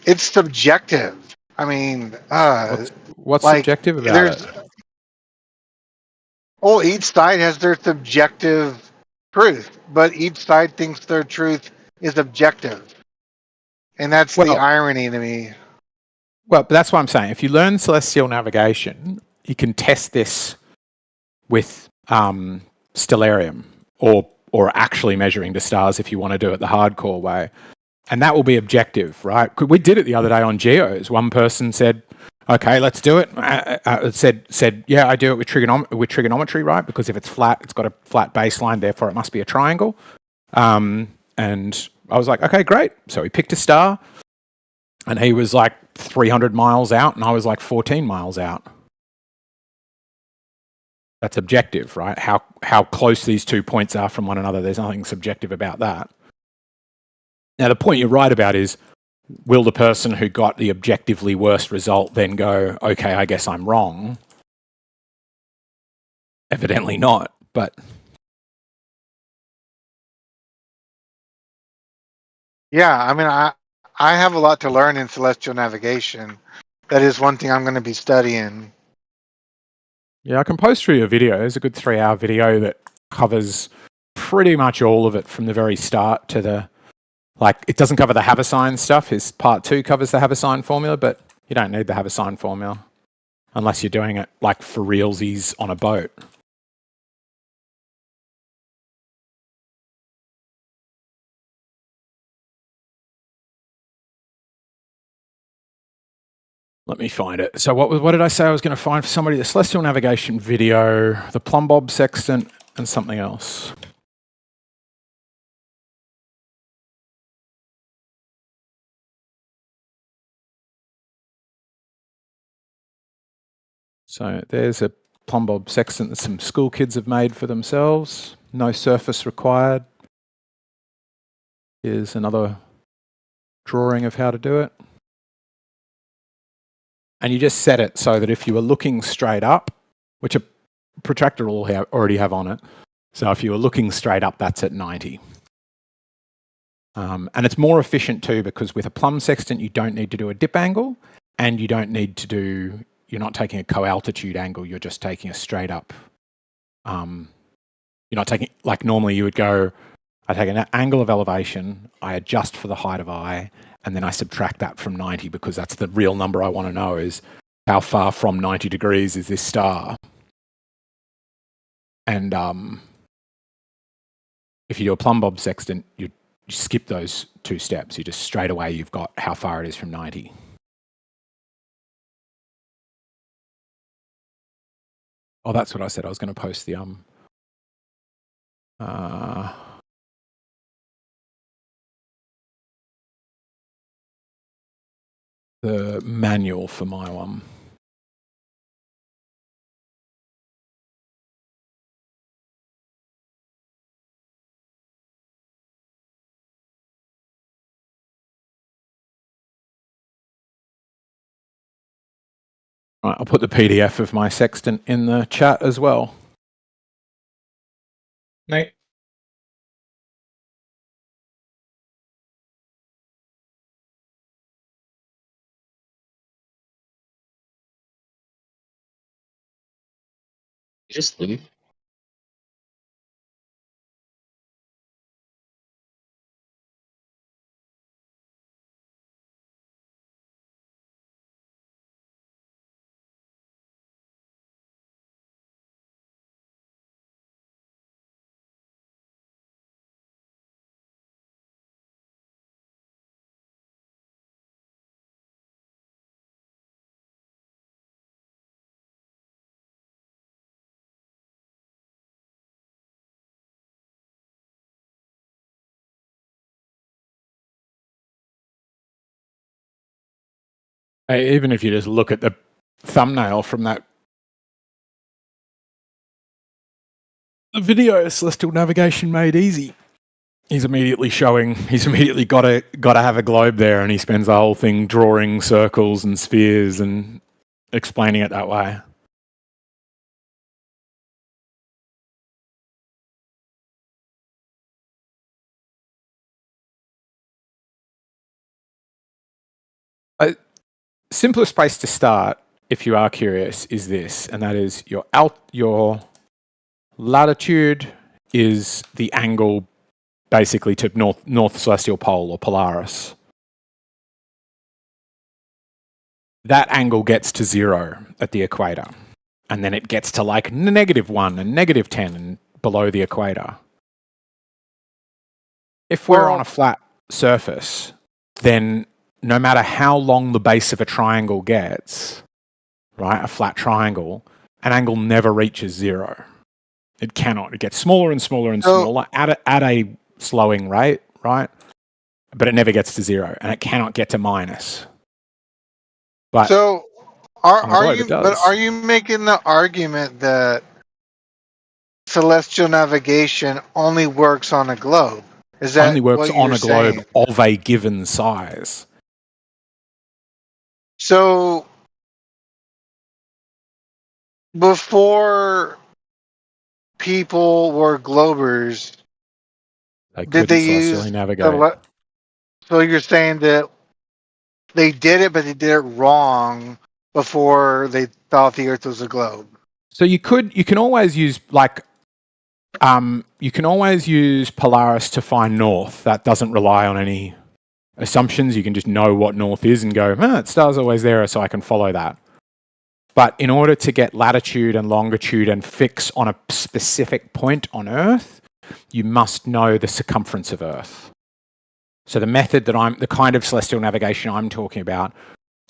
it's subjective. I mean, what's like, subjective about it? Oh, each side has their subjective truth, but each side thinks their truth is objective. And that's the irony to me. Well, but that's what I'm saying. If you learn celestial navigation, you can test this with stellarium or actually measuring the stars if you want to do it the hardcore way. And that will be objective, right? We did it the other day on geos. One person said, okay, let's do it. Said, yeah, I do it with trigonometry, right? Because if it's flat, it's got a flat baseline, therefore it must be a triangle. And I was like, okay, great. So he picked a star, and he was like 300 miles out, and I was like 14 miles out. That's objective, right? How close these 2 points are from one another. There's nothing subjective about that. Now, the point you're right about is, will the person who got the objectively worst result then go, okay, I guess I'm wrong? Evidently not, but... Yeah, I mean, I have a lot to learn in celestial navigation. That is one thing I'm going to be studying. Yeah, I can post through your video. There's a good 3-hour video that covers pretty much all of it from the very start to the... Like, it doesn't cover the Haversine stuff. His part 2 covers the Haversine formula, but you don't need the Haversine formula unless you're doing it, like, for realsies on a boat. Let me find it. So what did I say I was going to find for somebody? The celestial navigation video, the plumb bob sextant, and something else. So there's a plumb bob sextant that some school kids have made for themselves. No surface required. Here's another drawing of how to do it. And you just set it so that if you were looking straight up, which a protractor will already have on it, so if you were looking straight up, that's at 90. And it's more efficient too, because with a plumb sextant, you don't need to do a dip angle, and you don't need to do, you're not taking a co-altitude angle, you're just taking a straight up. You're not taking, like normally you would go, I take an angle of elevation, I adjust for the height of eye, and then I subtract that from 90, because that's the real number I want to know, is how far from 90 degrees is this star. And if you do a plumb bob sextant, you skip those 2 steps. You just straight away you've got how far it is from 90. Oh, that's what I said. I was going to post the manual for my one. Right, I'll put the PDF of my sextant in the chat as well. Nate? Just leave. Even if you just look at the thumbnail from that video, Celestial Navigation Made Easy, he's immediately got to have a globe there, and he spends the whole thing drawing circles and spheres and explaining it that way. Simplest place to start, if you are curious, is this, and that is your latitude is the angle basically to north celestial pole or Polaris. That angle gets to 0 at the equator, and then it gets to like -1 and -10 and below the equator. If we're on a flat surface, then no matter how long the base of a triangle gets, right, a flat triangle, an angle never reaches 0. It cannot. It gets smaller and smaller and smaller at a slowing rate, right? But it never gets to 0, and it cannot get to minus. But so are you making the argument that celestial navigation only works on a globe? Is that only works what on you're a globe saying? of a given size? So before people were globers, did they use navigate? So you're saying that they did it, but they did it wrong before they thought the Earth was a globe. So you can always use you can always use Polaris to find north. That doesn't rely on any assumptions. You can just know what north is and go, the star's always there, so I can follow that. But in order to get latitude and longitude and fix on a specific point on Earth, you must know the circumference of Earth. So the method the kind of celestial navigation I'm talking about,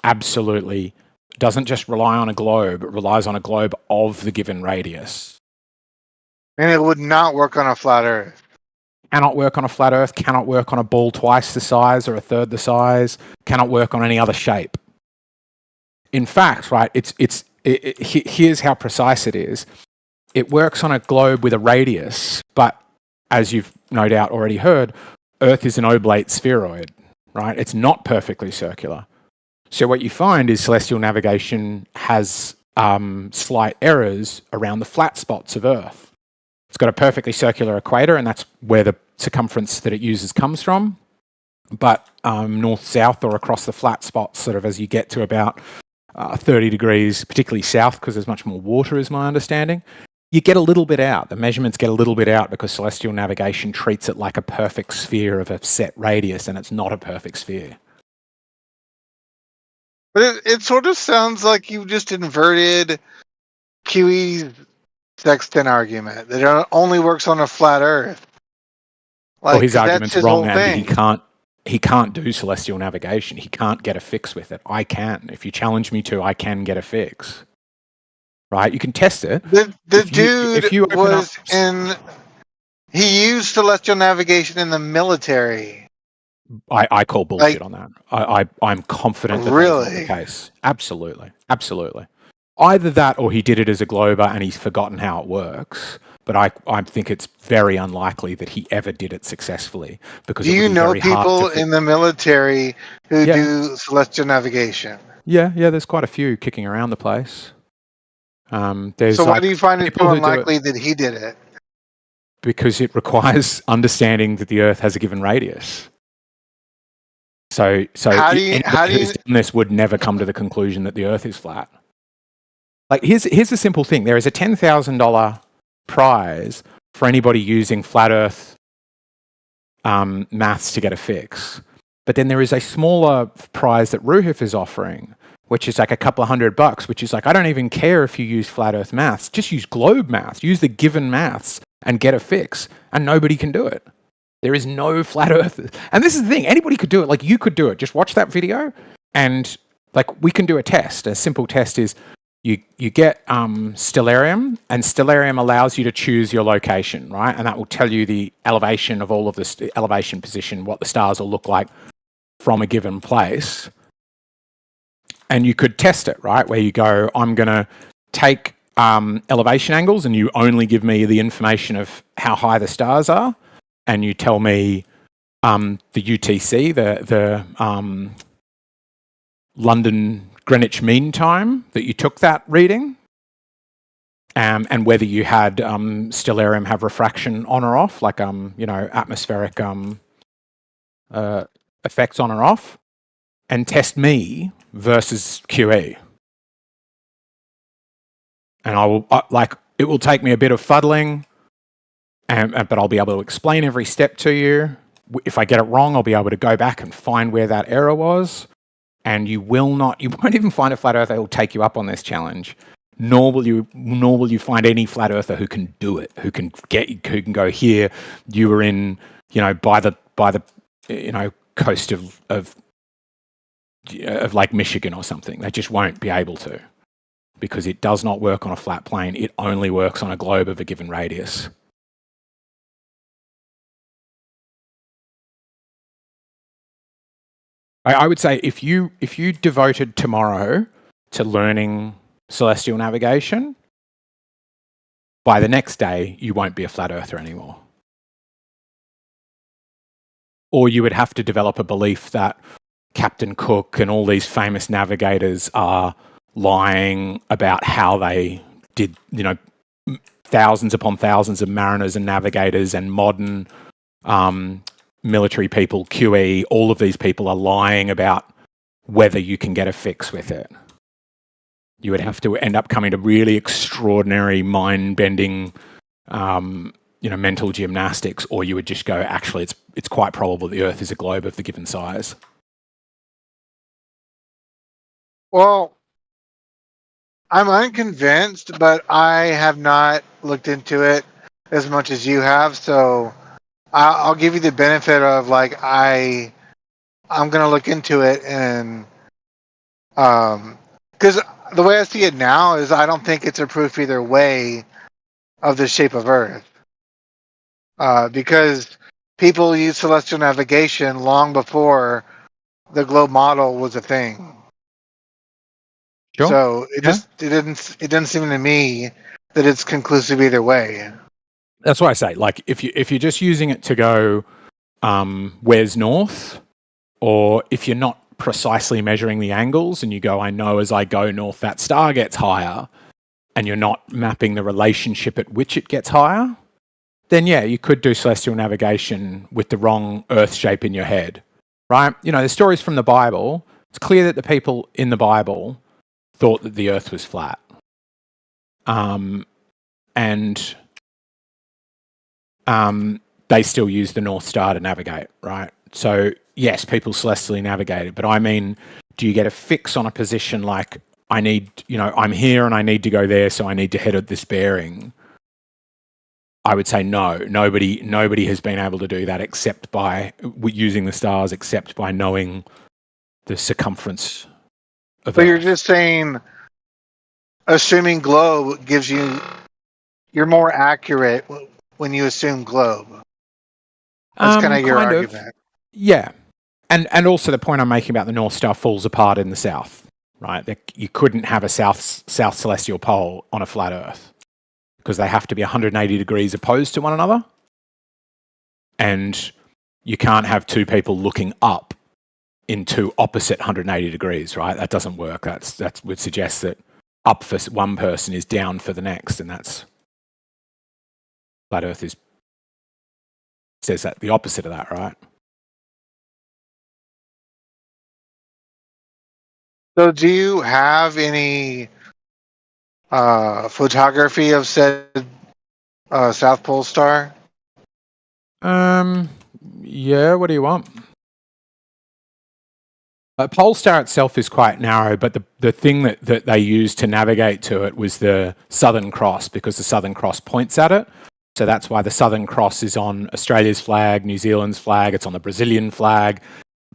absolutely doesn't just rely on a globe, it relies on a globe of the given radius. And it would not work on a flat Earth. Cannot work on a flat Earth, cannot work on a ball twice the size or a third the size, cannot work on any other shape. In fact, right, here's how precise it is. It works on a globe with a radius, but as you've no doubt already heard, Earth is an oblate spheroid, right? It's not perfectly circular. So what you find is celestial navigation has slight errors around the flat spots of Earth. It's got a perfectly circular equator, and that's where the circumference that it uses comes from. But north-south or across the flat spots, sort of as you get to about 30 degrees, particularly south, because there's much more water, is my understanding, you get a little bit out. The measurements get a little bit out because celestial navigation treats it like a perfect sphere of a set radius, and it's not a perfect sphere. But it sort of sounds like you just inverted QE's sextant argument that it only works on a flat Earth. Well, his 'cause that's argument's his wrong, whole Andy. He thing. can't do celestial navigation. He can't get a fix with it. I can. If you challenge me to, I can get a fix. Right? You can test it. The If you open up, was in. He used celestial navigation in the military. I call bullshit on that. I'm confident that is not the Really? case. Absolutely. Either that or he did it as a glober and he's forgotten how it works. But I think it's very unlikely that he ever did it successessly, because Do it would you be know very hard people to. in the military who Yeah. do celestial navigation? Yeah, there's quite a few kicking around the place. There's So why do you find it people so who do it unlikely that he did it? because it requires understanding that the Earth has a given radius. So anybody who's done this would never come to the conclusion that the Earth is flat. Like here's a simple thing: there is a $10,000 prize for anybody using flat Earth maths to get a fix. But then there is a smaller prize that Ruhif is offering, which is like a couple of $100, which is like, I don't even care if you use flat Earth maths, just use globe maths, use the given maths and get a fix, and nobody can do it. There is no flat Earth. And this is the thing, anybody could do it. Like you could do it. Just watch that video and like we can do a test. A simple test is you get stellarium, and stellarium allows you to choose your location, right? And that will tell you the elevation of all of the elevation position, what the stars will look like from a given place. And you could test it, right? Where you go, I'm going to take elevation angles, and you only give me the information of how high the stars are, and you tell me the UTC, the London Greenwich Mean Time that you took that reading, and whether you had stellarium have refraction on or off, like atmospheric effects on or off, and test me versus QE. And I will it will take me a bit of fuddling, but I'll be able to explain every step to you. If I get it wrong, I'll be able to go back and find where that error was. And you won't even find a flat earther who will take you up on this challenge. Nor will you find any flat earther who can do it, who can go here. You were in, by the coast of Lake Michigan or something. They just won't be able to, because it does not work on a flat plane. It only works on a globe of a given radius. I would say if you devoted tomorrow to learning celestial navigation, by the next day you won't be a flat earther anymore. Or you would have to develop a belief that Captain Cook and all these famous navigators are lying about how they did, thousands upon thousands of mariners and navigators and modern military people, QE, all of these people are lying about whether you can get a fix with it. You would have to end up coming to really extraordinary, mind-bending, mental gymnastics, or you would just go, actually, it's quite probable the Earth is a globe of the given size. Well, I'm unconvinced, but I have not looked into it as much as you have, so I'll give you the benefit of I'm gonna look into it, and because the way I see it now is I don't think it's a proof either way of the shape of Earth, because people used celestial navigation long before the globe model was a thing. Sure. So it didn't seem to me that it's conclusive either way. That's why I say, if you're just using it to go, where's north, or if you're not precisely measuring the angles and you go, I know as I go north that star gets higher, and you're not mapping the relationship at which it gets higher, then yeah, you could do celestial navigation with the wrong Earth shape in your head, right? The stories from the Bible, it's clear that the people in the Bible thought that the Earth was flat. And they still use the North Star to navigate, right? So yes, people celestially navigate it, but I mean, do you get a fix on a position like I'm here and I need to go there, so I need to head at this bearing? I would say no. Nobody has been able to do that except by using the stars, except by knowing the circumference of So Earth. you're just saying, assuming globe gives you, you're more accurate when you assume globe. That's kind of your argument. Yeah. And also the point I'm making about the North Star falls apart in the south, right? You couldn't have a south celestial pole on a flat Earth because they have to be 180 degrees opposed to one another. And you can't have two people looking up in two opposite 180 degrees, right? That doesn't work. That would suggest that up for one person is down for the next, and that's flat Earth says that the opposite of that, right? So do you have any photography of said South Pole star? Yeah, what do you want? Pole star itself is quite narrow, but the thing that they used to navigate to it was the Southern Cross, because the Southern Cross points at it. So that's why the Southern Cross is on Australia's flag, New Zealand's flag, it's on the Brazilian flag.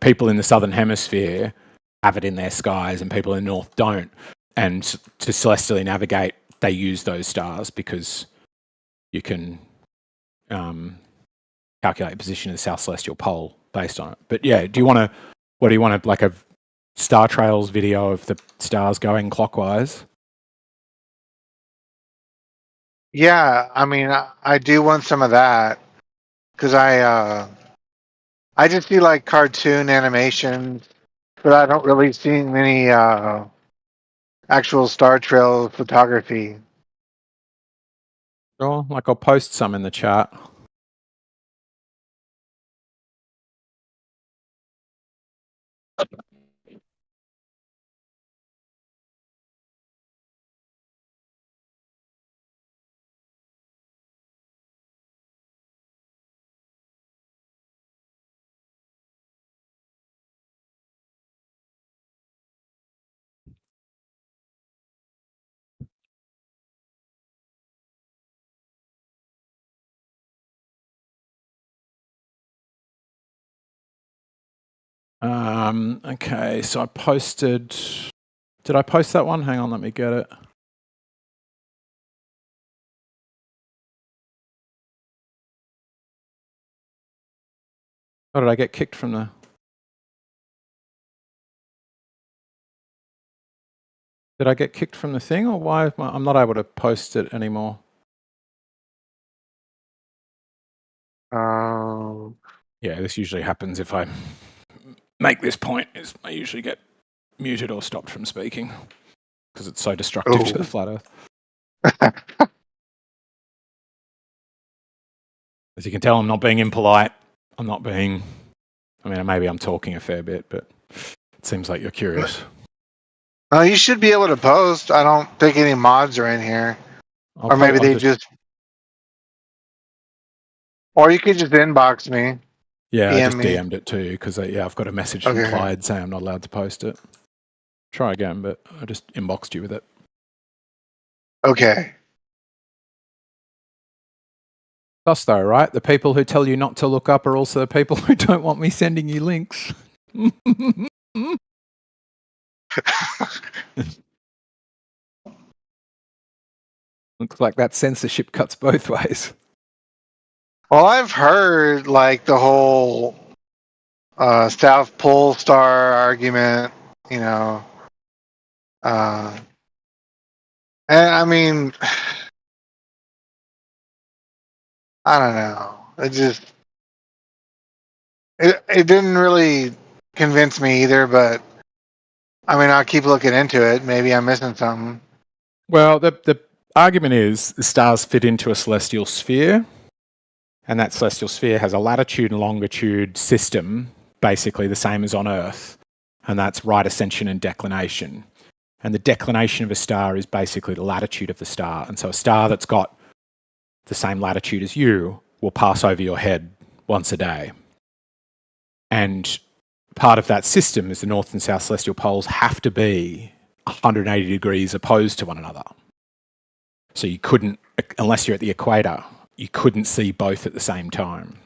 People in the Southern Hemisphere have it in their skies and people in the North don't. And to celestially navigate, they use those stars because you can calculate the position of the South Celestial Pole based on it. But yeah, what do you want, like a Star Trails video of the stars going clockwise? Yeah, I mean, I do want some of that because I just see like cartoon animations, but I don't really see many actual star trail photography. Sure, like I'll post some in the chat. Okay, so I posted. Did I post that one? Hang on, let me get it. Oh, did I get kicked from the? Did I get kicked from the thing, or why I'm not able to post it anymore? Yeah, this usually happens if I make this point. Is I usually get muted or stopped from speaking because it's so destructive to the flat Earth. As you can tell, I'm not being impolite. I'm not being. I mean, maybe I'm talking a fair bit, but it seems like you're curious. You should be able to post. I don't think any mods are in here, or maybe they just. Or you could just inbox me. Yeah, DM I just me. DM'd it to you because I've got a message from Clyde saying I'm not allowed to post it. Try again, but I just inboxed you with it. Okay. Thus, though, right? The people who tell you not to look up are also the people who don't want me sending you links. Looks like that censorship cuts both ways. Well, I've heard like the whole South Pole star argument, you know. And I mean, I don't know. It didn't really convince me either, but I mean, I'll keep looking into it. Maybe I'm missing something. Well, the argument is the stars fit into a celestial sphere, and that celestial sphere has a latitude and longitude system, basically the same as on Earth, and that's right ascension and declination. And the declination of a star is basically the latitude of the star. And so a star that's got the same latitude as you will pass over your head once a day. And part of that system is the North and South celestial poles have to be 180 degrees opposed to one another. So you couldn't, unless you're at the equator, you couldn't see both at the same time.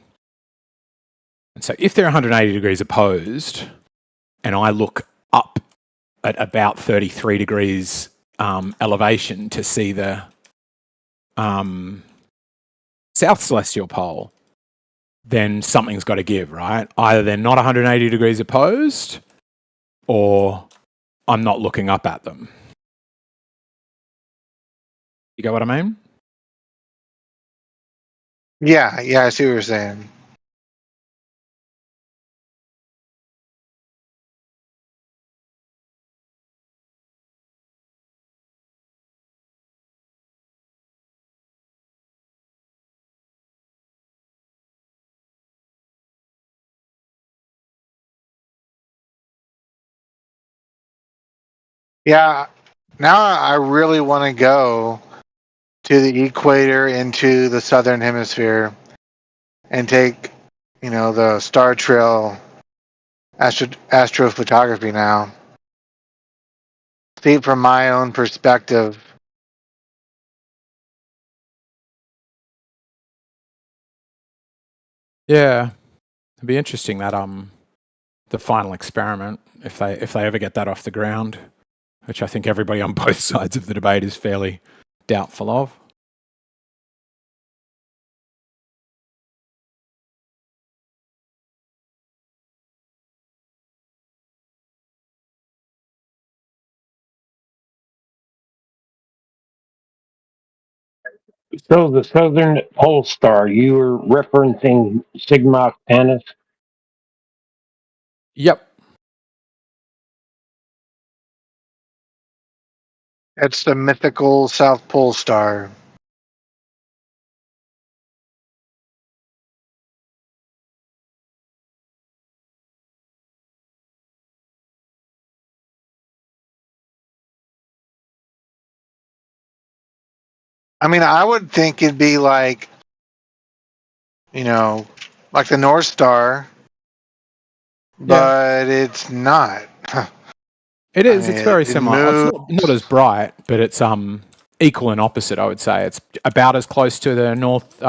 And so if they're 180 degrees opposed, and I look up at about 33 degrees elevation to see the south celestial pole, then something's got to give, right? Either they're not 180 degrees opposed, or I'm not looking up at them. You get what I mean? Yeah, I see what you're saying. Yeah, now I really want to go to the equator into the southern hemisphere and take, the star trail astrophotography now. See it from my own perspective. Yeah, it'd be interesting that the final experiment, if they ever get that off the ground, which I think everybody on both sides of the debate is fairly doubtful of. So the southern pole star, you were referencing Sigma Octantis? Yep. It's the mythical South Pole star. I mean, I would think it'd be like, like the North Star, but it's not. It is. It's very It similar. It's moves. not as bright, but it's equal and opposite. I would say it's about as close to the north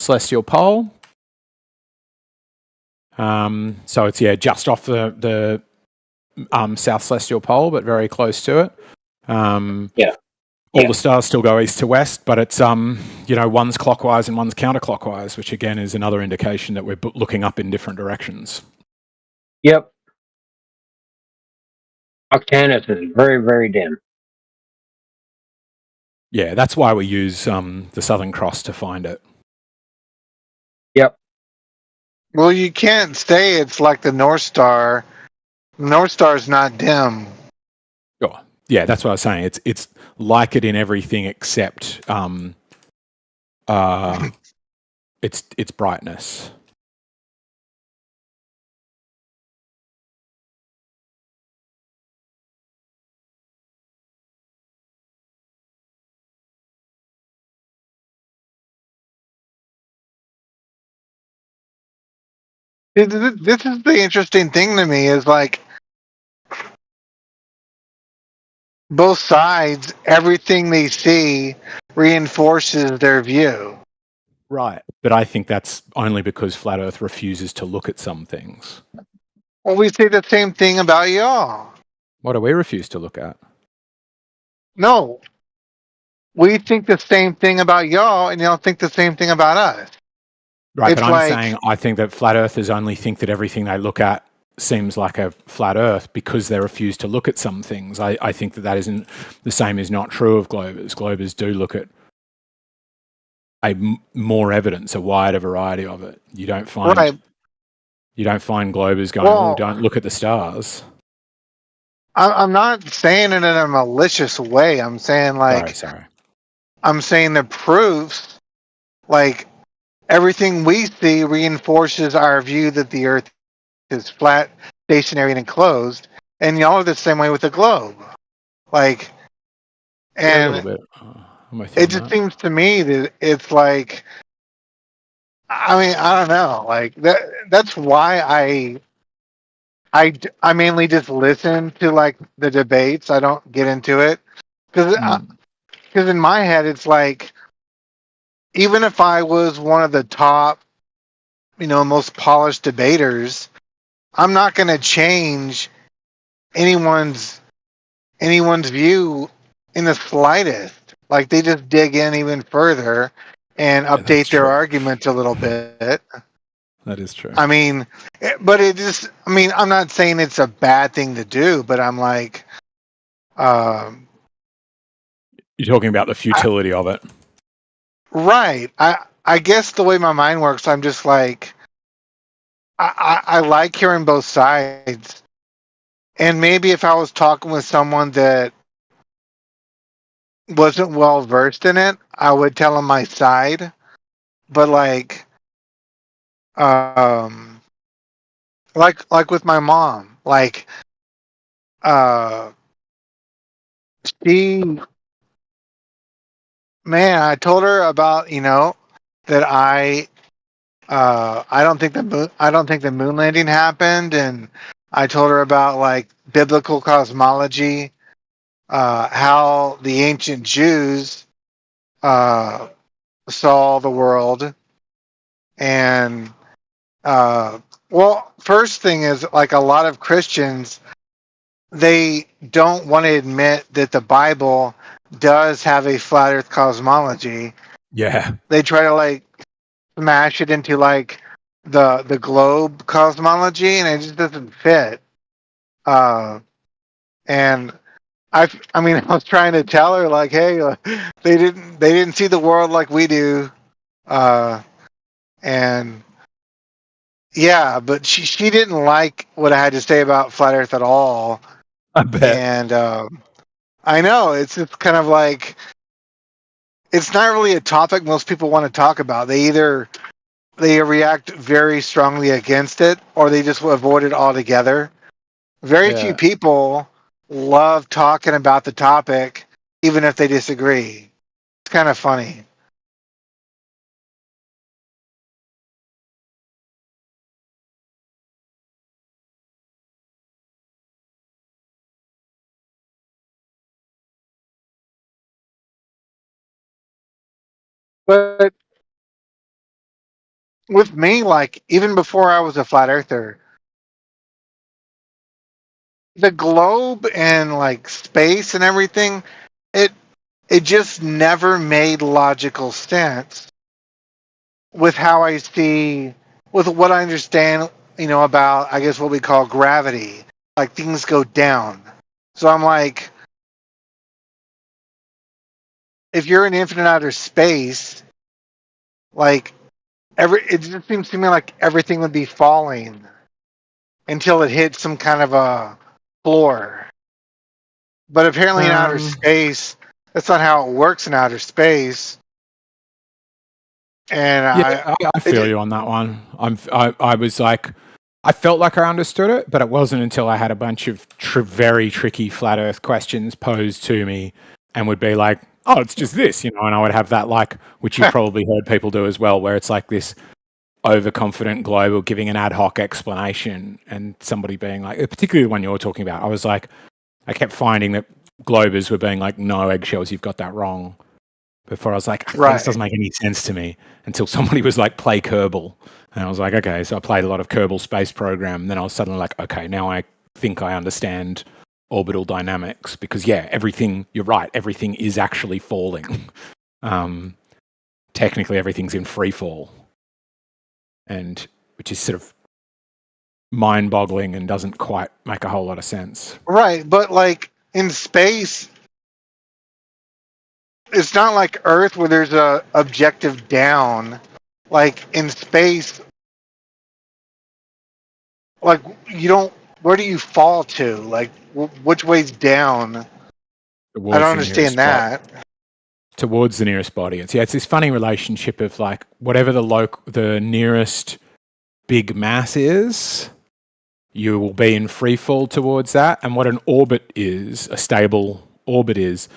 celestial pole. So it's just off the south celestial pole, but very close to it. All the stars still go east to west, but it's one's clockwise and one's counterclockwise, which again is another indication that we're looking up in different directions. Yep. Octantis is very, very dim. Yeah, that's why we use the Southern Cross to find it. Yep. Well, you can't say it's like the North Star. North Star is not dim. Oh, yeah, that's what I was saying. It's like it in everything except its brightness. This is the interesting thing to me is like both sides, everything they see reinforces their view. Right. But I think that's only because Flat Earth refuses to look at some things. Well, we say the same thing about y'all. What do we refuse to look at? No. We think the same thing about y'all, and y'all think the same thing about us. Right, It's but I'm like, saying I think that Flat Earthers only think that everything they look at seems like a flat Earth because they refuse to look at some things. I think that isn't the same is not true of Globers. Globers do look at more evidence, a wider variety of it. You don't find Globers going, oh, don't look at the stars. I'm not saying it in a malicious way. I'm saying Sorry. I'm saying the proofs, like everything we see reinforces our view that the Earth is flat, stationary, and enclosed. And y'all are the same way with the globe. Like, and a little bit. It just seems to me that it's like, I mean, I don't know. Like that's why I mainly just listen to like the debates. I don't get into it because in my head it's like even if I was one of the top, most polished debaters, I'm not going to change anyone's view in the slightest. Like, they just dig in even further and update their argument a little bit. That is true. I mean, but I'm not saying it's a bad thing to do, but I'm like, you're talking about the futility of it. Right. I guess the way my mind works, I'm just like, I like hearing both sides. And maybe if I was talking with someone that wasn't well versed in it, I would tell them my side. But um, like with my mom, she, man, I told her about, that I don't think the moon landing happened, and I told her about like biblical cosmology, how the ancient Jews saw the world, and well, first thing is like a lot of Christians, they don't want to admit that the Bible does have a flat Earth cosmology. Yeah, they try to like smash it into like the globe cosmology, and it just doesn't fit. And I mean, I was trying to tell her like, hey, they didn't see the world like we do, and yeah, but she didn't like what I had to say about flat Earth at all. I bet. And I know it's kind of like, it's not really a topic most people want to talk about. They either react very strongly against it, or they just avoid it altogether. Very few people love talking about the topic, even if they disagree. It's kind of funny. But with me, like, even before I was a flat earther, the globe and like space and everything, it just never made logical sense with how I see, with what I understand, about, I guess, what we call gravity. Like, things go down. So I'm like, if you're in infinite outer space, like, it just seems to me like everything would be falling until it hits some kind of a floor. But apparently in outer space, that's not how it works in outer space. And I feel you on that one. I was like, I felt like I understood it, but it wasn't until I had a bunch of very tricky flat Earth questions posed to me, and would be like, "Oh, it's just this," and I would have that, like, which you've probably heard people do as well, where it's like this overconfident global giving an ad hoc explanation, and somebody being like, particularly the one you're talking about, I was like, I kept finding that globers were being like, "No, eggshells, you've got that wrong." Before I was like, this doesn't make any sense to me, until somebody was like, play Kerbal. And I was like, okay, so I played a lot of Kerbal Space Program. And then I was suddenly like, okay, now I think I understand orbital dynamics, because everything, you're right, everything is actually falling. Technically everything's in free fall, and which is sort of mind-boggling and doesn't quite make a whole lot of sense. Right, but like in space, it's not like Earth where there's a objective down. Like in space, like you don't. Where do you fall to? Like which way's down? I don't understand that. Towards the nearest body. It's this funny relationship of like whatever the nearest big mass is, you will be in free fall towards that. And what an orbit is, a stable orbit is,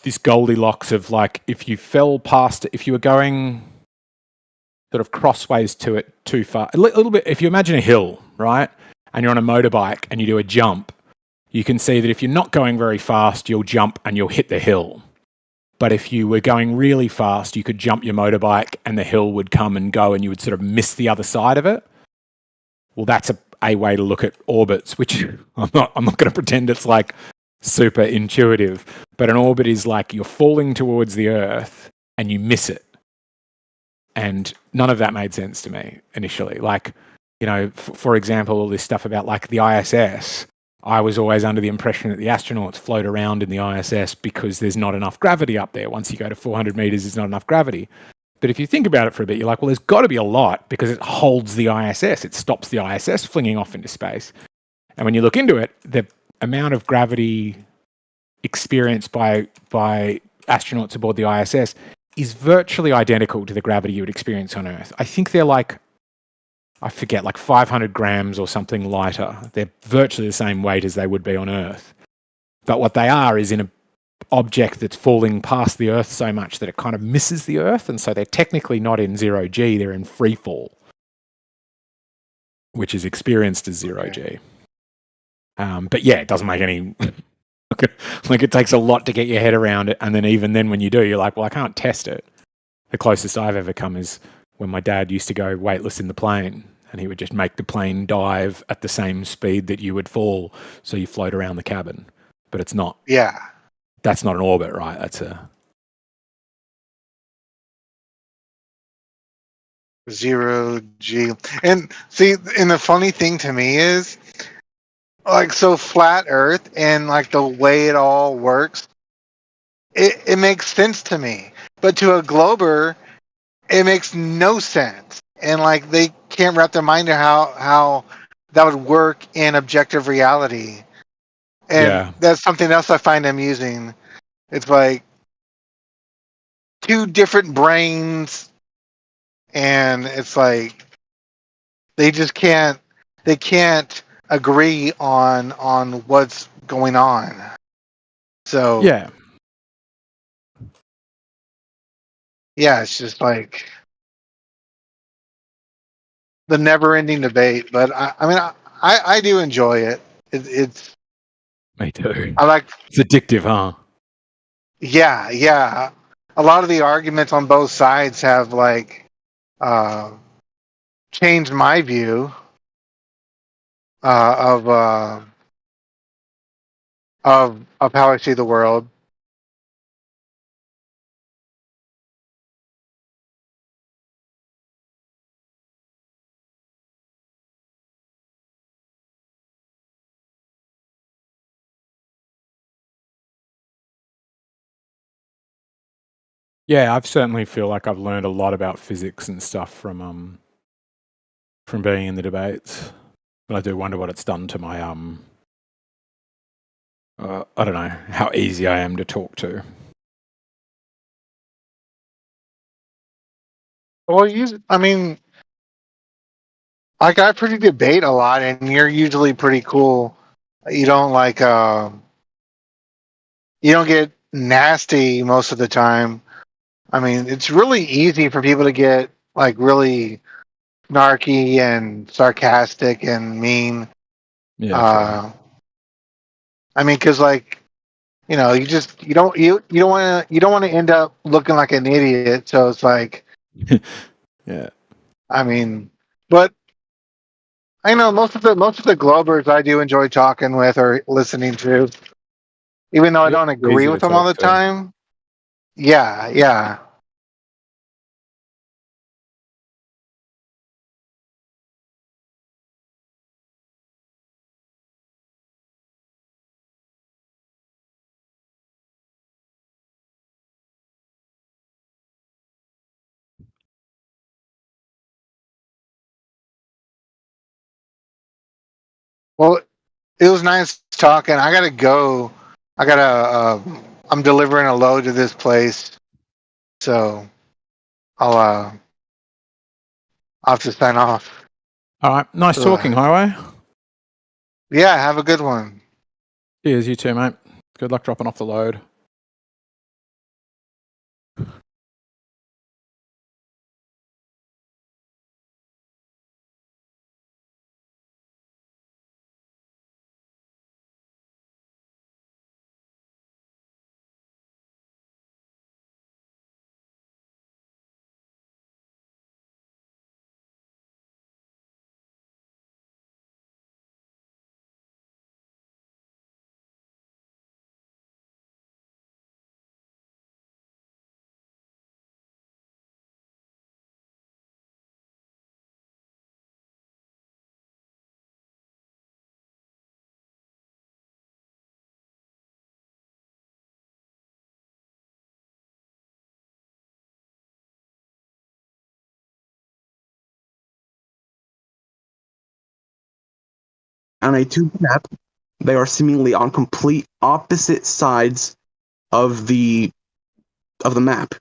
this Goldilocks of like, if you fell past it, if you were going sort of crossways to it too far, a little bit, if you imagine a hill, right? And you're on a motorbike and you do a jump, you can see that if you're not going very fast, you'll jump and you'll hit the hill. But if you were going really fast, you could jump your motorbike and the hill would come and go and you would sort of miss the other side of it. Well, that's a way to look at orbits, which I'm not going to pretend it's like super intuitive, but an orbit is like you're falling towards the Earth and you miss it. And none of that made sense to me initially. Like, you know, for example, all this stuff about like the ISS, I was always under the impression that the astronauts float around in the ISS because there's not enough gravity up there. Once you go to 400 meters, there's not enough gravity. But if you think about it for a bit, you're like, well, there's got to be a lot because it holds the ISS. It stops the ISS flinging off into space. And when you look into it, the amount of gravity experienced by astronauts aboard the ISS is virtually identical to the gravity you would experience on Earth. I think they're like, I forget, like 500 grams or something lighter. They're virtually the same weight as they would be on Earth. But what they are is in an object that's falling past the Earth so much that it kind of misses the Earth, and so they're technically not in 0G, they're in free fall, which is experienced as 0G. But yeah, it doesn't make any... like it takes a lot to get your head around it, and then even then when you do, you're like, well, I can't test it. The closest I've ever come is when my dad used to go weightless in the plane, and he would just make the plane dive at the same speed that you would fall, so you float around the cabin. But it's not. Yeah. That's not an orbit, right? That's a... 0G. And see, and the funny thing to me is, like, so flat Earth and like the way it all works, it makes sense to me. But to a glober, it makes no sense. And like they can't wrap their mind around how that would work in objective reality. And that's something else I find amusing. It's like two different brains, and it's like they just can't agree on what's going on. So yeah, it's just like the never-ending debate. But I mean, I do enjoy it. It's me too. I like. It's addictive, huh? Yeah. A lot of the arguments on both sides have like changed my view of how I see the world. Yeah, I certainly feel like I've learned a lot about physics and stuff from being in the debates. But I do wonder what it's done to my I don't know how easy I am to talk to. Well, I mean, like I pretty debate a lot, and you're usually pretty cool. You don't like you don't get nasty most of the time. I mean, it's really easy for people to get like really snarky and sarcastic and mean. Yeah. I mean, because like you know, you don't want to end up looking like an idiot. So it's like, yeah. I mean, but I know most of the Globers I do enjoy talking with or listening to, even though I don't agree with them all the time. Yeah. Well, it was nice talking. I gotta go. I'm delivering a load to this place, so I'll have to sign off. All right. Nice talking, Highway. Yeah, have a good one. Cheers, you too, mate. Good luck dropping off the load. on a 2D map, they are seemingly on complete opposite sides of the map.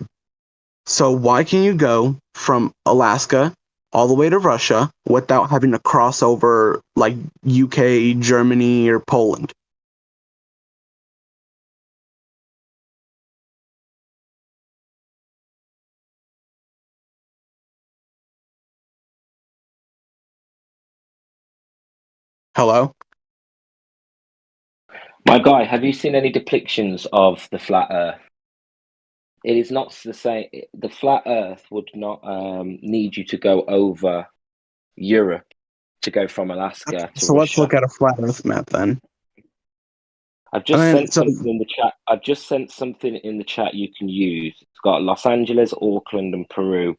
So why can you go from Alaska all the way to Russia without having to cross over like UK, Germany, or Poland? Hello? My guy, have you seen any depictions of the flat Earth? It is not the same. The flat Earth would not need you to go over Europe to go from Alaska to So let's Russia. look at a flat Earth map then. I've just sent something in the chat. I've just sent something in the chat you can use. It's got Los Angeles, Auckland, and Peru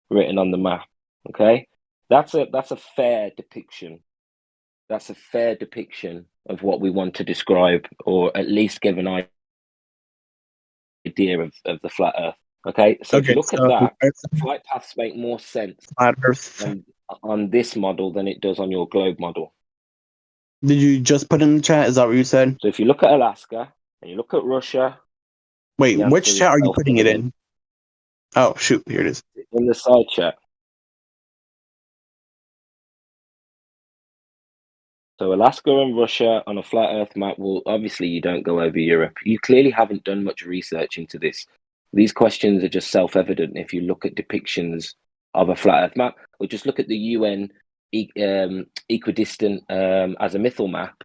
written on the map. Okay, that's a fair depiction. That's a fair depiction of what we want to describe, or at least give an idea of the flat Earth. Okay, so if you look at that, flight paths make more sense flat Earth on this model than it does on your globe model. Did you just put in the chat? Is that what you said? So if you look at Alaska and you look at Russia, wait, which chat are you putting it in? Oh shoot, here it is. In the side chat. So Alaska and Russia on a flat Earth map, well, obviously you don't go over Europe. You clearly haven't done much research into this. These questions are just self-evident if you look at depictions of a flat Earth map, or just look at the UN equidistant azimuthal map,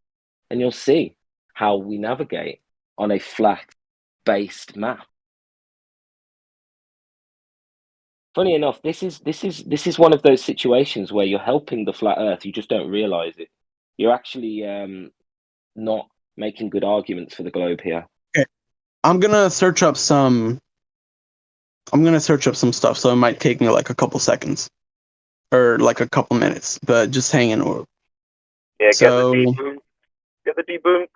and you'll see how we navigate on a flat-based map. Funny enough, this is one of those situations where you're helping the flat Earth, you just don't realize it. You're actually not making good arguments for the globe here. Okay, I'm gonna search up some stuff, so it might take me like a couple seconds or like a couple minutes, but just hang in. Yeah, so, get the debunks.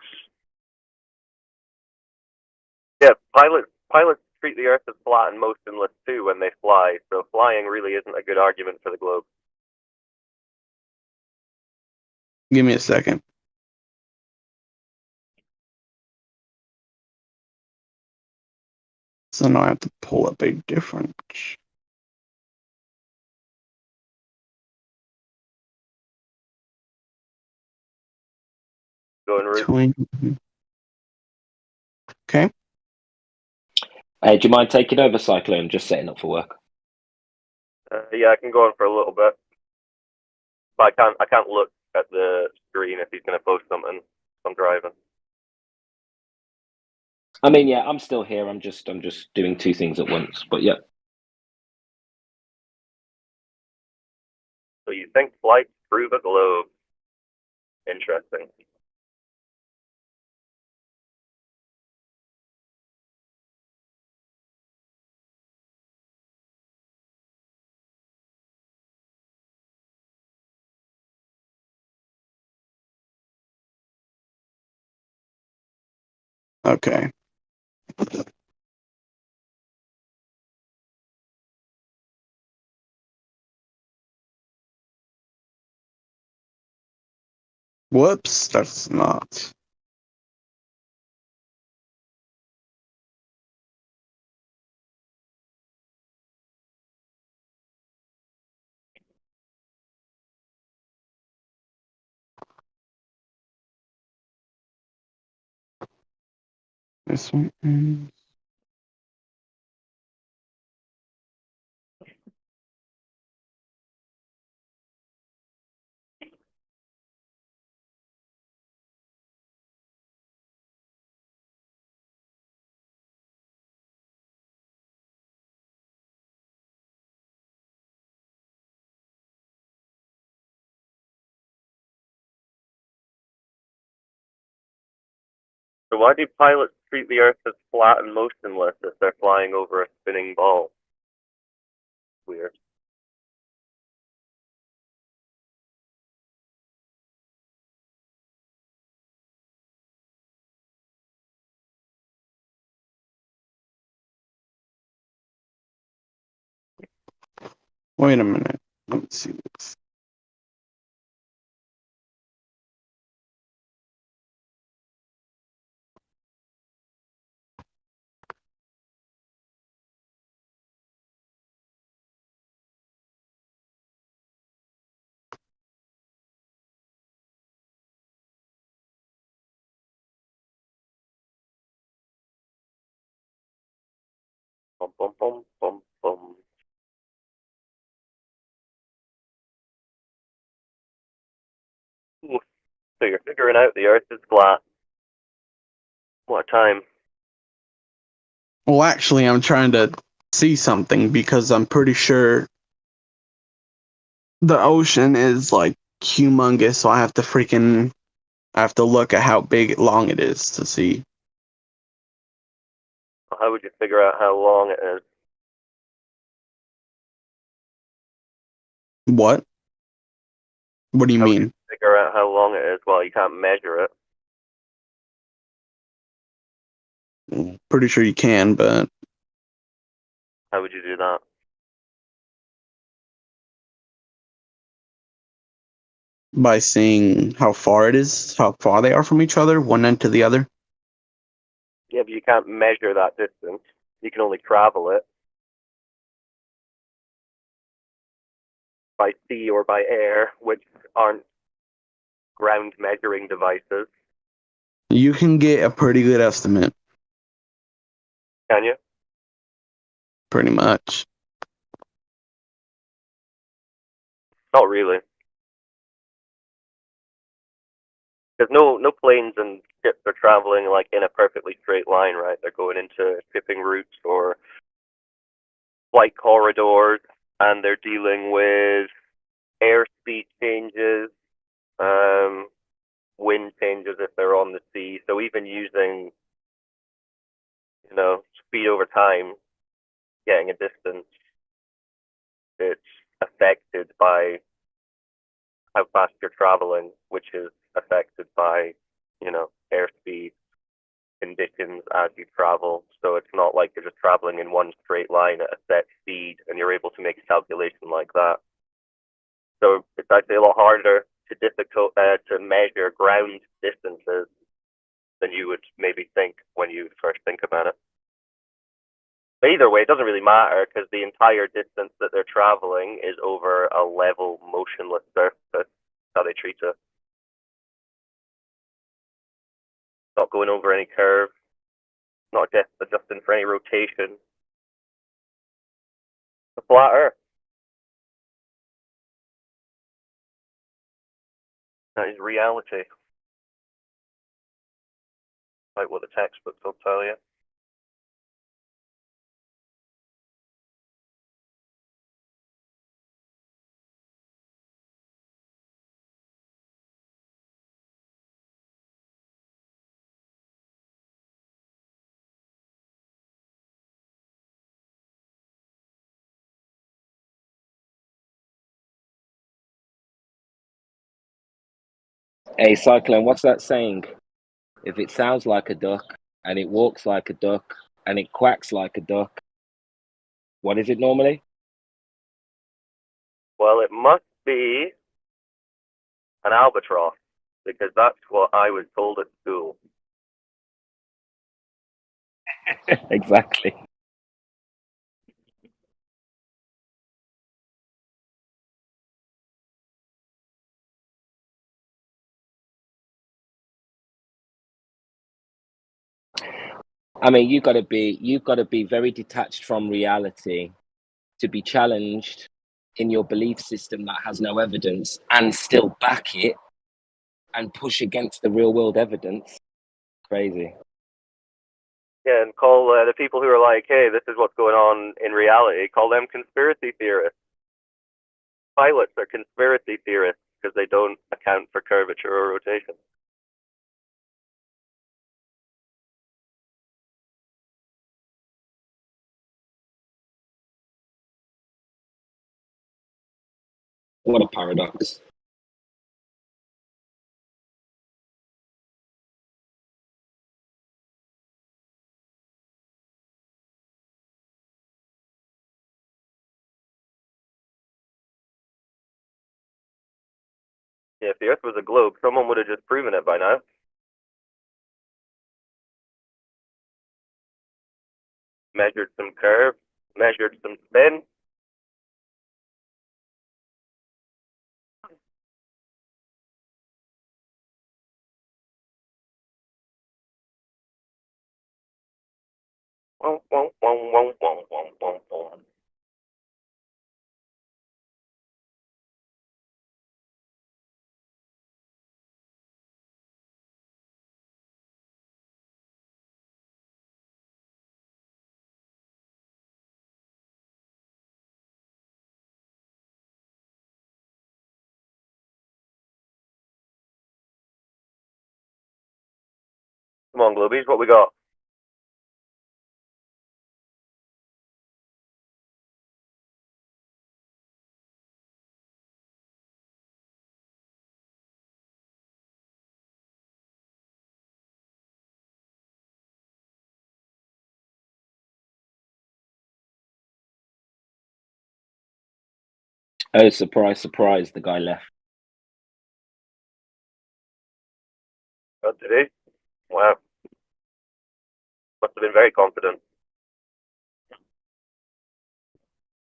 Yeah, pilots treat the Earth as flat and motionless too when they fly, so flying really isn't a good argument for the globe. Give me a second. So now I have to pull up a different. Okay. Hey, do you mind taking over, Cyclone? Just setting up for work. Yeah, I can go on for a little bit, but I can't look at the screen if he's going to post something. I'm driving. I mean, yeah, I'm still here. I'm just doing two things at once. But yeah. So you think flights through the globe? Interesting. Okay. Whoops, that's not. This one is. So why do pilots treat the Earth as flat and motionless if they're flying over a spinning ball? Weird. Wait a minute. Let me see this. Bum, bum, bum, bum, bum. Ooh, so you're figuring out the Earth is flat. What time? Well, actually, I'm trying to see something because I'm pretty sure the ocean is like humongous, so I have to look at how long it is to see. How would you figure out how long it is? What? What do you How would you mean? figure out how long it is? Well, you can't measure it. Pretty sure you can, but How would you do that? by seeing how far it is, how far they are from each other, one end to the other. Yeah, but you can't measure that distance. You can only travel it by sea or by air, which aren't ground measuring devices. You can get a pretty good estimate, Can you? pretty much. Not really. Because no planes and ships are traveling like in a perfectly straight line, right? They're going into shipping routes or flight corridors, and they're dealing with airspeed changes, wind changes if they're on the sea. So even using, speed over time, getting a distance, it's affected by how fast you're traveling, which is affected by, airspeed conditions as you travel. So it's not like you're just traveling in one straight line at a set speed and you're able to make a calculation like that. So it's actually a lot harder to measure ground distances than you would maybe think when you first think about it. But either way, it doesn't really matter because the entire distance that they're traveling is over a level, motionless surface. How they treat it. Not going over any curve, not just adjusting for any rotation. A flat Earth. That is reality. Like what the textbooks will tell you. Hey, Cyclone, what's that saying? If it sounds like a duck, and it walks like a duck, and it quacks like a duck, what is it normally? Well, it must be an albatross, because that's what I was told at school. Exactly. I mean, you've got to be very detached from reality to be challenged in your belief system that has no evidence and still back it and push against the real world evidence. Crazy. Yeah, and call the people who are like, hey, this is what's going on in reality, call them conspiracy theorists. Pilots are conspiracy theorists because they don't account for curvature or rotation. What a paradox. Yeah, if the Earth was a globe, someone would have just proven it by now. Measured some curve, measured some spin. Come on, Globies, what we got? Oh, surprise, surprise, the guy left. Oh, did he? Wow. Must have been very confident.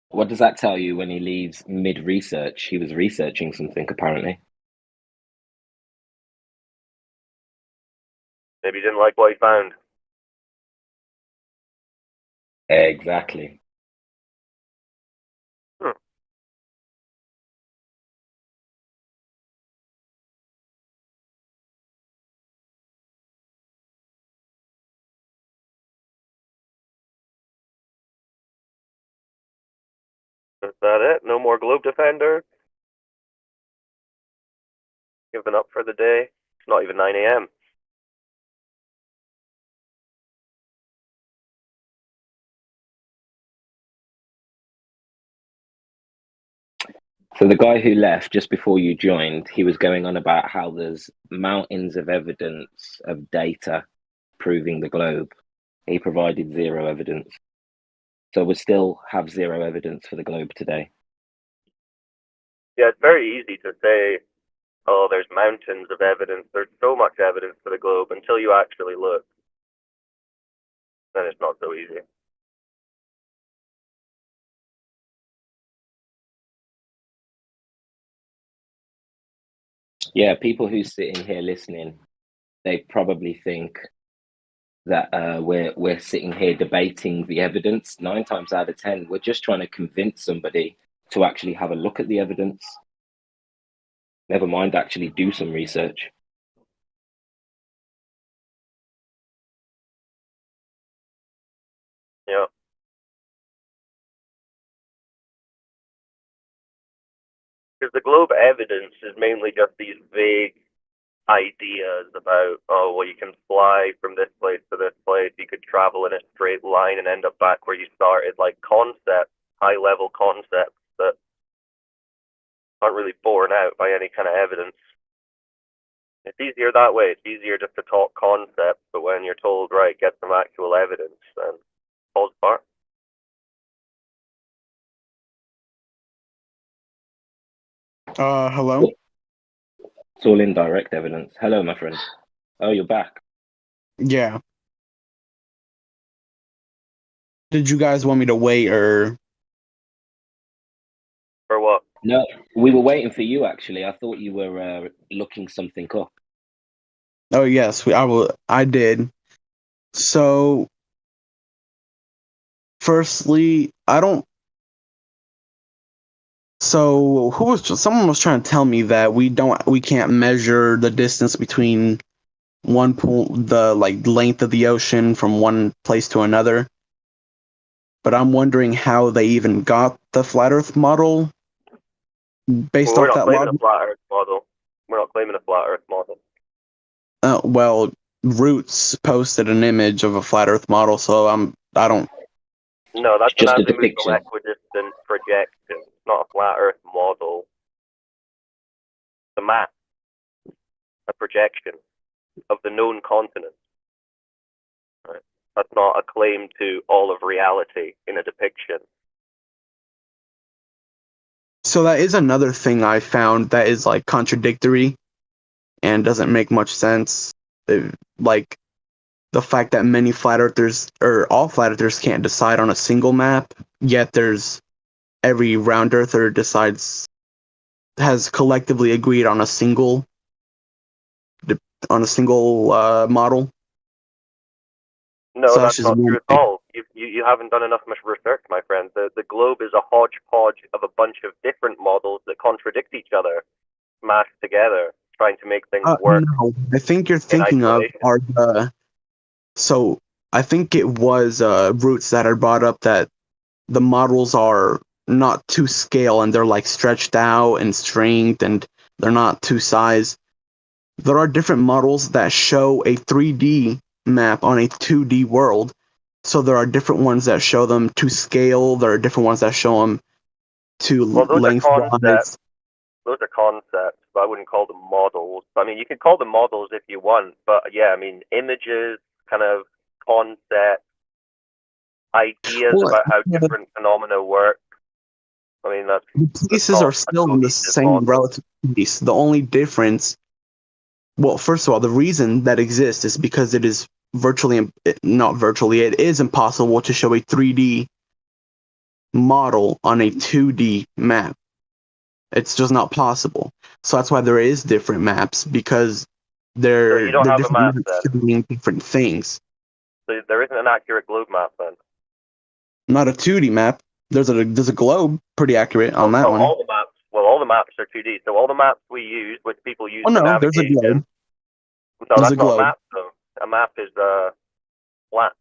What does that tell you when he leaves mid-research? He was researching something, apparently. Maybe he didn't like what he found. Exactly. Is that it? No more Globe Defender? Giving up for the day? It's not even 9 a.m. So the guy who left just before you joined, he was going on about how there's mountains of evidence of data proving the globe. He provided zero evidence. So we still have zero evidence for the globe today. Yeah, it's very easy to say, oh, there's mountains of evidence. There's so much evidence for the globe until you actually look. Then it's not so easy. Yeah, people who sit in here listening, they probably think that we're sitting here debating the evidence. 9 times out of 10, we're just trying to convince somebody to actually have a look at the evidence. Never mind actually do some research. Yeah. Because the globe evidence is mainly just these vague ideas about, oh, well, you can fly from this place to this place, you could travel in a straight line and end up back where you started, like concepts, high-level concepts that aren't really borne out by any kind of evidence. It's easier that way. It's easier just to talk concepts, but when you're told, right, get some actual evidence, then it falls apart. Hello? It's all indirect evidence. Hello, my friend. Oh, you're back. Yeah. Did you guys want me to wait or? For what? No, we were waiting for you, actually. I thought you were looking something up. Oh yes, I did. So, firstly, I don't. So, someone was trying to tell me that we can't measure the distance between the length of the ocean from one place to another. But I'm wondering how they even got the flat Earth model based Well, we're off not that claiming logic. a flat Earth model. We're not claiming a flat Earth model. Well, Roots posted an image of a flat Earth model, so I don't. No, that's an just a azimuthal depiction. equidistant projection. It's not a flat Earth model. It's a map, a projection of the known continent. Right? That's not a claim to all of reality in a depiction. So that is another thing I found that is like contradictory and doesn't make much sense. Like the fact that many flat earthers or all flat earthers can't decide on a single map, yet there's every round earther has collectively agreed on a single model. No, So that's just not one true at thing. all. You haven't done enough research, my friend. The globe is a hodgepodge of a bunch of different models that contradict each other, mashed together, trying to make things work. No, I think you're in thinking of isolation. so I think it was Roots that had brought up that the models are not to scale and they're like stretched out and stringed and they're not to size. There are different models that show a 3D map on a 2D world. So there are different ones that show them to scale. There are different ones that show them to Well, those are lengthwise. concepts. Those are concepts, but I wouldn't call them models. I mean, you can call them models if you want, but yeah, I mean, images, kind of concepts, ideas Well, about how different phenomena work. I mean, that's the places are still in the same relative space. The only difference, well, first of all, the reason that exists is because it is not virtually, it is impossible to show a 3D model on a 2D map. It's just not possible. So that's why there is different maps, because So you don't have a different map maps then. showing different things. So there isn't an accurate globe map then. Not a 2D map. There's a globe, pretty accurate on that Well, one. all the maps. Well, all the maps are 2D. So all the maps we use, which people use Oh for no, there's a navigation. globe. No, There's a that's not a globe. map though. A map is flat.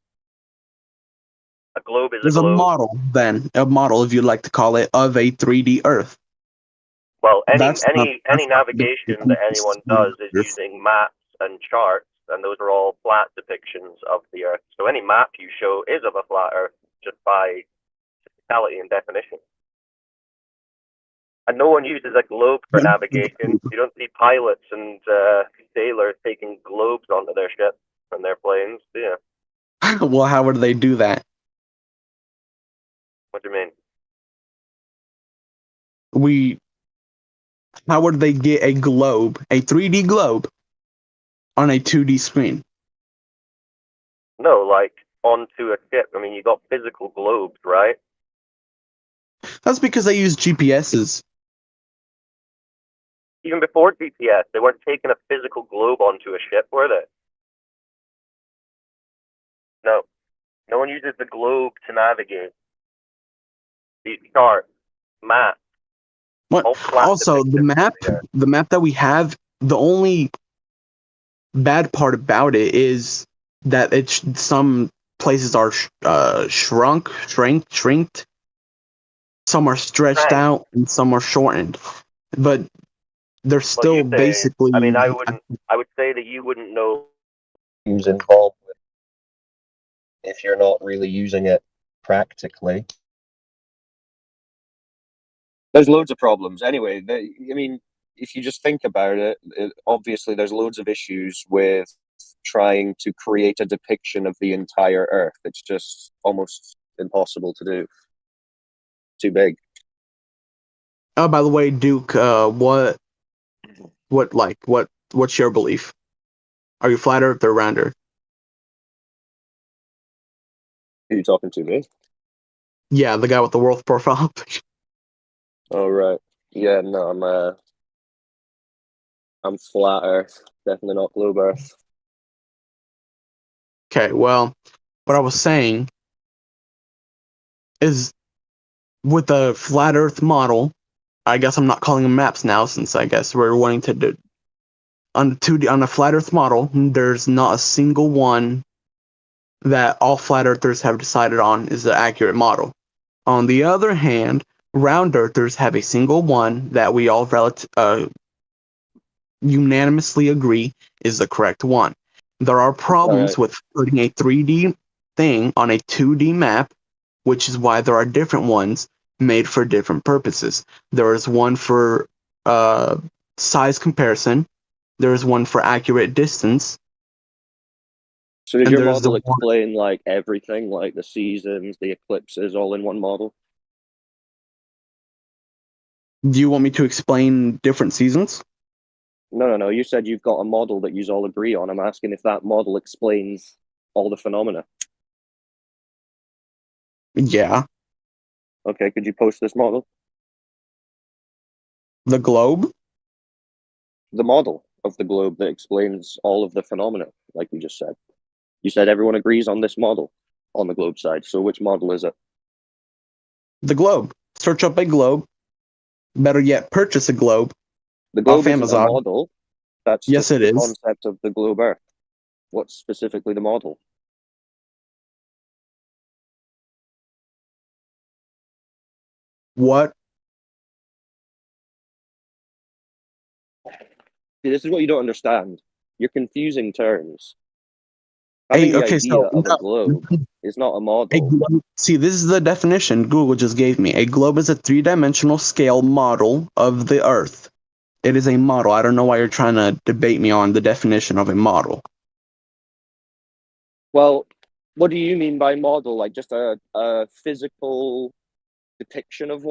A globe is a There's a globe. model then, a model if you'd like to call it, of a 3D Earth. Well, any That's not navigation that anyone does is using maps and charts, and those are all flat depictions of the Earth. So any map you show is of a flat Earth, just by physicality and definition. And no one uses a globe for navigation. You don't see pilots and sailors taking globes onto their ships and their planes, do you? Well, how would they do that? What do you mean? How would they get a globe, a 3D globe, on a 2D screen? No, like onto a ship. I mean, you got physical globes, right? That's because they use GPSs. Even before GPS, they weren't taking a physical globe onto a ship, were they? No. No one uses the globe to navigate. These charts, maps. What? Also, the map that we have, the only bad part about it is that some places are shrinked. Some are stretched out, and some are shortened. But they're still basically. I mean, I would say that you wouldn't know who's involved with if you're not really using it practically. There's loads of problems. Anyway, I mean, if you just think about it, obviously there's loads of issues with trying to create a depiction of the entire Earth. It's just almost impossible to do. Too big. Oh, by the way, Duke, what's your belief? Are you flat Earth or round Earth? Who are you talking to, me? Yeah, the guy with the world profile. Oh right. Yeah, no, I'm flat Earth. Definitely not globe Earth. Okay, well, what I was saying is with the flat Earth model, I guess I'm not calling them maps now, since I guess we're wanting to do on a flat Earth model. There's not a single one that all flat Earthers have decided on is the accurate model. On the other hand, round Earthers have a single one that we all unanimously agree is the correct one. There are problems with putting a 3D thing on a 2D map, which is why there are different ones made for different purposes. There is one for size comparison. There is one for accurate distance. So does your model explain like everything, like the seasons, the eclipses, all in one model? Do you want me to explain different seasons? No. You said you've got a model that you all agree on. I'm asking if that model explains all the phenomena. Yeah. Okay, could you post this model? The globe? The model of the globe that explains all of the phenomena, like you just said. You said everyone agrees on this model on the globe side. So which model is it? The globe. Search up a globe. Better yet, purchase a globe. The globe off isn't Amazon. a model. That's yes, just it the is. concept of the globe Earth. What's specifically the model? What? See, this is what you don't understand. You're confusing terms. Having the Okay, idea so of a globe is not a model. see, this is the definition Google just gave me. A globe is a three-dimensional scale model of the Earth. It is a model. I don't know why you're trying to debate me on the definition of a model. Well, what do you mean by model? Like just a physical depiction of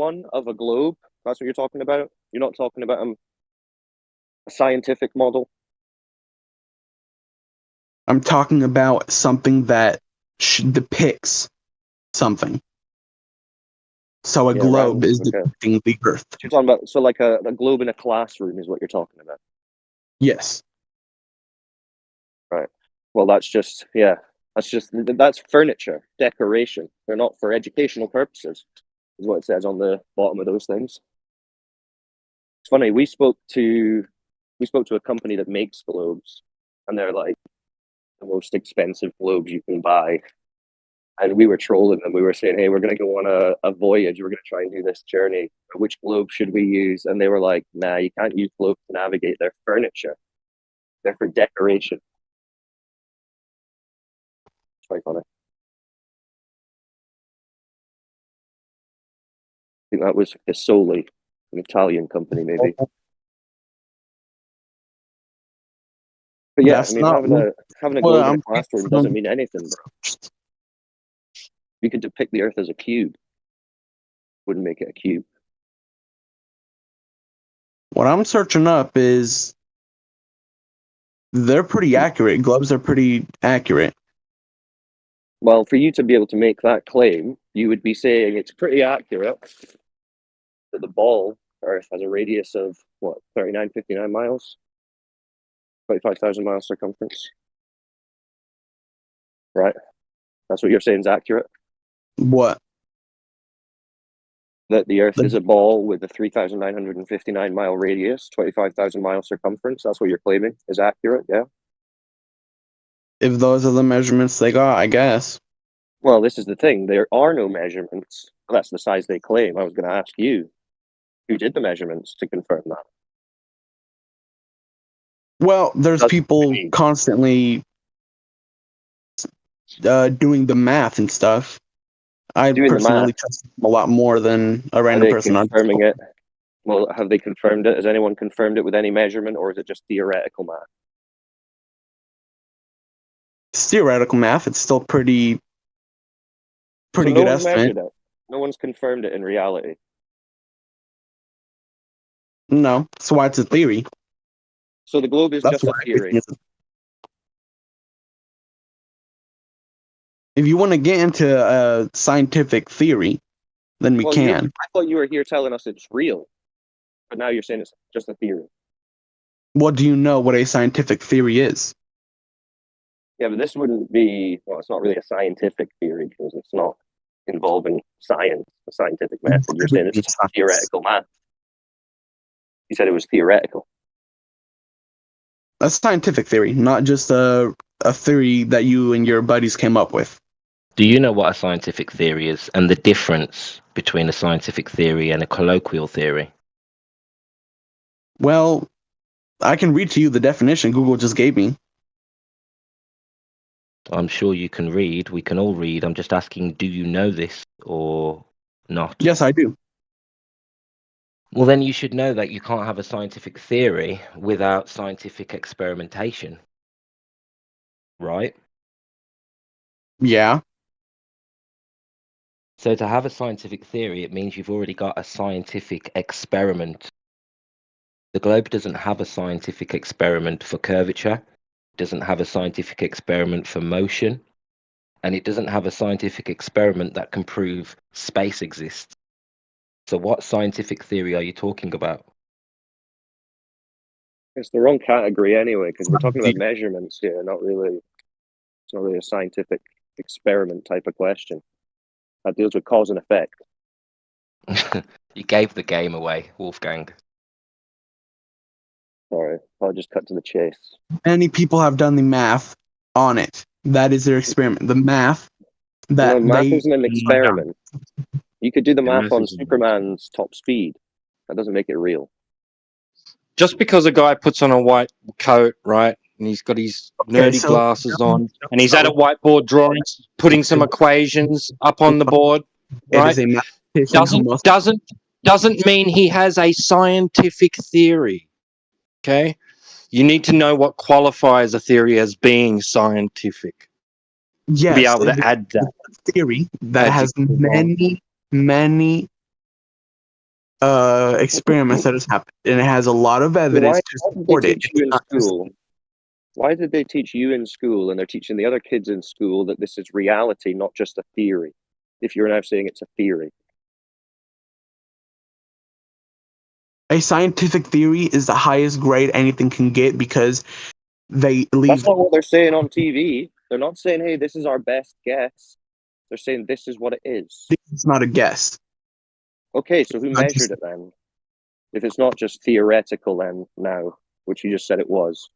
a globe? That's what you're talking about? You're not talking about a scientific model? I'm talking about something that depicts something. So a globe is depicting the Earth. You're talking about, so like a globe in a classroom is what you're talking about? Yes. Right. Well, that's furniture, decoration. They're not for educational purposes, is what it says on the bottom of those things. It's funny, we spoke to a company that makes globes, and they're like the most expensive globes you can buy. And we were trolling them. We were saying, hey, we're going to go on a voyage. We're going to try and do this journey. Which globe should we use? And they were like, nah, you can't use globes to navigate. They're furniture. They're for decoration. It's quite funny. I think that was Fisoli, an Italian company, maybe. But yeah, That's I mean, having a globe in a classroom doesn't mean anything, bro. You could depict the Earth as a cube. Wouldn't make it a cube. What I'm searching up is they're pretty accurate. Globes are pretty accurate. Well, for you to be able to make that claim, you would be saying it's pretty accurate that the ball Earth has a radius of, what, 59 miles? 25,000 miles circumference. Right? That's what you're saying is accurate? What? That the Earth is a ball with a 3,959 mile radius, 25,000 mile circumference. That's what you're claiming is accurate, yeah? If those are the measurements they got, I guess. Well, this is the thing. There are no measurements. That's the size they claim. I was going to ask you, who did the measurements to confirm that? Well, there's people constantly doing the math and stuff. I personally trust them a lot more than a random person. Confirming it. Well, have they confirmed it? Has anyone confirmed it with any measurement, or is it just theoretical math? It's theoretical math. It's still pretty good estimate. No one's confirmed it in reality. No, that's why it's a theory. So the globe is just a theory. If you want to get into scientific theory, then we can. I thought you were here telling us it's real, but now you're saying it's just a theory. What do you know what a scientific theory is? Yeah, but this wouldn't be, well, it's not really a scientific theory because it's not involving science, a scientific method. You're saying it's theoretical math. You said it was theoretical. A scientific theory, not just a theory that you and your buddies came up with. Do you know what a scientific theory is and the difference between a scientific theory and a colloquial theory? Well, I can read to you the definition Google just gave me. I'm sure you can read. We can all read. I'm just asking, do you know this or not? Yes, I do. Well, then you should know that you can't have a scientific theory without scientific experimentation. Right? Yeah. So to have a scientific theory, it means you've already got a scientific experiment. The globe doesn't have a scientific experiment for curvature, it doesn't have a scientific experiment for motion, and it doesn't have a scientific experiment that can prove space exists. So what scientific theory are you talking about? It's the wrong category anyway, because we're talking about measurements here, it's not really a scientific experiment type of question. That deals with cause and effect. You gave the game away, Wolfgang. Sorry, I'll just cut to the chase. Many people have done the math on it. That is their experiment. The math that math isn't an experiment. You could do the math on Superman's top speed. That doesn't make it real. Just because a guy puts on a white coat, right, and he's got his nerdy so glasses on, and he's at a whiteboard drawing, putting some equations up on the board, it right? is a mathematician who must. Doesn't mean he has a scientific theory. Okay, you need to know what qualifies a theory as being scientific. Yes, to be able to add that theory that has many experiments that has happened, and it has a lot of evidence to support it. Teach you in school? Why did they teach you in school, and they're teaching the other kids in school that this is reality, not just a theory? If you're now saying it's a theory, a scientific theory is the highest grade anything can get because they leave. That's not what they're saying on TV. They're not saying, "Hey, this is our best guess." They're saying this is what it is. It's not a guess. Okay, so who measured it then? If it's not just theoretical, then now, which you just said it was.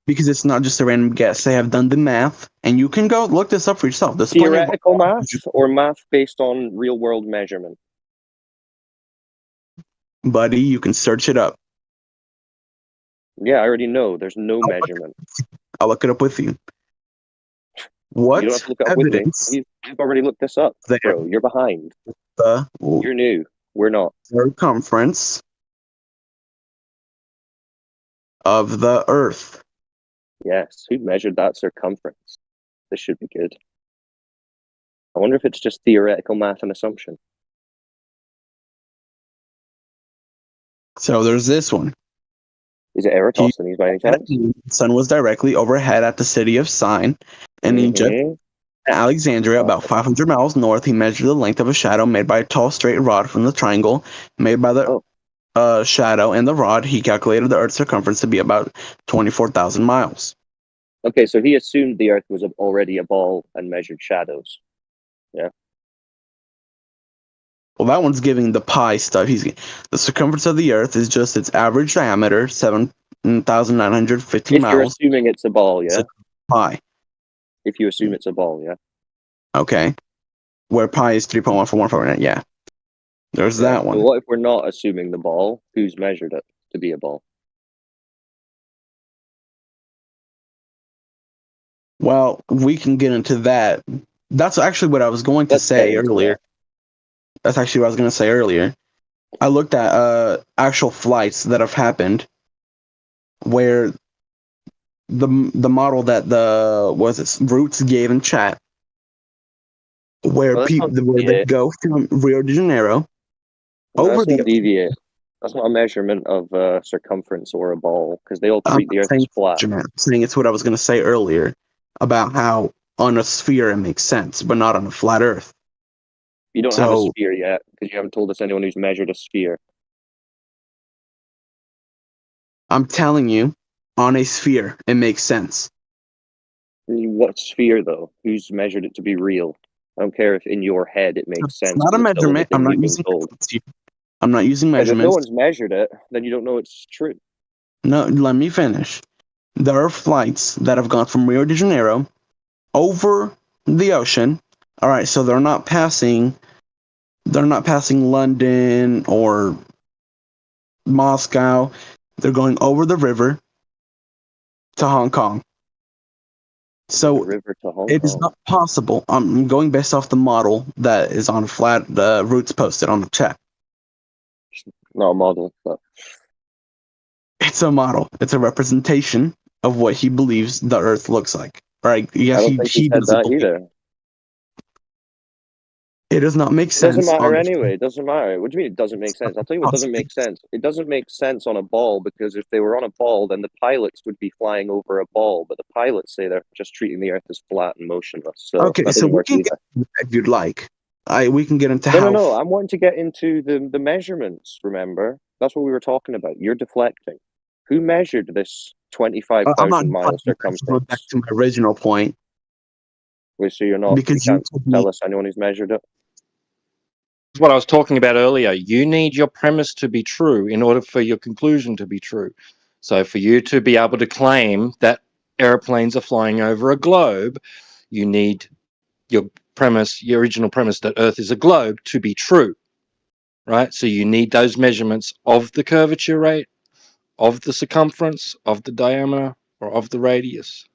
Because it's not just a random guess. They have done the math, and you can go look this up for yourself. There's Theoretical math or math based on real world measurement? Buddy, you can search it up. Yeah, I already know. There's no measurement. I'll look it up with you. What You don't have to look it up evidence? with me. You've already looked this up, bro. You're behind. You're new. We're not. Circumference of the Earth. Yes. Who measured that circumference? This should be good. I wonder if it's just theoretical math and assumption. So there's this one. Is it Eratosthenes by any chance? The sun was directly overhead at the city of Syene in Egypt. At Alexandria, about 500 miles north, he measured the length of a shadow made by a tall straight rod from the triangle made by the shadow and the rod. He calculated the Earth's circumference to be about 24,000 miles. Okay, so he assumed the Earth was already a ball and measured shadows. Yeah. Well, that one's giving the pi stuff. The circumference of the Earth is just its average diameter, 7,950 miles. If you're assuming it's a ball, yeah? Pi. If you assume it's a ball, yeah? Okay. Where pi is 3.1414, yeah. There's that one. But what if we're not assuming the ball? Who's measured it to be a ball? Well, we can get into that. That's actually what I was going to say earlier. That's actually what I was going to say earlier. I looked at actual flights that have happened where the model that Roots gave in chat, where they go from Rio de Janeiro over the deviate. That's not a measurement of circumference or a ball, because they all treat the Earth as flat. I'm saying it's what I was going to say earlier about how on a sphere it makes sense, but not on a flat Earth. You don't have a sphere yet, because you haven't told us anyone who's measured a sphere. I'm telling you, on a sphere, it makes sense. What sphere, though? Who's measured it to be real? I don't care if in your head it makes sense. It's not a measurement. I'm not using measurements. If no one's measured it, then you don't know it's true. No, let me finish. There are flights that have gone from Rio de Janeiro over the ocean. All right, so they're not passing London or Moscow. They're going over the river to Hong Kong. So it is not possible. I'm going based off the model that is on flat Roots posted on the chat. Not a model, but it's a model. It's a representation of what he believes the Earth looks like. Right? Yes, I don't think he said that either. It does not make sense. It doesn't matter anyway. It doesn't matter. What do you mean it doesn't make sense? I'll tell you what doesn't make sense. It doesn't make sense on a ball, because if they were on a ball, then the pilots would be flying over a ball. But the pilots say they're just treating the Earth as flat and motionless. So okay, so we can get if you'd like. We can get into No. I'm wanting to get into the measurements. Remember, that's what we were talking about. You're deflecting. Who measured this 25,000 mile circumference? Back to my original point. Wait, so you're not? Because you can't tell us anyone who's measured it. What I was talking about earlier. You need your premise to be true in order for your conclusion to be true. So for you to be able to claim that airplanes are flying over a globe, you need your premise, your original premise that Earth is a globe to be true, right? So you need those measurements of the curvature rate, of the circumference, of the diameter, or of the radius.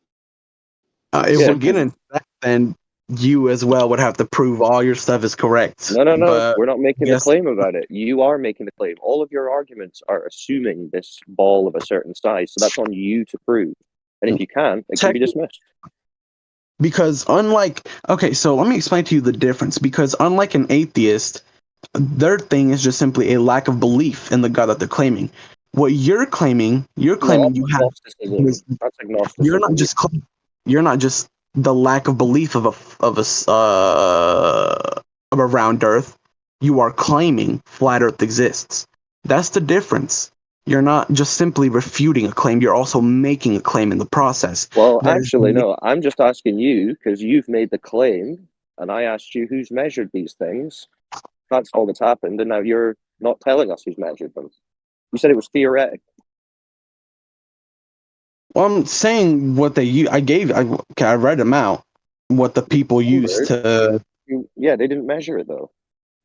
If we're getting that, then you as well would have to prove all your stuff is correct. No. But We're not making the claim about it. You are making the claim. All of your arguments are assuming this ball of a certain size, so that's on you to prove. And if you can't, it can be dismissed. Because so let me explain to you the difference. Because unlike an atheist, their thing is just simply a lack of belief in the God that they're claiming. What you're claiming you have. That's agnosticism. You're not just the lack of belief of a round Earth. You are claiming flat Earth exists. That's the difference. You're not just simply refuting a claim. You're also making a claim in the process. Well, actually, no. I'm just asking you because you've made the claim, and I asked you who's measured these things. That's all that's happened, and now you're not telling us who's measured them. You said it was theoretical. Well, I'm saying what they use. I read them out. What the people used to. Yeah, they didn't measure it though.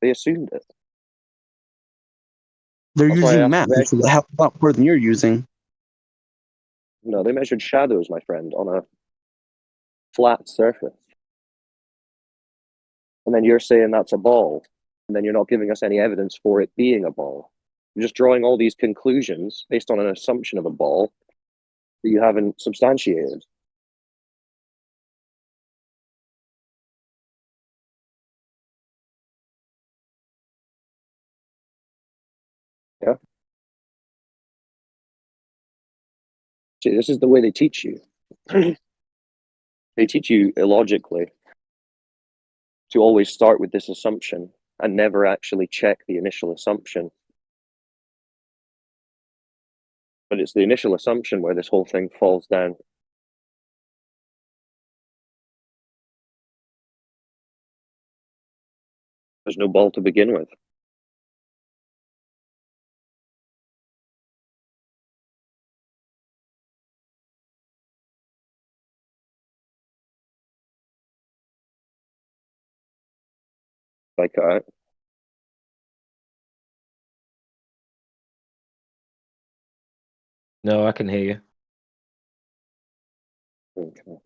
They assumed it. They're using math, which is a hell of a lot more than you're using. No, they measured shadows, my friend, on a flat surface. And then you're saying that's a ball, and then you're not giving us any evidence for it being a ball. You're just drawing all these conclusions based on an assumption of a ball that you haven't substantiated. Yeah. See, this is the way they teach you. They teach you illogically to always start with this assumption and never actually check the initial assumption. But it's the initial assumption where this whole thing falls down. There's no ball to begin with. Like No, I can hear you. Okay. So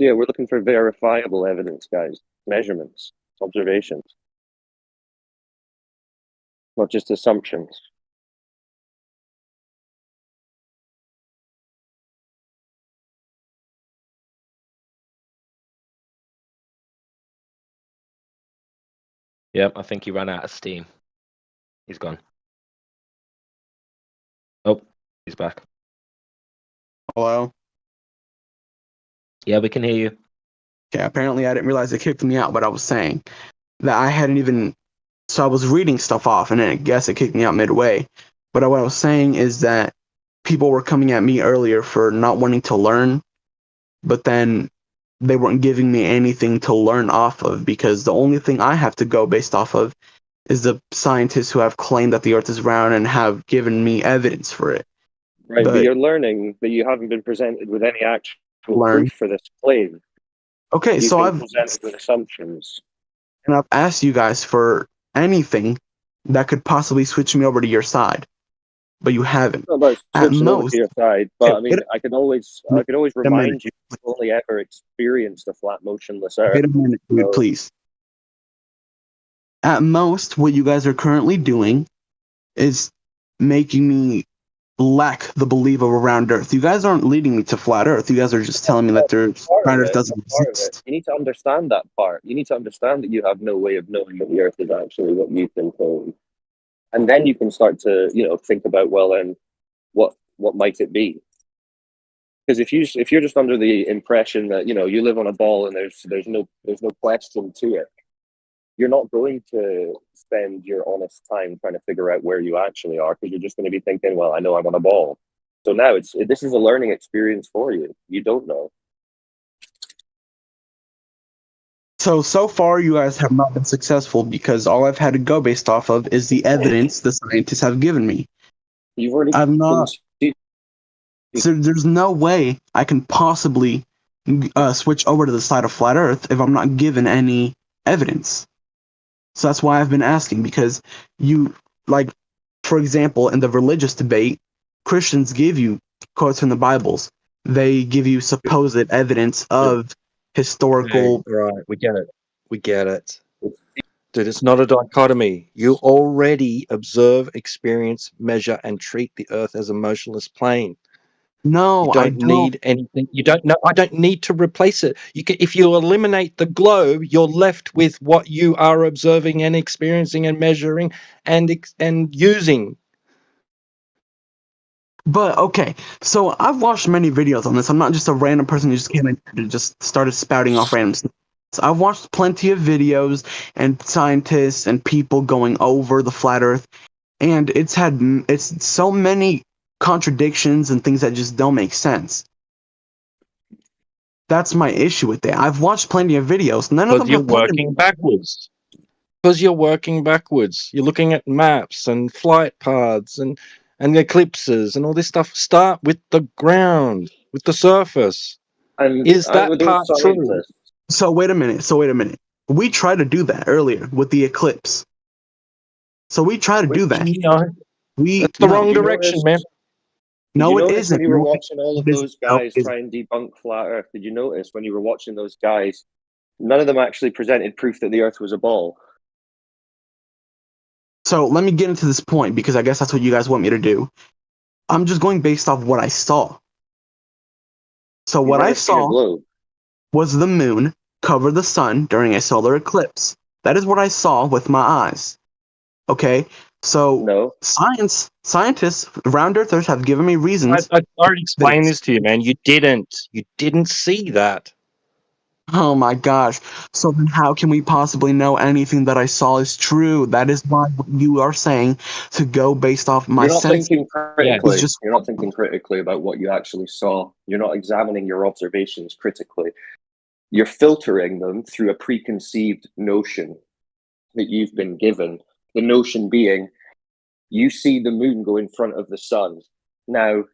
yeah, we're looking for verifiable evidence, guys. Measurements, observations, not just assumptions. Yep, I think he ran out of steam. He's gone. Oh, he's back. Hello? Yeah, we can hear you. Okay, apparently I didn't realize it kicked me out, but I was saying that I hadn't even. So I was reading stuff off, and then I guess it kicked me out midway. But what I was saying is that people were coming at me earlier for not wanting to learn, but then they weren't giving me anything to learn off of, because the only thing I have to go based off of is the scientists who have claimed that the Earth is round and have given me evidence for it. Right, but you're learning that you haven't been presented with any actual proof for this claim. Okay, so I've presented with assumptions. And I've asked you guys for anything that could possibly switch me over to your side, but you haven't. Not about At switching over most, to your side, but I mean, I can always remind you you've only ever experienced a flat, motionless Earth. wait a minute, dude, please. At most, what you guys are currently doing is making me lack the belief of a round Earth. You guys aren't leading me to flat Earth. You guys are just telling me that round Earth doesn't exist. You need to understand that part. You need to understand that you have no way of knowing that the Earth is actually what you've been told. And then you can start to, think about, well, then what might it be? Because if you're just under the impression that you live on a ball and there's no question to it, you're not going to spend your honest time trying to figure out where you actually are, because you're just going to be thinking, well, I know I'm on a ball. So now this is a learning experience for you. You don't know. So far, you guys have not been successful, because all I've had to go based off of is the evidence the scientists have given me. You've already I'm not. So there's no way I can possibly switch over to the side of flat Earth if I'm not given any evidence. So that's why I've been asking, because for example, in the religious debate, Christians give you quotes from the Bibles. They give you supposed evidence of historical. Hey, right, we get it. We get it. Dude, it's not a dichotomy. You already observe, experience, measure, and treat the Earth as a motionless plane. No, you don't need anything. You don't know. I don't need to replace it. If you eliminate the globe, you're left with what you are observing and experiencing and measuring and using. But okay, so I've watched many videos on this. I'm not just a random person who just came in and just started spouting off random stuff. So I've watched plenty of videos and scientists and people going over the flat Earth, and it's so many contradictions and things that just don't make sense. That's my issue with it. I've watched plenty of videos. None of them you're have working backwards. Because you're working backwards. You're looking at maps and flight paths and eclipses and all this stuff. Start with the ground, with the surface. And is that part true? So wait a minute. We tried to do that earlier with the eclipse. So we tried to do that. That's the wrong direction, man. No, it it isn't. When you were watching all of those guys try and debunk flat Earth, did you notice when you were watching those guys, none of them actually presented proof that the Earth was a ball? So let me get into this point, because I guess that's what you guys want me to do. I'm just going based off what I saw. So what I saw was the moon cover the sun during a solar eclipse. That is what I saw with my eyes. Okay, so scientists, round earthers have given me reasons. I already explained this to you, man. You didn't see that. Oh my gosh. So then how can we possibly know anything that I saw is true? That is why you are saying to go based off my sense. Thinking critically. You're not thinking critically about what you actually saw. You're not examining your observations critically. You're filtering them through a preconceived notion that you've been given. The notion being, you see the moon go in front of the sun. Now,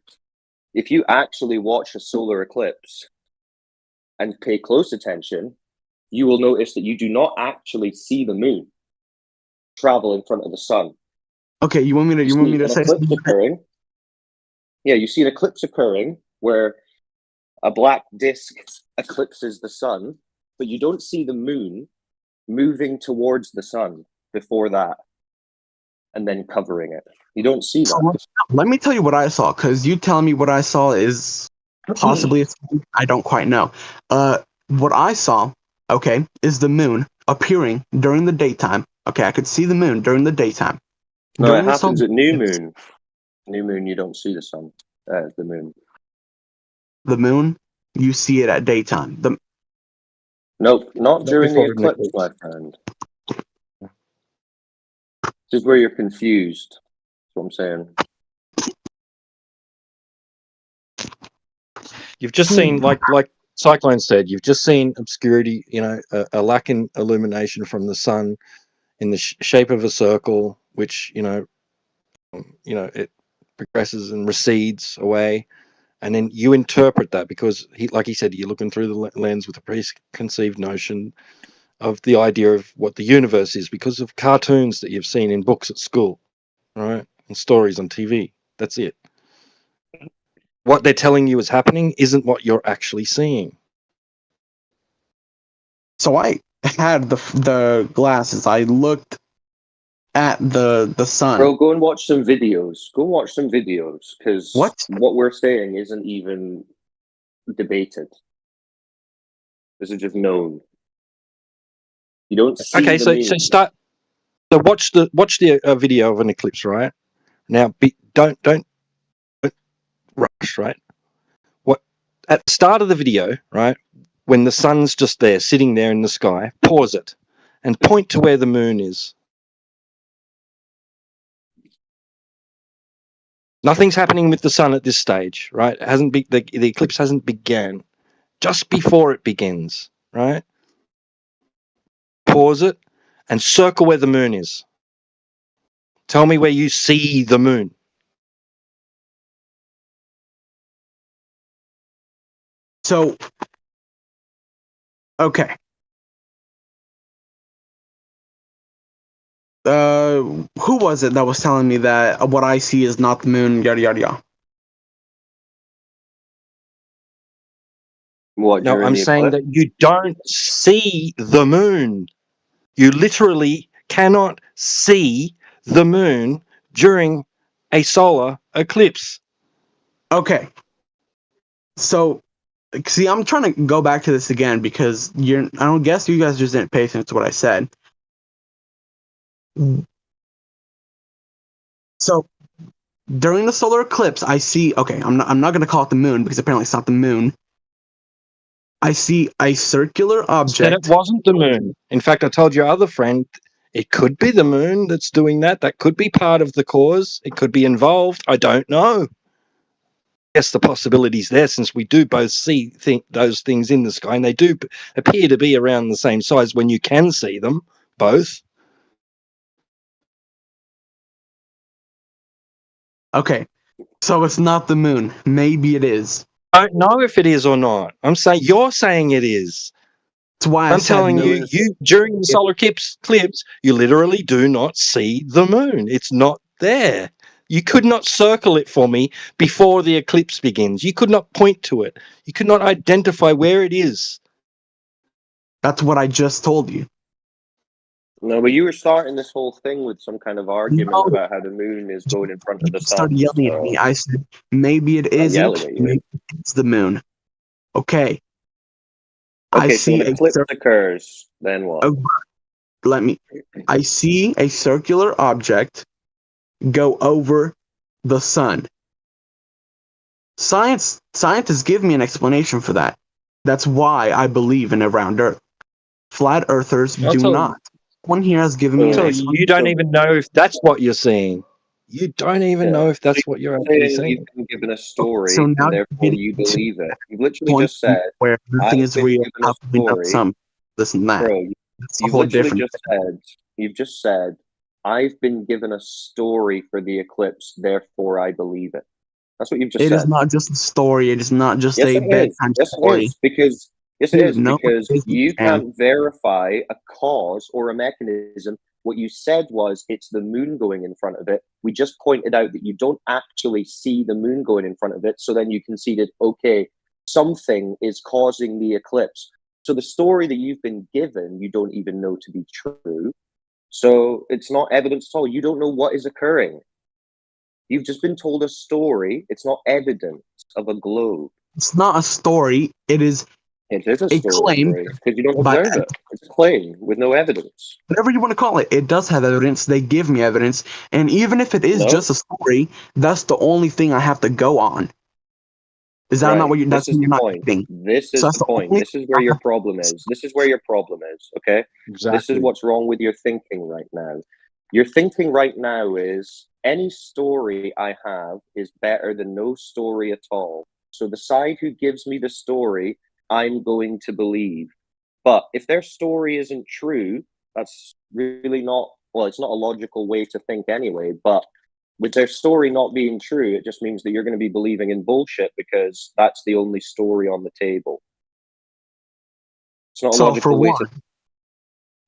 if you actually watch a solar eclipse and pay close attention, you will notice that you do not actually see the moon travel in front of the sun. Okay, you want me to say eclipse occurring? Yeah, you see an eclipse occurring where a black disk eclipses the sun, but you don't see the moon moving towards the sun before that and then covering it. You don't see that. So let me tell you what I saw, because you telling me what I saw is possibly I don't quite know. What I saw, okay, is the moon appearing during the daytime. Okay, I could see the moon during the daytime. No, it happens at new moon. New moon, you don't see the sun. The moon. The moon, you see it at daytime. Nope, not during the eclipse, my friend. This is where you're confused. That's what I'm saying. You've just seen, like Cyclone said, you've just seen obscurity, a lack in illumination from the sun in the shape of a circle, which, it progresses and recedes away. And then you interpret that because, like he said, you're looking through the lens with a preconceived notion of the idea of what the universe is because of cartoons that you've seen in books at school, right? And stories on TV. That's it. What they're telling you is happening isn't what you're actually seeing. So I had the glasses. I looked at the sun. Bro, go and watch some videos. Go watch some videos, because what we're saying isn't even debated. This is just known. You don't see okay, so watch the video of an eclipse, right? Now, don't rush, right? What at the start of the video, right? When the sun's just there, sitting there in the sky, pause it and point to where the moon is. Nothing's happening with the sun at this stage, right? It hasn't the eclipse hasn't began. Just before it begins, right? Pause it and circle where the moon is. Tell me where you see the moon. So, okay. Who was it that was telling me that what I see is not the moon, yada yada yada? What, No, during I'm the saying eclipse? that you don't see the moon. You literally cannot see the moon during a solar eclipse. Okay. So, see, I'm trying to go back to this again because I don't guess you guys just didn't pay attention to what I said. So, during the solar eclipse, I see. Okay, I'm not going to call it the moon because apparently it's not the moon. I see a circular Said it object. wasn't the moon. In fact, I told your other friend it could be the moon that's doing that. That could be part of the cause. It could be involved. I don't know. Yes, the possibility's there since we do both see those things in the sky, and they do appear to be around the same size when you can see them both. Okay, so it's not the moon. Maybe it is. I don't know if it is or not. I'm saying you're saying it is. That's why I'm telling you, during the solar eclipse, you literally do not see the moon. It's not there. You could not circle it for me before the eclipse begins. You could not point to it. You could not identify where it is. That's what I just told you. No, but you were starting this whole thing with some kind of argument No, about how the moon is going in front of the sun. started yelling at me. I said maybe it I'm not yelling isn't. at you. Maybe it's the moon. Okay. Okay, so an eclipse occurs, then what? I see a circular object go over the sun. Scientists give me an explanation for that. That's why I believe in a round Earth. Flat Earthers do not. One here has given me an explanation. You don't even know if that's what you're seeing. You don't even know if that's what you're actually saying. You've been given a story, So now and therefore you believe it. You've literally just said, where nothing I've is been real, given how a can we know story. some, this and that. Bro, That's a you've whole literally different you've just said, I've been given a story for the eclipse, therefore I believe it. That's what you've just said. It is not just a story. It is not just Yes, a it is. bedtime Yes, story. it is. Because yes, it Dude, is no, because it isn't, you man. can't verify a cause or a mechanism. What you said was it's the moon going in front of it. We just pointed out that you don't actually see the moon going in front of it. So then you conceded, okay, something is causing the eclipse. So the story that you've been given, you don't even know to be true. So it's not evidence at all. You don't know what is occurring. You've just been told a story. It's not evidence of a globe. It's not a story. It is a story claim because you don't observe it. It's a claim with no evidence. Whatever you want to call it, it does have evidence. They give me evidence, and even if it is just a story, that's the only thing I have to go on. Is that not what you're? That's what you're not getting. This is the point. This is where your problem is. This is where your problem is. Okay. Exactly. This is what's wrong with your thinking right now. Your thinking right now is any story I have is better than no story at all. So the side who gives me the story, I'm going to believe. But if their story isn't true, that's really not, well, it's not a logical way to think anyway. But with their story not being true, it just means that you're going to be believing in bullshit because that's the only story on the table. It's not a logical way to.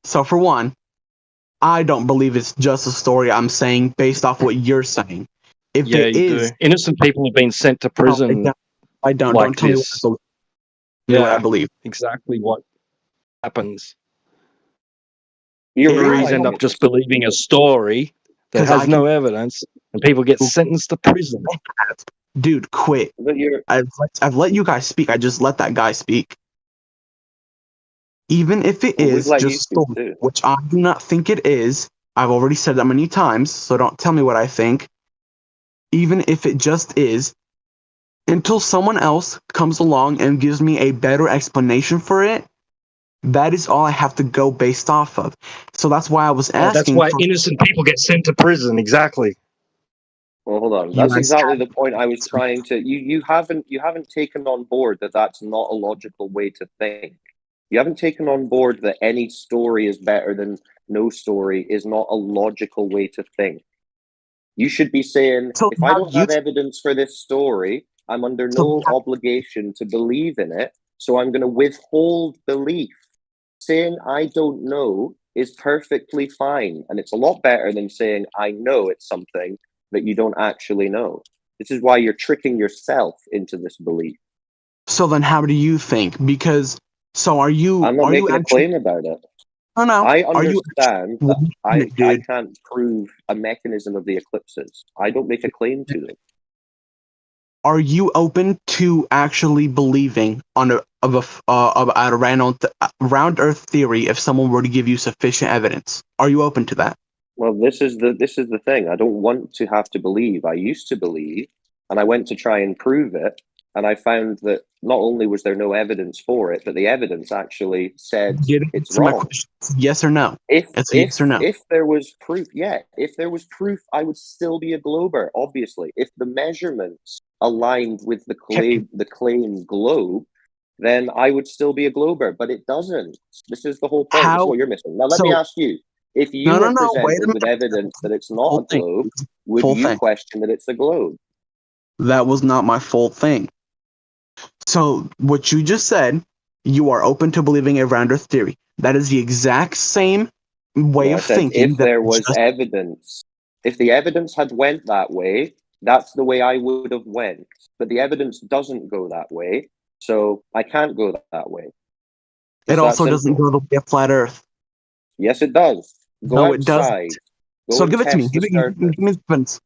So for one, I don't believe it's just a story. I'm saying based off what you're saying. If Yeah, it you is, do. Innocent people have been sent to prison. I don't. Like Don't tell me what I believe. Yeah, what I believe. Exactly what happens. You Juries end up just believing a story that has no evidence, and people get sentenced to prison. Dude, quit. I've let you guys speak. I just let that guy speak. Even if it is just story, which I do not think it is, I've already said that many times, so don't tell me what I think. Even if it just is, until someone else comes along and gives me a better explanation for it, that is all I have to go based off of. So that's why I was asking. That's why innocent people get sent to prison. Exactly. Well, hold on. That's exactly the point I was trying to. You haven't taken on board that that's not a logical way to think. You haven't taken on board that any story is better than no story is not a logical way to think. You should be saying, if I don't have evidence for this story, I'm under no obligation to believe in it, so I'm going to withhold belief. Saying I don't know is perfectly fine, and it's a lot better than saying I know it's something that you don't actually know. This is why you're tricking yourself into this belief. So then how do you think? Because, so are you... I'm not making a claim about it. No. I Are you understand that I can't prove a mechanism of the eclipses. I don't make a claim to them. Are you open to actually believing on a round Earth theory if someone were to give you sufficient evidence? Are you open to that? Well, this is the thing. I don't want to have to believe. I used to believe, and I went to try and prove it, and I found that not only was there no evidence for it, but the evidence actually said it's So my wrong. question is yes or no? It's a yes or no. If there was proof, if there was proof, I would still be a glober. Obviously, if the measurements aligned with the claim globe, then I would still be a glober. But it doesn't. This is the whole point. This is what you're missing. Now, let me ask you: if you were presented with evidence that it's not a globe, would you question that it's a globe? That was not my full thing. So what you just said, you are open to believing a round Earth theory. That is the exact same way of thinking. If there was evidence, if the evidence had went that way, that's the way I would have went. But the evidence doesn't go that way, so I can't go that way. It also doesn't go the way of flat Earth. Yes, it does. Go outside. It doesn't. So give it to me. Give me the evidence.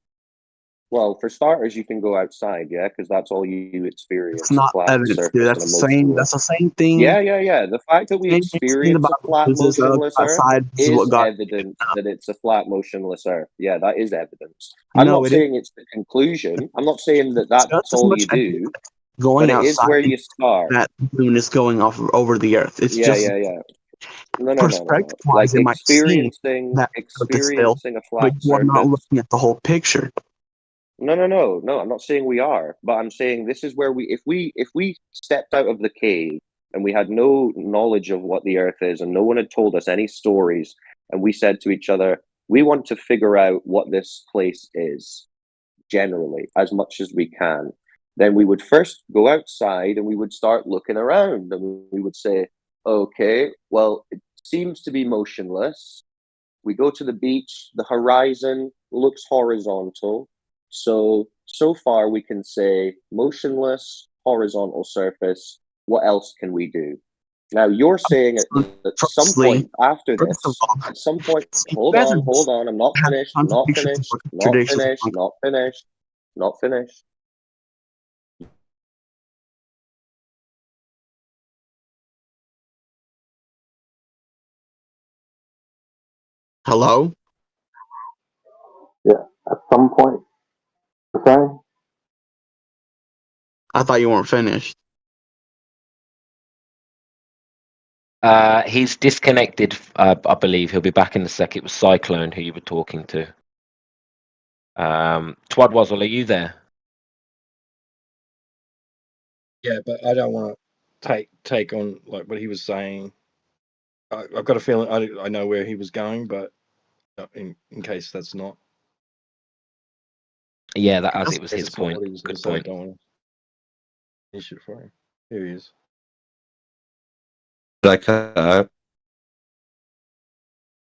Well, for starters, you can go outside, because that's all you experience. It's not evidence, dude. That's the same thing. Yeah. The fact that we experience a flat, motionless Earth is evidence that it's a flat, motionless Earth. Yeah, that is evidence. I'm not saying it's the conclusion. I'm not saying that that's all you do. Going but it outside is where you start. That moon is going off over the Earth. It's yeah. No. Like experiencing a flat but you are not looking at the whole picture. No. I'm not saying we are, but I'm saying this is where if we stepped out of the cave and we had no knowledge of what the Earth is and no one had told us any stories, and we said to each other, we want to figure out what this place is generally as much as we can, then we would first go outside and we would start looking around and we would say, okay, well, it seems to be motionless. We go to the beach, the horizon looks horizontal. So far we can say motionless, horizontal surface. What else can we do? Now you're saying at some point after this, at some point, hold on, I'm not finished. Hello? Yeah, at some point. Okay. I thought you weren't finished. He's disconnected, I believe. He'll be back in a sec. It was Cyclone who you were talking to. Twadwazzle, are you there? Yeah, but I don't want to take on like what he was saying. I've got a feeling I know where he was going, but in case that's not. Yeah, that as it was his point. Good point. I don't want to finish it for him. Here he is. Did I cut out?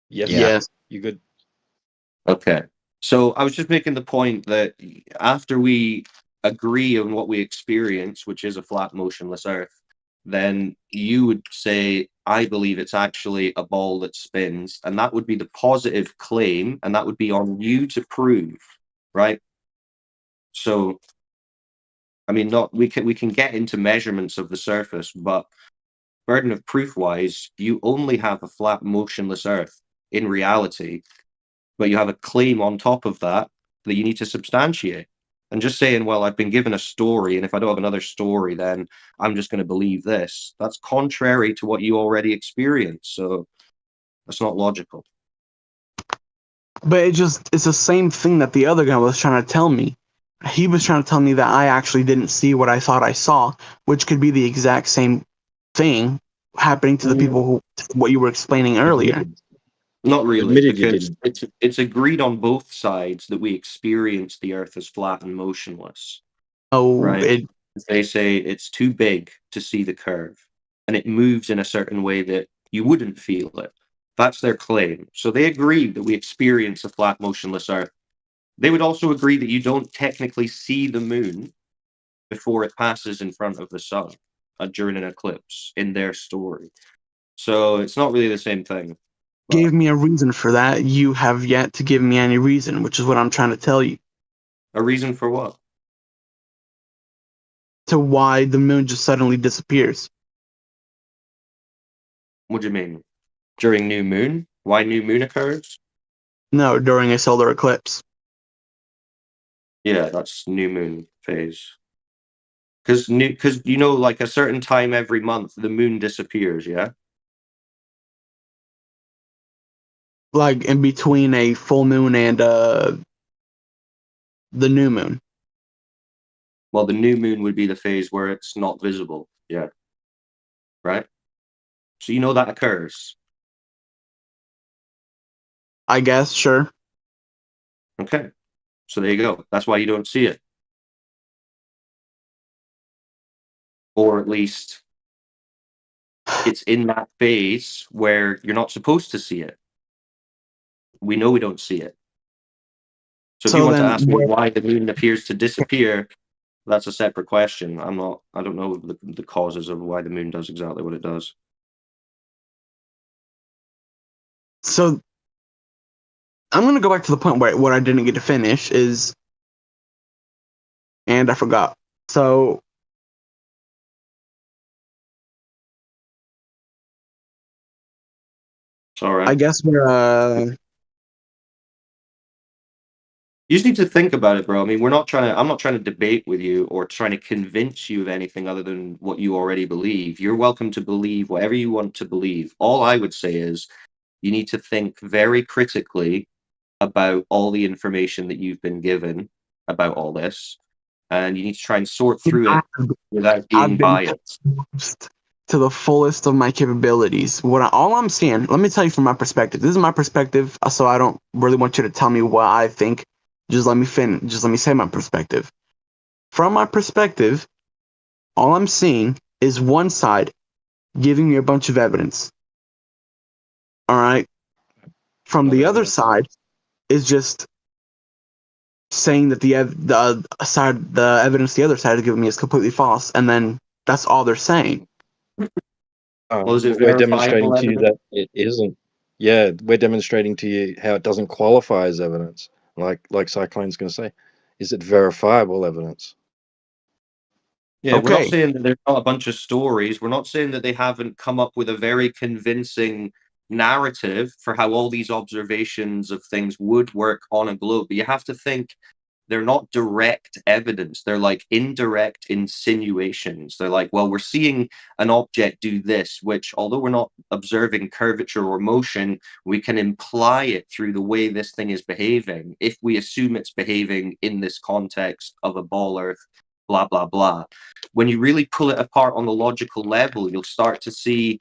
Yes. You good? Okay. So I was just making the point that after we agree on what we experience, which is a flat, motionless Earth, then you would say, I believe it's actually a ball that spins, and that would be the positive claim, and that would be on you to prove, right? So, I mean, we can get into measurements of the surface, but burden of proof wise, you only have a flat, motionless Earth in reality, but you have a claim on top of that you need to substantiate. And just saying, well, I've been given a story, and if I don't have another story, then I'm just going to believe this. That's contrary to what you already experienced. So that's not logical. But it's the same thing that the other guy was trying to tell me. He was trying to tell me that I actually didn't see what I thought I saw, which could be the exact same thing happening to the people who, what you were explaining earlier. Not really, because it's agreed on both sides that we experience the Earth as flat and motionless. Oh, right? They say it's too big to see the curve, and it moves in a certain way that you wouldn't feel it. That's their claim. So they agree that we experience a flat, motionless Earth. They would also agree that you don't technically see the moon before it passes in front of the sun during an eclipse in their story. So it's not really the same thing. Gave me a reason for that. You have yet to give me any reason, which is what I'm trying to tell you. A reason for what? To why the moon just suddenly disappears. What do you mean? During new moon? Why new moon occurs? No, during a solar eclipse. Yeah, that's new moon phase. Because like a certain time every month, the moon disappears. Yeah. Like in between a full moon and the new moon. Well, the new moon would be the phase where it's not visible. Yeah. Right. So that occurs. I guess, sure. Okay. So there you go. That's why you don't see it. Or at least it's in that phase where you're not supposed to see it. We know we don't see it. So if you want to ask me why the moon appears to disappear, that's a separate question. I don't know the causes of why the moon does exactly what it does. So I'm going to go back to the point where what I didn't get to finish is, and I forgot. So It's all right. I guess we're you just need to think about it, bro. I mean, I'm not trying to debate with you or trying to convince you of anything other than what you already believe. You're welcome to believe whatever you want to believe. All I would say is you need to think very critically about all the information that you've been given about all this, and you need to try and sort through it without being biased. To the fullest of my capabilities. All I'm saying, let me tell you from my perspective. This is my perspective, so I don't really want you to tell me what I think. Just let me say my perspective. From my perspective, all I'm seeing is one side giving me a bunch of evidence. All right. From the other side is just saying that the evidence the other side is giving me is completely false, and then that's all they're saying. We're demonstrating to you that it isn't. Yeah, we're demonstrating to you how it doesn't qualify as evidence. Like Cyclone's going to say, is it verifiable evidence? Yeah, we're not saying that there's not a bunch of stories. We're not saying that they haven't come up with a very convincing narrative for how all these observations of things would work on a globe. But you have to think they're not direct evidence. They're like indirect insinuations. They're like, well, we're seeing an object do this, which although we're not observing curvature or motion, we can imply it through the way this thing is behaving. If we assume it's behaving in this context of a ball earth, blah, blah, blah. When you really pull it apart on the logical level, you'll start to see,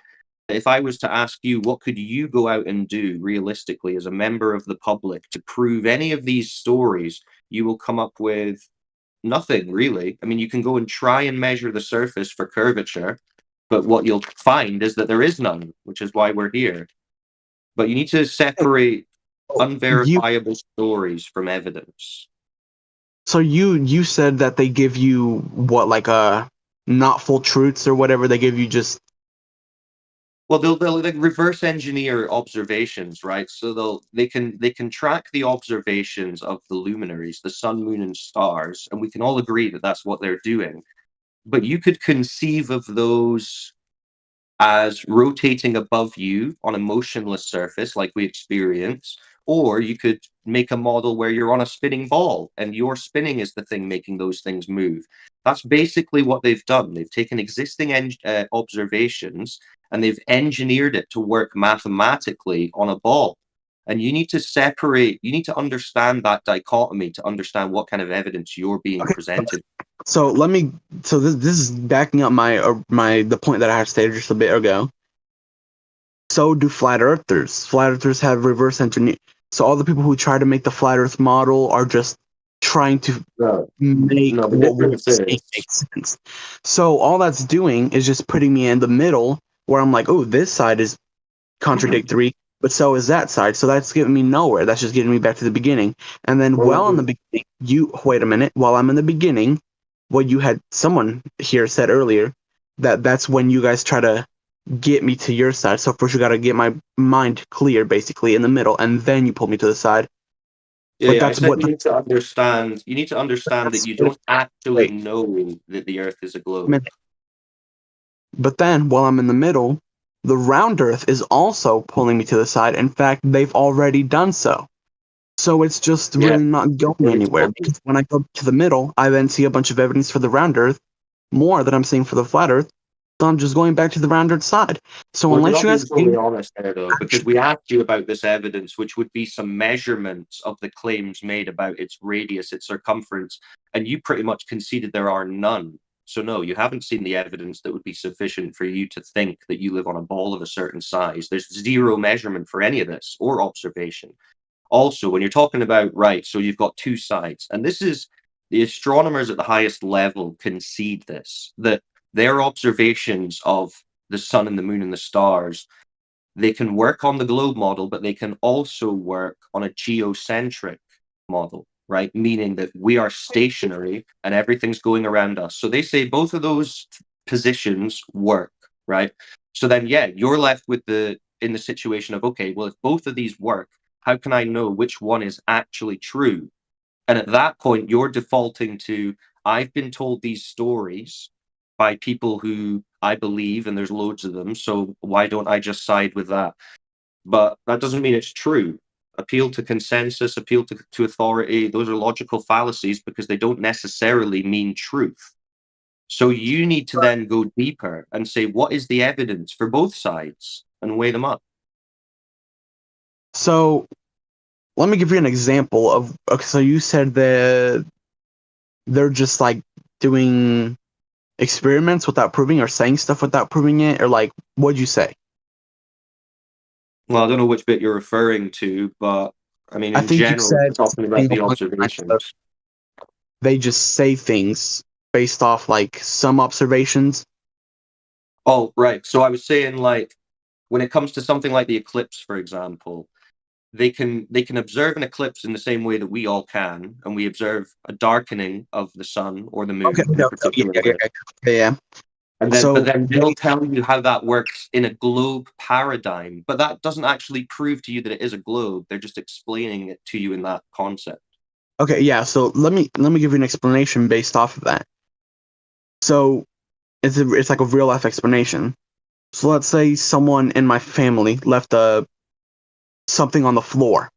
if I was to ask you, what could you go out and do realistically as a member of the public to prove any of these stories? You will come up with nothing, really. I mean, you can go and try and measure the surface for curvature, but what you'll find is that there is none, which is why we're here. But you need to separate unverifiable stories from evidence. So you said that they give you what, like not full truths or whatever. They give you just. Well, they'll like reverse engineer observations, right? So they can track the observations of the luminaries, the sun, moon, and stars, and we can all agree that that's what they're doing. But you could conceive of those as rotating above you on a motionless surface like we experience, or you could make a model where you're on a spinning ball and your spinning is the thing making those things move. That's basically what they've done. They've taken existing observations and they've engineered it to work mathematically on a ball. And you need to understand that dichotomy to understand what kind of evidence you're being presented. So this is backing up the point that I had stated just a bit ago. So do flat earthers. Flat earthers have reverse engineering. So all the people who try to make the flat earth model are just trying to make the what we're difference saying is make sense. So all that's doing is just putting me in the middle where I'm like, oh, this side is contradictory, but so is that side. So that's getting me nowhere. That's just getting me back to the beginning. And then while in the beginning, you wait a minute, while I'm in the beginning, what you had someone here said earlier, that's when you guys try to get me to your side. So first you gotta get my mind clear basically in the middle, and then you pull me to the side. Yeah, But yeah, I that's said what you need to understand. You need to understand that that's you what don't actually wait know that the Earth is a a globe. minute. But then while I'm in the middle, the round earth is also pulling me to the side. In fact, they've already done so. So it's just Yeah, really not going anywhere because when I go to the middle, I then see a bunch of evidence for the round earth, more than I'm seeing for the flat earth. So I'm just going back to the round earth side. So Well, you're unless not you guys being give totally me honest there, though, because we asked you about this evidence, which would be some measurements of the claims made about its radius, its circumference, and you pretty much conceded there are none. So no, you haven't seen the evidence that would be sufficient for you to think that you live on a ball of a certain size. There's zero measurement for any of this or observation. Also, when you're talking about, right, so you've got two sides, and this is the astronomers at the highest level concede this, that their observations of the sun and the moon and the stars, they can work on the globe model, but they can also work on a geocentric model, right? Meaning that we are stationary and everything's going around us. So they say both of those positions work, right? So then, yeah, you're left with in the situation of, okay, well, if both of these work, how can I know which one is actually true? And at that point, you're defaulting to, I've been told these stories by people who I believe, and there's loads of them, so why don't I just side with that? But that doesn't mean it's true. Appeal to consensus, appeal to authority, those are logical fallacies because they don't necessarily mean truth. So you need to then go deeper and say, what is the evidence for both sides and weigh them up? So let me give you an example of. Okay, so you said that they're just like doing experiments without proving, or saying stuff without proving it, or like what'd you say? Well, I don't know which bit you're referring to, but I mean, I in think you general, said we're talking about something the along the lines of observations. they just say things based off like some observations. Oh, right. So I was saying, like, when it comes to something like the eclipse, for example, they can observe an eclipse in the same way that we all can, and we observe a darkening of the sun or the Okay, moon in a no, no, yeah, particular yeah, way. yeah. And then, but So then they'll tell you how that works in a globe paradigm, but that doesn't actually prove to you that it is a globe. They're just explaining it to you in that concept. okay, yeah. So let me give you an explanation based off of that. So it's like a real life explanation. So let's say someone in my family left something on the floor.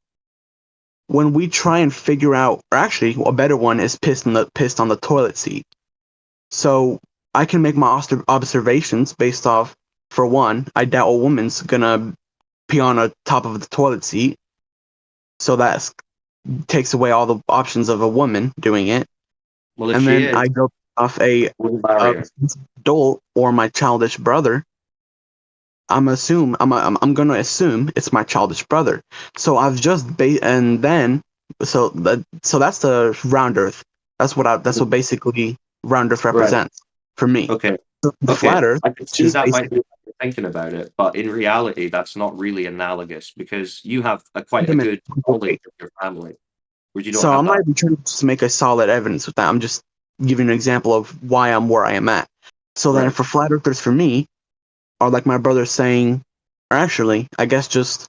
When we try and figure out, or actually, a better one is pissed on the toilet seat. So I can make my observations based off. For one, I doubt a woman's gonna pee on the top of the toilet seat. So that takes away all the options of a woman doing it. Well, if And she then is, I go off a barrier. adult or my childish brother. I'm gonna assume it's my childish brother. So I've just and then so that's the round earth. That's what basically round earth Right. represents for me. Okay. So the Okay. flat earth, I can which see is that might basically, be how you're thinking about it, but in reality, that's not really analogous because you have quite wait a a minute, good knowledge wait. of your family, where you don't So have I'm not that. even trying to make a solid evidence with that. I'm just giving an example of why I'm where I am at. So then Right. for flat earthers, for me, are like my brother saying, or actually, I guess just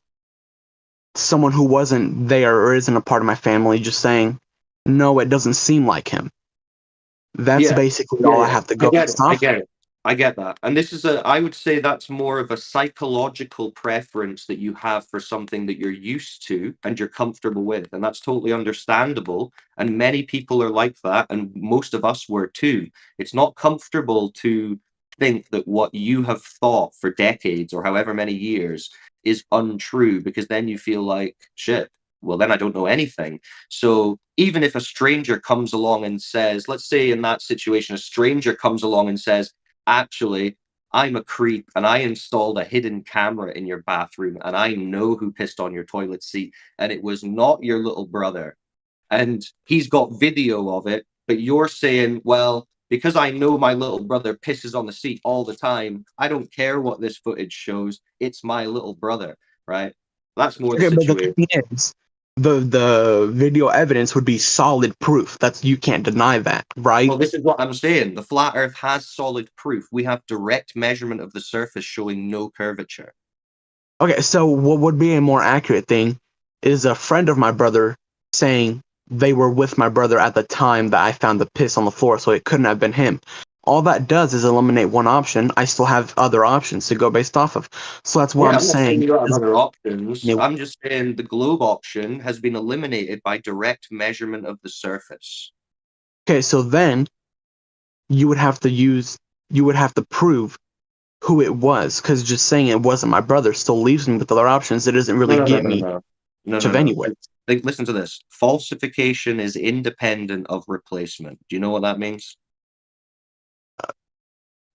someone who wasn't there or isn't a part of my family just saying, no, it doesn't seem like him. That's Yeah. basically Yeah, all I yeah. have to I go get it. based I off. get it. I get that. And this is I would say that's more of a psychological preference that you have for something that you're used to and you're comfortable with. And that's totally understandable. And many people are like that. And most of us were too. It's not comfortable to think that what you have thought for decades or however many years is untrue, because then you feel like, shit, well, then I don't know anything. So even if a stranger comes along and says, let's say in that situation, a stranger comes along and says, actually, I'm a creep and I installed a hidden camera in your bathroom and I know who pissed on your toilet seat and it was not your little brother. and he's got video of it, but you're saying, well, because I know my little brother pisses on the seat all the time, I don't care what this footage shows. It's my little brother, right? That's more the Okay, but the situation. thing is, the video evidence would be solid proof. You can't deny that, right? Well, this is what I'm saying. The flat Earth has solid proof. We have direct measurement of the surface showing no curvature. Okay, so what would be a more accurate thing is a friend of my brother saying they were with my brother at the time that I found the piss on the floor, so it couldn't have been him. All that does is eliminate one option. I still have other options to go based off of. So that's what Yeah, I'm I'm not saying saying. you don't have other options. Yeah. I'm just saying the globe option has been eliminated by direct measurement of the surface. Okay, so then you would have to prove who it was, because just saying it wasn't my brother still leaves me with other options. It doesn't really get me much of anyway. Listen to this. Falsification is independent of replacement. Do you know what that means?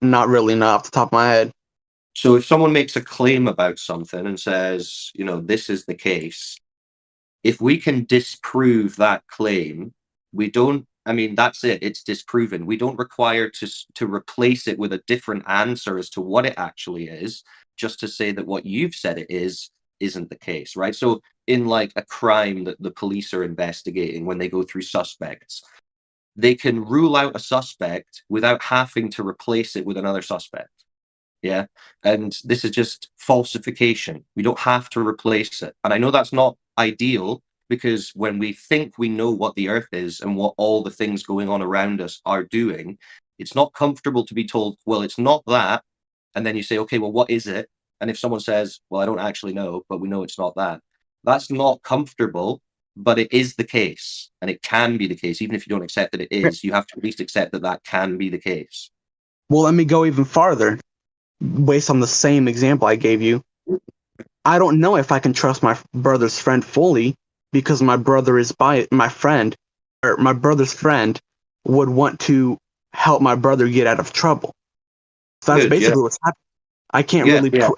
Not really, not off the top of my head. So if someone makes a claim about something and says, this is the case, if we can disprove that claim, that's it. It's disproven. We don't require to replace it with a different answer as to what it actually is, just to say that what you've said it isn't the case, right? So in like a crime that the police are investigating, when they go through suspects, they can rule out a suspect without having to replace it with another suspect. Yeah. And this is just falsification. We don't have to replace it. And I know that's not ideal, because when we think we know what the Earth is and what all the things going on around us are doing, it's not comfortable to be told, well, it's not that. And then you say, okay, well, what is it? And if someone says, well, I don't actually know, but we know it's not that, that's not comfortable, but it is the case. And it can be the case. Even if you don't accept that it is, you have to at least accept that that can be the case. Well, let me go even farther. Based on the same example I gave you, I don't know if I can trust my brother's friend fully, because my brother is my friend, or my brother's friend would want to help my brother get out of trouble. So that's basically what's happening. I can't really prove.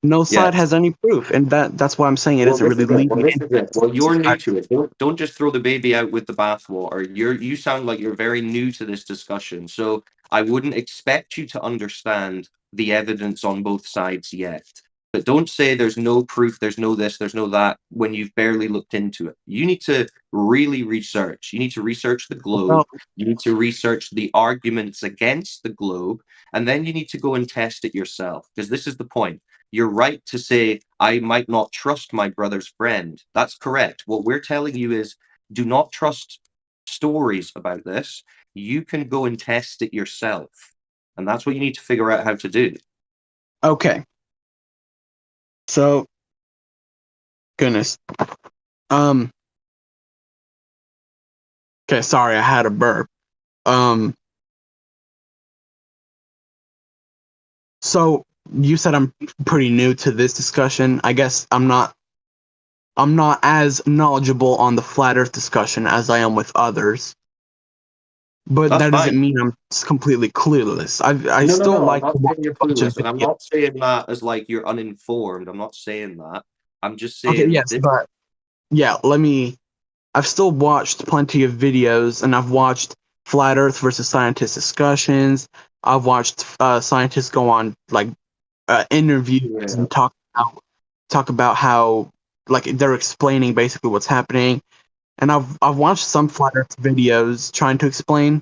No side has any proof, and that's why I'm saying it doesn't really lead me into. Well, you're new to it. Don't just throw the baby out with the bathwater. You sound like you're very new to this discussion, so I wouldn't expect you to understand the evidence on both sides yet. But don't say there's no proof, there's no this, there's no that, when you've barely looked into it. You need to really research. You need to research the globe. You need to research the arguments against the globe, and then you need to go and test it yourself. Because this is the point. You're right to say, I might not trust my brother's friend. That's correct. What we're telling you is, do not trust stories about this. You can go and test it yourself. And that's what you need to figure out how to do. Okay. So, goodness. Okay, sorry, I had a burp. So you said I'm pretty new to this discussion. I guess I'm not as knowledgeable on the flat Earth discussion as I am with others. But that doesn't mean I'm completely clueless. I still like to watch a bunch of videos. And I'm not saying that as like you're uninformed. I'm not saying that. I'm just saying. Okay, yes, but yeah, I've still watched plenty of videos, and I've watched flat Earth versus scientist discussions. I've watched scientists go on like interviews and talk about how like they're explaining basically what's happening. And I've watched some flat Earth videos trying to explain,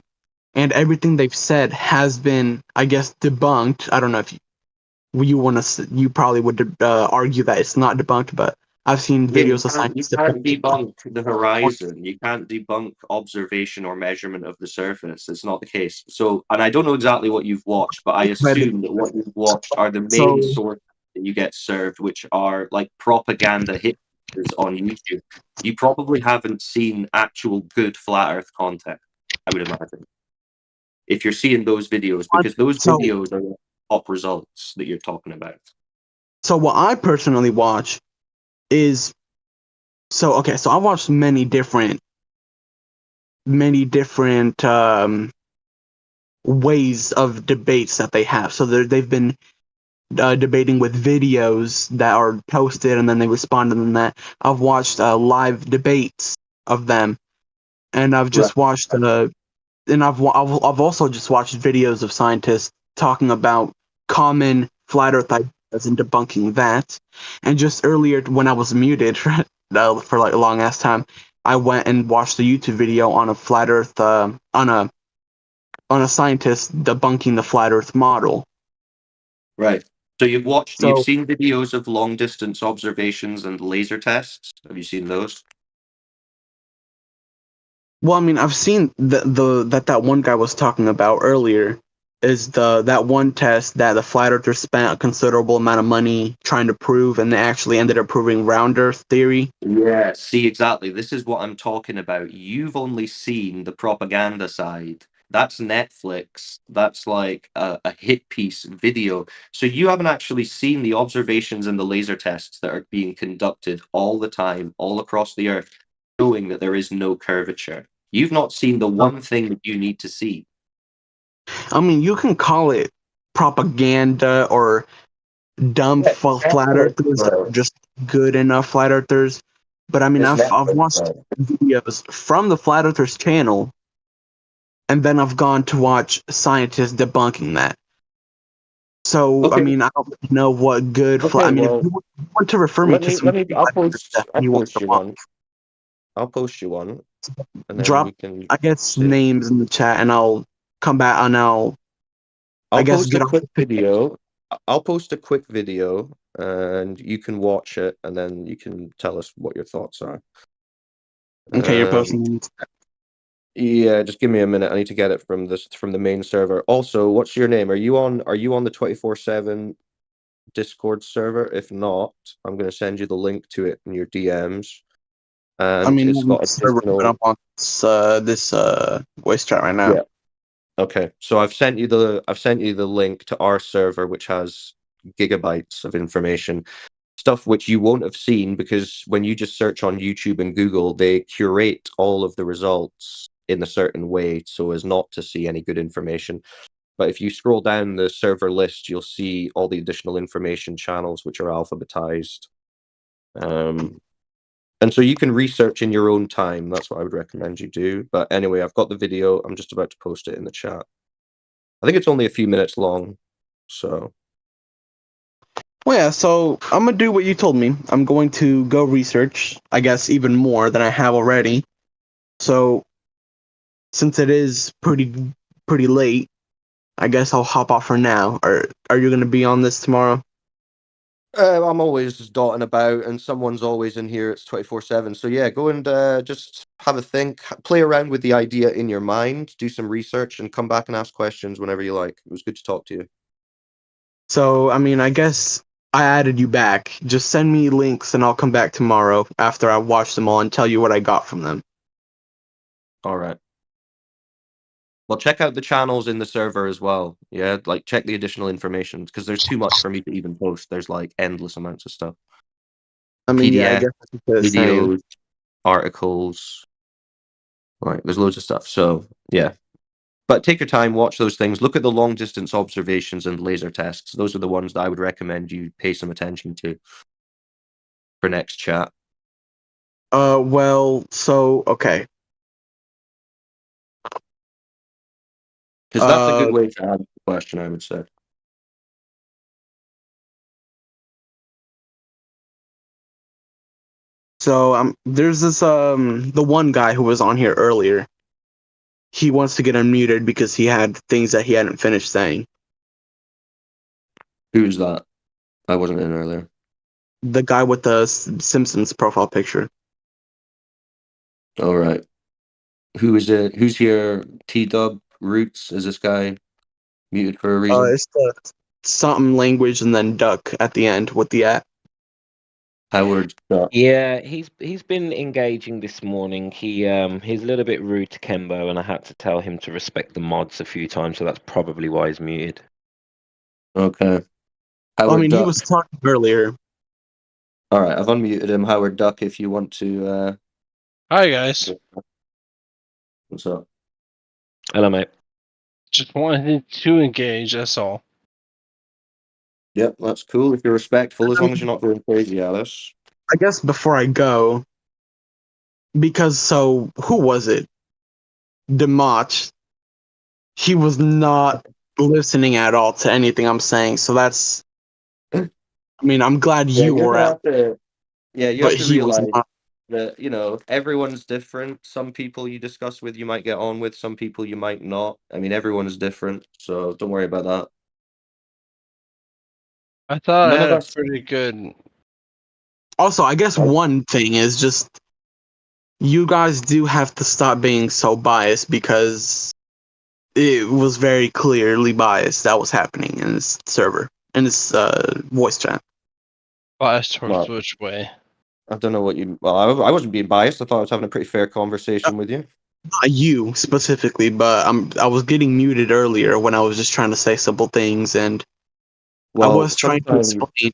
and everything they've said has been, I guess, debunked. I don't know if you probably would argue that it's not debunked, but I've seen videos of scientists. You can't debunk the horizon. You can't debunk observation or measurement of the surface. It's not the case. So, and I don't know exactly what you've watched, but I assume that what you've watched are the main sources that you get served, which are like propaganda hits on YouTube. You probably haven't seen actual good flat Earth content, I would imagine, if you're seeing those videos, because those videos are the top results that you're talking about. So what I personally watch is so I watched many different ways of debates that they have. So they've been debating with videos that are posted, and then they respond to them. That I've watched live debates of them. and I've just watched and I've also just watched videos of scientists talking about common flat Earth ideas and debunking that. And just earlier, when I was muted for like a long ass time, I went and watched a YouTube video on a flat Earth on a scientist debunking the flat Earth model. Right. So you've seen videos of long distance observations and laser tests. Have you seen those? Well, I mean, I've seen that one guy was talking about earlier is that one test that the flat earthers spent a considerable amount of money trying to prove, and they actually ended up proving round Earth theory. Yeah, see, exactly. This is what I'm talking about. You've only seen the propaganda side. That's Netflix. That's like a hit piece video. So you haven't actually seen the observations and the laser tests that are being conducted all the time, all across the Earth, showing that there is no curvature. You've not seen the one thing that you need to see. I mean, you can call it propaganda or dumb flat earthers that are just good enough flat earthers. But I mean, I've watched videos from the flat earthers channel, and then I've gone to watch scientists debunking that. So I mean, I don't know what good. I mean, if you want to refer me to some, I'll post you one. I'll post you one, and then drop, we can. I guess, names in the chat, and I'll come back and I'll post a quick video. I'll post a quick video, and you can watch it, and then you can tell us what your thoughts are. Okay, you're posting. Yeah, just give me a minute. I need to get it from the main server. Also, what's your name? Are you on the 24/7 Discord server? If not, I'm going to send you the link to it in your DMs. And I mean, it's got I'm on this voice chat right now. Yeah. Okay, so I've sent you the link to our server, which has gigabytes of information, stuff which you won't have seen because when you just search on YouTube and Google, they curate all of the results in a certain way so as not to see any good information. But if you scroll down the server list, you'll see all the additional information channels which are alphabetized. And so you can research in your own time. That's what I would recommend you do. But anyway, I've got the video. I'm just about to post it in the chat. I think it's only a few minutes long. So. Well, yeah, so I'm going to do what you told me. I'm going to go research, I guess, even more than I have already. So, since it is pretty late, I guess I'll hop off for now. Are you going to be on this tomorrow? I'm always dotting about, and someone's always in here. It's 24/7. So yeah, go and just have a think, play around with the idea in your mind, do some research, and come back and ask questions whenever you like. It was good to talk to you. So, I mean, I guess I added you back. Just send me links, and I'll come back tomorrow after I watch them all and tell you what I got from them. All right. Well, check out the channels in the server as well. Yeah, like check the additional information because there's too much for me to even post. There's like endless amounts of stuff. I mean, PDF, yeah, I guess that's the same. videos, articles. Right, there's loads of stuff. So yeah, but take your time, watch those things. Look at the long distance observations and laser tests. Those are the ones that I would recommend you pay some attention to for next chat. Well, so okay. Because that's a good way to ask the question, I would say. So there's this the one guy who was on here earlier. He wants to get unmuted because he had things that he hadn't finished saying. Who's that? I wasn't in earlier. The guy with the Simpsons profile picture. All right. Who is it? Who's here? T-Dub Roots? Is this guy muted for a reason? It's the something language and then duck at the end with the at. Howard Duck. Yeah, he's been engaging this morning. He's a little bit rude to Kembo, and I had to tell him to respect the mods a few times, so that's probably why he's muted. Okay. Howard I mean, Duck. He was talking earlier. All right, I've unmuted him. Howard Duck, if you want to. Hi guys. What's up? Hello, mate. Just wanted to engage. That's all. Yep, that's cool. If you're respectful, as long as you're not going crazy, Alice. I guess before I go, because who was it? Demach, he was not listening at all to anything I'm saying. So that's, I mean, I'm glad Yeah, you you're were gonna at, have to. Yeah, you but have to he was realize not. that, everyone's different. Some people you discuss with, you might get on with. Some people you might not. I mean, everyone is different, so don't worry about that. I thought I None of had a us. pretty good. Also, I guess one thing is just you guys do have to stop being so biased because it was very clearly biased that was happening in this server, in this voice chat. Biased towards Well, which way? I don't know what you. Well, I wasn't being biased. I thought I was having a pretty fair conversation with you. Not you specifically, but I was getting muted earlier when I was just trying to say simple things, and I Well, was trying to sometimes. explain.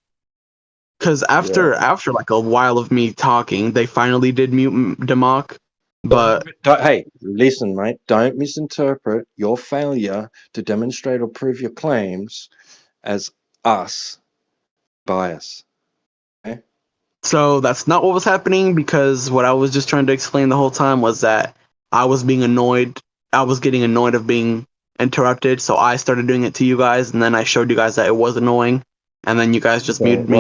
Because Yeah. after like a while of me talking, they finally did mute Demach, but Hey, listen, mate. Don't misinterpret your failure to demonstrate or prove your claims as us bias. Okay? so that's not what was happening. Because what I was just trying to explain the whole time was that I was being annoyed. I was getting annoyed of being interrupted, so I started doing it to you guys, and then I showed you guys that it was annoying, and then you guys just Okay, muted me.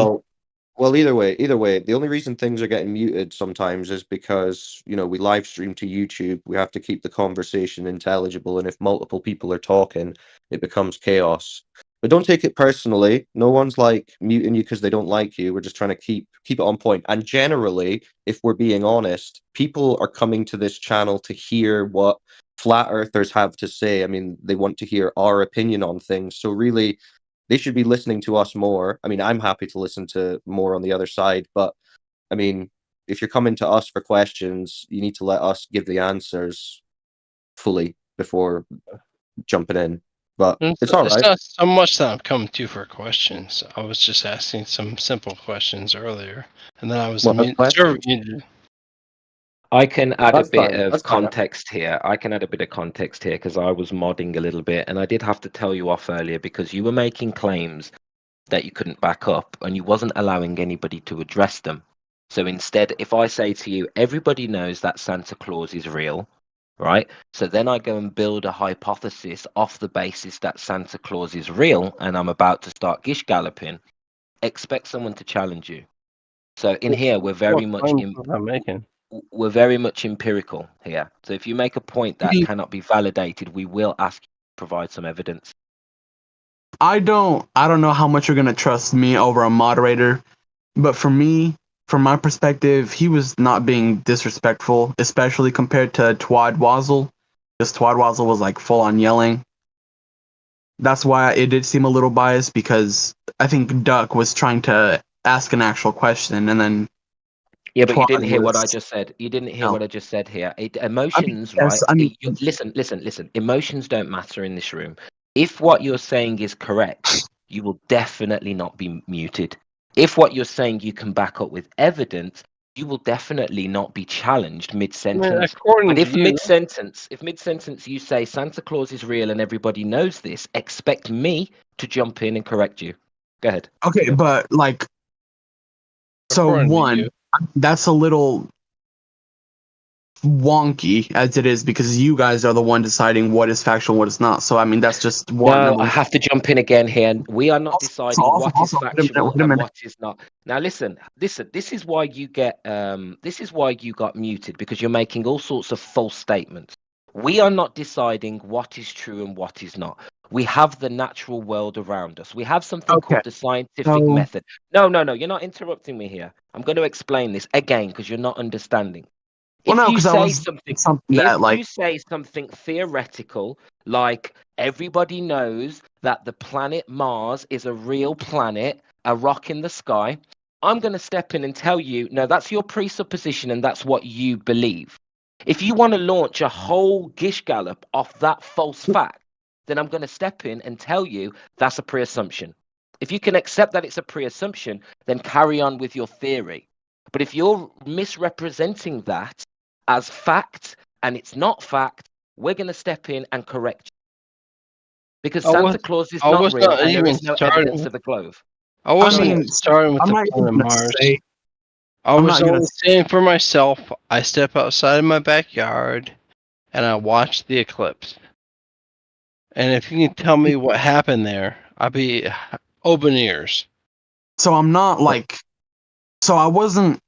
well, either way, the only reason things are getting muted sometimes is because, we live stream to YouTube. We have to keep the conversation intelligible, and if multiple people are talking, it becomes chaos. But don't take it personally. No one's like muting you because they don't like you. We're just trying to keep it on point. And generally, if we're being honest, people are coming to this channel to hear what flat earthers have to say. I mean, they want to hear our opinion on things. So really, they should be listening to us more. I mean, I'm happy to listen to more on the other side, but I mean, if you're coming to us for questions, you need to let us give the answers fully before jumping in. But it's all It's right. not so much that I'm coming to you for questions. I was just asking some simple questions earlier, and then I was What questions? muted. I can add a That's bit fine. of That's fine. context here. I can add a bit of context here because I was modding a little bit, and I did have to tell you off earlier because you were making claims that you couldn't back up, and you wasn't allowing anybody to address them. So instead, if I say to you, everybody knows that Santa Claus is real, right? So then I go and build a hypothesis off the basis that Santa Claus is real, and I'm about to start gish galloping. Expect someone to challenge you. So in here, we're very much claims was I making? we're very much empirical here. So if you make a point that cannot be validated, we will ask you to provide some evidence. I don't know how much you're gonna trust me over a moderator, but for me, from my perspective, he was not being disrespectful, especially compared to Twad Wazzle. Because Twad Wazzle was like full on yelling. That's why it did seem a little biased, because I think Duck was trying to ask an actual question, and then Yeah, but you Twad didn't hear what I was just said. You didn't hear no. what I just said here. I mean, Emotions, yes, right? I mean, Listen. Emotions don't matter in this room. If what you're saying is correct, you will definitely not be muted. If what you're saying you can back up with evidence, you will definitely not be challenged I mean, mid-sentence. according But to if you, mid-sentence you say Santa Claus is real and everybody knows this, expect me to jump in and correct you. Go ahead. okay, but like, so according to one, you, that's a little wonky as it is, because you guys are the one deciding what is factual and what is not. So I mean, that's just one. No, I have to jump in again here. We are not deciding what is factual wait a and minute. what is not. Now listen. This is why you get this is why you got muted, because you're making all sorts of false statements. We are not deciding what is true and what is not. We have the natural world around us. We have something Okay. called the scientific So method. No, you're not interrupting me here. I'm going to explain this again because you're not understanding. well, If no, you because I say was something, something if that like you say something theoretical, like everybody knows that the planet Mars is a real planet, a rock in the sky, I'm going to step in and tell you, no, that's your presupposition and that's what you believe. If you want to launch a whole gish gallop off that false fact, then I'm going to step in and tell you that's a pre-assumption. If you can accept that it's a pre-assumption, then carry on with your theory. But if you're misrepresenting that as fact and it's not fact, we're going to step in and correct you. Because Santa Claus is I not was real not and there even is no starting. evidence of a globe. I wasn't mean, starting with I'm the not planet even gonna Mars. say. I I'm was not gonna. only saying for myself. I step outside of my backyard, and I watched the eclipse. And if you can tell me what happened there, I'll be open ears. So I'm not like, so I wasn't.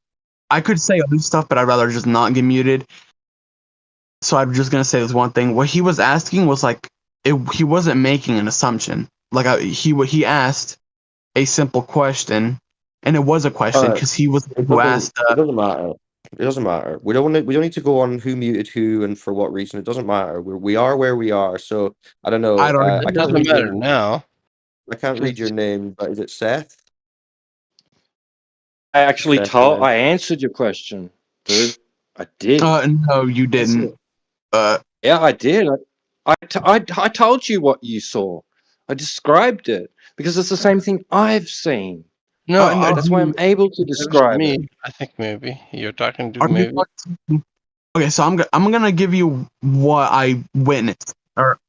I could say other stuff, but I'd rather just not get muted. So I'm just gonna say this one thing. What he was asking was like, he wasn't making an assumption. Like he asked a simple question, and it was a question because he was who asked. It doesn't matter. It doesn't matter. We don't need to go on who muted who and for what reason. It doesn't matter. We are where we are. So I don't know. It doesn't matter now. I can't read your name, but is it Seth? I actually Seth, I answered your question, dude. I did. No, you didn't. Yeah, I did. I told you what you saw. I described it because it's the same thing I've seen. No, that's why I'm able to describe it. I think maybe you're talking to Are maybe. Okay, so I'm gonna give you what I witnessed. Or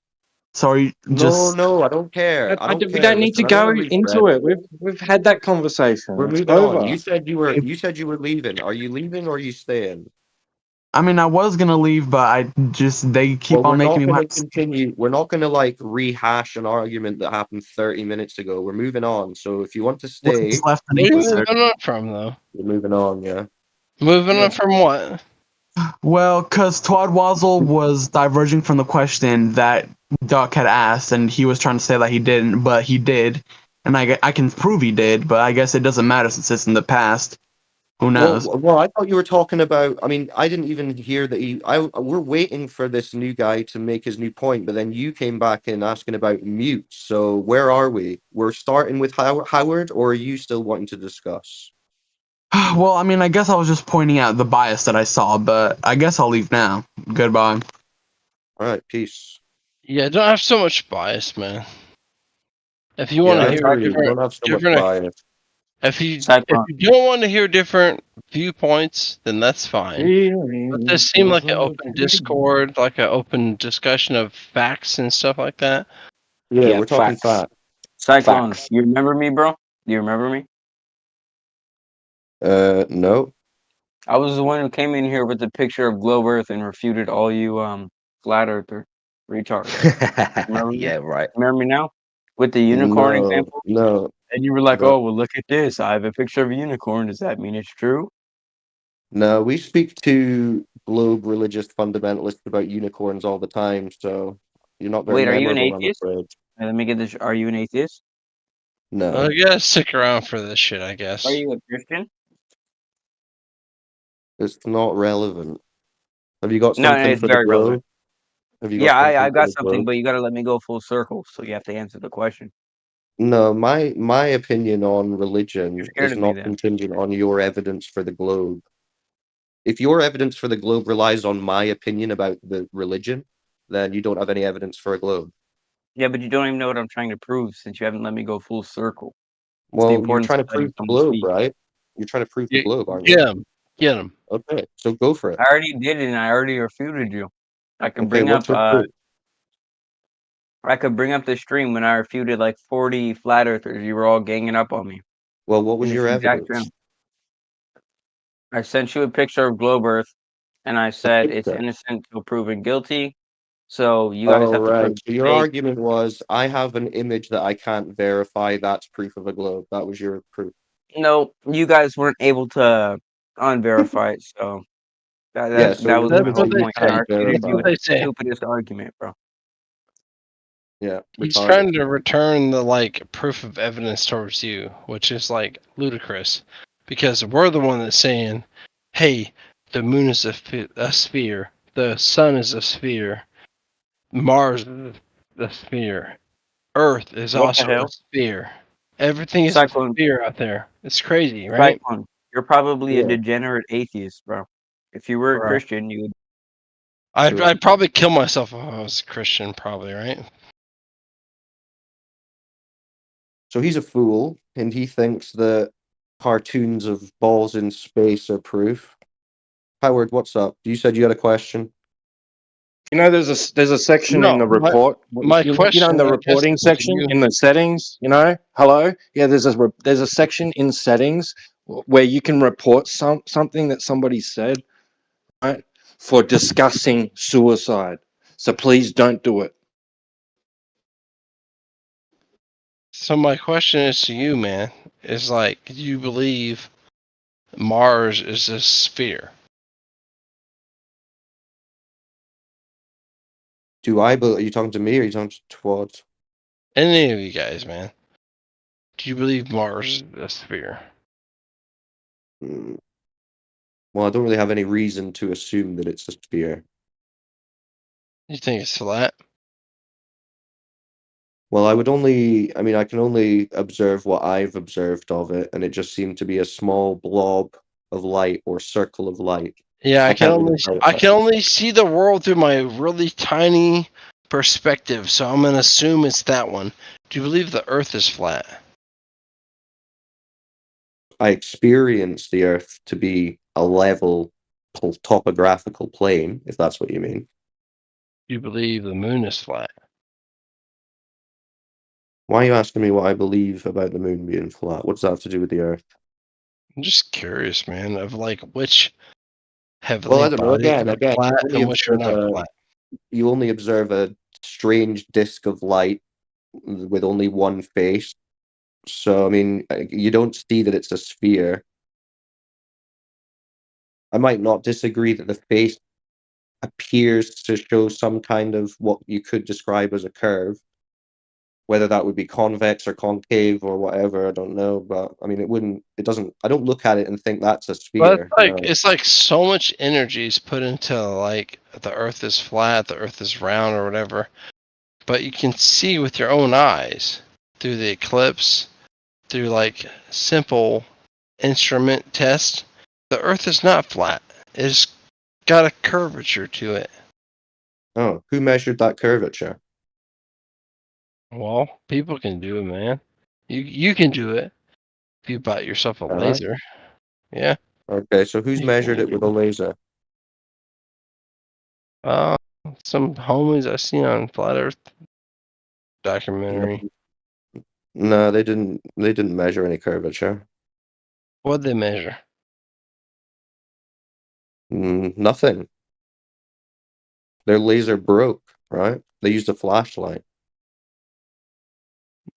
sorry, just no, I don't care. We don't need to go into it. We've had that conversation. We're It's moving over. on. You said you were leaving. Are you leaving or are you staying? I mean, I was gonna leave, but they keep on making me. We're not going to continue. We're not going to like rehash an argument that happened 30 minutes ago. We're moving on. So if you want to stay, Where are you moving on from, though? We're moving on. Yeah. Moving on from what? Well, because Todd Wazzle was diverging from the question that Duck had asked, and he was trying to say that he didn't, but he did, and I can prove he did, but I guess it doesn't matter since it's in the past. Who knows? Well, I thought you were talking about. I mean, I didn't even hear that we're waiting for this new guy to make his new point, but then you came back in asking about mute. So where are we? We're starting with Howard, or are you still wanting to discuss? Well, I mean, I guess I was just pointing out the bias that I saw, but I guess I'll leave now. Goodbye. All right, peace. Yeah, don't have so much bias, man. If you want to hear different bias. If you don't want to hear different viewpoints, then that's fine. But this seemed like an open Discord, like an open discussion of facts and stuff like that. Yeah, we're talking facts. Cyclone, you remember me, bro? Do you remember me? No. I was the one who came in here with the picture of globe Earth and refuted all you flat earther retards. Yeah, right. Remember me now? With the unicorn example? No. And you were like, "Oh, well, look at this. I have a picture of a unicorn. Does that mean it's true?" No, we speak to globe religious fundamentalists about unicorns all the time, so you're not very Wait, are you an memorable, atheist? I'm afraid. Let me get this. Are you an atheist? No. Well, you gotta stick around for this shit, I guess. Are you a Christian? It's not relevant. Have you got No, something it's for the very globe? relevant. Have you Yeah, got I've got something, globe? but you got to let me go full circle, so you have to answer the question. No, my opinion on religion scared is of me not then. contingent on your evidence for the globe. If your evidence for the globe relies on my opinion about the religion, then you don't have any evidence for a globe. Yeah, but you don't even know what I'm trying to prove since you haven't let me go full circle. It's the Well, you're importance trying to of letting prove the someone globe, speak. right? You're trying to prove the globe, aren't you? Get him. Okay, so go for it. I already did it, and I already refuted you. I can Okay, bring what's up your proof? I could bring up the stream when I refuted like 40 flat earthers. You were all ganging up on me. Well, what was In your this exact evidence? room. I sent you a picture of globe Earth, and I said it's picture? innocent till proven guilty. So you guys have to prove right. So your fake. argument was, I have an image that I can't verify. That's proof of a globe. That was your proof. No, you guys weren't able to unverify it. So that Yeah, so that was an my image whole that you point. And I can't refuted you with verify. the stupidest argument, bro. Yeah, He's retarded. trying to return the proof of evidence towards you, which is ludicrous, because we're the one that's saying, "Hey, the moon is a sphere, the sun is a sphere, Mars is a sphere, Earth is What the also a hell? sphere. Everything is a sphere out there. It's crazy, right?" Cyclone, you're probably a Yeah. degenerate atheist, bro. If you were a Bro. Christian, you would. I'd probably kill myself if I was a Christian, probably, right? So he's a fool, and he thinks that cartoons of balls in space are proof. Howard, what's up? You said you had a question. You know, there's a section in the report. my you know, question, in the I guess, reporting is section you- in the settings. You know, hello. Yeah, there's a section in settings where you can report something that somebody said. Right. for discussing suicide. So please don't do it. So my question is to you, man, is like, do you believe Mars is a sphere? Are you talking to me or are you talking to Twad? Any of you guys, man. Do you believe Mars is a sphere? Well, I don't really have any reason to assume that it's a sphere. You think it's flat? Well, I can only observe what I've observed of it, and it just seemed to be a small blob of light or circle of light. Yeah, I can't really tell I what can that is. only see the world through my really tiny perspective, so I'm gonna assume it's that one. Do you believe the Earth is flat? I experience the Earth to be a level topographical plane, if that's what you mean. Do you believe the Moon is flat? Why are you asking me what I believe about the moon being flat? What does that have to do with the Earth? I'm just curious, man, of like which Well, heavenly I don't know. bodies are Again, flat and which are not flat. you only observe a strange disk of light with only one face. So, I mean, you don't see that it's a sphere. I might not disagree that the face appears to show some kind of what you could describe as a curve. Whether that would be convex or concave or whatever, I don't know. But I mean, I don't look at it and think that's a But sphere. No. it's like so much energy is put into like the Earth is flat, the Earth is round, or whatever. But you can see with your own eyes through the eclipse, through like simple instrument test, the Earth is not flat. It's got a curvature to it. Oh, who measured that curvature? Well, people can do it, man. You can do it if you bought yourself a Alright. laser. Yeah. Okay, so who's measured it with a laser? Uh, some homies I seen on Flat Earth documentary. No, they didn't. They didn't measure any curvature. What'd they measure? Nothing. Their laser broke, right? They used a flashlight.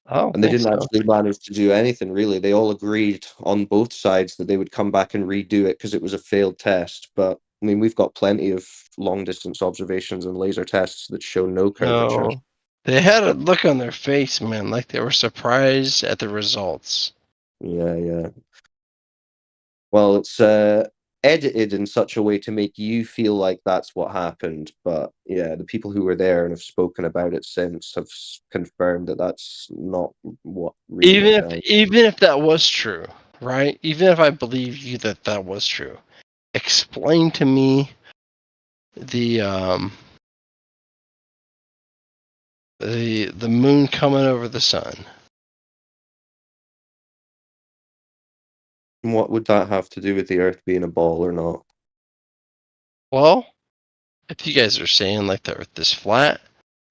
I don't And they think didn't so. actually manage to do anything, really. They all agreed on both sides that they would come back and redo it because it was a failed test. But, I mean, we've got plenty of long-distance observations and laser tests that show no curvature. No. They had a look on their face, man, like they were surprised at the results. Yeah, yeah. Well, it's edited in such a way to make you feel like that's what happened. But yeah, the people who were there and have spoken about it since have confirmed that that's not what really went down. Even if that was true, right? Even if I believe you that that was true, explain to me the the moon coming over the sun. What would that have to do with the Earth being a ball or not? Well, if you guys are saying like the Earth is flat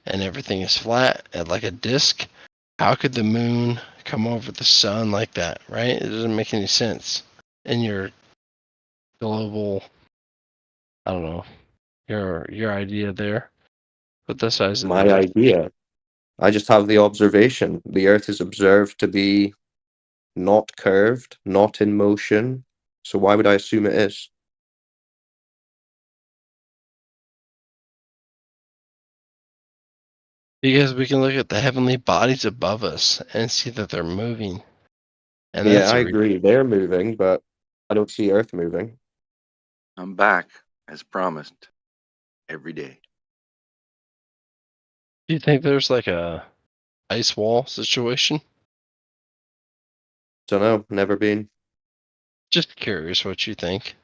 and everything is flat and like a disc, how could the moon come over the sun like that, right? It doesn't make any sense in your global, I don't know, your idea there with the size of the My Earth. idea. I just have the observation. The Earth is observed to be not curved, not in motion. So why would I assume it is? Because we can look at the heavenly bodies above us and see that they're moving. And Yeah, that's I a agree. They're moving, but I don't see Earth moving. I'm back, as promised, every day. Do you think there's like a ice wall situation? Don't know. Never been. Just curious what you think.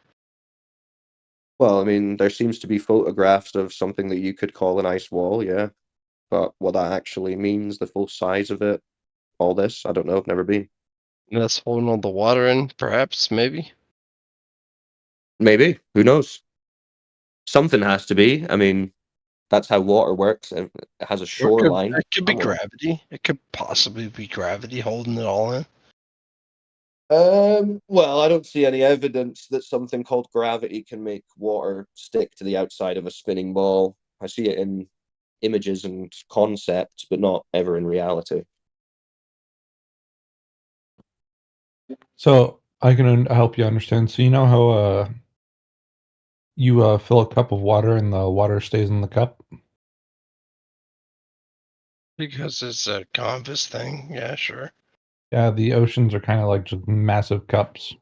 Well, I mean, there seems to be photographs of something that you could call an ice wall, yeah. But what that actually means, the full size of it, all this, I don't know. I've never been. And that's holding all the water in, perhaps, maybe? Maybe. Who knows? Something has to be. I mean, that's how water works. It has a Or shoreline it could be somewhere. gravity. It could possibly be gravity holding it all in. Well, I don't see any evidence that something called gravity can make water stick to the outside of a spinning ball. I see it in images and concepts, but not ever in reality. So I can help you understand. So you know how you fill a cup of water and the water stays in the cup? Because it's a compass thing. Yeah, sure. Yeah, the oceans are kind of like just massive cups.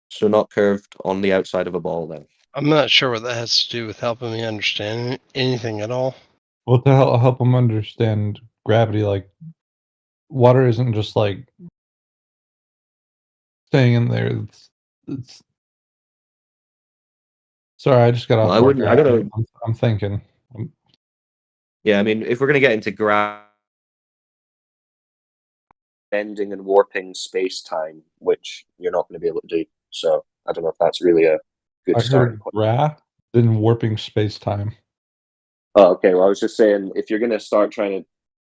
So not curved on the outside of a ball, then. I'm not sure what that has to do with helping me understand anything at all. Well, to help them understand gravity, like water isn't just like staying in there. It's sorry, I just got Well, off I work. wouldn't. I don't know. I'm thinking. Yeah, I mean, if we're gonna get into bending and warping space time, which you're not going to be able to do. So I don't know if that's really a good I starting heard point. then warping space time. Oh, okay. Well, I was just saying, if you're going to start trying to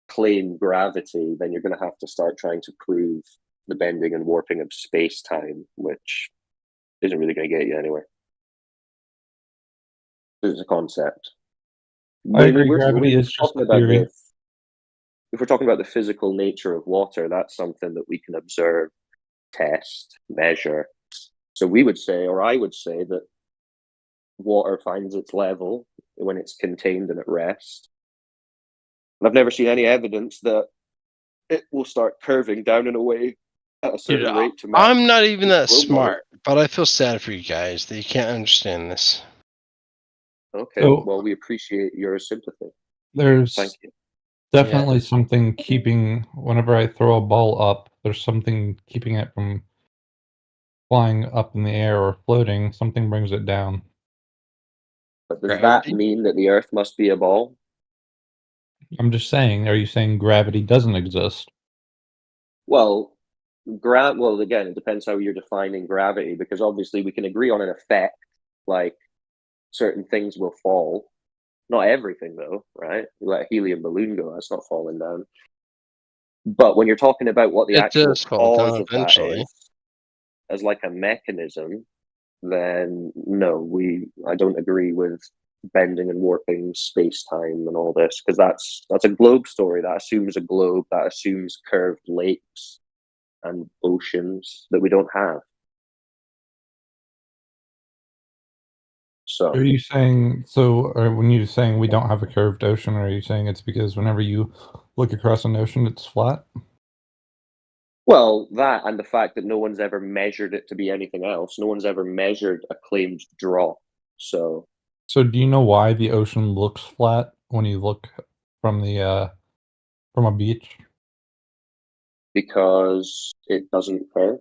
claim gravity, then you're going to have to start trying to prove the bending and warping of space time, which isn't really going to get you anywhere. It's a concept. I agree. Gravity is just talking a about theory. if we're talking about the physical nature of water, that's something that we can observe, test, measure. So we would say, or I would say, that water finds its level when it's contained and at rest. And I've never seen any evidence that it will start curving down in a way at a certain Dude, rate to match. I'm not even that globe model. smart, but I feel sad for you guys that you can't understand this. Okay, So- well, we appreciate your sympathy. There's Thank you. definitely something keeping, whenever I throw a ball up, there's something keeping it from flying up in the air or floating. Something brings it down. But does that mean that the Earth must be a ball? I'm just saying, are you saying gravity doesn't exist? Well, well, again, it depends how you're defining gravity, because obviously we can agree on an effect, like certain things will fall. Not everything, though, right? You let a helium balloon go, that's not falling down. But when you're talking about what the It actual does fall cause down of eventually. that is, as like a mechanism, then no, I don't agree with bending and warping space time and all this, because that's a globe story. That assumes a globe, that assumes curved lakes and oceans that we don't have. So Are you saying or when you're saying we don't have a curved ocean, are you saying it's because whenever you look across an ocean, it's flat? well, that and the fact that no one's ever measured it to be anything else. No one's ever measured a claimed drop. So So do you know why the ocean looks flat when you look from from a beach? because it doesn't curve.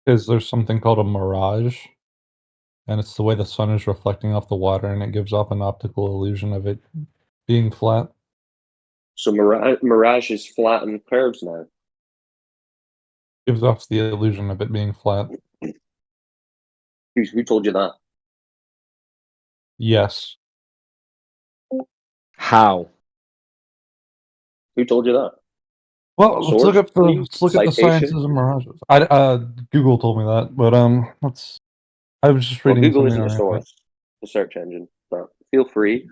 Because there's something called a mirage, and it's the way the sun is reflecting off the water, and it gives off an optical illusion of it being flat. So mirage is flat and curves now. Gives off the illusion of it being flat. Who told you that? Yes. How? Who told you that? Well, let's Source, look up please? the Citation? sciences of mirages. Google told me that, but I was just Well, reading Google something isn't a on the internet. source, the search engine, but feel free.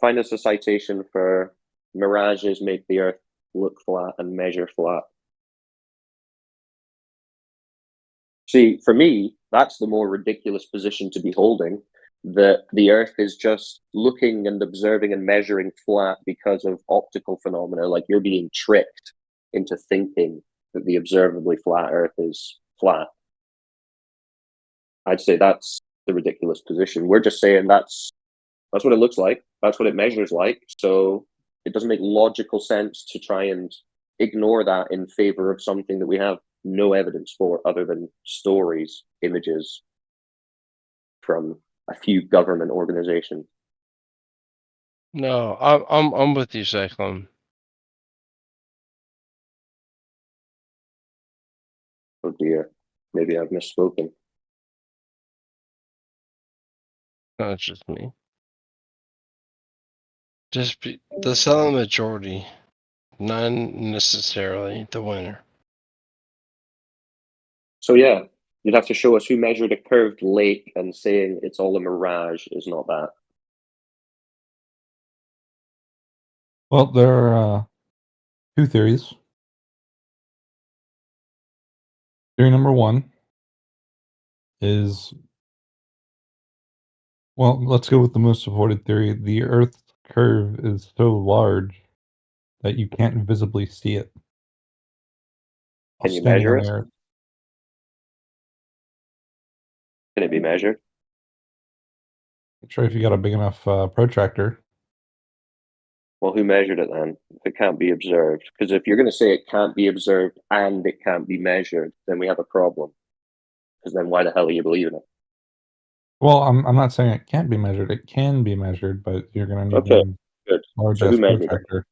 Find us a citation for mirages make the Earth look flat and measure flat. See, for me, that's the more ridiculous position to be holding, that the Earth is just looking and observing and measuring flat because of optical phenomena, like you're being tricked into thinking that the observably flat Earth is flat. I'd say that's the ridiculous position. We're just saying that's what it looks like. That's what it measures like. So it doesn't make logical sense to try and ignore that in favor of something that we have no evidence for other than stories, images from a few government organizations. No, I'm with you, Cyclone. Oh dear, maybe I've misspoken. No, it's just me. The silent majority not necessarily the winner. So yeah, you'd have to show us who measured a curved lake, and saying it's all a mirage is not that. Well, there are two theories. Theory number one is, well, let's go with the most supported theory. The Earth's curve is so large that you can't visibly see it. Can you Standing measure on it? the Earth. Can it be measured? I'm sure if you got a big enough protractor. Well, who measured it then? If it can't be observed, because if you're going to say it can't be observed and it can't be measured, then we have a problem. Because then why the hell are you believing it? Well, I'm not saying it can't be measured. It can be measured, but you're going to need Okay, one good. large So ass who measured it? protractor.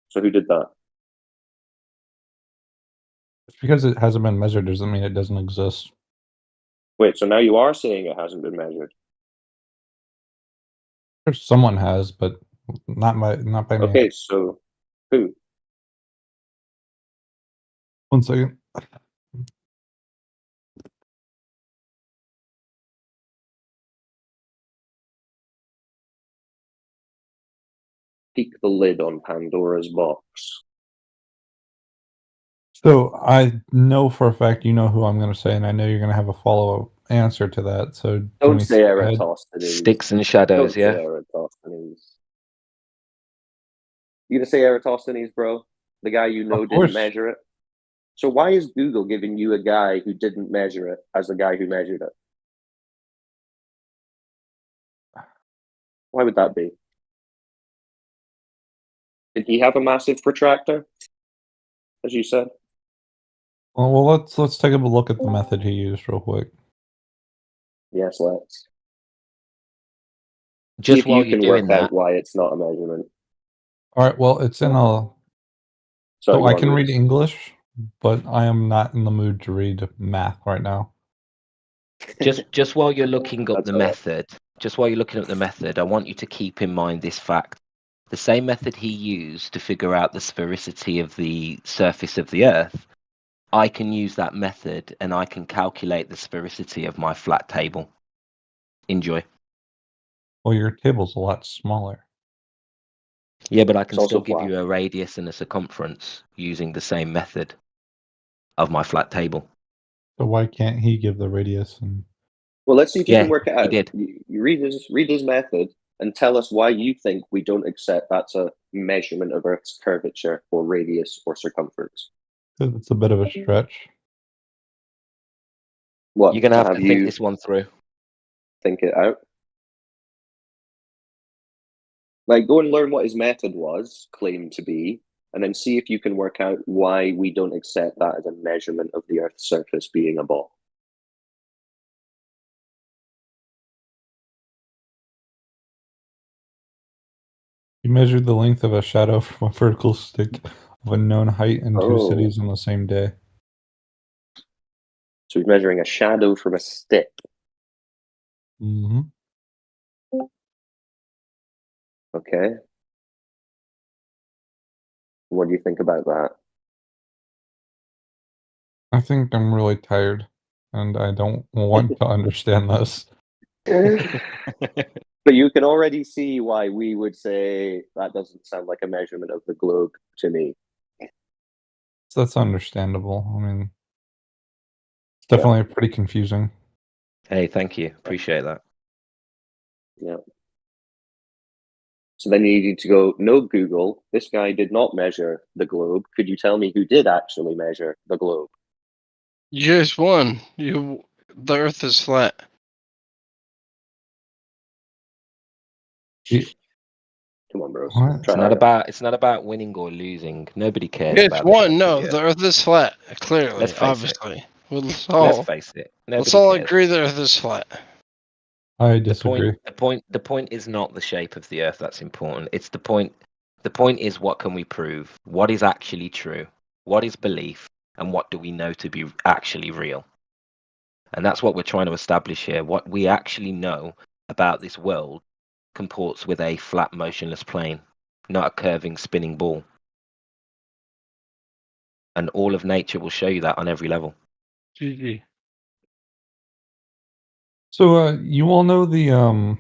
So who did that? Just because it hasn't been measured doesn't mean it doesn't exist. Wait, so now you are saying it hasn't been measured? Sure, someone has, but not by me. Okay, so who? One second. Peek the lid on Pandora's box. So I know for a fact you know who I'm going to say, and I know you're going to have a follow-up answer to that. So can Don't we say skip ahead? Eratosthenes. Sticks and shadows, Don't yeah? say Eratosthenes. You gonna say Eratosthenes, bro? The guy you know Of didn't course. measure it? So why is Google giving you a guy who didn't measure it as the guy who measured it? Why would that be? Did he have a massive protractor, as you said? Well, let's take a look at the method he used real quick. Yes, let's. Just See if while you you're can doing work that, out why it's not a measurement. All right. Well, it's in a. Sorry, So go I on, can read Lewis. English, but I am not in the mood to read math right now. just while you're looking up That's the all right. method, just while you're looking up the method, I want you to keep in mind this fact. The same method he used to figure out the sphericity of the surface of the Earth, I can use that method and I can calculate the sphericity of my flat table. Enjoy. Well, your table's a lot smaller. Yeah, but I can It's also still give flat. you a radius and a circumference using the same method of my flat table. So why can't he give the radius and? Well, let's see if you Yeah, can work it he out. did. You read his method and tell us why you think we don't accept that's a measurement of Earth's curvature or radius or circumference. It's a bit of a stretch. What? You're going to have to Have think you this one through. think it out? Like, go and learn what his method was, claimed to be, and then see if you can work out why we don't accept that as a measurement of the Earth's surface being a ball. He measured the length of a shadow from a vertical stick of a known height in two Oh. cities on the same day. So he's measuring a shadow from a stick. Mm-hmm. Okay. What do you think about that? I think I'm really tired, and I don't want to understand this. But you can already see why we would say that doesn't sound like a measurement of the globe to me. So that's understandable. I mean, it's definitely pretty confusing. Hey, thank you. Appreciate that. Yeah. So then you need to go, no, Google, this guy did not measure the globe. Could you tell me who did actually measure the globe? You guys won. The Earth is flat. Come on, bros. What? It's not about winning or losing. Nobody cares You guys about won. the No, Earth. the Earth is flat. Clearly, Let's face it. obviously. Let's face it. Let's Nobody all cares. agree the Earth is flat. I disagree. The point is not the shape of the Earth that's important. It's the point. The point is, what can we prove? What is actually true? What is belief? And what do we know to be actually real? And that's what we're trying to establish here. What we actually know about this world comports with a flat, motionless plane, not a curving, spinning ball. And all of nature will show you that on every level. GG. So you all know the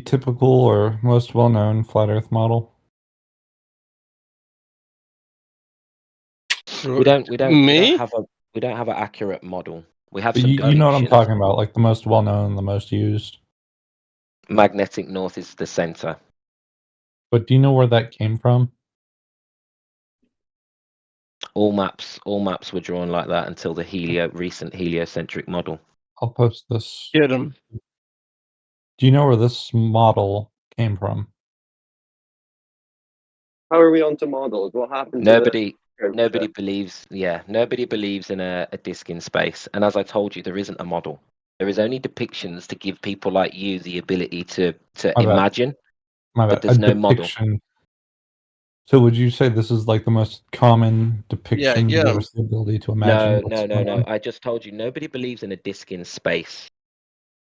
typical or most well-known flat Earth model? We don't Me? have an accurate model. We have But some you know what I'm depictions. talking about, like the most well-known, the most used. Magnetic north is the center. But do you know where that came from? All maps were drawn like that until the recent heliocentric model. I'll post this. Get him. Do you know where this model came from? How are we on to models? What happened to Nobody believes in a disk in space. And as I told you, there isn't a model. There is only depictions to give people like you the ability to My bad. imagine. My But bad. there's A no model. depiction. So would you say this is like the most common depiction to yeah. give us the ability to imagine what's going No. on? I just told you nobody believes in a disk in space.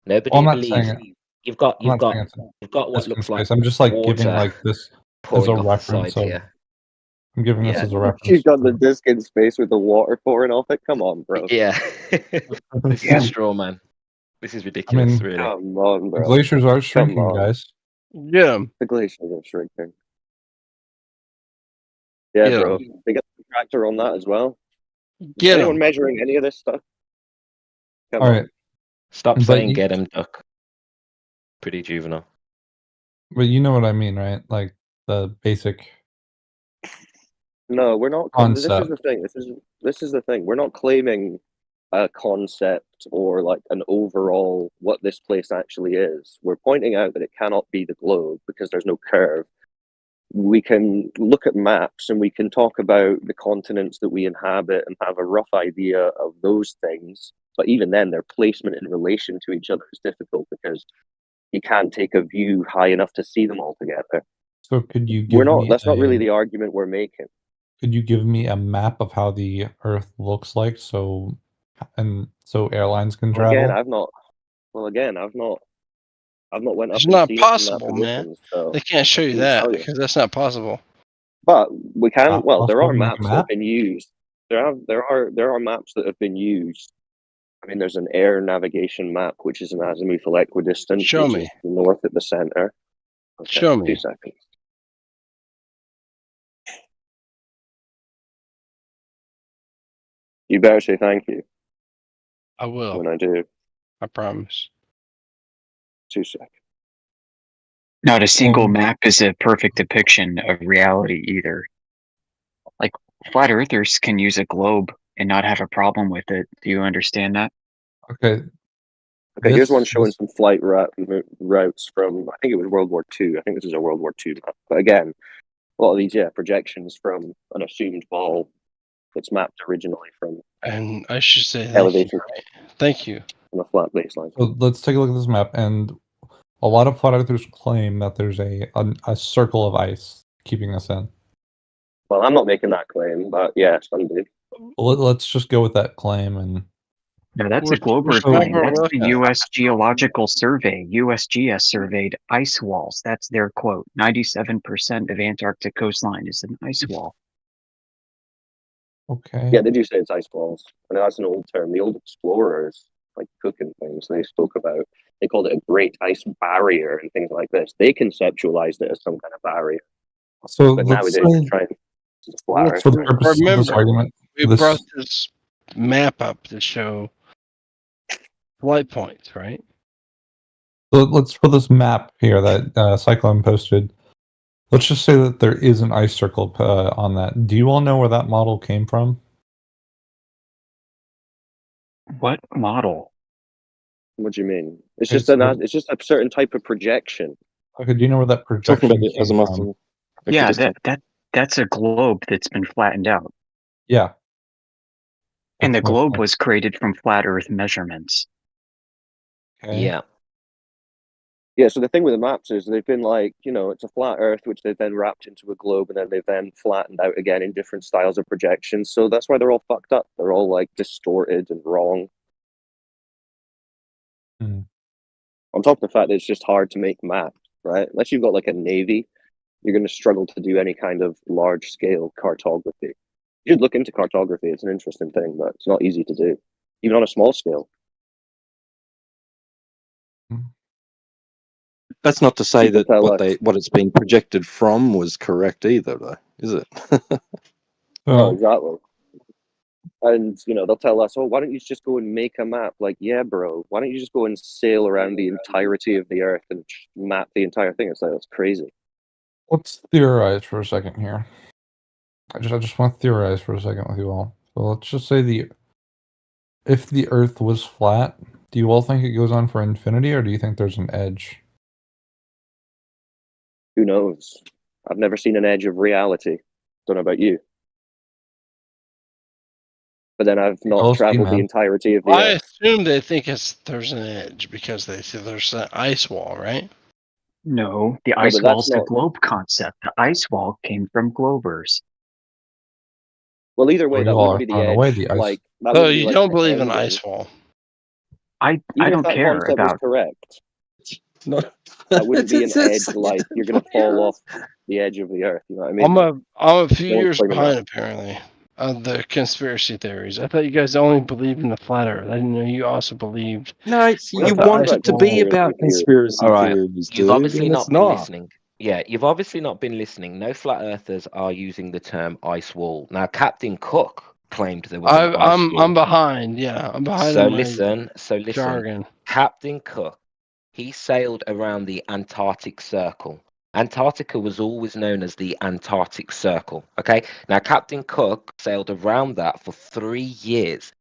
Well, Nobody I'm not believes saying it. you've got I'm not saying it's what disk in looks like space. I'm just like giving water like this as a pouring off the reference side of. here. I'm giving this Yeah. as a reference. You've got the disc in space with the water pouring off it. Come on, bro. Yeah. This is a straw man. This is ridiculous, really. Come on, The bro. glaciers are Come shrinking, on. guys. Yeah. The glaciers are shrinking. Yeah, Get bro. 'em. They get the tractor on that as well. Get Anyone him. measuring any of this stuff? Come All on. right. Stop But saying you- get him, duck. Pretty juvenile. But you know what I mean, right? Like the basic. No, we're not. This is Concept. the thing. This is the thing. We're not claiming a concept or like an overall what this place actually is. We're pointing out that it cannot be the globe because there's no curve. We can look at maps and we can talk about the continents that we inhabit and have a rough idea of those things. But even then, their placement in relation to each other is difficult because you can't take a view high enough to see them all together. So could you give me? That's not really the argument we're making. Could you give me a map of how the Earth looks like, so airlines can travel? Again, I've not went up It's and not seen possible, it man. so They can't show I you couldn't that tell you. because that's not possible. But we can. Not Well, there possible are to make a maps that map? have been used. There are maps that have been used. I mean, there's an air navigation map, which is an azimuthal equidistant, Show which me. is north at the center. Okay, Show me. 2 seconds. You better say thank you I will. when I do. I promise. 2 seconds. Not a single map is a perfect depiction of reality either. Like, flat earthers can use a globe and not have a problem with it. Do you understand that? Okay. Okay, here's one showing some flight routes from, I think it was World War II. I think this is a World War II map. But again, a lot of these, projections from an assumed ball that's mapped originally from And I should say thank elevation you. Right? Thank you. from a flat baseline. So let's take a look at this map, and a lot of flat earthers claim that there's a circle of ice keeping us in. Well, I'm not making that claim, but yeah, some do. Let's just go with that claim and. No, that's a Glober which claim. map are we That's the looking at? U.S. Geological Survey. USGS surveyed ice walls. That's their quote. 97% of Antarctic coastline is an ice wall. Okay. Yeah, they do say it's ice balls. I mean, that's an old term. The old explorers, like cooking things, they spoke about, they called it a great ice barrier and things like this. They conceptualized it as some kind of barrier. So But let's nowadays, say, they're trying to flat Earth. for the purpose of this Remember, argument, we this, brought this map up to show flight points, right? so let's for this map here that Cyclone posted. Let's just say that there is an ice circle on that. Do you all know where that model came from? What model? What do you mean? It's Okay, just so it's just a certain type of projection. Okay, do you know where that Talking projection about the came from? azimuthal Yeah, equidistant. that's a globe that's been flattened out. Yeah. And the That's my globe point. was created from flat Earth measurements. Okay. Yeah. Yeah, so the thing with the maps is they've been like, it's a flat Earth, which they've then wrapped into a globe, and then they've then flattened out again in different styles of projections. So that's why they're all fucked up. They're all like distorted and wrong. Hmm. On top of the fact that it's just hard to make maps, right? Unless you've got like a navy, you're going to struggle to do any kind of large scale cartography. You should look into cartography. It's an interesting thing, but it's not easy to do, even on a small scale. That's not to say People that tell us, what it's been projected from was correct either, though, is it? no, exactly. And they'll tell us, oh, why don't you just go and make a map? Like, yeah, bro, why don't you just go and sail around the entirety of the Earth and map the entire thing? It's like, that's crazy. Let's theorize for a second here. I just want to theorize for a second with you all. So let's just say if the Earth was flat, do you all think it goes on for infinity, or do you think there's an edge? Who knows? I've never seen an edge of reality. Don't know about you. But then I've not traveled the entirety of the I Earth. assume they think there's an edge because they see there's an ice wall, right? No, the No, ice but that's wall's the not. globe concept. The ice wall came from Glovers. Well, either way, We that all wouldn't are be the throwing away edge. the ice. Like that So wouldn't be you like don't the believe in ending. ice wall? I Even if don't that care concept was about. correct, No, that wouldn't be an edge. you Like you're gonna don't fall care. off the edge of the Earth. You know what I mean? I'm a few No one's years claiming behind that. apparently on the conspiracy theories. I thought you guys only believed in the flat Earth. I didn't know you also believed. No, We're you not talking want about it to be conspiracy about theories. conspiracy All right. theories, You've dude, obviously and it's not been not. listening. Yeah, you've obviously not been listening. No flat earthers are using the term ice wall. Now, Captain Cook claimed there was an ice wall. I'm behind. Yeah, I'm behind So on my listen. jargon. Captain Cook, he sailed around the Antarctic Circle. Antarctica was always known as the Antarctic Circle. Okay. Now, Captain Cook sailed around that for 3 years.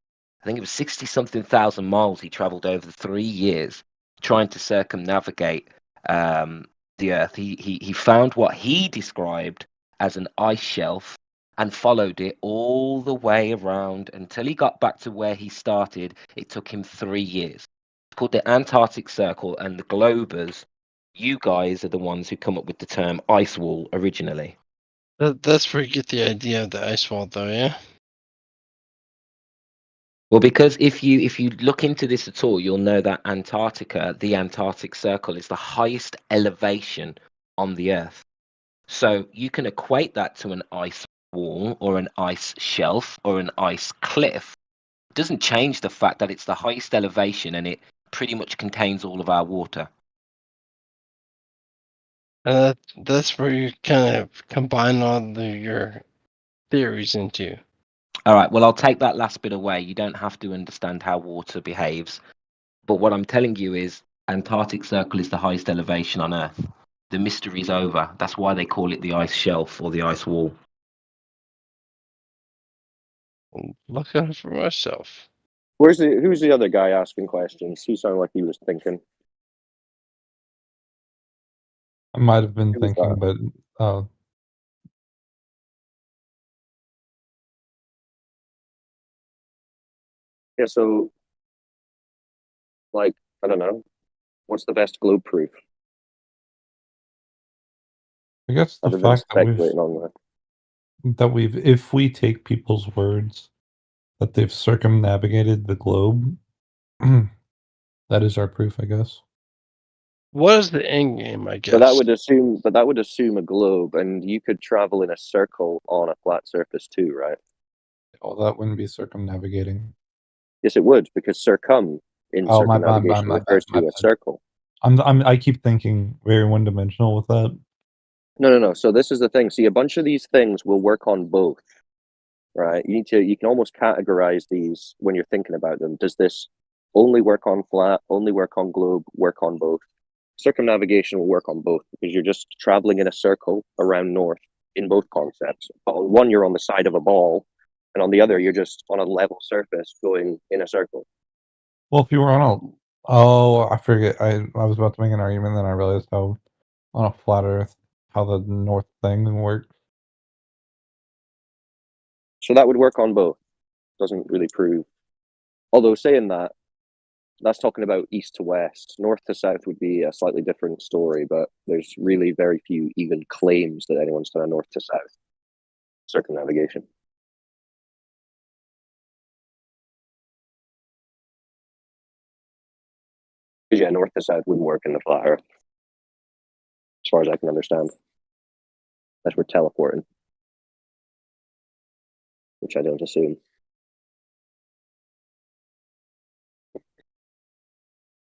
I think it was 60 something thousand miles he traveled over 3 years trying to circumnavigate the Earth. He found what he described as an ice shelf and followed it all the way around until he got back to where he started. It took him 3 years. It's called the Antarctic Circle, and the Globers, you guys are the ones who come up with the term ice wall originally. That's where you get the idea of the ice wall, though. Yeah. Well, because if you look into this at all, you'll know that Antarctica, the Antarctic Circle, is the highest elevation on the Earth. So you can equate that to an ice wall or an ice shelf or an ice cliff. It doesn't change the fact that it's the highest elevation and it pretty much contains all of our water. And that's where you kind of combine all your theories into. All right, well, I'll take that last bit away. You don't have to understand how water behaves. But what I'm telling you is Antarctic Circle is the highest elevation on Earth. The mystery's over. That's why they call it the ice shelf or the ice wall. Look at it for myself. Who's the other guy asking questions? He sounded like he was thinking. I might have been Who was thinking, that? but Yeah, so like I don't know. What's the best globe proof? I guess the Other than fact speculating on that. if we take people's words that they've circumnavigated the globe, that is our proof, I guess. What is the end game? I guess. But that would assume a globe, and you could travel in a circle on a flat surface too, right? Oh, that wouldn't be circumnavigating. Yes, it would, because circum in Oh, my bad, circumnavigation refers my to a bad. circle. I keep thinking very one-dimensional with that. No. So this is the thing. See, a bunch of these things will work on both, right? You can almost categorize these when you're thinking about them. Does this only work on flat, only work on globe, work on both? Circumnavigation will work on both because you're just traveling in a circle around north in both concepts. On one, you're on the side of a ball, and on the other, you're just on a level surface going in a circle. Well, if you were I forget. I was about to make an argument, then I realized how on a flat Earth how the north thing works. So that would work on both. Doesn't really prove. Although saying that, that's talking about east to west. North to south would be a slightly different story, but there's really very few even claims that anyone's done a north to south circumnavigation. Because yeah, north to south wouldn't work in the flat Earth, as far as I can understand. That's we're teleporting. which I don't assume. But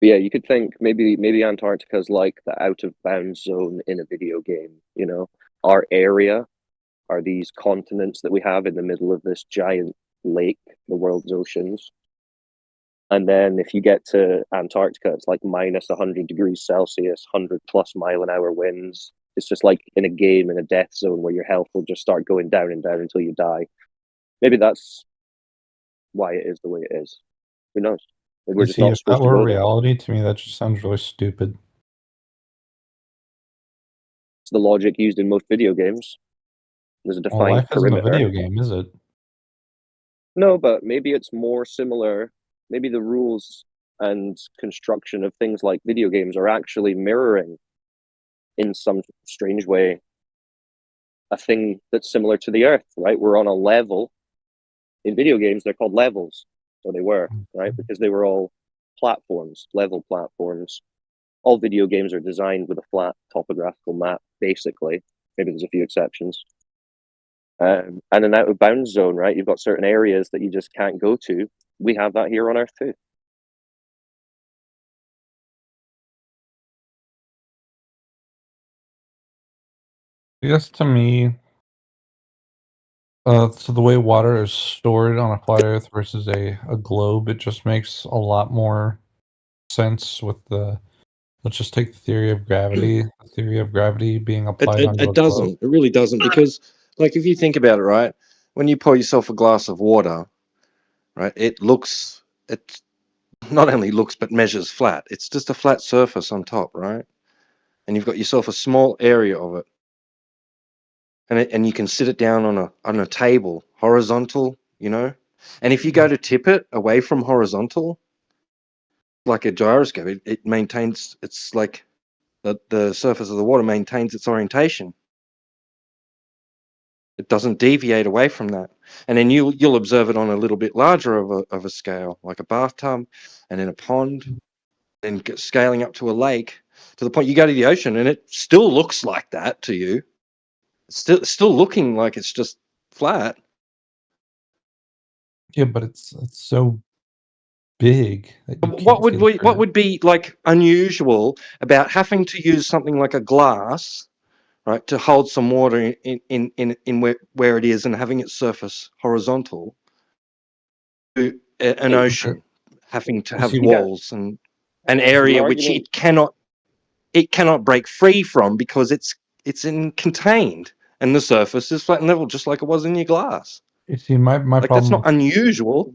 yeah, you could think maybe Antarctica's like the out of bounds zone in a video game. You know, our area are these continents that we have in the middle of this giant lake, the world's oceans. And then if you get to Antarctica, it's like minus 100 degrees Celsius, 100 plus mile an hour winds. It's just like in a game in a death zone where your health will just start going down and down until you die. Maybe that's why it is the way it is. Who knows? Maybe we're just See, not if that supposed to were go there. reality, to me, that just sounds really stupid. It's the logic used in most video games. There's a Well, defined life isn't a perimeter. video game, is it? No, but maybe it's more similar. Maybe the rules and construction of things like video games are actually mirroring, in some strange way, a thing that's similar to the Earth, right? We're on a level. In video games, they're called levels, or they were, right? Because they were all platforms, level platforms. All video games are designed with a flat topographical map, basically. Maybe there's a few exceptions. And an out of bounds zone, right? You've got certain areas that you just can't go to. We have that here on Earth too. I guess to me, so the way water is stored on a flat Earth versus a globe, it just makes a lot more sense with the. Let's just take the theory of gravity. The theory of gravity being applied onto It a globe. doesn't. It really doesn't, because, like, if you think about it, right, when you pour yourself a glass of water, right, it not only looks but measures flat. It's just a flat surface on top, right? And you've got yourself a small area of it, and you can sit it down on a table, horizontal, you know. And if you go to tip it away from horizontal, like a gyroscope, it maintains. It's like the surface of the water maintains its orientation. It doesn't deviate away from that. And then you'll observe it on a little bit larger of a scale, like a bathtub, and in a pond, and scaling up to a lake, to the point you go to the ocean and it still looks like that to you. It's still looking like it's just flat. Yeah, but it's so big that you What can't see the what would be like unusual about having to use something like a glass, right, to hold some water in where it is, and having its surface horizontal to an ocean, having to have walls and an area which it cannot break free from, because it's contained, and the surface is flat and level, just like it was in your glass. You see, my Like, problem. that's not unusual.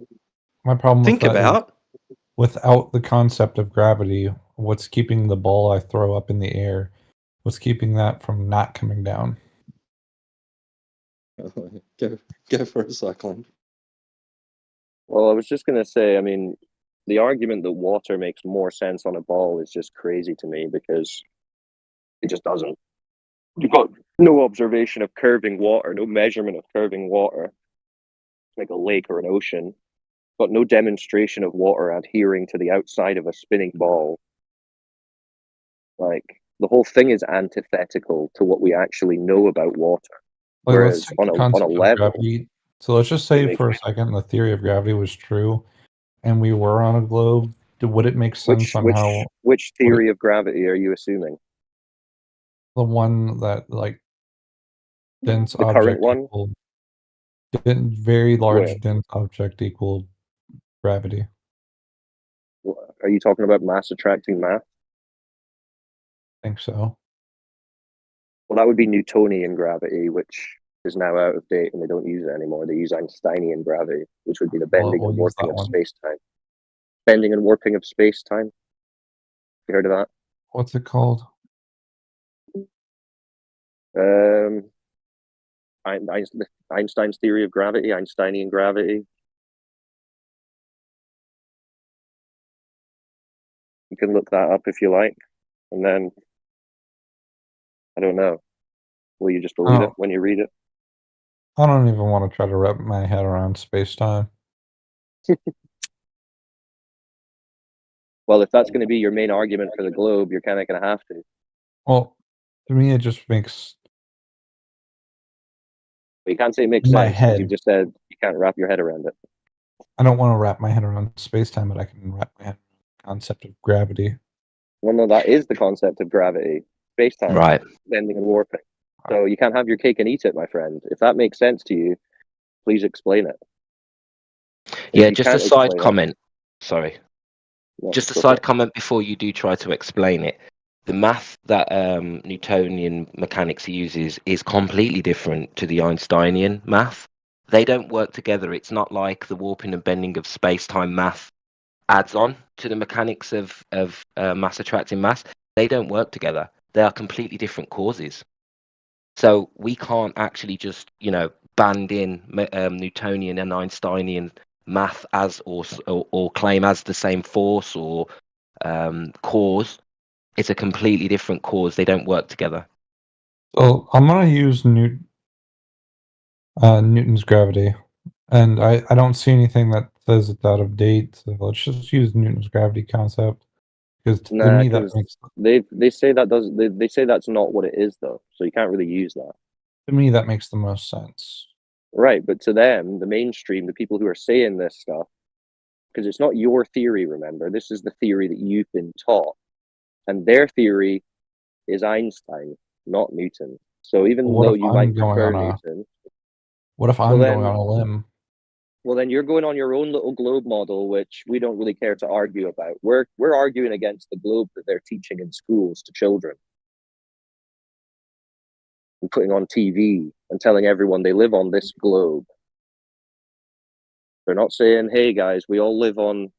My problem Think with that about. is, without the concept of gravity, what's keeping the ball I throw up in the air? What's keeping that from not coming down? Go for a cyclone. Well, I was just going to say, I mean, the argument that water makes more sense on a ball is just crazy to me, because it just doesn't. You've got no observation of curving water, no measurement of curving water, like a lake or an ocean, but no demonstration of water adhering to the outside of a spinning ball. Like, the whole thing is antithetical to what we actually know about water. Like, let's Whereas take on the a concept of level, gravity. So let's just say for a second the theory of gravity was true, and we were on a globe. Would it make sense on how? which theory of gravity are you assuming? The one that, like, dense The object current one? equal very large Where? dense object equal gravity. Are you talking about mass attracting mass? I think so. Well, that would be Newtonian gravity, which is now out of date and they don't use it anymore. They use Einsteinian gravity, which would be the bending We'll and use warping that of one. space-time. Bending and warping of space-time. You heard of that? What's it called? Einstein's theory of gravity, Einsteinian gravity. You can look that up if you like. And then, I don't know. Will you just believe it when you read it? I don't even want to try to wrap my head around space-time. Well, if that's going to be your main argument for the globe, you're kind of going to have to. Well, to me, it just makes. But you can't say it makes In my sense, because head, You can't wrap your head around it. I don't want to wrap my head around space-time, but I can wrap my head around the concept of gravity. Well, no, that is the concept of gravity, space-time, Right. bending and warping. So you can't have your cake and eat it, my friend. If that makes sense to you, please explain it. Yeah, just a side comment. Sorry. Just a side comment before you do try to explain it. The math that Newtonian mechanics uses is completely different to the Einsteinian math. They don't work together. It's not like the warping and bending of space-time math adds on to the mechanics of mass attracting mass. They don't work together. They are completely different causes. So we can't actually just, band in Newtonian and Einsteinian math as or claim as the same force or cause. It's a completely different cause. They don't work together. So I'm gonna use Newton's gravity, and I don't see anything that says it's out of date. So let's just use Newton's gravity concept, because to me that makes they say that does they say that's not what it is though. So you can't really use that. to me that makes the most sense. Right, but to them, the mainstream, the people who are saying this stuff, because it's not your theory, remember, this is the theory that you've been taught. And their theory is Einstein, not Newton. So even What though if you I'm might going prefer on a- Newton, What if I'm going on a limb? well, then you're going on your own little globe model, which we don't really care to argue about. We're arguing against the globe that they're teaching in schools to children and putting on TV and telling everyone they live on this globe. They're not saying, hey guys, we all live on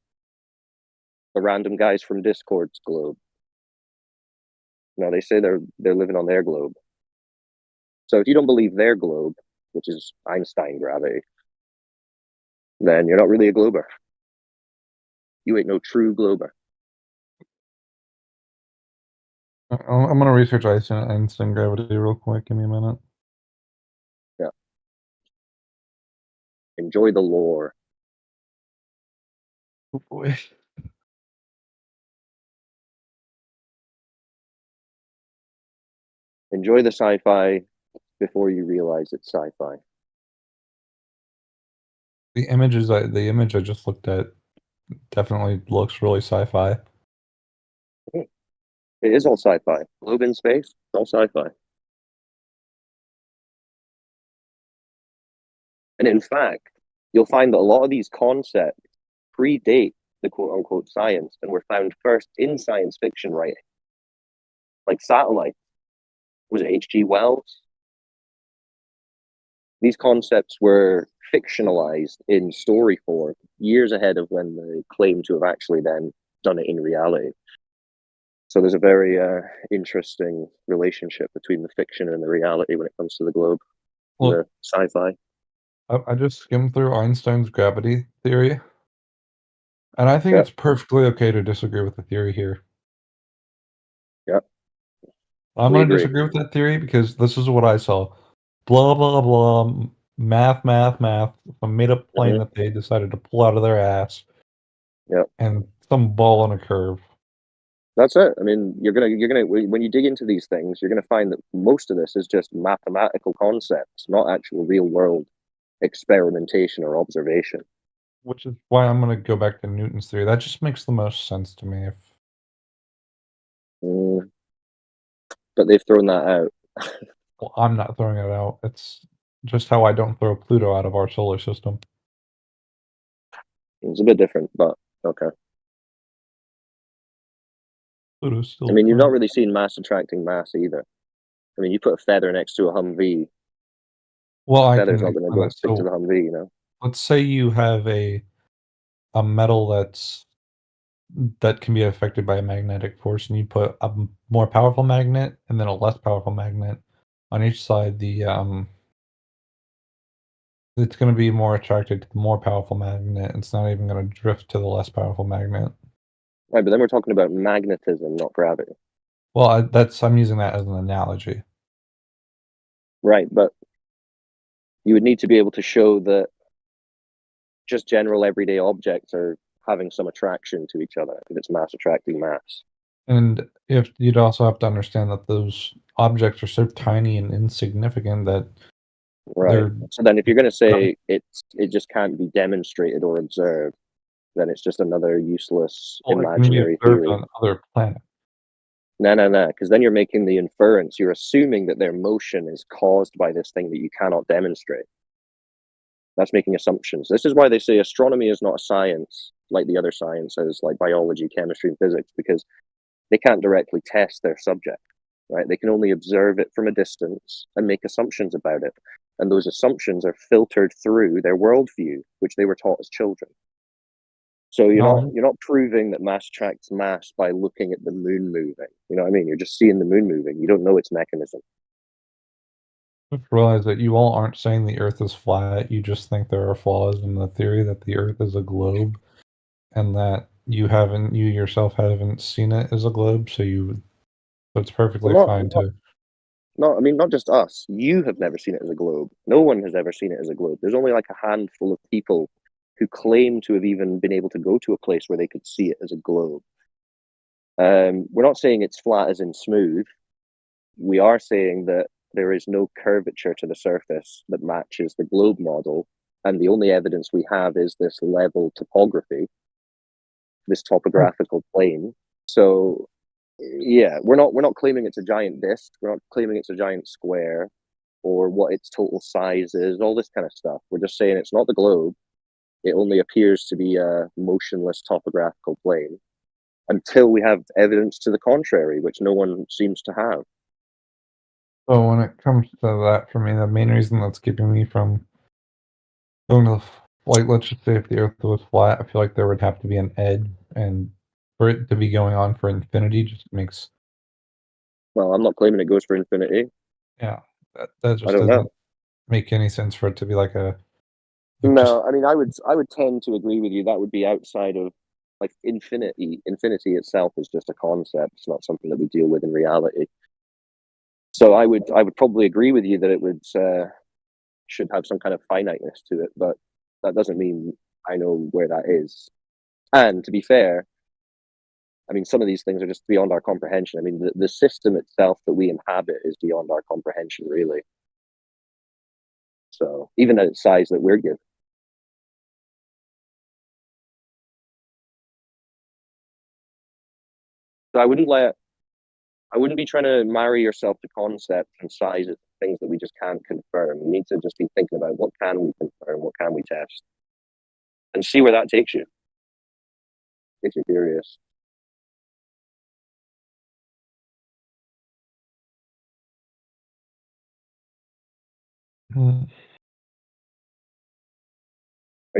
the random guys from Discord's globe. No, they say they're living on their globe. So if you don't believe their globe, which is Einstein gravity, then you're not really a glober. You ain't no true glober. I'm gonna research Einstein gravity real quick. Give me a minute. Yeah. Enjoy the lore. Oh boy. Enjoy the sci-fi before you realize it's sci-fi. The image I just looked at definitely looks really sci-fi. It is all sci-fi. Globe in space, it's all sci-fi. And in fact, you'll find that a lot of these concepts predate the quote-unquote science and were found first in science fiction writing. Like satellites. Was it H.G. Wells? These concepts were fictionalized in story form years ahead of when they claim to have actually then done it in reality. So there's a very interesting relationship between the fiction and the reality when it comes to the globe, the sci-fi. I just skimmed through Einstein's gravity theory, and I think it's perfectly okay to disagree with the theory here. Yeah. I'm going to disagree with that theory because this is what I saw. Blah, blah, blah, math. A made-up plane that they decided to pull out of their ass. Yeah. And some ball on a curve. That's it. I mean, you're gonna when you dig into these things, you're gonna find that most of this is just mathematical concepts, not actual real world experimentation or observation. Which is why I'm going to go back to Newton's theory. That just makes the most sense to me. But they've thrown that out. Well, I'm not throwing it out. It's just how I don't throw Pluto out of our solar system. It's a bit different, but okay. Pluto's still. I mean, you've not really seen mass attracting mass either. I mean, you put a feather next to a Humvee. Well, the feather's not going to go and stick to the Humvee, you know. Let's say you have a metal that can be affected by a magnetic force, and you put a more powerful magnet and then a less powerful magnet on each side. It's going to be more attracted to the more powerful magnet. It's not even going to drift to the less powerful magnet. Right, but then we're talking about magnetism, not gravity. Well, I'm using that as an analogy. Right, but you would need to be able to show that just general everyday objects are having some attraction to each other if it's mass attracting mass. And if you'd also have to understand that those objects are so tiny and insignificant that Right. So then if you're going to say it just can't be demonstrated or observed, then it's just another useless imaginary theory. On other planets. No, because then you're making the inference. You're assuming that their motion is caused by this thing that you cannot demonstrate. That's making assumptions. This is why they say astronomy is not a science like the other sciences, like biology, chemistry, and physics, because they can't directly test their subject, right? They can only observe it from a distance and make assumptions about it. And those assumptions are filtered through their worldview, which they were taught as children. So you're not proving that mass attracts mass by looking at the moon moving. You know what I mean? You're just seeing the moon moving. You don't know its mechanism. Just realize that you all aren't saying the Earth is flat. You just think there are flaws in the theory that the Earth is a globe, and that you yourself haven't seen it as a globe. So it's perfectly fine to. No, I mean, not just us. You have never seen it as a globe. No one has ever seen it as a globe. There's only like a handful of people who claim to have even been able to go to a place where they could see it as a globe. We're not saying it's flat as in smooth. We are saying that there is no curvature to the surface that matches the globe model, and the only evidence we have is this level topography, this topographical plane. So yeah, we're not claiming it's a giant disk. We're not claiming it's a giant square or what its total size is, all this kind of stuff. We're just saying it's not the globe. It only appears to be a motionless topographical plane until we have evidence to the contrary, which no one seems to have. So when it comes to that, for me, the main reason that's keeping me from going to let's just say if the Earth was flat, I feel like there would have to be an edge, and for it to be going on for infinity just makes. Well, I'm not claiming it goes for infinity. Yeah, that just I don't doesn't know. make any sense for it to be like a. No, I mean, I would tend to agree with you. That would be outside of like infinity. Infinity itself is just a concept. It's not something that we deal with in reality. So I would probably agree with you that it would should have some kind of finiteness to it, but that doesn't mean I know where that is. And to be fair, I mean, some of these things are just beyond our comprehension. I mean, the system itself that we inhabit is beyond our comprehension, really. So even at its size that we're given. So I wouldn't be trying to marry yourself to concepts and sizes, things that we just can't confirm. You need to just be thinking about what can we confirm, what can we test, and see where that takes you. Makes you curious. Are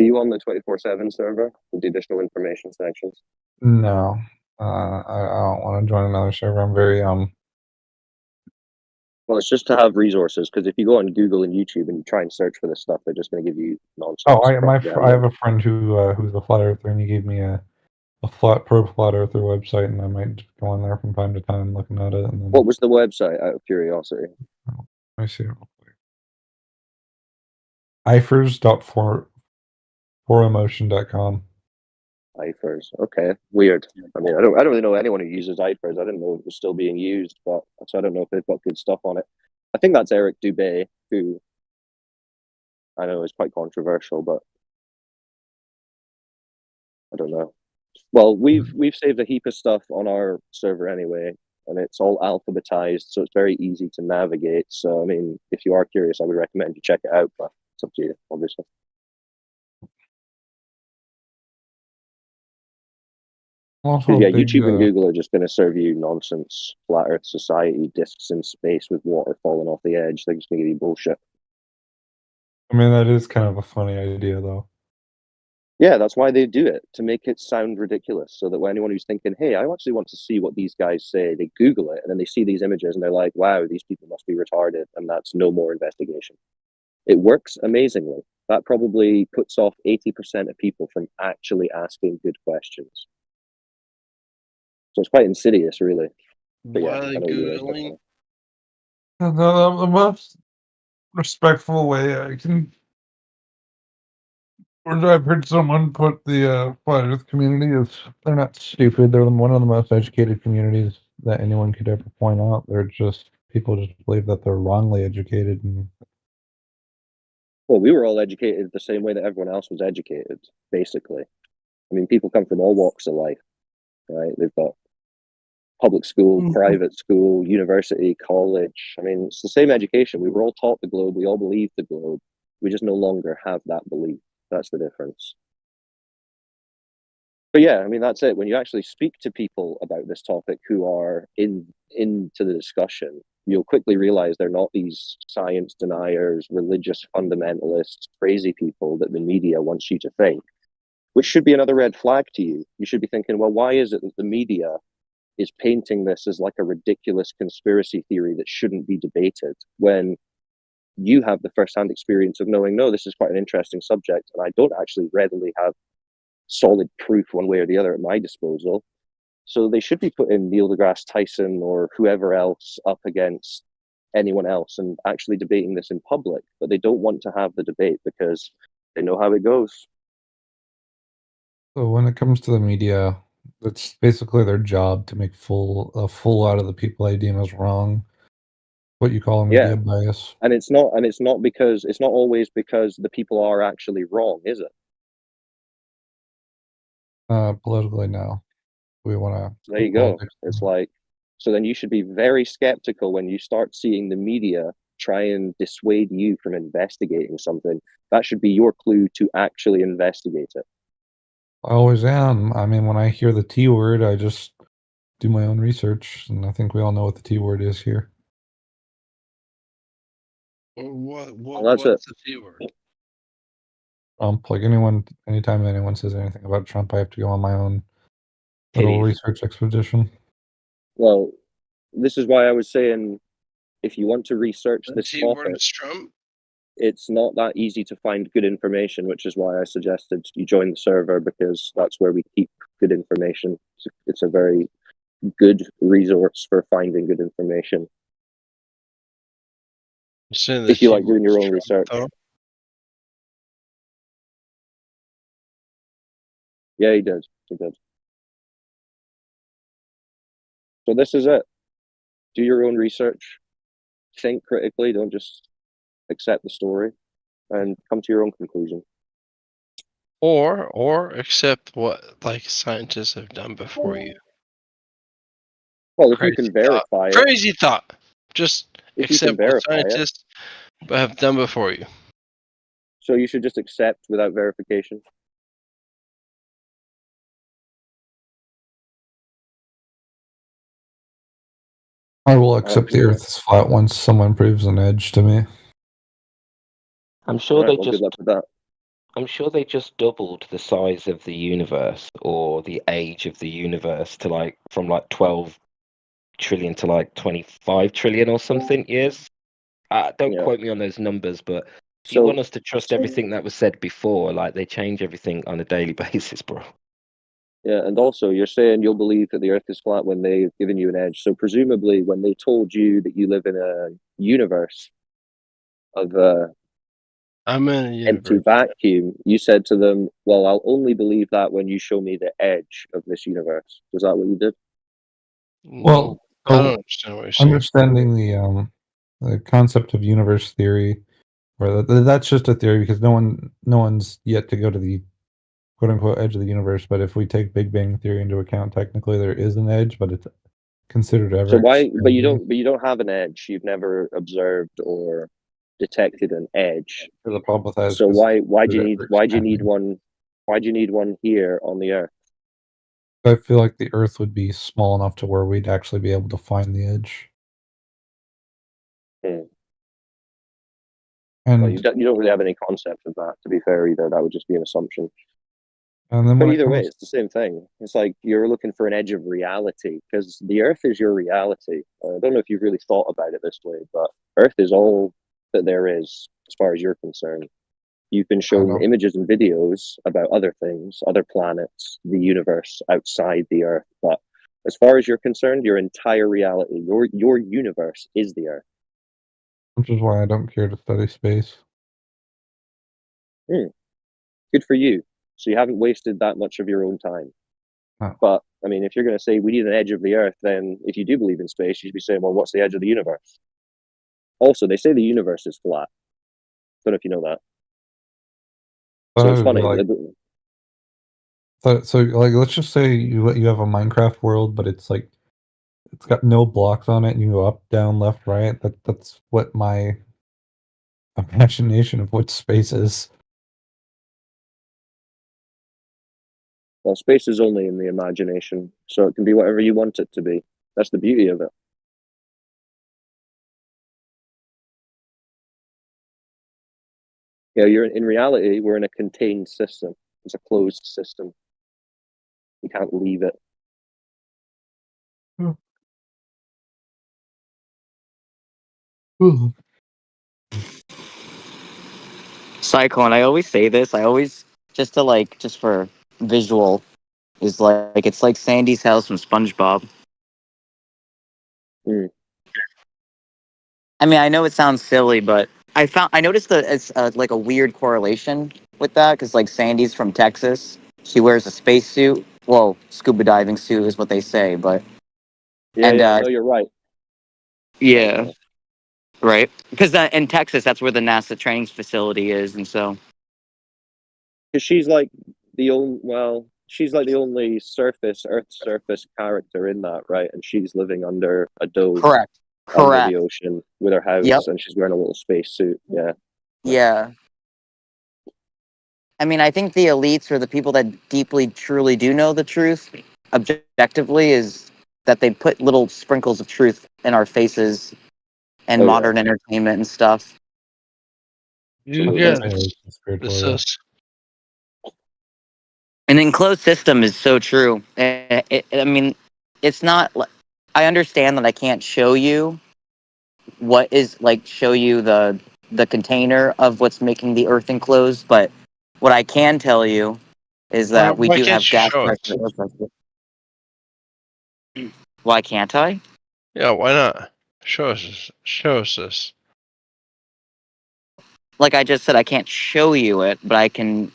you on the 24/7 server with the additional information sections? No, I don't want to join another server. I'm very Well, it's just to have resources, because if you go on Google and YouTube and you try and search for this stuff, they're just going to give you nonsense. Oh, I have a friend who's a flat earther, and he gave me a flat earther website, and I might just go on there from time to time looking at it. And then, what was the website, out of curiosity? Let me see. ifers.foremotion.com. IFERS. Okay, weird. I mean, I don't really know anyone who uses IFERS. I didn't know it was still being used, but so I don't know if they've got good stuff on it. I think that's Eric Dubé, who I know is quite controversial, but I don't know. Well, we've saved a heap of stuff on our server anyway, and it's all alphabetized, so it's very easy to navigate. So, I mean, if you are curious, I would recommend you check it out, but it's up to you, obviously. Yeah, YouTube and Google are just going to serve you nonsense. Flat Earth Society, discs in space with water falling off the edge. They're just going to give you bullshit. I mean, that is kind of a funny idea, though. Yeah, that's why they do it, to make it sound ridiculous, so that when anyone who's thinking, hey, I actually want to see what these guys say, they Google it, and then they see these images, and they're like, wow, these people must be retarded, and that's no more investigation. It works amazingly. That probably puts off 80% of people from actually asking good questions. So it's quite insidious, really. But yeah, I know you're right. The most respectful way I can. Or I've heard someone put the flat Earth community is they're not stupid. They're one of the most educated communities that anyone could ever point out. They're just people just believe that they're wrongly educated, and Well, we were all educated the same way that everyone else was educated, basically. I mean, people come from all walks of life, right? They've got public school, private school, university, college. I mean, it's the same education. We were all taught the globe. We all believe the globe. We just no longer have that belief. That's the difference. But yeah, I mean, that's it. When you actually speak to people about this topic who are into the discussion, you'll quickly realize they're not these science deniers, religious fundamentalists, crazy people that the media wants you to think, which should be another red flag to you. You should be thinking, well, why is it that the media is painting this as like a ridiculous conspiracy theory that shouldn't be debated, when you have the first-hand experience of knowing, no, this is quite an interesting subject, and I don't actually readily have solid proof one way or the other at my disposal. So they should be putting Neil deGrasse Tyson or whoever else up against anyone else and actually debating this in public, but they don't want to have the debate because they know how it goes. So when it comes to the media, it's basically their job to make a fool out of the people they deem as wrong. What you call a media bias. And it's not always because the people are actually wrong, is it? Politically, no. We want to. There you go. It's like, so then you should be very skeptical when you start seeing the media try and dissuade you from investigating something. That should be your clue to actually investigate it. I always am. I mean, when I hear the T word, I just do my own research, and I think we all know what the T word is here. What's the T word? Trump. Like anytime anyone says anything about Trump, I have to go on my own little research expedition. Well, this is why I was saying, if you want to research this topic, it's not that easy to find good information, which is why I suggested you join the server, because that's where we keep good information. It's a very good resource for finding good information. If you like doing your own research. Yeah, he did. He did. So this is it. Do your own research. Think critically. Don't just accept the story, and come to your own conclusion. Or accept what like scientists have done before you. Well, if you can verify it. Crazy thought. Just accept what scientists have done before you. So you should just accept without verification. I will accept the Earth is flat once someone proves an edge to me. I'm sure Right, well, good luck with that. I'm sure they just doubled the size of the universe or the age of the universe to like from like 12 trillion to like 25 trillion or something years. Don't quote me on those numbers, but if you want us to trust everything that was said before, like they change everything on a daily basis, bro. Yeah, and also you're saying you'll believe that the Earth is flat when they've given you an edge. So presumably when they told you that you live in a universe of I'm in a universe. empty vacuum, you said to them, well, I'll only believe that when you show me the edge of this universe. Was that what you did? Well, I don't understand what you're saying. Understanding the concept of universe theory, or that's just a theory because no one's yet to go to the quote unquote edge of the universe. But if we take Big Bang theory into account, technically there is an edge, but it's considered ever. So why? But you don't have an edge. You've never observed or detected an edge. The problem with that is so why do you need one? Why do you need one here on the Earth? I feel like the Earth would be small enough to where we'd actually be able to find the edge. And well, you don't really have any concept of that, to be fair, either. That would just be an assumption. And then but either way, it's the same thing. It's like you're looking for an edge of reality, because the Earth is your reality. I don't know if you've really thought about it this way, but Earth is all that there is as far as you're concerned. You've been shown images and videos about other things, other planets, the universe outside the Earth. But as far as you're concerned, your entire reality, your universe is the Earth. Which is why I don't care to study space. Good for you. So you haven't wasted that much of your own time. Oh. But, I mean, if you're going to say we need an edge of the Earth, then if you do believe in space, you should be saying, well, what's the edge of the universe? Also, they say the universe is flat. Don't know if you know that. So it's funny. So like, let's just say you have a Minecraft world, but it's like it's got no blocks on it, and you go up, down, left, right. That's what my imagination of what space is. Well, space is only in the imagination, so it can be whatever you want it to be. That's the beauty of it. Yeah, in reality, we're in a contained system. It's a closed system. You can't leave it. Cyclone, I always say this. I always just for visual is like it's like Sandy's house from SpongeBob. I mean, I know it sounds silly, but I noticed that it's like a weird correlation with that because like Sandy's from Texas. She wears a spacesuit. Well, scuba diving suit is what they say, but No, you're right. yeah, right. Because in Texas, that's where the NASA training facility is, and so Because she's like she's like the only Earth surface character in that, right? And she's living under a dome, correct. under the ocean with her house, Yep. and she's wearing a little space suit. Yeah. Yeah. I mean, I think the elites or the people that deeply, truly do know the truth, objectively, is that they put little sprinkles of truth in our faces and modern entertainment and stuff. You get this. An enclosed system is so true. I mean, it's not. I understand that I can't show you what is like show you the container of what's making the Earth enclosed, but what I can tell you is that we Why do can't have you gas show pressure. it? Air pressure. Why can't I? Yeah, why not? Show us this. Show us this. Like I just said, I can't show you it, but I can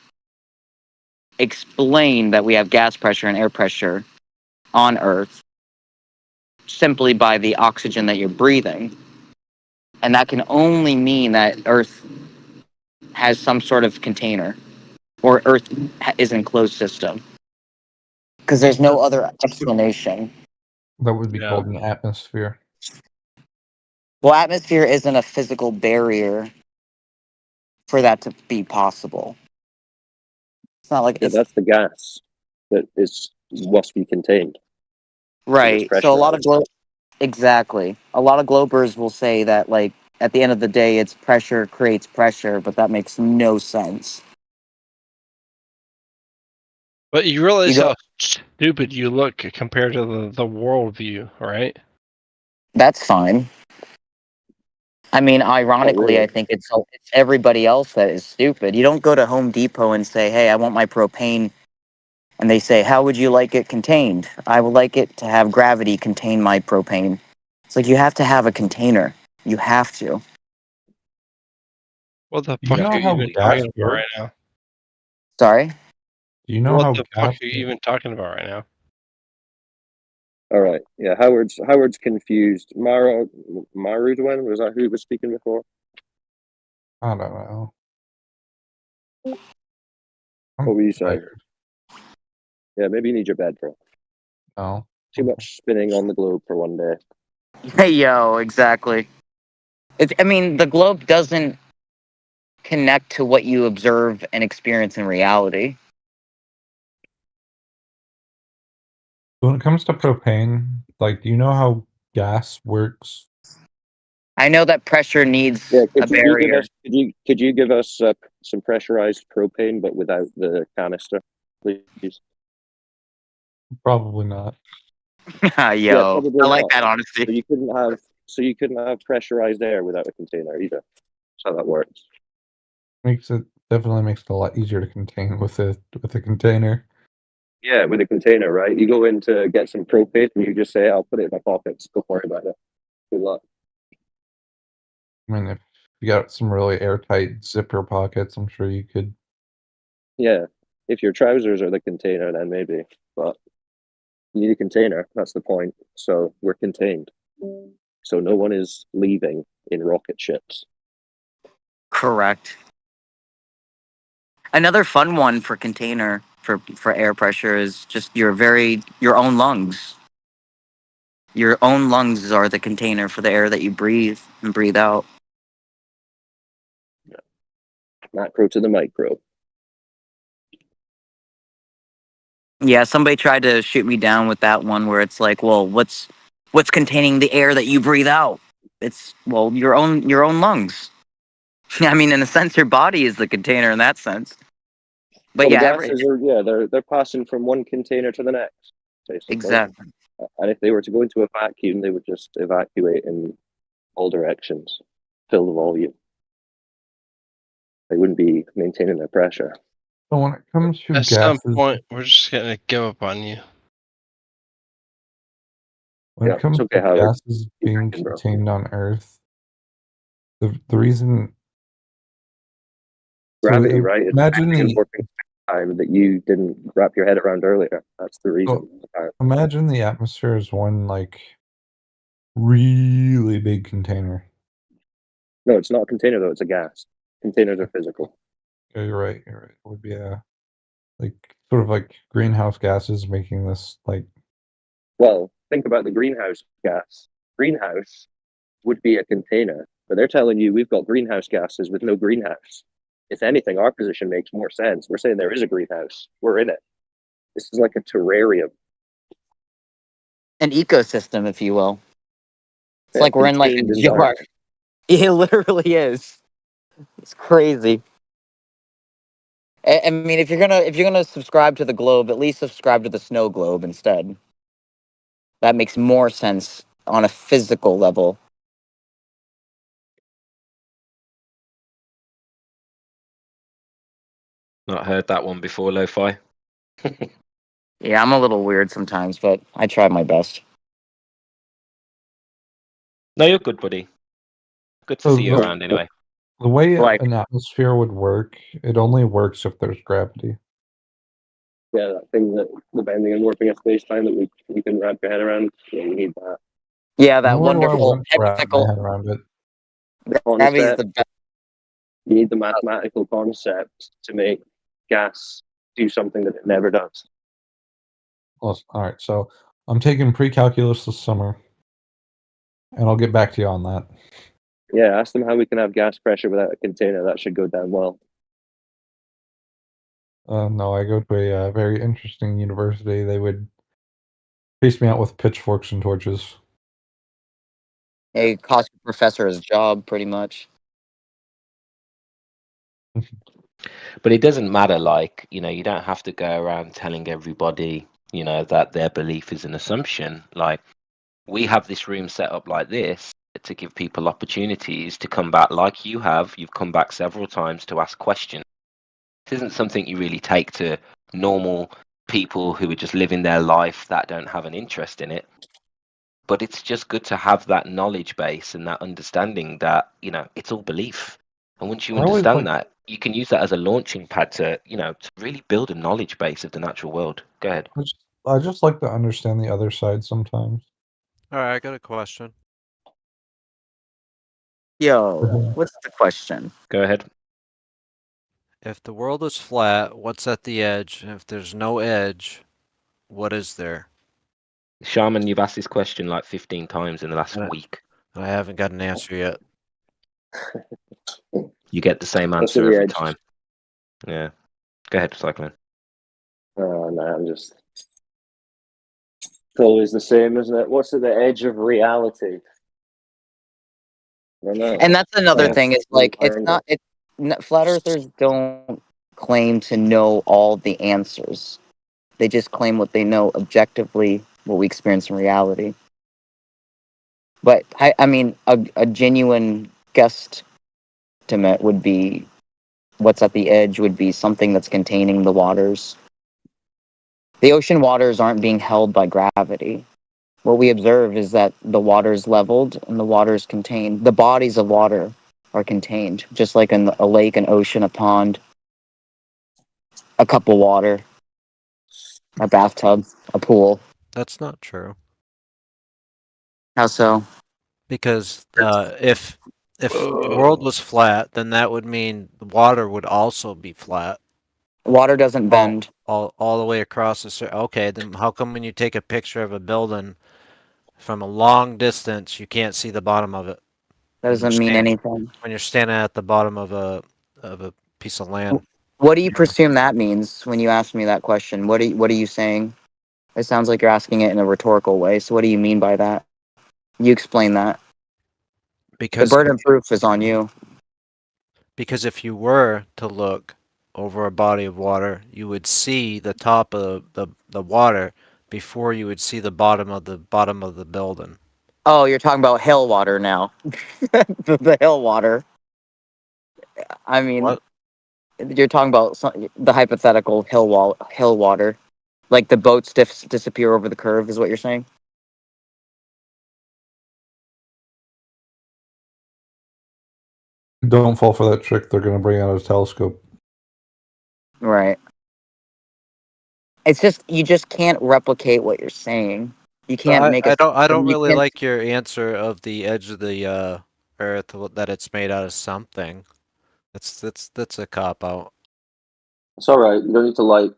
explain that we have gas pressure and air pressure on Earth simply by the oxygen that you're breathing. And that can only mean that Earth has some sort of container or Earth is an enclosed system. Because there's no other explanation. That would be called an atmosphere. Well, atmosphere isn't a physical barrier for that to be possible. It's not like That's the gas that must be contained. right. So a lot of exactly. A lot of globers will say that like at the end of the day it's pressure creates pressure, but that makes no sense. But you realize how stupid you look compared to the worldview, right? That's fine. I mean, ironically, I think it's everybody else that is stupid. You don't go to Home Depot and say, "Hey, I want my propane," and they say, "How would you like it contained?" I would like it to have gravity contain my propane. It's like you have to have a container. You have to. What the You fuck know are you how even gas talking about works? right now? Sorry? Do you know What how the fuck are you even talking about right now? All right. Yeah, Howard's confused. Marudwan, was that who was speaking before? I don't know. What were you saying? Yeah, maybe you need your bed, bro. No. Too much spinning on the globe for one day. Hey, yo, exactly. I mean, the globe doesn't connect to what you observe and experience in reality. When it comes to propane, like, do you know how gas works? I know that pressure needs a barrier. Could you give us some pressurized propane, but without the canister, please? Probably not. Yo, probably I like not. that honesty. So you couldn't have pressurized air without a container either. That's how that works. Definitely makes it a lot easier to contain with a container. Yeah, with a container, right? You go in to get some propane and you just say, "I'll put it in my pockets. Don't worry about it. Good luck." I mean, if you got some really airtight zipper pockets, I'm sure you could. Yeah, if your trousers are the container, then maybe. But you need a container. That's the point. So we're contained. So no one is leaving in rocket ships. Correct. Another fun one for container for air pressure is just your own lungs. Your own lungs are the container for the air that you breathe and breathe out. Macro to the micro. Yeah, somebody tried to shoot me down with that one where it's like, well, what's containing the air that you breathe out? It's, well, your own lungs. I mean, in a sense, your body is the container in that sense. But Well, the yeah, gases are they're passing from one container to the next, basically. exactly. And if they were to go into a vacuum, they would just evacuate in all directions, fill the volume. They wouldn't be maintaining their pressure. So when it comes to At some gases, point, we're just gonna give up on you. when it comes it's okay, to Howard. gases Keep being drinking, bro. contained on Earth, the reason. Gravity, So right? It's imagine bending and the warping time that you didn't wrap your head around earlier. That's the reason. so imagine the atmosphere is one like really big container. No, it's not a container though. It's a gas. Containers are physical. Yeah, you're right. You're right. It would be a like sort of like greenhouse gases making this like. Well, think about the greenhouse gas. Greenhouse would be a container, but they're telling you we've got greenhouse gases with no greenhouse. If anything, our position makes more sense. We're saying there is a greenhouse. We're in it. This is like a terrarium. An ecosystem, if you will. It's Yeah, like we're in like a contained jar. environment. It literally is. It's crazy. I mean, if you're gonna subscribe to the globe, at least subscribe to the snow globe instead. That makes more sense on a physical level. Not heard that one before, Lo-Fi. Yeah, I'm a little weird sometimes, but I try my best. No, you're good, buddy. Good to So see you around anyway. the way Like, an atmosphere would work, it only works if there's gravity. Yeah, that thing that the bending and warping of space time that we can wrap your head around. Yeah, you need that. yeah, that Nor do I wonderful want to wrap my technical head around it. gravity is Concept. the best. You need the mathematical concept to make gas do something that it never does. Well, all right, so I'm taking pre-calculus this summer, and I'll get back to you on that. Yeah, ask them how we can have gas pressure without a container. That should go down well. No, I go to a very interesting university. They would chase me out with pitchforks and torches. It costs your professor his job, pretty much. But it doesn't matter, like, you don't have to go around telling everybody, that their belief is an assumption. Like, we have this room set up like this to give people opportunities to come back like you have. You've come back several times to ask questions. This isn't something you really take to normal people who are just living their life that don't have an interest in it. But it's just good to have that knowledge base and that understanding that, it's all belief. And once you understand that, you can use that as a launching pad to, to really build a knowledge base of the natural world. Go ahead. I just like to understand the other side sometimes. All right, I got a question. Yo, what's the question? Go ahead. If the world is flat, what's at the edge? If there's no edge, what is there? Shaman, you've asked this question like 15 times in the last week. I haven't got an answer yet. You get the same What's answer at the every edge? time. Yeah. Go ahead, Cyclone. Oh, no, I'm just... It's always the same, isn't it? What's at the edge of reality? I don't know. And that's another thing. Is like flat earthers don't claim to know all the answers. They just claim what they know objectively, what we experience in reality. But I mean, a genuine guesstimate would be what's at the edge would be something that's containing the waters. The ocean waters aren't being held by gravity. What we observe is that the water is leveled and the water is contained. The bodies of water are contained, just like in a lake, an ocean, a pond, a cup of water, a bathtub, a pool. That's not true. How so? Because if the world was flat, then that would mean the water would also be flat. Water doesn't bend. All the way across the okay, then how come when you take a picture of a building from a long distance you can't see the bottom of it? That doesn't mean anything. When you're standing at the bottom of a piece of land. What do you presume that means when you ask me that question? What are you saying? It sounds like you're asking it in a rhetorical way. So what do you mean by that? You explain that. Because the burden of proof is on you. Because if you were to look over a body of water, you would see the top of the water before you would see the bottom of the building. Oh, you're talking about hill water now. the hill water. I mean, what? You're talking about the hypothetical hill water. Like the boats disappear over the curve is what you're saying? Don't fall for that trick. They're going to bring out a telescope. Right. It's just you just can't replicate what you're saying. You can't make a. I don't really like your answer of the edge of the earth that it's made out of something. That's a cop out. It's all right. You don't need to like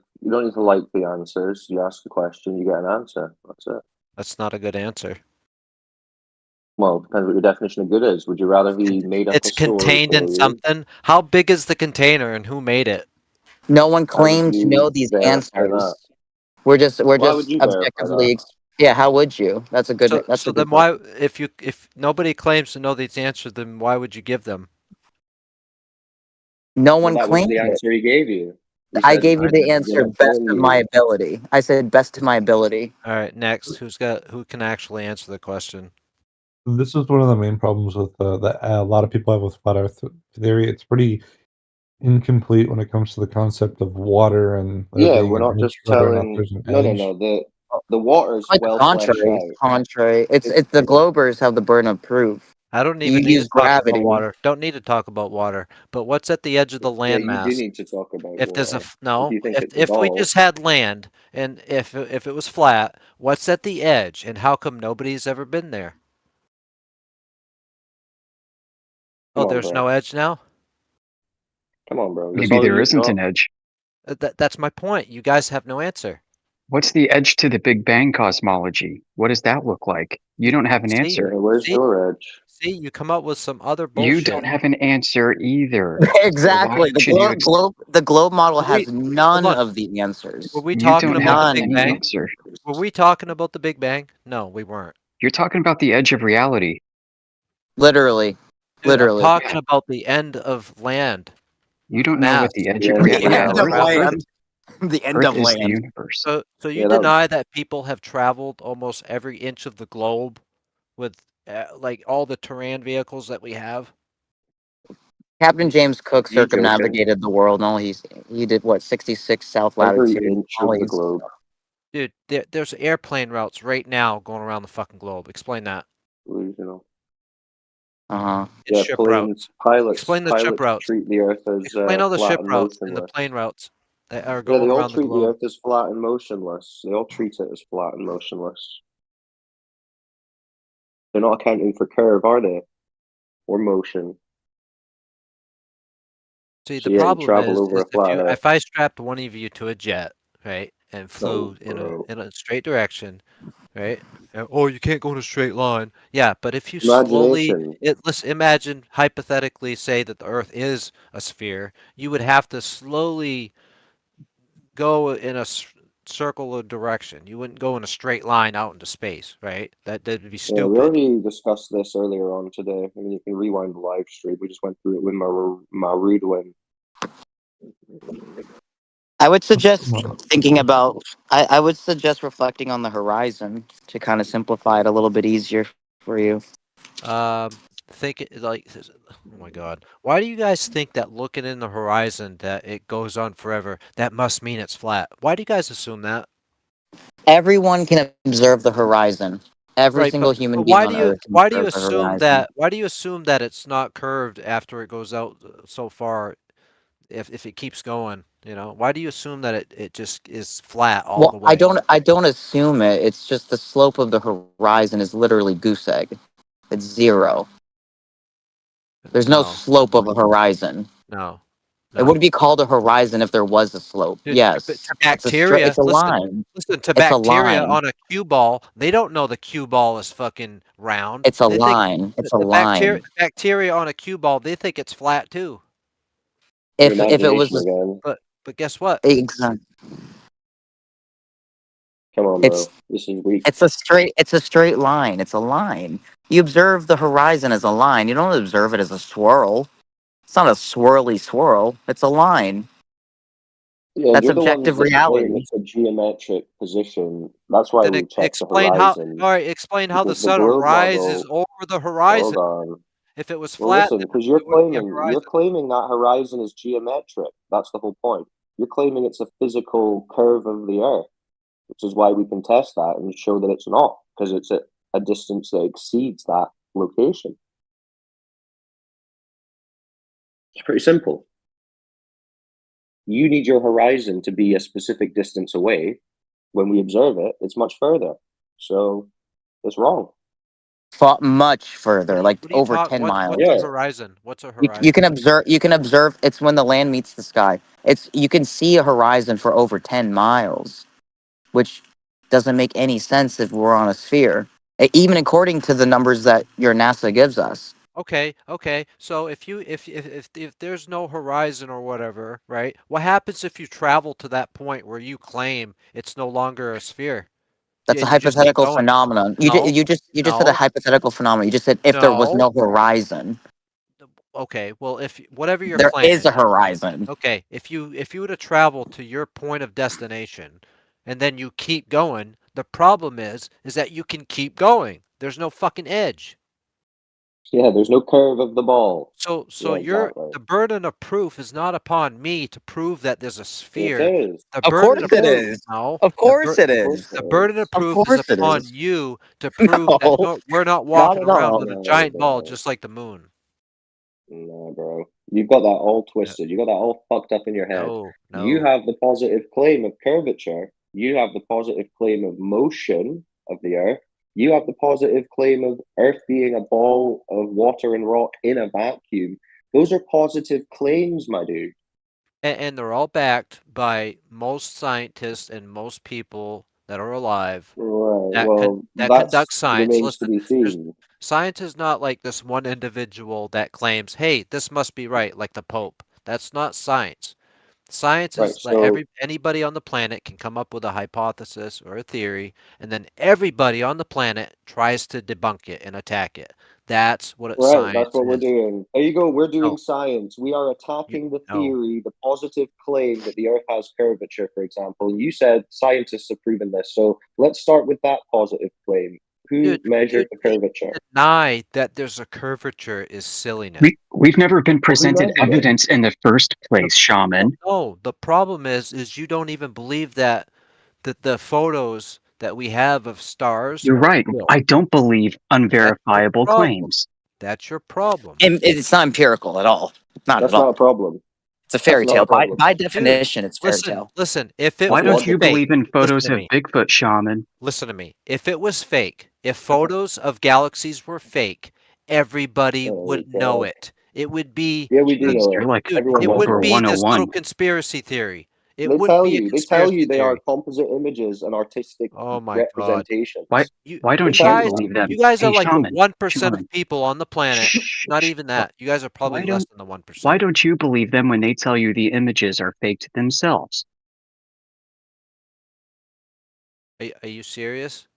the answers. You ask a question, you get an answer. That's it. That's not a good answer. Well, it depends what your definition of good is. Would you rather he made up It's a story contained in for you? something. How big is the container and who made it? No one How would claimed to you know these verify answers. that? We're just Why would you verify objectively. that? Yeah, how would you? That's a good. So then why, if nobody claims to know these answers, then why would you give them? No Well, one that was claimed the it. answer he gave you. He I said, gave you the answer "You're not best telling of me." my ability. I said best to my ability. All right, next, who can actually answer the question? This is one of the main problems with that a lot of people have with flat Earth theory. It's pretty incomplete when it comes to the concept of water and there Yeah, being we're an not edge, just whether or not telling. there's an No, edge. no. The water's Quite the well fleshed contrary. out. Contrary. It's the Globers have the burden of proof. I don't You even need use to talk gravity. about water. Don't need to talk about water. But what's at the edge of the Yeah, you do landmass? need to talk about If there's water. no, If you think it's a if we ball, just had land and if it was flat, what's at the edge and how come nobody's ever been there? Come Oh, on, there's bro. no edge now? Come on, bro. Maybe there isn't an edge. That's my point. You guys have no answer. What's the edge to the Big Bang cosmology? What does that look like? You don't have an answer. Where's your edge? See, you come up with some other You bullshit. don't have an answer either. Exactly. The globe model has none hold on. of the answers. Were we You talking don't about have the Big any Bang? answer. Were we talking about the Big Bang? No, we weren't. You're talking about the edge of reality. Literally. Dude, I'm talking about the end of land. You don't know what the edge of The reality end of is. land. The end Earth of is the land. universe. So you deny that people have traveled almost every inch of the globe with like all the terrain vehicles that we have? Captain James Cook You joking? circumnavigated the world, and he did what 66 south latitude. Every inch of the globe. Dude, there's airplane routes right now going around the fucking globe. Explain that. Delusional. Uh-huh. Yeah, Ship planes, routes. pilots. Explain the ship routes. Treat the Earth as Explain all the flat ship and routes and the motionless. plane routes that are Yeah, going they all around the treat the globe. Earth as flat and motionless. They all treat it as flat and motionless. They're not accounting for curve, are they? Or motion. See, So the yeah, you problem travel is over a flat Earth. if I strapped one of you to a jet, right, and flew in a straight direction, right? Oh, you can't go in a straight line. Yeah, but if you slowly, let's imagine hypothetically say that the Earth is a sphere, you would have to slowly go in a circle of direction. You wouldn't go in a straight line out into space, right? That'd be stupid. Yeah, we already discussed this earlier on today. I mean, you can rewind the live stream. We just went through it with Marudwin. I would suggest thinking about. I would suggest reflecting on the horizon to kind of simplify it a little bit easier for you. Think like, oh my God, why do you guys think that looking in the horizon that it goes on forever? That must mean it's flat. Why do you guys assume that? Everyone can observe the horizon. Every single human being on Earth can why do you observe the assume horizon. that? Why do you assume that it's not curved after it goes out so far? If it keeps going, why do you assume that it just is flat all the way? I don't assume it. It's just the slope of the horizon is literally goose egg. It's zero. There's no slope of a horizon. No. It would be called a horizon if there was a slope. Yes. To bacteria, It's a listen, line. listen to It's a bacteria line. on a cue ball. They don't know the cue ball is fucking round. It's a They think line. It's a the line. bacteria on a cue ball. They think it's flat too. If it was again. But guess what? exactly. Come on, bro. This is weak. It's a straight line. It's a line. You observe the horizon as a line. You don't observe it as a swirl. It's not a swirly swirl. It's a line. Yeah, That's you're the one objective that's saying reality. it's a geometric position. That's why we check the Explain how. horizon. All right, explain how the Because the sun world rises model. over the Hold horizon. on. If it was Well, flat, listen, then because it wouldn't be a you're horizon. claiming that horizon is geometric. That's the whole point. You're claiming it's a physical curve of the Earth, which is why we can test that and show that it's not, because it's at a distance that exceeds that location. It's pretty simple. You need your horizon to be a specific distance away. When we observe it, it's much further. So it's wrong. Much further, like over 10 miles. What's a horizon? What's a horizon? You can observe. You can observe. It's when the land meets the sky. You can see a horizon for over 10 miles, which doesn't make any sense if we're on a sphere, even according to the numbers that your NASA gives us. Okay. So if there's no horizon or whatever, right? What happens if you travel to that point where you claim it's no longer a sphere? That's a And you just keep hypothetical going? phenomenon. No. You just said a hypothetical phenomenon. You just said if there was no horizon. Okay. Well, if whatever you're There is claiming. a horizon. Okay. If you were to travel to your point of destination, and then you keep going, the problem is that you can keep going. There's no fucking edge. Yeah, there's no curve of the ball. So Yeah, the burden of proof is not upon me to prove that there's a sphere. It is. The Of burden course of it proof, is. no. Of course it is. The burden of Of proof is course it upon is. you to prove that No, we're not not walking at around all. on a No, giant ball bro. just like the moon. No, bro. You've got that all twisted. You got that all fucked up in your head. No. You have the positive claim of curvature. You have the positive claim of motion of the Earth. You have the positive claim of Earth being a ball of water and rock in a vacuum. Those are positive claims, my dude. And they're all backed by most scientists and most people that are alive Right. that Well, conduct that science. remains to Listen, be seen. science is not like this one individual that claims, "Hey, this must be right," like the Pope. That's not science. Science Right. is like So anybody on the planet can come up with a hypothesis or a theory, and then everybody on the planet tries to debunk it and attack it. That's what right, that's science what we're is. doing. There you go. We're doing No, science. We are attacking the no. theory, the positive claim that the Earth has curvature, for example. And you said scientists have proven this. So let's start with that positive claim. Who measured the curvature? Deny that there's a curvature is silliness. We've never been Well, who presented measured it? evidence in the first place, Shaman. No, the problem is you don't even believe that the photos that we have of stars You're are right. real. I don't believe That's your unverifiable problem. claims. That's your problem. It's not empirical at all. Not That's at all. not a problem. It's a fairy That's not a tale. problem. By Dude, definition, it's fairy tale. listen. If it Why was don't you fake, believe in listen photos to of me. Bigfoot, Shaman? Listen to me. If it was fake, if photos of galaxies were fake, everybody Oh, would know God. it. It would be, Yeah, we do Jeez, know you're it. like dude, Everyone it does Glover wouldn't know it. be this little 101. conspiracy theory. It They wouldn't tell be a you. They tell conspiracy you they are theory. composite images and artistic Oh my God. representations. Why You why They don't tell you you believe that. them? you guys are Hey, like the Shaman, 1% of Shaman. people on the planet. Shh, Not shh. even that. You guys are probably Why less don't than the 1%. why don't you believe them when they tell you the images are faked themselves? Are you serious?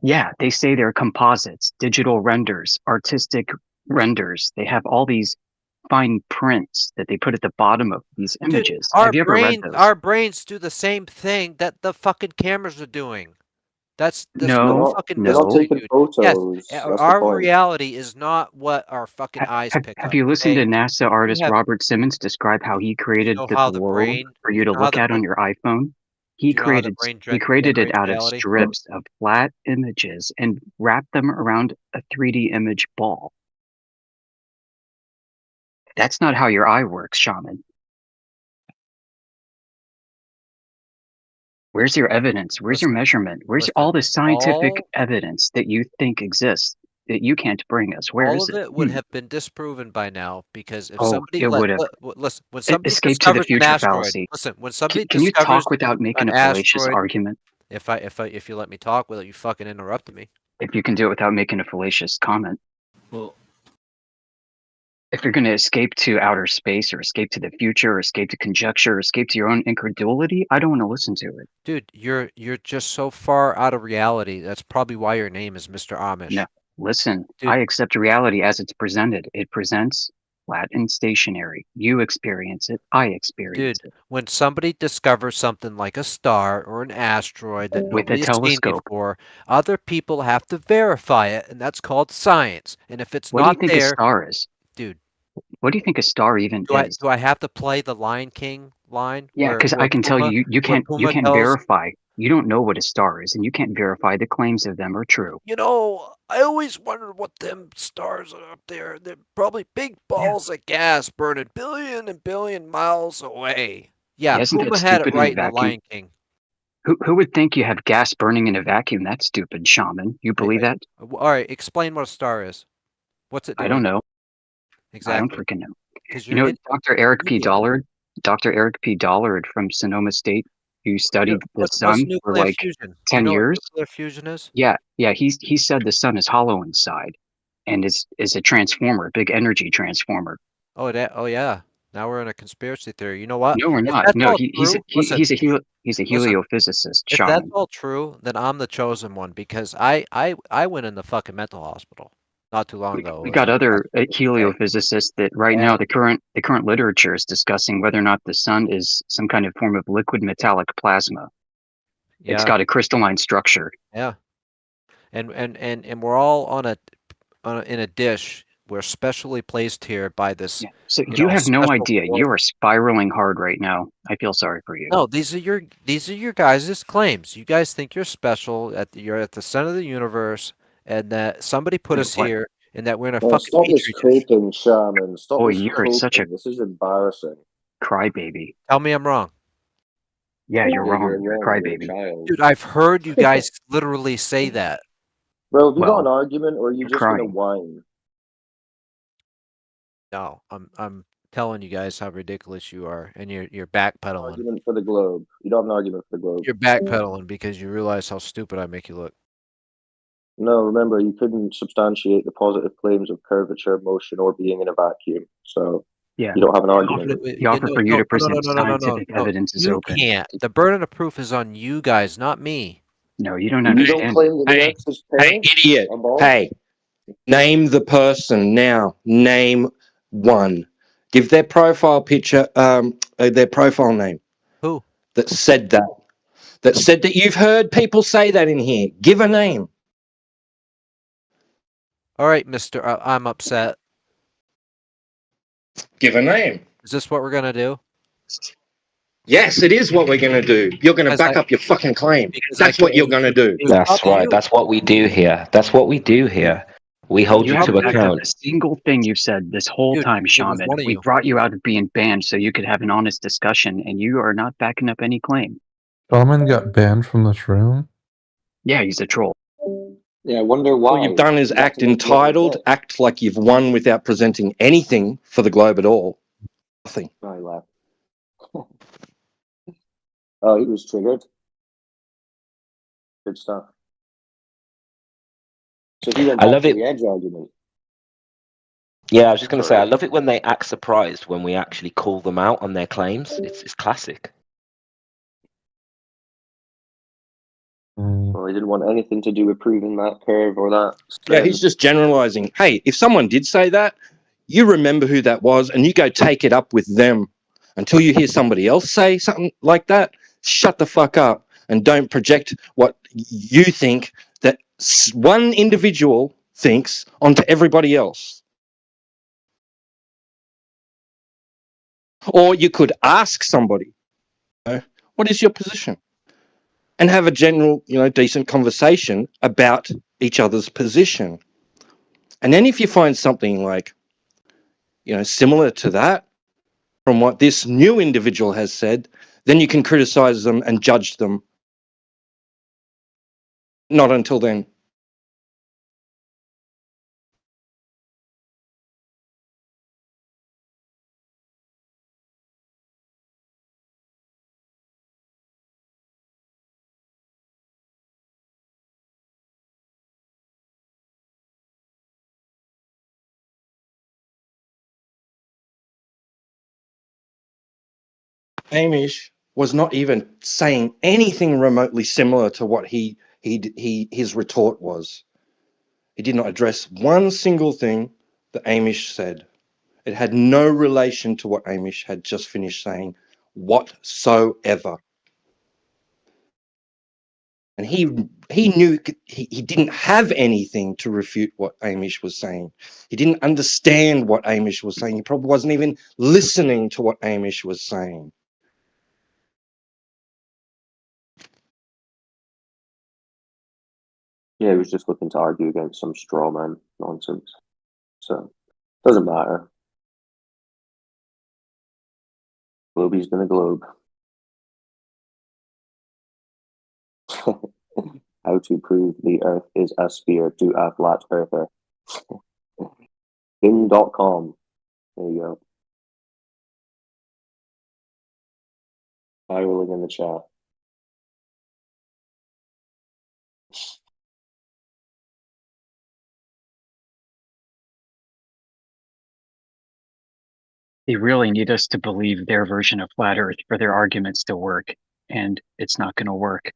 Yeah, they say they're composites, digital renders, artistic renders. They have all these fine prints that they put at the bottom of these Dude, images. Have you ever read those? our brains do the same thing that the fucking cameras are doing. There's They're no No, not. fucking They're not no. mystery, taking dude. Yes, photos. That's the our point. reality is not what our fucking eyes pick Have up. you listened Okay, to NASA you artist have Robert Simmons describe how he you created know the how the globe brain for you to you know how look the at on brain your iPhone? do you know how the brain He created it generates out of reality? strips of flat images and wrapped them around a 3D image ball. That's not how your eye works, Shaman. Where's your evidence? Where's your Listen, measurement? Where's all listen. the scientific evidence that you think exists? that you can't bring us. Where All is of it? it would have been disproven by now because if Oh, somebody it would have. listen, when somebody Escape to the discovers an future asteroid, fallacy. listen, when somebody Can you discovers talk without making an a fallacious asteroid, argument? if you let me talk without you fucking interrupting me. If you can do it without making a fallacious comment. Well, if you're going to escape to outer space or escape to the future or escape to conjecture or escape to your own incredulity, I don't want to listen to it. Dude, you're just so far out of reality. That's probably why your name is Mr. Amish. No, listen, Dude. I accept reality as it's presented. It presents flat and stationary. You experience it. I experience Dude, it. when somebody discovers something like a star or an asteroid that With a nobody has seen telescope. before, other people have to verify it, and that's called science. And if it's What do you not think there, a star is? dude, what do you think a star even is? Do I have to play the Lion King line? Yeah, because I can tell you, you can't tells, verify. You don't know what a star is, and you can't verify the claims of them are true. You know, I always wondered what them stars are up there. They're probably big balls of gas burning billion and billion miles away. Yeah, Isn't that Puma had it stupid in a right in the vacuum? Lion King. Who would think you have gas burning in a vacuum? That's stupid, shaman. You believe that? All right, explain what a star is. What's it doing? I don't know. Exactly. I don't freaking know. Because You know, Dr. Eric P. Dollard from Sonoma State, who studied the sun what's for nuclear like fusion? 10 you know years. What nuclear fusion is? Yeah. He said the sun is hollow inside, and is a transformer, big energy transformer. Oh, yeah. Now we're in a conspiracy theory. You know what? No, we're If not. that's No, all he's true, a heliophysicist, if that's shaman. all true, then I'm the chosen one because I went in the fucking mental hospital not too long ago. We got other heliophysicists that right now the current literature is discussing whether or not the sun is some kind of form of liquid metallic plasma. Yeah. It's got a crystalline structure. Yeah. And we're all in a dish. We're specially placed here by this. Yeah. So you have no idea. You are spiraling hard right now. I feel sorry for you. No, these are your guys' claims. You guys think you're special. You're at the center of the universe, and that somebody put us here, and that we're in a fucking stop petri this coping, shaman. Stop Boy, this you're coping. such a This is embarrassing. crybaby. Tell me I'm wrong. Yeah, you're wrong. You're a You're a crybaby. child. Dude, I've heard you guys literally say that. Bro, have you got an argument, or are you just crying. gonna whine? No, I'm telling you guys how ridiculous you are, and you're backpedaling. Argument for the globe. You don't have an argument for the globe. You're backpedaling because you realize how stupid I make you look. No, remember, you couldn't substantiate the positive claims of curvature, motion, or being in a vacuum. So yeah, you don't have an argument. The offer for you to present scientific evidence is open. You can't. The burden of proof is on you guys, not me. No, you don't You understand. don't claim that the Earth is Hey, idiot. Hey, name the person now. Name one. Give their profile picture, their profile name. Who? That said that. That said that you've heard people say that in here. Give a name. All right, Mister. I'm upset. Give a name. Is this what we're gonna do? Yes, it is what we're going to do. You're going to back up your fucking claim. That's what you're going to do. That's right. That's what we do here. That's what we do here. We hold you to haven't backed up account. a single thing you've said this whole time, shaman. We brought you out of being banned so you could have an honest discussion, and you are not backing up any claim. Shaman got banned from this room? Yeah, he's a troll. Yeah, I wonder why. All you've done is act entitled, act like you've won without presenting anything for the globe at all. Nothing. I laughed. Oh, he was triggered. Good stuff. So he went I back love to it. the edge argument. Yeah, I was just going to say, I love it when they act surprised when we actually call them out on their claims. It's classic. Well, he didn't want anything to do with proving that curve or that. Yeah, he's just generalizing. Hey, if someone did say that, you remember who that was and you go take it up with them. Until you hear somebody else say something like that, shut the fuck up and don't project what you think that one individual thinks onto everybody else. Or you could ask somebody, what is your position? And have a general, decent conversation about each other's position. And then if you find something like, similar to that from what this new individual has said, then you can criticize them and judge them. Not until then. Amish was not even saying anything remotely similar to what his retort was. He did not address one single thing that Amish said. It had no relation to what Amish had just finished saying whatsoever. And he knew he didn't have anything to refute what Amish was saying. He didn't understand what Amish was saying. He probably wasn't even listening to what Amish was saying. Yeah, he was just looking to argue against some straw man nonsense. So, doesn't matter. Globy's gonna globe. How to prove the Earth is a sphere to a flat earther. Bing.com. There you go. Spiraling in the chat. They really need us to believe their version of flat Earth for their arguments to work, and it's not going to work.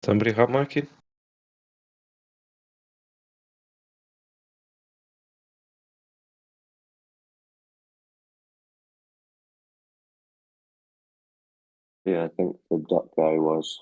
Somebody hot micing? Yeah, I think the duck guy was.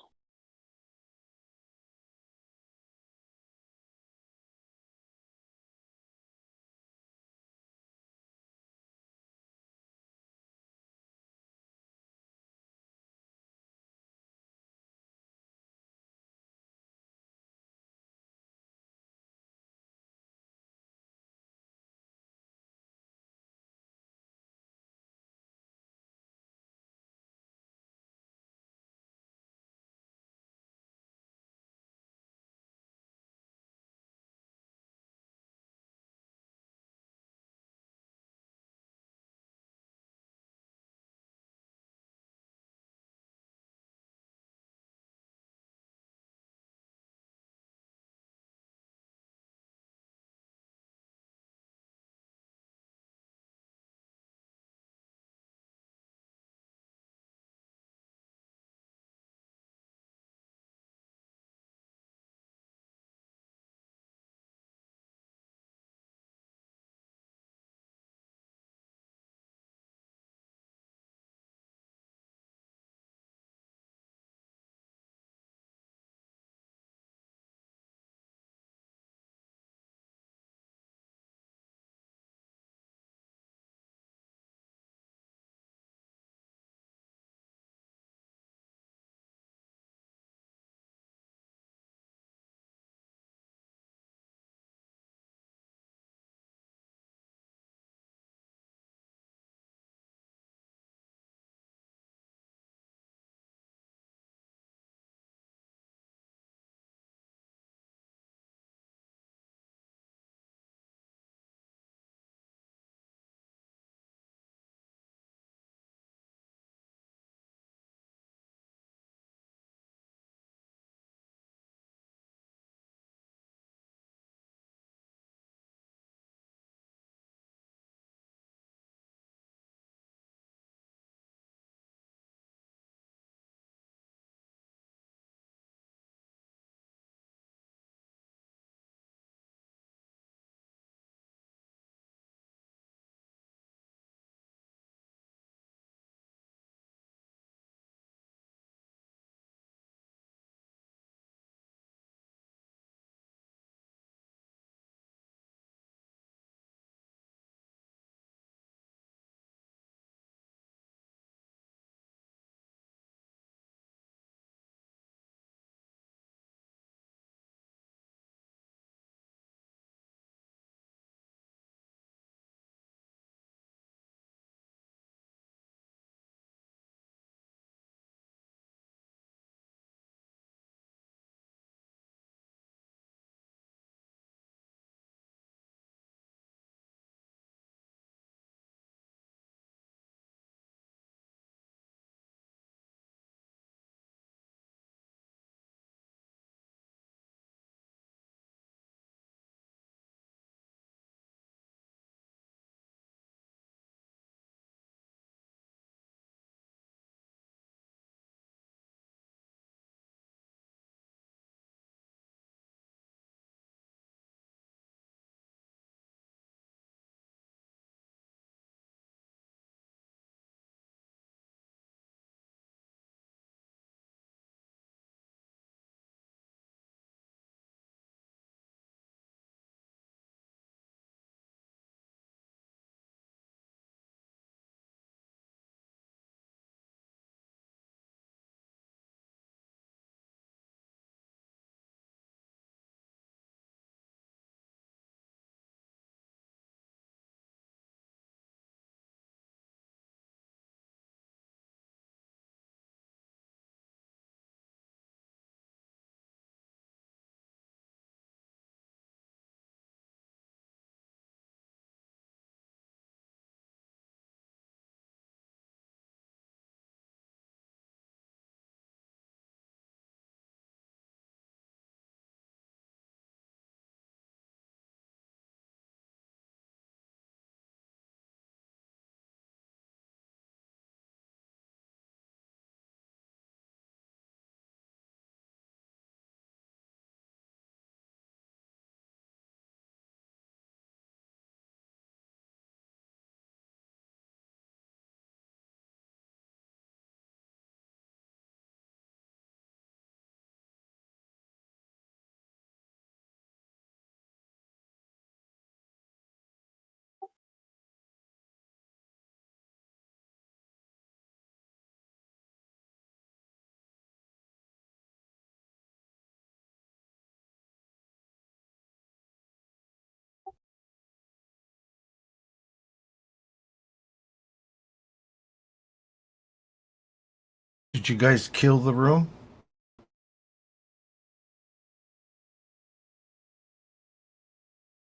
Did you guys kill the room?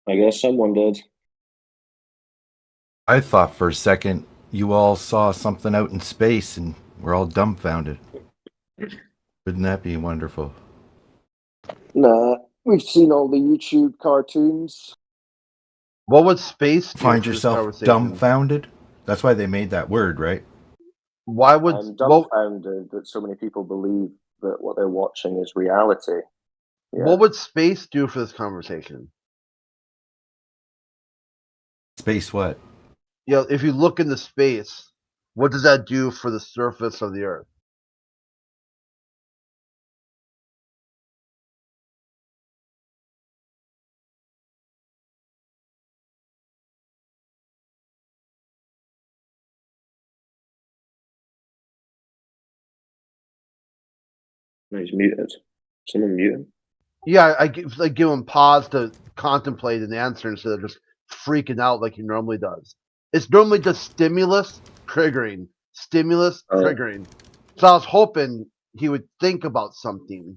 I guess someone did. I thought for a second you all saw something out in space and were all dumbfounded. Wouldn't that be wonderful? Nah, we've seen all the YouTube cartoons. What would space do Find for this yourself conversation? dumbfounded? That's why they made that word, right? Why would I'm dumbfounded that so many people believe that what they're watching is reality. Yeah. what would space do for this conversation? Space what? You know, if you look into space, what does that do for the surface of the Earth? No, he's muted. Someone mute him? Yeah, I give him pause to contemplate an answer instead of just freaking out like he normally does. It's normally just stimulus triggering, stimulus triggering. So I was hoping he would think about something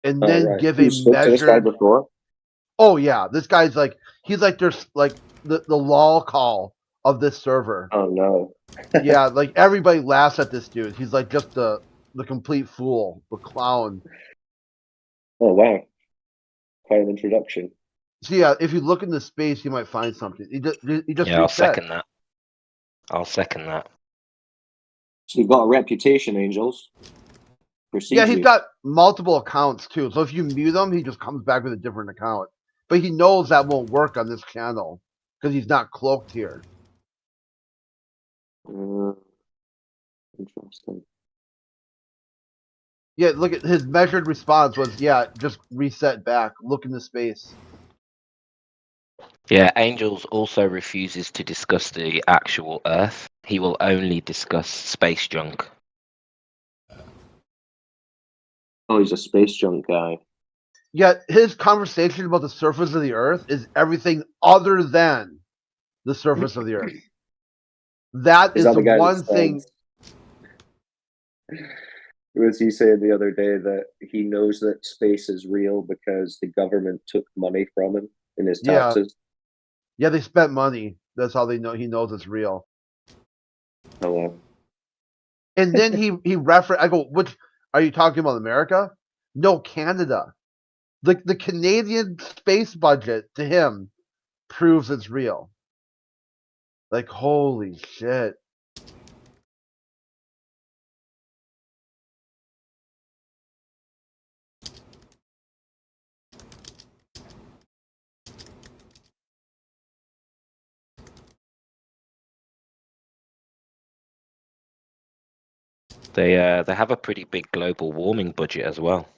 and then right. give You a spoke to this guy measured. before? Oh yeah, this guy's like he's like there's like the lol call of this server. Oh no. Yeah, like everybody laughs at this dude. He's like just the complete fool, the clown. Oh wow. Quite an introduction. So yeah, if you look into space, you might find something. He just Yeah, I'll reset. second that. I'll second that. So you've got a reputation, Angels. Yeah, he's got multiple accounts too. So if you mute him, he just comes back with a different account. But he knows that won't work on this channel because he's not cloaked here. Interesting. Yeah, look at his measured response was, yeah, just reset back, look into space. Yeah, Angels also refuses to discuss the actual Earth. He will only discuss space junk. Oh, he's a space junk guy. Yeah, his conversation about the surface of the Earth is everything other than the surface of the Earth. That is the one thing. Was he saying the other day that he knows that space is real because the government took money from him in his taxes? Yeah, they spent money. That's how they know he knows it's real. Oh wow. And then he referenced. I go, which are you talking about? America? No, Canada. The Canadian space budget to him proves it's real. Like holy shit. They have a pretty big global warming budget as well.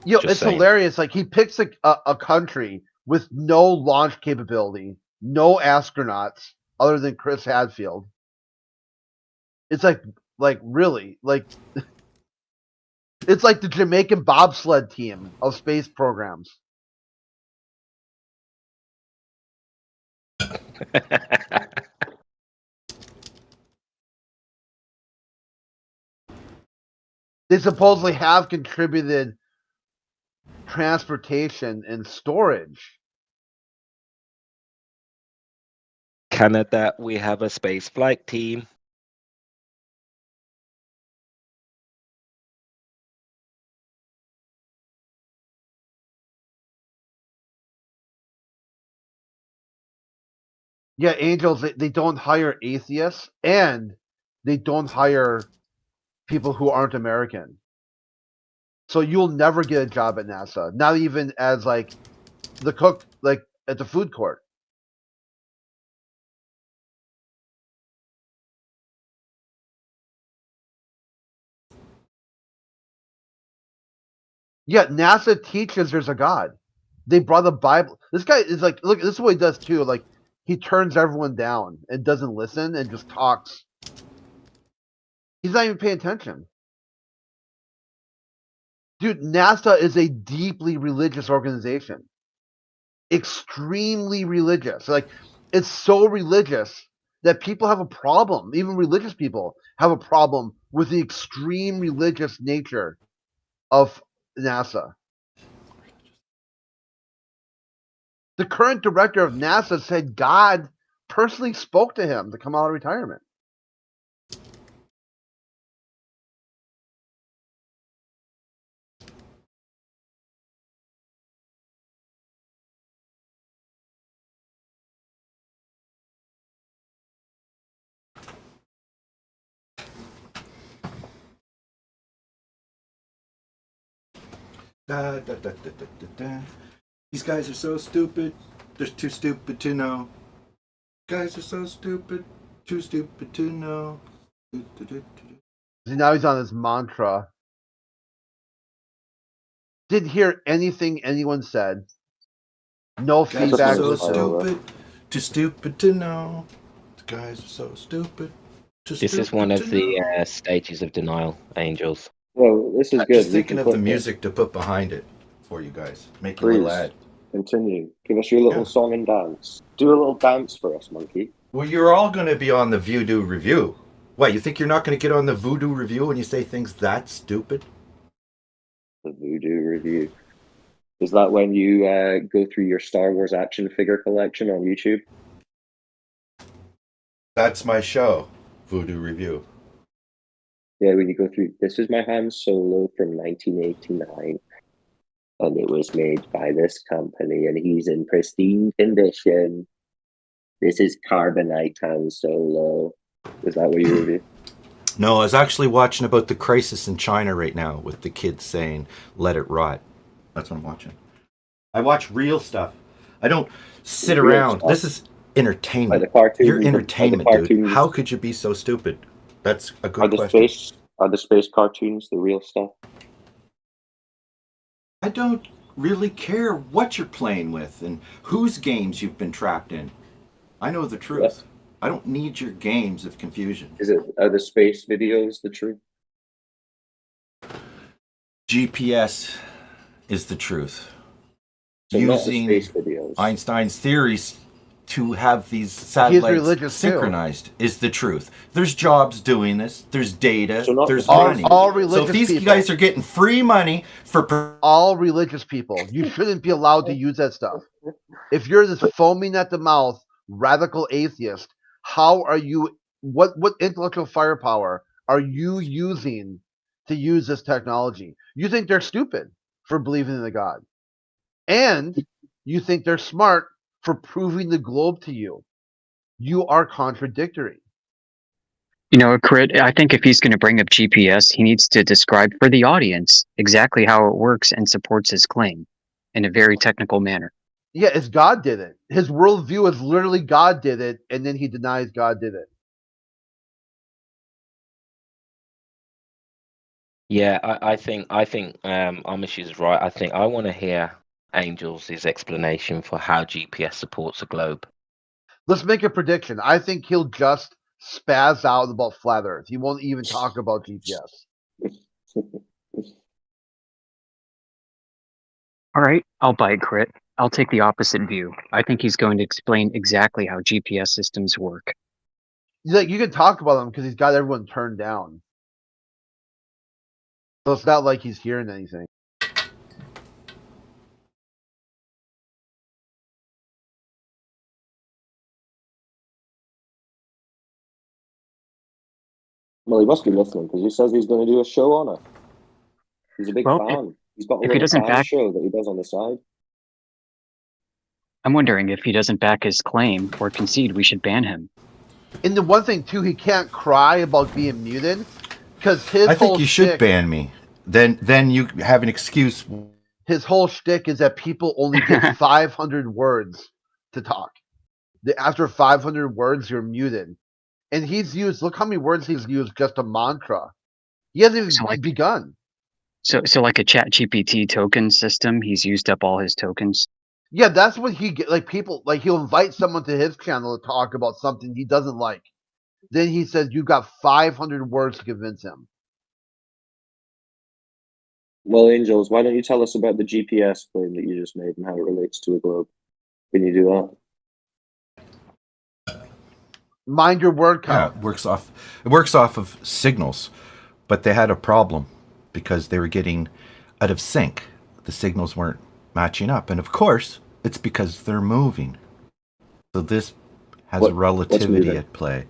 Yo, it's hilarious. Like he picks a country with no launch capability, no astronauts other than Chris Hadfield. It's like really like it's like the Jamaican bobsled team of space programs. They supposedly have contributed transportation and storage. Canada, we have a space flight team. Yeah, Angels, they don't hire atheists and they don't hire people who aren't American. So you'll never get a job at NASA, not even as like the cook, like at the food court. Yeah, NASA teaches there's a God. They brought the Bible. This guy is like, look, this is what he does too. Like, he turns everyone down and doesn't listen and just talks. He's not even paying attention. Dude, NASA is a deeply religious organization. Extremely religious. Like, it's so religious that people have a problem. Even religious people have a problem with the extreme religious nature of NASA. The current director of NASA said God personally spoke to him to come out of retirement. These guys are so stupid. They're too stupid to know. Guys are so stupid. Too stupid to know. See, now he's on his mantra. Didn't hear anything anyone said. No Guys feedback. are so stupid. Too stupid to know. The guys are so stupid. This is one of the stages of denial, Angels. Well, this is I'm good. just We thinking can of put the this. music to put behind it for you guys. Make you a Please lad. continue. Give us your little song and dance. Do a little dance for us, monkey. Well, you're all going to be on the Voodoo Review. What, you think you're not going to get on the Voodoo Review when you say things that stupid? The Voodoo Review. Is that when you go through your Star Wars action figure collection on YouTube? That's my show, Voodoo Review. Yeah, when you go through, this is my Han Solo from 1989, and it was made by this company, and he's in pristine condition. This is Carbonite Han Solo. Is that what you review? No, I was actually watching about the crisis in China right now with the kids saying, let it rot. That's what I'm watching. I watch real stuff. I don't sit Real around. stuff. This is entertainment. Like the cartoons, You're entertainment, are the dude. cartoons, How could you be so stupid? That's a good are the question. Are the space cartoons the real stuff? I don't really care what you're playing with and whose games you've been trapped in. I know the truth. I don't need your games of confusion. Are the space videos the truth? GPS is the truth. So not the Using space videos. Einstein's theories to have these satellites synchronized is the truth. There's jobs doing this. There's data. There's money. All religious so if these people, guys are getting free money for all religious people, you shouldn't be allowed to use that stuff. If you're this foaming at the mouth radical atheist, how are you? What intellectual firepower are you using to use this technology? You think they're stupid for believing in a God, and you think they're smart for proving the globe to you. You are contradictory. You know, Crit, I think if he's going to bring up GPS, he needs to describe for the audience exactly how it works and supports his claim in a very technical manner. Yeah, it's God did it. His worldview is literally God did it, and then he denies God did it. Yeah, I think Amish is right. I think I want to hear Angels' explanation for how GPS supports a globe. Let's make a prediction. I think he'll just spaz out about flat Earth. He won't even talk about GPS. All right, I'll bite, Crit. I'll take the opposite view. I think he's going to explain exactly how GPS systems work. Like, you can talk about him because he's got everyone turned down. So it's not like he's hearing anything. Well, he must be listening because he says he's going to do a show on it. He's a big fan. He's got a little fan show that he does on the side. I'm wondering if he doesn't back his claim or concede we should ban him. And the one thing too, he can't cry about being muted because his I whole think you should ban me. Then you have an excuse. His whole shtick is that people only get 500 words to talk. After 500 words, you're muted. And he's used, look how many words he's used, just a mantra. He hasn't even begun. So like a ChatGPT token system, he's used up all his tokens. Yeah, that's what he get. Like, people, like, he'll invite someone to his channel to talk about something he doesn't like. Then he says, you've got 500 words to convince him. Well, Angels, why don't you tell us about the GPS claim that you just made and how it relates to a globe? Can you do that? Mind your word count. Yeah, it works off of signals. but they had a problem because they were getting out of sync. The signals weren't matching up. And of course, it's because they're moving. So this has relativity at play.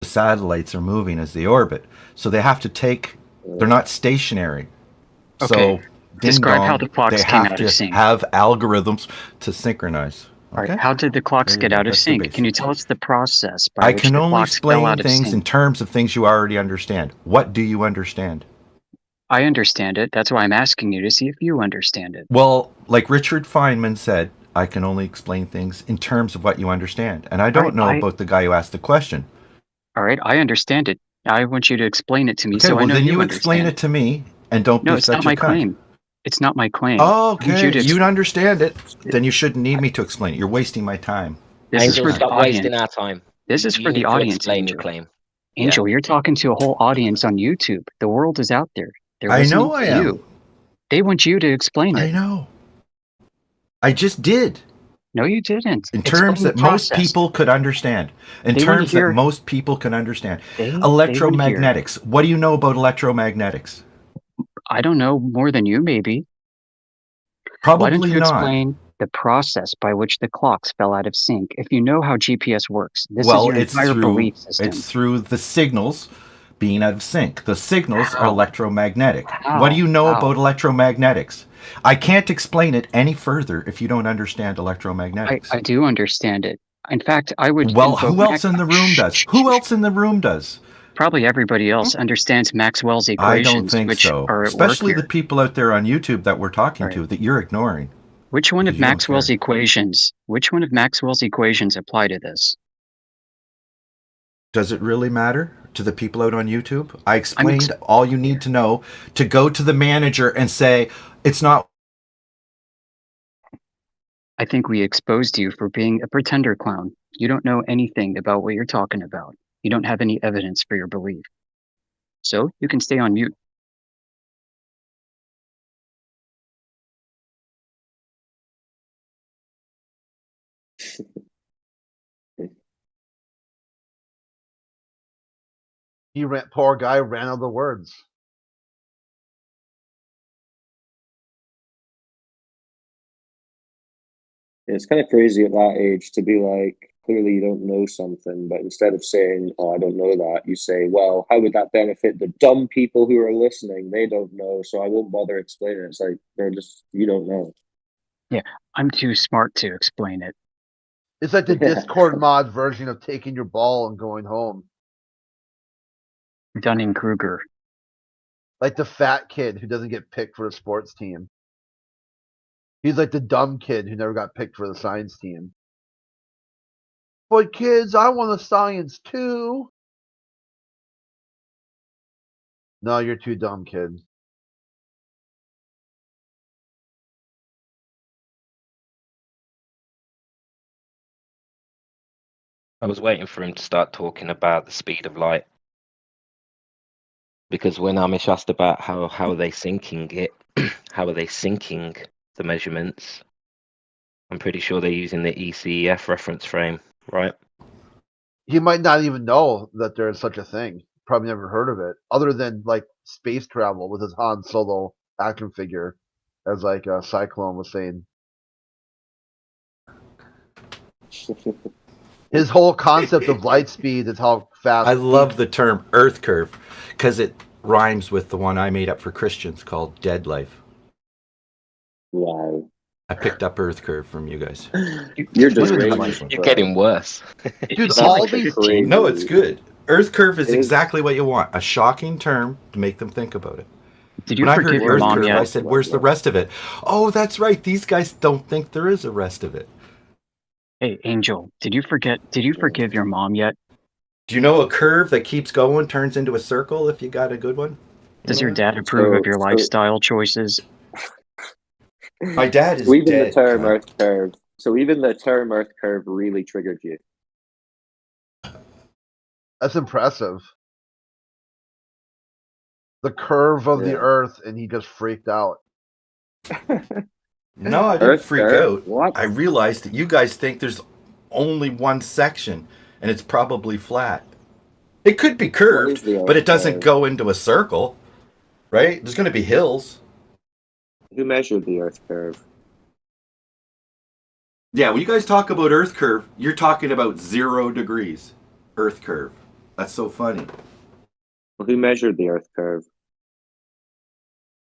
The satellites are moving as they orbit. So they have to take, they're not stationary. Okay. So Describe how the clocks came out of sync. They have to have algorithms to synchronize. All right. How did the clocks get out of sync? Can you tell us the process by which the clocks fell out of sync? I can only explain things in terms of things you already understand. What do you understand? I understand it. That's why I'm asking you to see if you understand it. Well, like Richard Feynman said, I can only explain things in terms of what you understand. And I don't know about the guy who asked the question. All right, I understand it. I want you to explain it to me, okay, so well, I know then you explain it to me, and don't no, be it's such not my a cunt. claim. It's not my claim. Oh, okay, you understand it. Then you shouldn't need me to explain it. You're wasting my time. This Angel, is for stop the audience. wasting our time. This is You for need the to audience. explain Angel. your claim. Angel, you're talking to a whole audience on YouTube. The world is out there. They're I listening know I to am. you. They want you to explain it. I know. I just did. No, you didn't. In terms that most people could understand. In terms that most people can understand. Electromagnetics. What do you know about electromagnetics? I don't know more than you, maybe. Probably Why don't you not. explain the process by which the clocks fell out of sync? If you know how GPS works, this is your entire belief system. It's through the signals being out of sync. The signals are electromagnetic. What do you know about electromagnetics? I can't explain it any further if you don't understand electromagnetics. I do understand it. In fact, I would. Well, who else in the room does? Who else in the room does? Probably everybody else understands Maxwell's equations. I don't think so. Especially the people out there on YouTube that we're talking to that you're ignoring. Which one of Maxwell's equations? Which one of Maxwell's equations apply to this? Does it really matter to the people out on YouTube? I explained all you need to know to go to the manager and say, it's not. I think we exposed you for being a pretender clown. You don't know anything about what you're talking about. You don't have any evidence for your belief. So you can stay on mute. Poor guy ran out of the words. It's kind of crazy at that age to be like, clearly you don't know something, but instead of saying, oh, I don't know that, you say, well, how would that benefit the dumb people who are listening? They don't know, so I won't bother explaining it. It's like, they're just, you don't know. Yeah, I'm too smart to explain it. It's like the Discord mod version of taking your ball and going home. Dunning-Kruger. Like the fat kid who doesn't get picked for the sports team. He's like the dumb kid who never got picked for the science team. But kids, I want a science too. No, you're too dumb, kid. I was waiting for him to start talking about the speed of light. Because when Amish asked about how are they syncing it, how are they syncing the measurements, I'm pretty sure they're using the ECEF reference frame, right? He might not even know that there's such a thing. Probably never heard of it, other than like space travel with his Han Solo action figure, as like Cyclone was saying. His whole concept of light speed is how fast. I love the term Earth curve because it rhymes with the one I made up for Christians called Dead Life. Wow. I picked up Earth curve from you guys. You're just You're getting worse. Dude, all these No, it's good. Earth curve is exactly what you want. A shocking term to make them think about it. Did you when forgive I heard your Earth mom curve, yet? I said, where's the rest of it? Oh, that's right. These guys don't think there is a rest of it. Hey, Angel, did you forgive your mom yet? Do you know a curve that keeps going turns into a circle if you got a good one? Does your dad approve of your lifestyle choices? My dad is even dead. The term Earth curve. So even the term Earth curve really triggered you. That's impressive. The curve of the Earth, and he just freaked out. No, I didn't freak out. What? I realized that you guys think there's only one section, and it's probably flat. It could be curved, but it doesn't curve? go into a circle, right? There's going to be hills. Who measured the Earth curve? Yeah, when you guys talk about Earth curve, you're talking about 0 degrees. Earth curve. That's so funny. Well, who measured the Earth curve?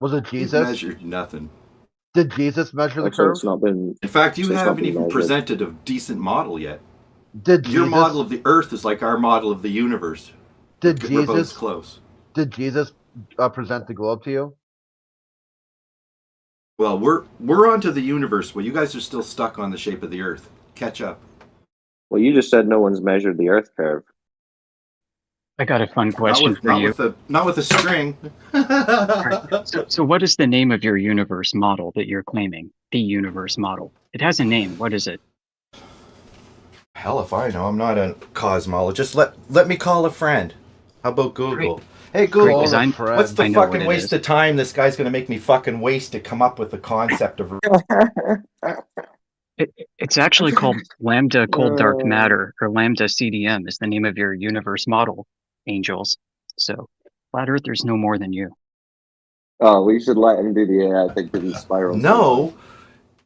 Was it He Jesus? measured nothing. Did Jesus measure the So curve? it's not been. In fact, you so it's not haven't been even measured. presented a decent model yet. Did Your Jesus, model of the Earth is like our model of the universe. Did We're both Jesus close. Did Jesus present the globe to you? Well, we're onto the universe. Well, you guys are still stuck on the shape of the Earth. Catch up. Well, you just said no one's measured the Earth curve. I got a fun question for you. Not with a string. Right. So what is the name of your universe model that you're claiming? The universe model. It has a name. What is it? Hell if I know. I'm not a cosmologist. Let me call a friend. How about Google? Great. Hey Google, what's the fucking waste of time this guy's gonna make me fucking waste to come up with the concept of It's actually called lambda cold dark matter, or lambda CDM is the name of your universe model, angels. So flat earthers know more than you. Oh, we should let him do the AI thing because he spirals. No,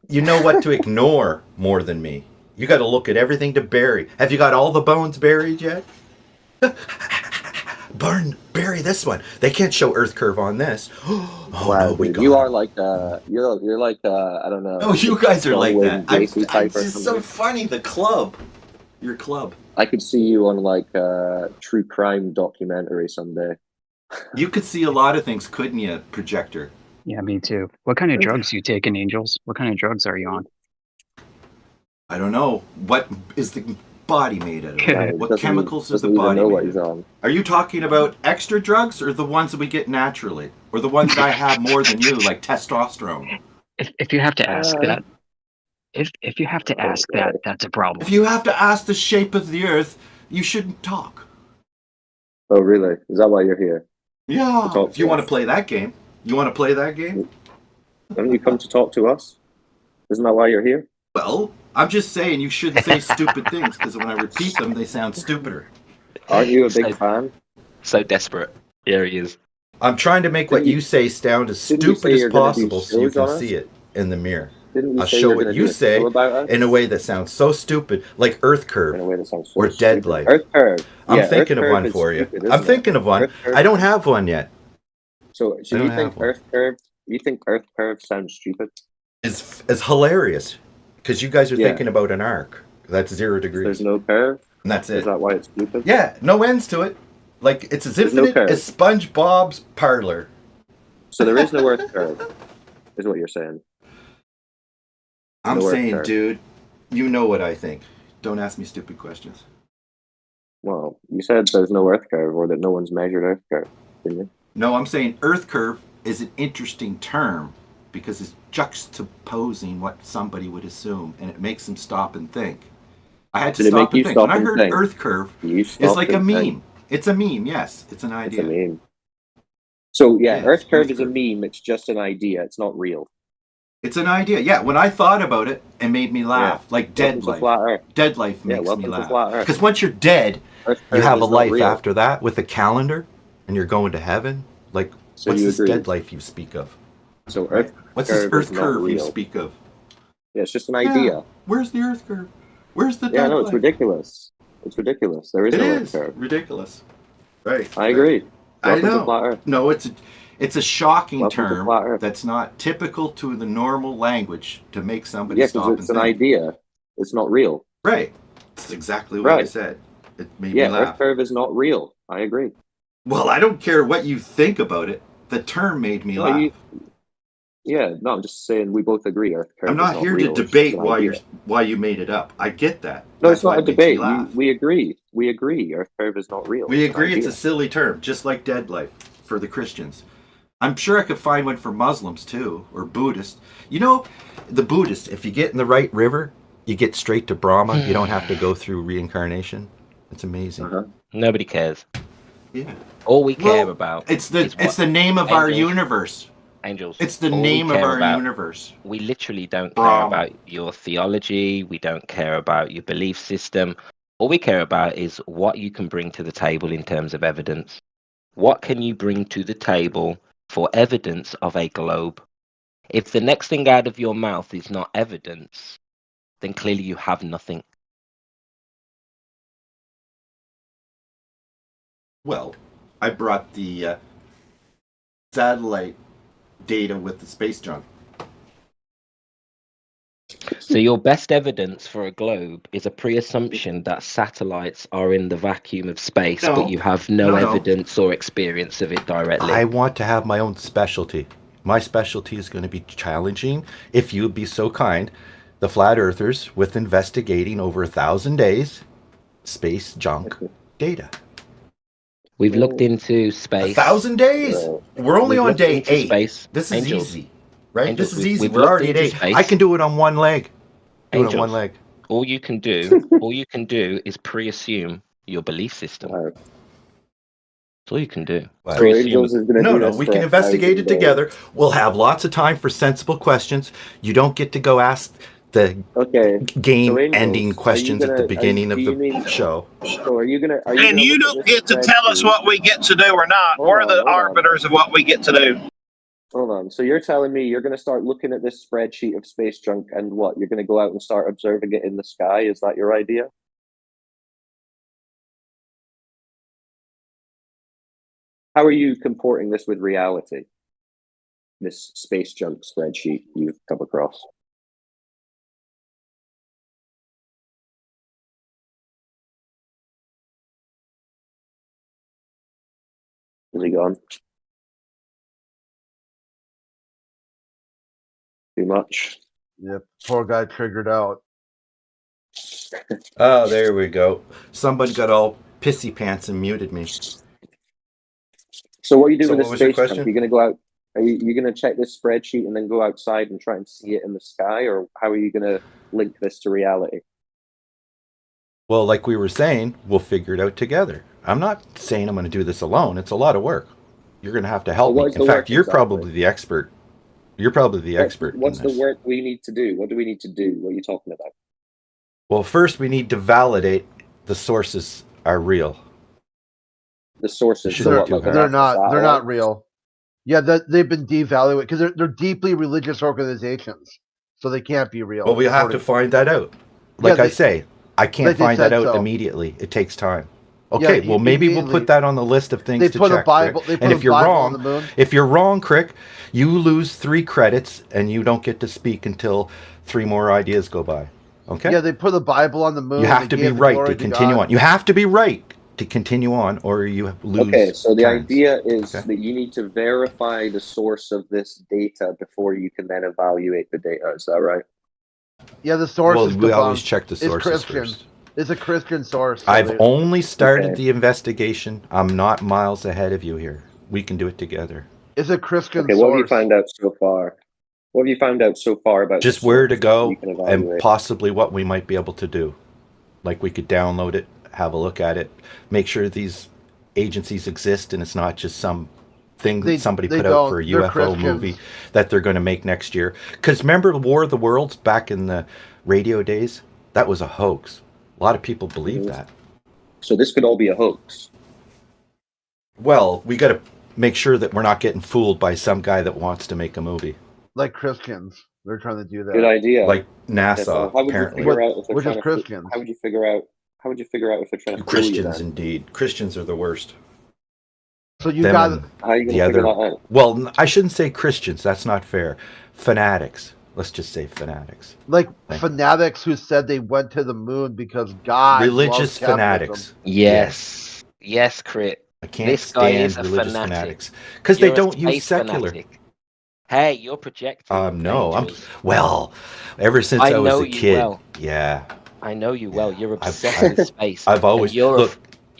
you know what to ignore more than me. You got to look at everything to bury. Have you got all the bones buried yet? Bury this one. They can't show Earth curve on this. Oh, wow, no, dude, you are like you're like I don't know. Oh, you guys are like that. It's just so funny. The club, your club. I could see you on like a true crime documentary someday. You could see a lot of things, couldn't you, projector? Yeah, me too. What kind of drugs you taking, angels? What kind of drugs are you on? I don't know. What is the body made out of? What chemicals is the body made of? Are you talking about extra drugs or the ones that we get naturally? Or the ones that I have more than you, like testosterone? If you have to ask that, if you have to ask that, that's a problem. If you have to ask the shape of the Earth, you shouldn't talk. Oh, really? Is that why you're here? Yeah. If you want to play that game. You want to play that game? Haven't you come to talk to us? Isn't that why you're here? Well, I'm just saying you shouldn't say stupid things because when I repeat them, they sound stupider. Aren't you a big fan? So desperate. Here he is. I'm trying to make what you say sound as stupid as possible so you can see it in the mirror. I'll show what you say in a way that sounds so stupid, like Earth Curve or Dead Life. Earth Curve. I'm thinking of one for you. I'm thinking of one. I don't have one yet. So you think Earth Curve? You think Earth Curve sounds stupid? It's hilarious because you guys are thinking about an arc that's 0 degrees. There's no curve, and that's it. Is that why it's stupid? Yeah, no ends to it. Like it's as infinite as SpongeBob's parlor. So there is no Earth Curve, is what you're saying. I'm saying, dude, you know what I think. Don't ask me stupid questions. Well, you said there's no Earth Curve or that no one's measured Earth Curve, didn't you? No, I'm saying Earth Curve is an interesting term because it's juxtaposing what somebody would assume, and it makes them stop and think. I had to stop and think. When I heard Earth Curve, it's like a meme. It's a meme, yes. It's an idea. It's a meme. So, yeah, Earth Curve is a meme. It's just an idea. It's not real. It's an idea. Yeah, when I thought about it, it made me laugh. Like Dead Life. Dead Life makes me laugh. Because once you're dead, you have a life after that with a calendar, and you're going to heaven. Like, what's this Dead Life you speak of? So what's this Earth Curve you speak of? Yeah, it's just an idea. Where's the Earth Curve? Where's the Dead Yeah, no, it's Life? ridiculous. It's ridiculous. There is no Earth Curve. Ridiculous. Right. I agree. I know. No, it's a shocking term that's not typical to the normal language to make somebody stop and think. It's an idea. It's not real. Right. That's exactly what I said. It made me laugh. Earth Curve is not real. I agree. Well, I don't care what you think about it. The term made me laugh. I'm just saying we both agree. Earth Curve. I'm not here to debate why you made it up. I get that. No, it's not a debate. We agree. We agree. Earth Curve is not real. We agree it's a silly term, just like Dead Life for the Christians. I'm sure I could find one for Muslims too, or Buddhists. You know, the Buddhists, if you get in the right river, you get straight to Brahma. You don't have to go through reincarnation. It's amazing. Nobody cares. Yeah. All we care about it's the name of our universe. Angels. It's the name of our universe. We literally don't care about your theology. We don't care about your belief system. All we care about is what you can bring to the table in terms of evidence. What can you bring to the table for evidence of a globe? If the next thing out of your mouth is not evidence, then clearly you have nothing. Well, I brought the satellite data with the space junk. So your best evidence for a globe is a pre-assumption that satellites are in the vacuum of space, No, but you have no no. evidence or experience of it directly. I want to have my own specialty. My specialty is going to be challenging, if you would be so kind, the flat earthers with investigating over 1,000 days space junk data. We've looked into space. 1,000 days. We're only We've on looked day into 8. space. This is Angels. easy, right? Angels, This is easy. we've We're looked already at into 8. space. I can do it on one leg. Do it on one Angels, leg. all you can do is pre-assume your belief system. That's all you can do. What? Pre-assume it. Angels is going to do No, this we for can investigate 1,000 it days. together. We'll have lots of time for sensible questions. You don't get to go ask the game-ending questions at the beginning of the show. So are you gonna? And you don't get to tell us what we get to do or not. We're the arbiters of what we get to do. Hold on. So you're telling me you're going to start looking at this spreadsheet of space junk and what? You're going to go out and start observing it in the sky? Is that your idea? How are you comporting this with reality? This space junk spreadsheet you've come across? Is he gone? Too much? Yep. Poor guy triggered out. Oh, there we go. Somebody got all pissy pants and muted me. So what are you doing with what the was your space junk? question? You're going to go out. Are you going to check this spreadsheet and then go outside and try and see it in the sky, or how are you going to link this to reality? Well, like we were saying, we'll figure it out together. I'm not saying I'm going to do this alone. It's a lot of work. You're going to have to help me. In fact, you're probably the expert. You're probably the expert. What's the work we need to do? What do we need to do? What are you talking about? Well, first we need to validate the sources are real. The sources, they're not real. Yeah, they've been devalued because they're deeply religious organizations, so they can't be real. Well, we have to find that out. Like I say, I can't find that out immediately. It takes time. Okay, well maybe we'll put that on the list of things to check. And if you're wrong, Crick, you lose 3 credits and you don't get to speak until 3 more ideas go by. Okay? Yeah, they put the Bible on the moon. You have to be right to continue on. You have to be right to continue on, or you lose. Okay, so the turns. idea is that you need to verify the source of this data before you can then evaluate the data. Is that right? Yeah, the source is we always check the sources first. It's a Christian source. So I've only started the investigation. I'm not miles ahead of you here. We can do it together. It's a Christian source. What have you found out so far? What have you found out so far about just where to go and possibly what we might be able to do? Like we could download it, have a look at it, make sure these agencies exist and it's not just some thing that somebody put out for a UFO movie that they're going to make next year. Because remember War of the Worlds back in the radio days? That was a hoax. A lot of people believe that. So this could all be a hoax. Well, we got to make sure that we're not getting fooled by some guy that wants to make a movie. Like Christians, they're trying to do that. Good idea. Like NASA, how would apparently. You figure out if they're Which is trying Christians. How would you figure out? How would you figure out if they're trying to Christians? Indeed, Christians are the worst. So you got how are you going to figure that out? Well, I shouldn't say Christians. That's not fair. Fanatics. Let's just say fanatics. Like fanatics who said they went to the moon because God. Religious fanatics. Yes. Yes, Crit. I can't stand religious fanatics because they don't use secular. Fanatic. Hey, you're projecting. No, ever since I was a kid. Yeah. I know you well. You're obsessed with space. I've always you're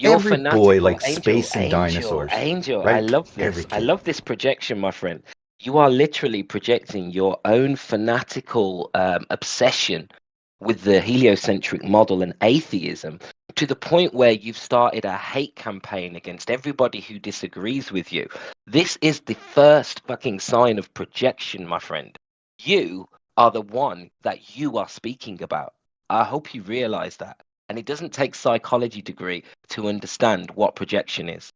every fanatical. boy likes Angel, space and dinosaurs. Angel, right? I love this. I love this projection, my friend. You are literally projecting your own fanatical obsession with the heliocentric model and atheism to the point where you've started a hate campaign against everybody who disagrees with you. This is the first fucking sign of projection, my friend. You are the one that you are speaking about. I hope you realize that. And it doesn't take psychology degree to understand what projection is.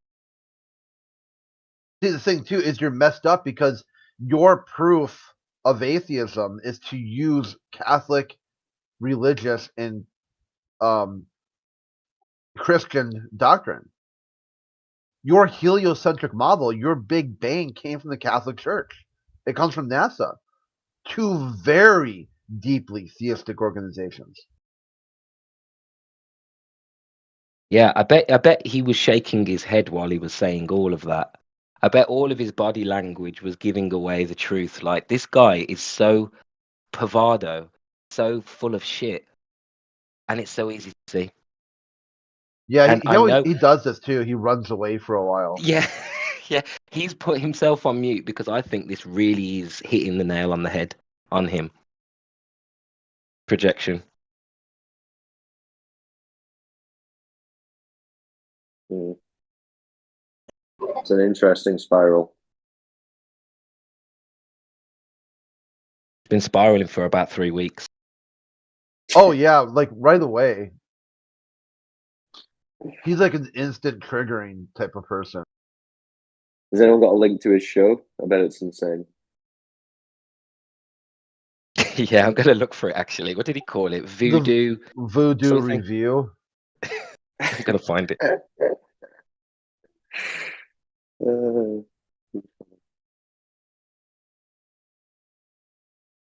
See, the thing too is you're messed up because your proof of atheism is to use Catholic, religious, and Christian doctrine. Your heliocentric model, your Big Bang, came from the Catholic Church. It comes from NASA. Two very deeply theistic organizations. Yeah, I bet he was shaking his head while he was saying all of that. I bet all of his body language was giving away the truth. Like, this guy is so bravado, so full of shit, and it's so easy to see. Yeah, And I know he does this too. He runs away for a while. Yeah, yeah. He's put himself on mute because I think this really is hitting the nail on the head on him. Projection. It's an interesting spiral. It's been spiraling for about 3 weeks. Oh yeah, like right away. He's like an instant triggering type of person. Has anyone got a link to his show? I bet it's insane. Yeah, I'm gonna look for it actually. What did he call it? Voodoo. Voodoo something? Review. I'm gonna find it.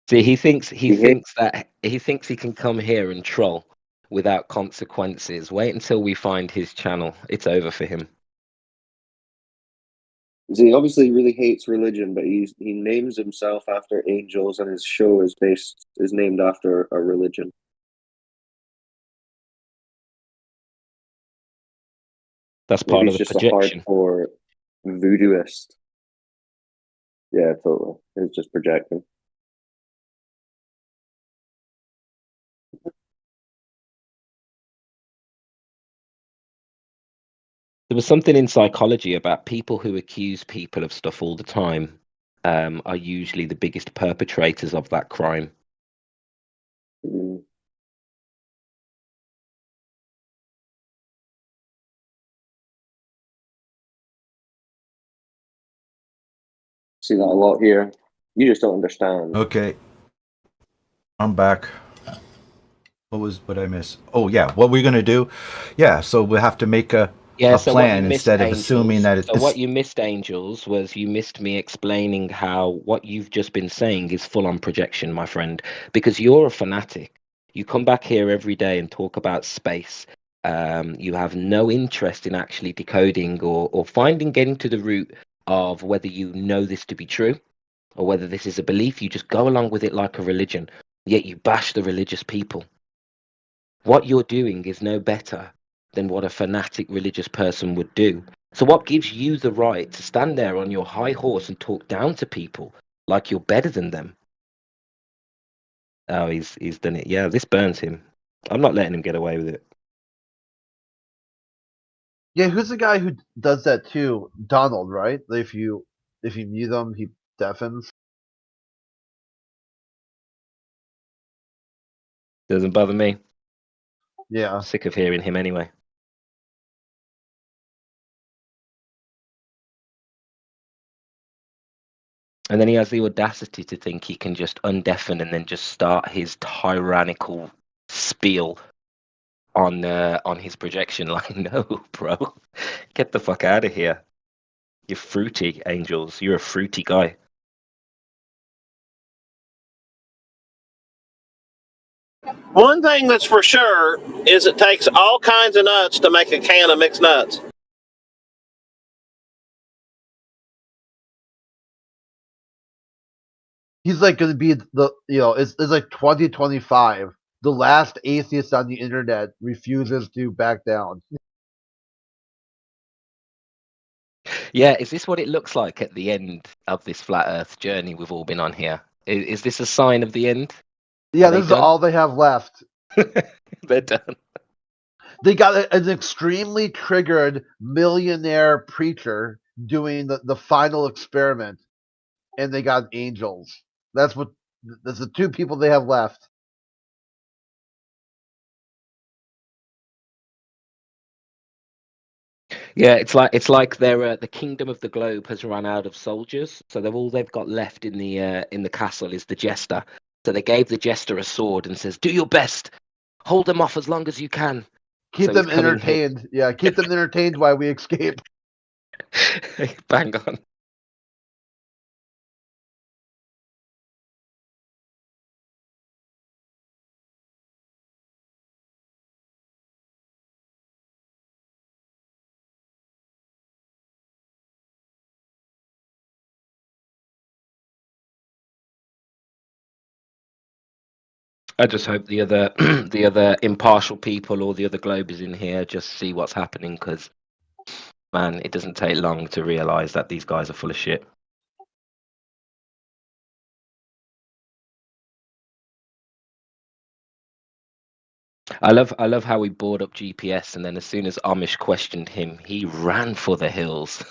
See, he thinks that he can come here and troll without consequences. Wait until we find his channel. It's over for him. He obviously really hates religion, but he names himself after angels, and his show is named after a religion. That's Maybe part he's of the just projection. a hardcore voodooist. Yeah, totally. It's just projecting. There was something in psychology about people who accuse people of stuff all the time are usually the biggest perpetrators of that crime. See that a lot here. You just don't understand. Okay. I'm back. What I miss? Oh yeah, what we're gonna do? Yeah, so we have to make a plan instead of assuming that it's. So what you missed, Angels, was you missed me explaining how what you've just been saying is full on projection, my friend, because you're a fanatic. You come back here every day and talk about space. You have no interest in actually decoding or getting to the root of whether you know this to be true or whether this is a belief. You just go along with it like a religion, yet you bash the religious people. What you're doing is no better than what a fanatic religious person would do. So what gives you the right to stand there on your high horse and talk down to people like you're better than them? Oh, he's done it. Yeah, this burns him. I'm not letting him get away with it. Yeah, who's the guy who does that too? Donald, right? If you mute him, he deafens. Doesn't bother me. Yeah. I'm sick of hearing him anyway. And then he has the audacity to think he can just undeafen and then just start his tyrannical spiel on his projection. Like, no, bro, get the fuck out of here. You're fruity, Angels. You're a fruity guy. One thing that's for sure is it takes all kinds of nuts to make a can of mixed nuts. He's like going to be it's like 2025. The last atheist on the internet refuses to back down. Yeah, is this what it looks like at the end of this flat Earth journey we've all been on here? Is this a sign of the end? Yeah, this is all they have left. They're done. They got an extremely triggered millionaire preacher doing the final experiment, and they got angels. That's the two people they have left. Yeah, it's like they're the kingdom of the globe has run out of soldiers, so they've got left in the castle is the jester. So they gave the jester a sword and says, "Do your best, hold them off as long as you can." Keep So he's them coming here. entertained. Yeah, keep them entertained while we escape. Bang on. I just hope the other the other impartial people or the other globers in here just see what's happening, because man, it doesn't take long to realize that these guys are full of shit. I love how he bored up GPS, and then as soon as Amish questioned him, he ran for the hills.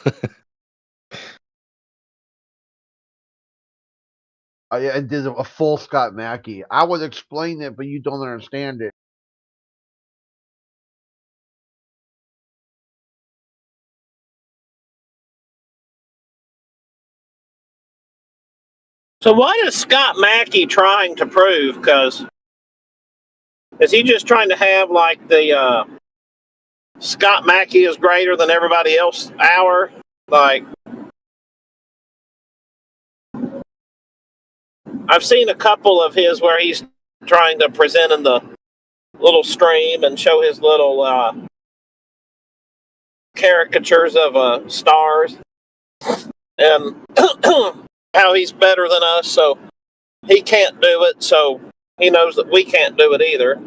I did a full Scott Mackey. I would explain it, but you don't understand it. So what is Scott Mackey trying to prove? Because is he just trying to have like the Scott Mackey is greater than everybody else hour? Like, I've seen a couple of his where he's trying to present in the little stream and show his little caricatures of stars and how he's better than us, so he can't do it, so he knows that we can't do it either.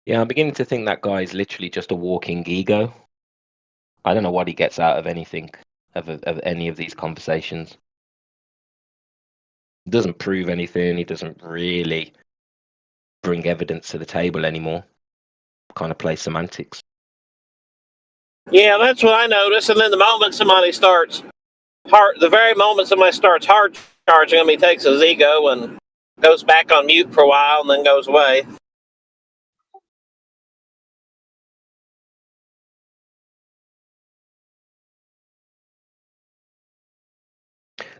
Yeah, I'm beginning to think that guy is literally just a walking ego. I don't know what he gets out of anything, of any of these conversations. He doesn't prove anything. He doesn't really bring evidence to the table anymore. Kind of play semantics. Yeah, that's what I notice. And then the moment somebody starts the very moment somebody starts hard charging him, he takes his ego and goes back on mute for a while and then goes away.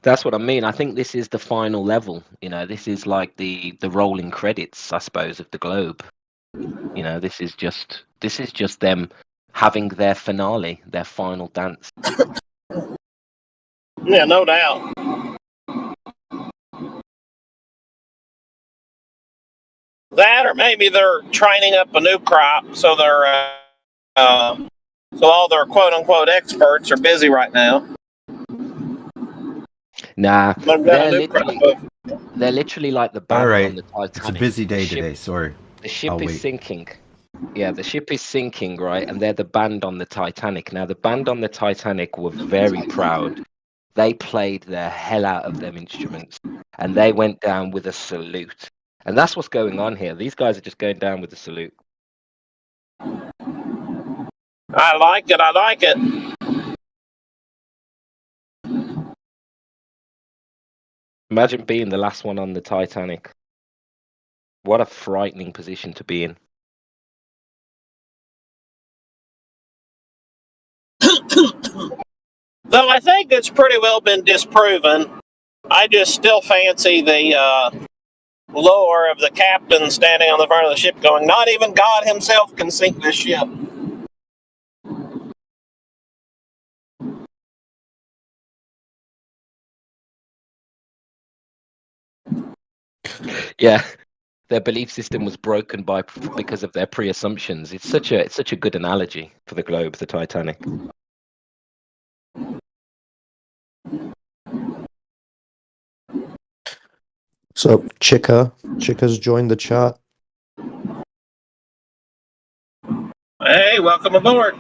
That's what I mean. I think this is the final level. You know, this is like the rolling credits, I suppose, of the globe. You know, this is just them having their finale, their final dance. Yeah, no doubt. That, or maybe they're training up a new crop, so they're so all their quote unquote experts are busy right now. Nah, they're literally like the band All right. on the Titanic. It's a busy day today. Sorry. The ship I'll is wait. sinking. Yeah, the ship is sinking, right? And they're the band on the Titanic. Now, the band on the Titanic were very proud. They played the hell out of them instruments, and they went down with a salute. And that's what's going on here. These guys are just going down with a salute. I like it. I like it. Imagine being the last one on the Titanic. What a frightening position to be in. Though I think it's pretty well been disproven, I just still fancy the lore of the captain standing on the front of the ship going, "Not even God himself can sink this ship." Yeah, their belief system was broken because of their pre-assumptions. It's such a good analogy for the globe, the Titanic. So Chica's joined the chat. Hey, welcome aboard.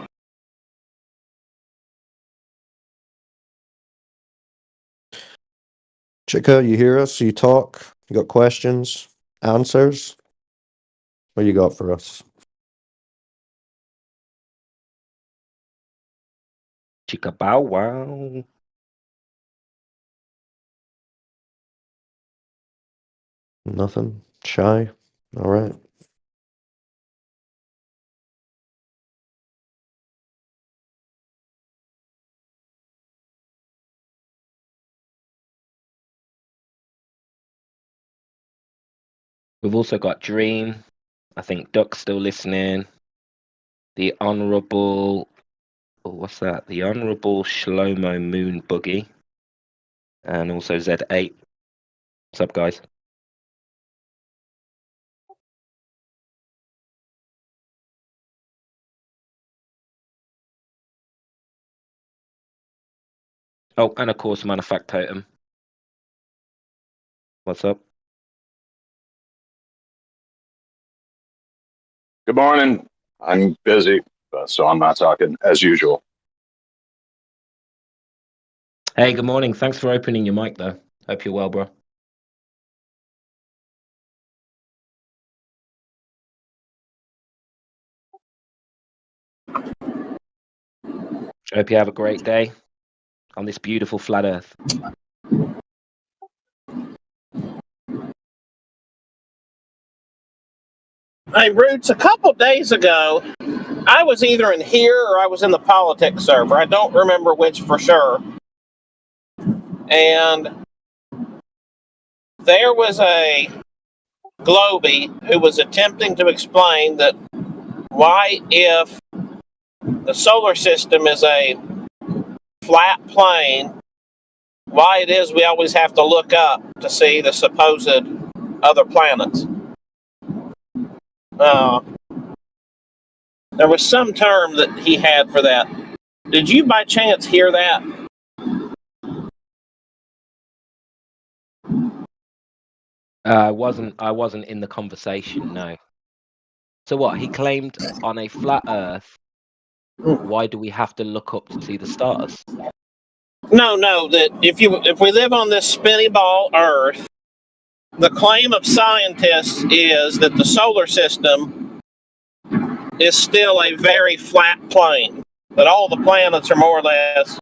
Chica, you hear us? You talk? You got questions? Answers? What you got for us? Chica bow wow. Nothing? Shy? All right. We've also got Dream. I think Duck's still listening. The Honourable, what's that? The Honourable Shlomo Moon Boogie. And also Z8. What's up, guys? Oh, and of course, Manufactotum. What's up? Good morning. I'm busy, so I'm not talking as usual. Hey, good morning. Thanks for opening your mic, though. Hope you're well, bro. Hope you have a great day on this beautiful flat Earth. Hey, Roots, a couple days ago, I was either in here or I was in the politics server. I don't remember which for sure. And there was a Globie who was attempting to explain that why, if the solar system is a flat plane, why it is we always have to look up to see the supposed other planets. There was some term that he had for that. Did you by chance hear that? I wasn't in the conversation, no. So what? He claimed on a flat Earth, why do we have to look up to see the stars? No, that if we live on this spinny ball Earth, the claim of scientists is that the solar system is still a very flat plane. That all the planets are more or less,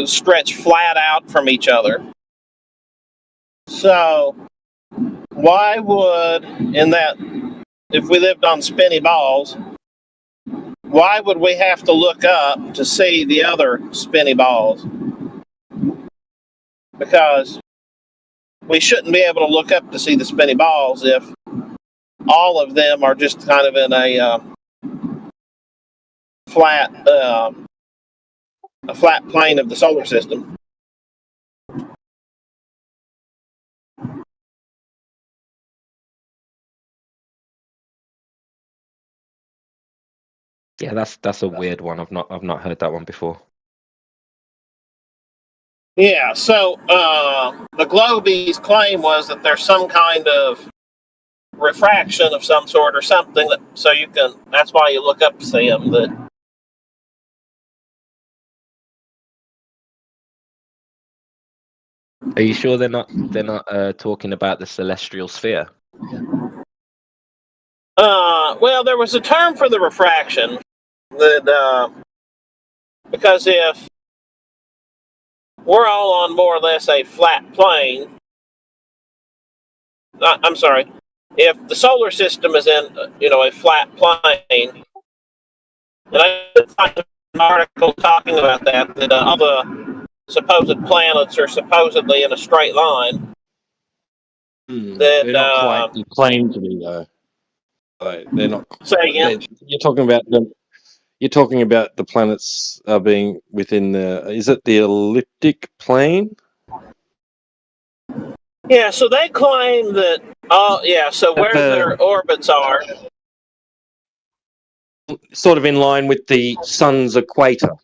stretch flat out from each other. So, why would, if we lived on spinny balls, why would we have to look up to see the other spinny balls? Because we shouldn't be able to look up to see the spinny balls if all of them are just kind of in a flat plane of the solar system. Yeah, that's a weird one. I've not heard that one before. Yeah, so the Globie's claim was that there's some kind of refraction of some sort or something that's why you look up to see them. Are you sure they're not talking about the celestial sphere? Well, there was a term for the refraction that because if we're all on more or less a flat plane, I'm sorry, if the solar system is in a flat plane, and I did find an article talking about that all the supposed planets are supposedly in a straight line. They're not quite claimed to be, though. They're not. Say again. You're talking about them. You're talking about the planets being within the. Is it the elliptic plane? Yeah. So they claim that. So where their orbits are. Sort of in line with the sun's equator,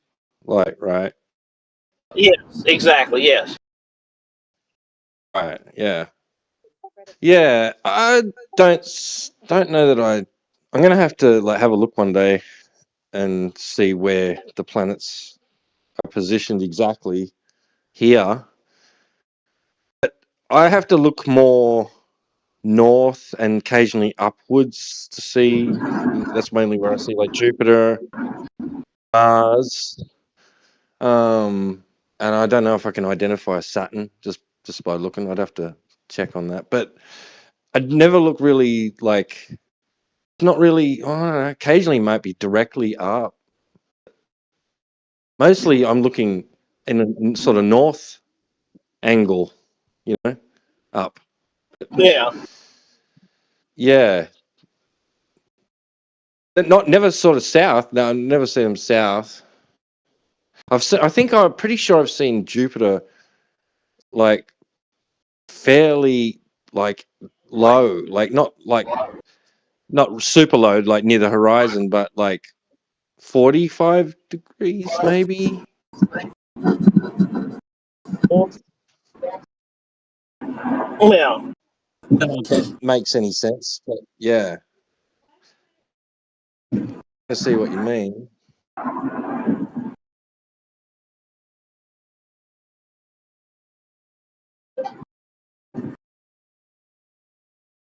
right? Yes, exactly. Yes. Right. Yeah. Yeah. I don't know that I'm gonna have to have a look one day and see where the planets are positioned exactly here. But I have to look more north and occasionally upwards to see. That's mainly where I see Jupiter, Mars, and I don't know if I can identify Saturn just by looking. I'd have to check on that. But I'd never look really like. It's not really. I don't know, occasionally, it might be directly up. Mostly, I'm looking in a sort of north angle, up. Yeah. Yeah. Never sort of south. No, I've never seen them south. I think I'm pretty sure I've seen Jupiter like fairly like low, like not super low, like near the horizon, but like 45 degrees maybe. Yeah. I don't know if that makes any sense, but yeah. I see what you mean.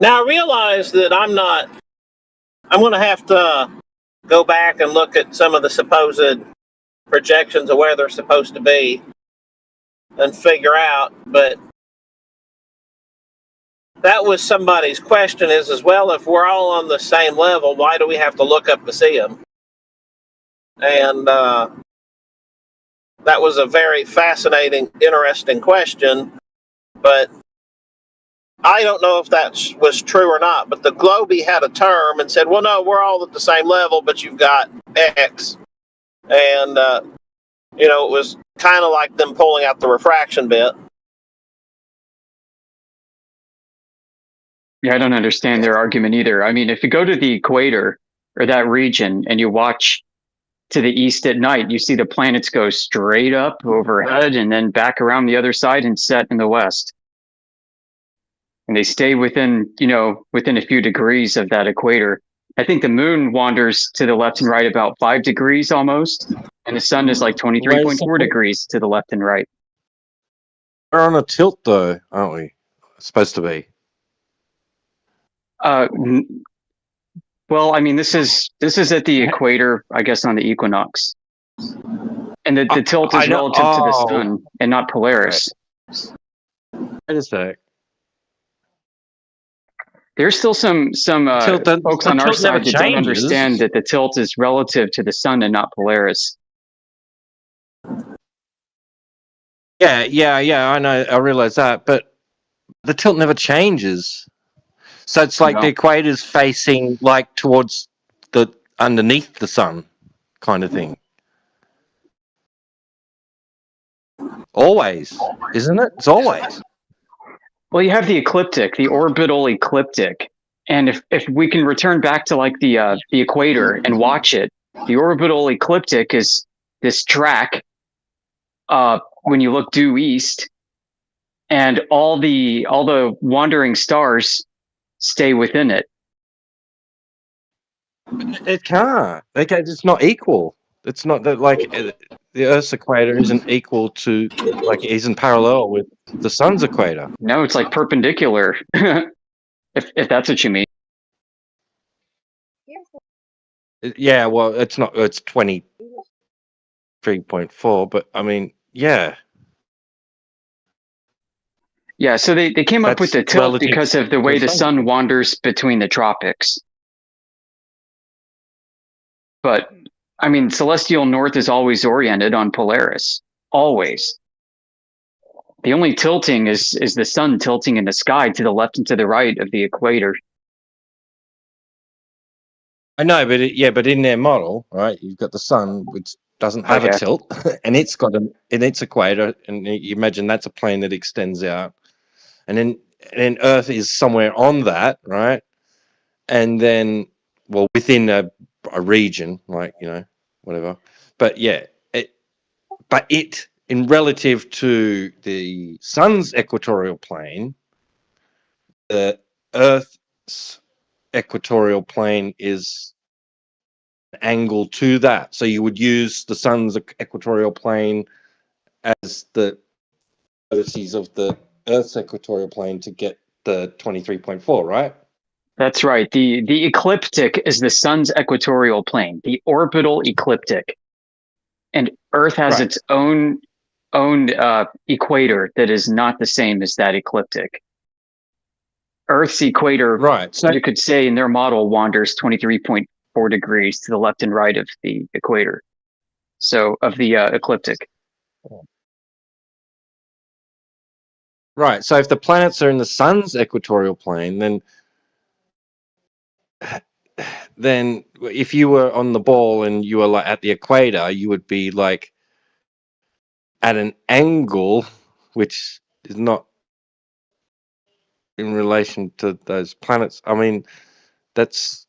Now I realize that I'm going to have to go back and look at some of the supposed projections of where they're supposed to be and figure out, but that was somebody's question is as well, if we're all on the same level, why do we have to look up to see them? And that was a very fascinating, interesting question, but I don't know if that was true or not. But the Globy had a term and said, well, no, we're all at the same level, but you've got X. And, it was kind of like them pulling out the refraction bit. Yeah, I don't understand their argument either. I mean, if you go to the equator or that region and you watch to the east at night, you see the planets go straight up overhead and then back around the other side and set in the west. And they stay within a few degrees of that equator. I think the moon wanders to the left and right about 5 degrees almost, and the sun is like 23.4 degrees to the left and right. We're on a tilt though, aren't we? Supposed to be. Well, I mean, this is at the equator, I guess, on the equinox, and the tilt is relative to the sun and not Polaris. Wait a sec. There's still some folks on our side that don't understand that the tilt is relative to the sun and not Polaris. Yeah, I know, I realize that, but the tilt never changes. So it's like the equator's facing like towards the underneath the sun kind of thing. Always, isn't it? It's always. Well, you have the ecliptic, the orbital ecliptic. And if we can return back to like the equator and watch it, the orbital ecliptic is this track when you look due east, and all the wandering stars stay within it. It can't. It's not equal. It's not that like the Earth's equator isn't equal to, like, it isn't parallel with the sun's equator. No, it's like perpendicular. if that's what you mean. Yeah, well, it's not. It's 23.4, but I mean, yeah. Yeah, so they came up with the tilt because of the way the sun wanders between the tropics. But, I mean, celestial north is always oriented on Polaris. Always. The only tilting is the sun tilting in the sky to the left and to the right of the equator. I know, but in their model, right, you've got the sun, which doesn't have a tilt, and it's got in its equator, and you imagine that's a plane that extends out, and then Earth is somewhere on that, right, and then, well, within a region, like, whatever, but yeah, it in relative to the sun's equatorial plane, the Earth's equatorial plane is angle to that. So you would use the sun's equatorial plane as the vertices of the Earth's equatorial plane to get the 23.4, right? That's right. The ecliptic is the sun's equatorial plane, the orbital ecliptic. And Earth has its own equator that is not the same as that ecliptic. Earth's equator, Right. So you could say in their model, wanders 23.4 degrees to the left and right of the equator. So of the ecliptic. right. So if the planets are in the sun's equatorial plane, then if you were on the ball and you were like at the equator, you would be like at an angle which is not in relation to those planets. I mean, that's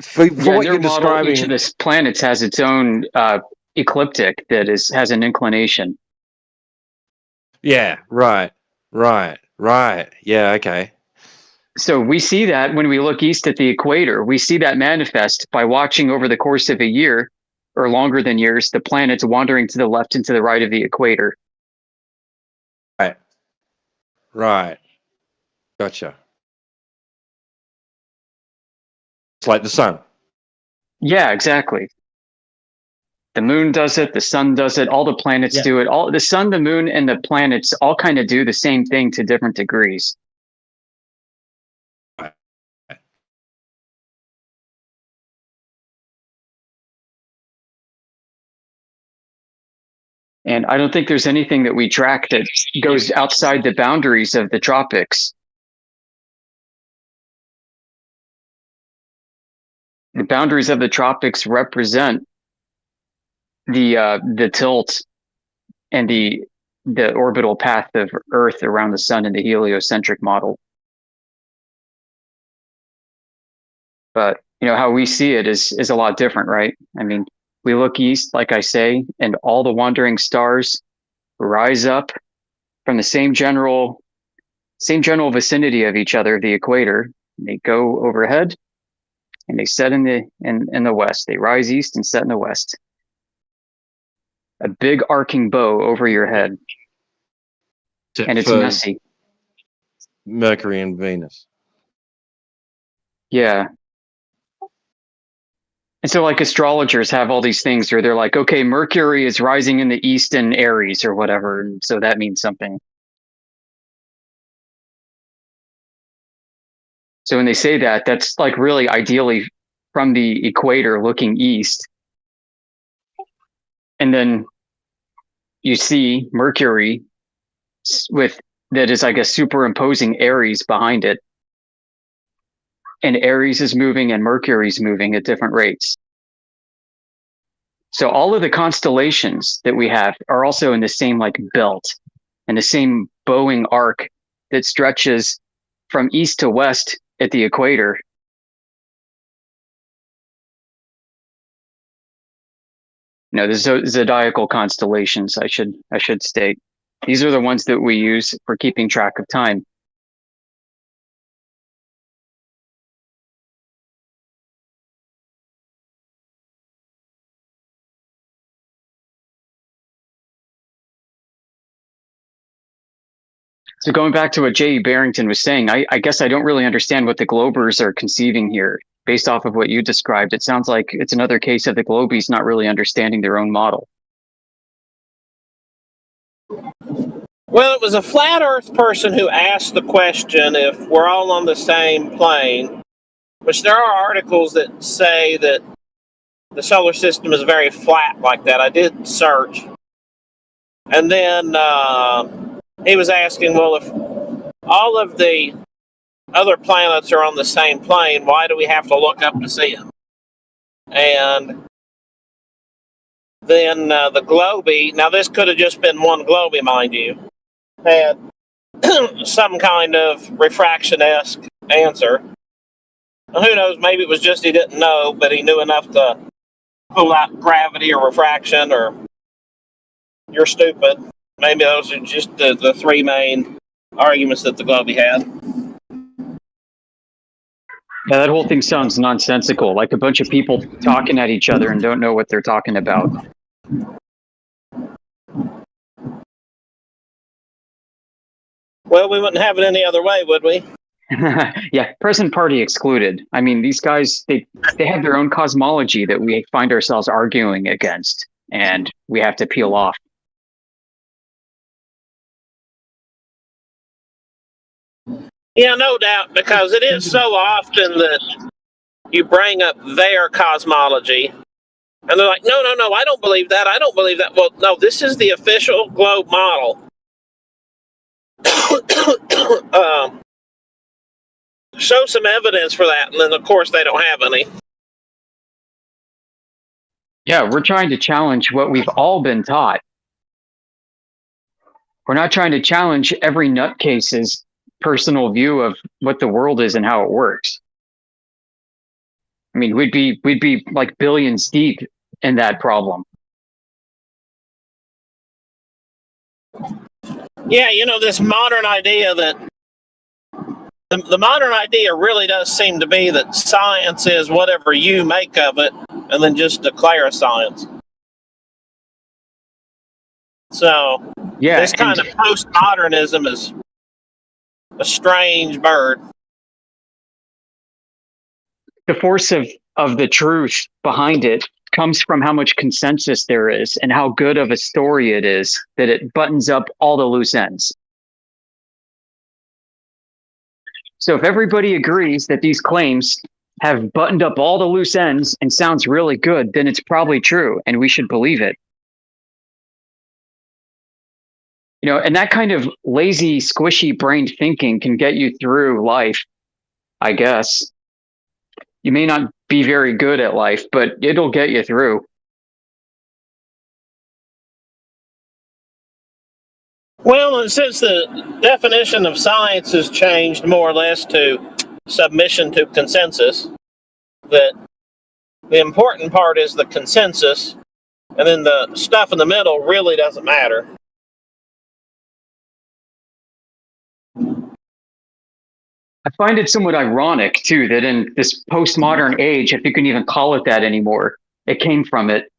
for Yeah, in what their you're model, each of describing. the planets has its own ecliptic that has an inclination. Yeah, right. Yeah, okay. So we see that when we look east at the equator, we see that manifest by watching over the course of a year or longer than years, the planets wandering to the left and to the right of the equator. Right. Gotcha. It's like the sun. Yeah, exactly. The moon does it, the sun does it, all the planets do it. All the sun, the moon, and the planets all kind of do the same thing to different degrees. And I don't think there's anything that we track that goes outside the boundaries of the tropics. The boundaries of the tropics represent the tilt and the orbital path of Earth around the sun in the heliocentric model. But how we see it is a lot different, right? I mean, we look east, like I say, and all the wandering stars rise up from the same general vicinity of each other, the equator. They go overhead and they set in the west. They rise east and set in the west. A big arcing bow over your head. Except and it's for messy. Mercury and Venus. Yeah. And so like astrologers have all these things where they're like, okay, Mercury is rising in the east in Aries or whatever. And so that means something. So when they say that, that's like really ideally from the equator looking east. And then you see Mercury that is, I guess, superimposing Aries behind it. And Aries is moving and Mercury's moving at different rates. So all of the constellations that we have are also in the same like belt and the same bowing arc that stretches from east to west at the equator. The zodiacal constellations, I should state. These are the ones that we use for keeping track of time. So going back to what J.E. Barrington was saying, I guess I don't really understand what the Globers are conceiving here. Based off of what you described, it sounds like it's another case of the Globies not really understanding their own model. Well, it was a flat Earth person who asked the question if we're all on the same plane, which there are articles that say that the solar system is very flat like that. I did search. And then he was asking, well, if all of the other planets are on the same plane, why do we have to look up to see them? And then the Globie, now this could have just been one Globie, mind you, had some kind of refraction-esque answer. Now, who knows, maybe it was just he didn't know, but he knew enough to pull out gravity or refraction or you're stupid. Maybe those are just the three main arguments that the Globie had. Yeah, that whole thing sounds nonsensical, like a bunch of people talking at each other and don't know what they're talking about. Well, we wouldn't have it any other way, would we? Yeah, present party excluded. I mean, these guys, they have their own cosmology that we find ourselves arguing against, and we have to peel off. Yeah, no doubt, because it is so often that you bring up their cosmology, and they're like, no, I don't believe that. I don't believe that. Well, no, this is the official globe model. Show some evidence for that, and then, of course, they don't have any. Yeah, we're trying to challenge what we've all been taught. We're not trying to challenge every nutcase's personal view of what the world is and how it works. I mean, we'd be like billions deep in that problem. Yeah, this modern idea that the modern idea really does seem to be that science is whatever you make of it, and then just declare a science. So yeah, this kind of postmodernism is a strange bird. The force of the truth behind it comes from how much consensus there is and how good of a story it is that it buttons up all the loose ends. So if everybody agrees that these claims have buttoned up all the loose ends and sounds really good, then it's probably true and we should believe it. And that kind of lazy, squishy brained thinking can get you through life, I guess. You may not be very good at life, but it'll get you through. Well, and since the definition of science has changed more or less to submission to consensus, that the important part is the consensus, and then the stuff in the middle really doesn't matter. I find it somewhat ironic, too, that in this postmodern age, if you can even call it that anymore, it came from it,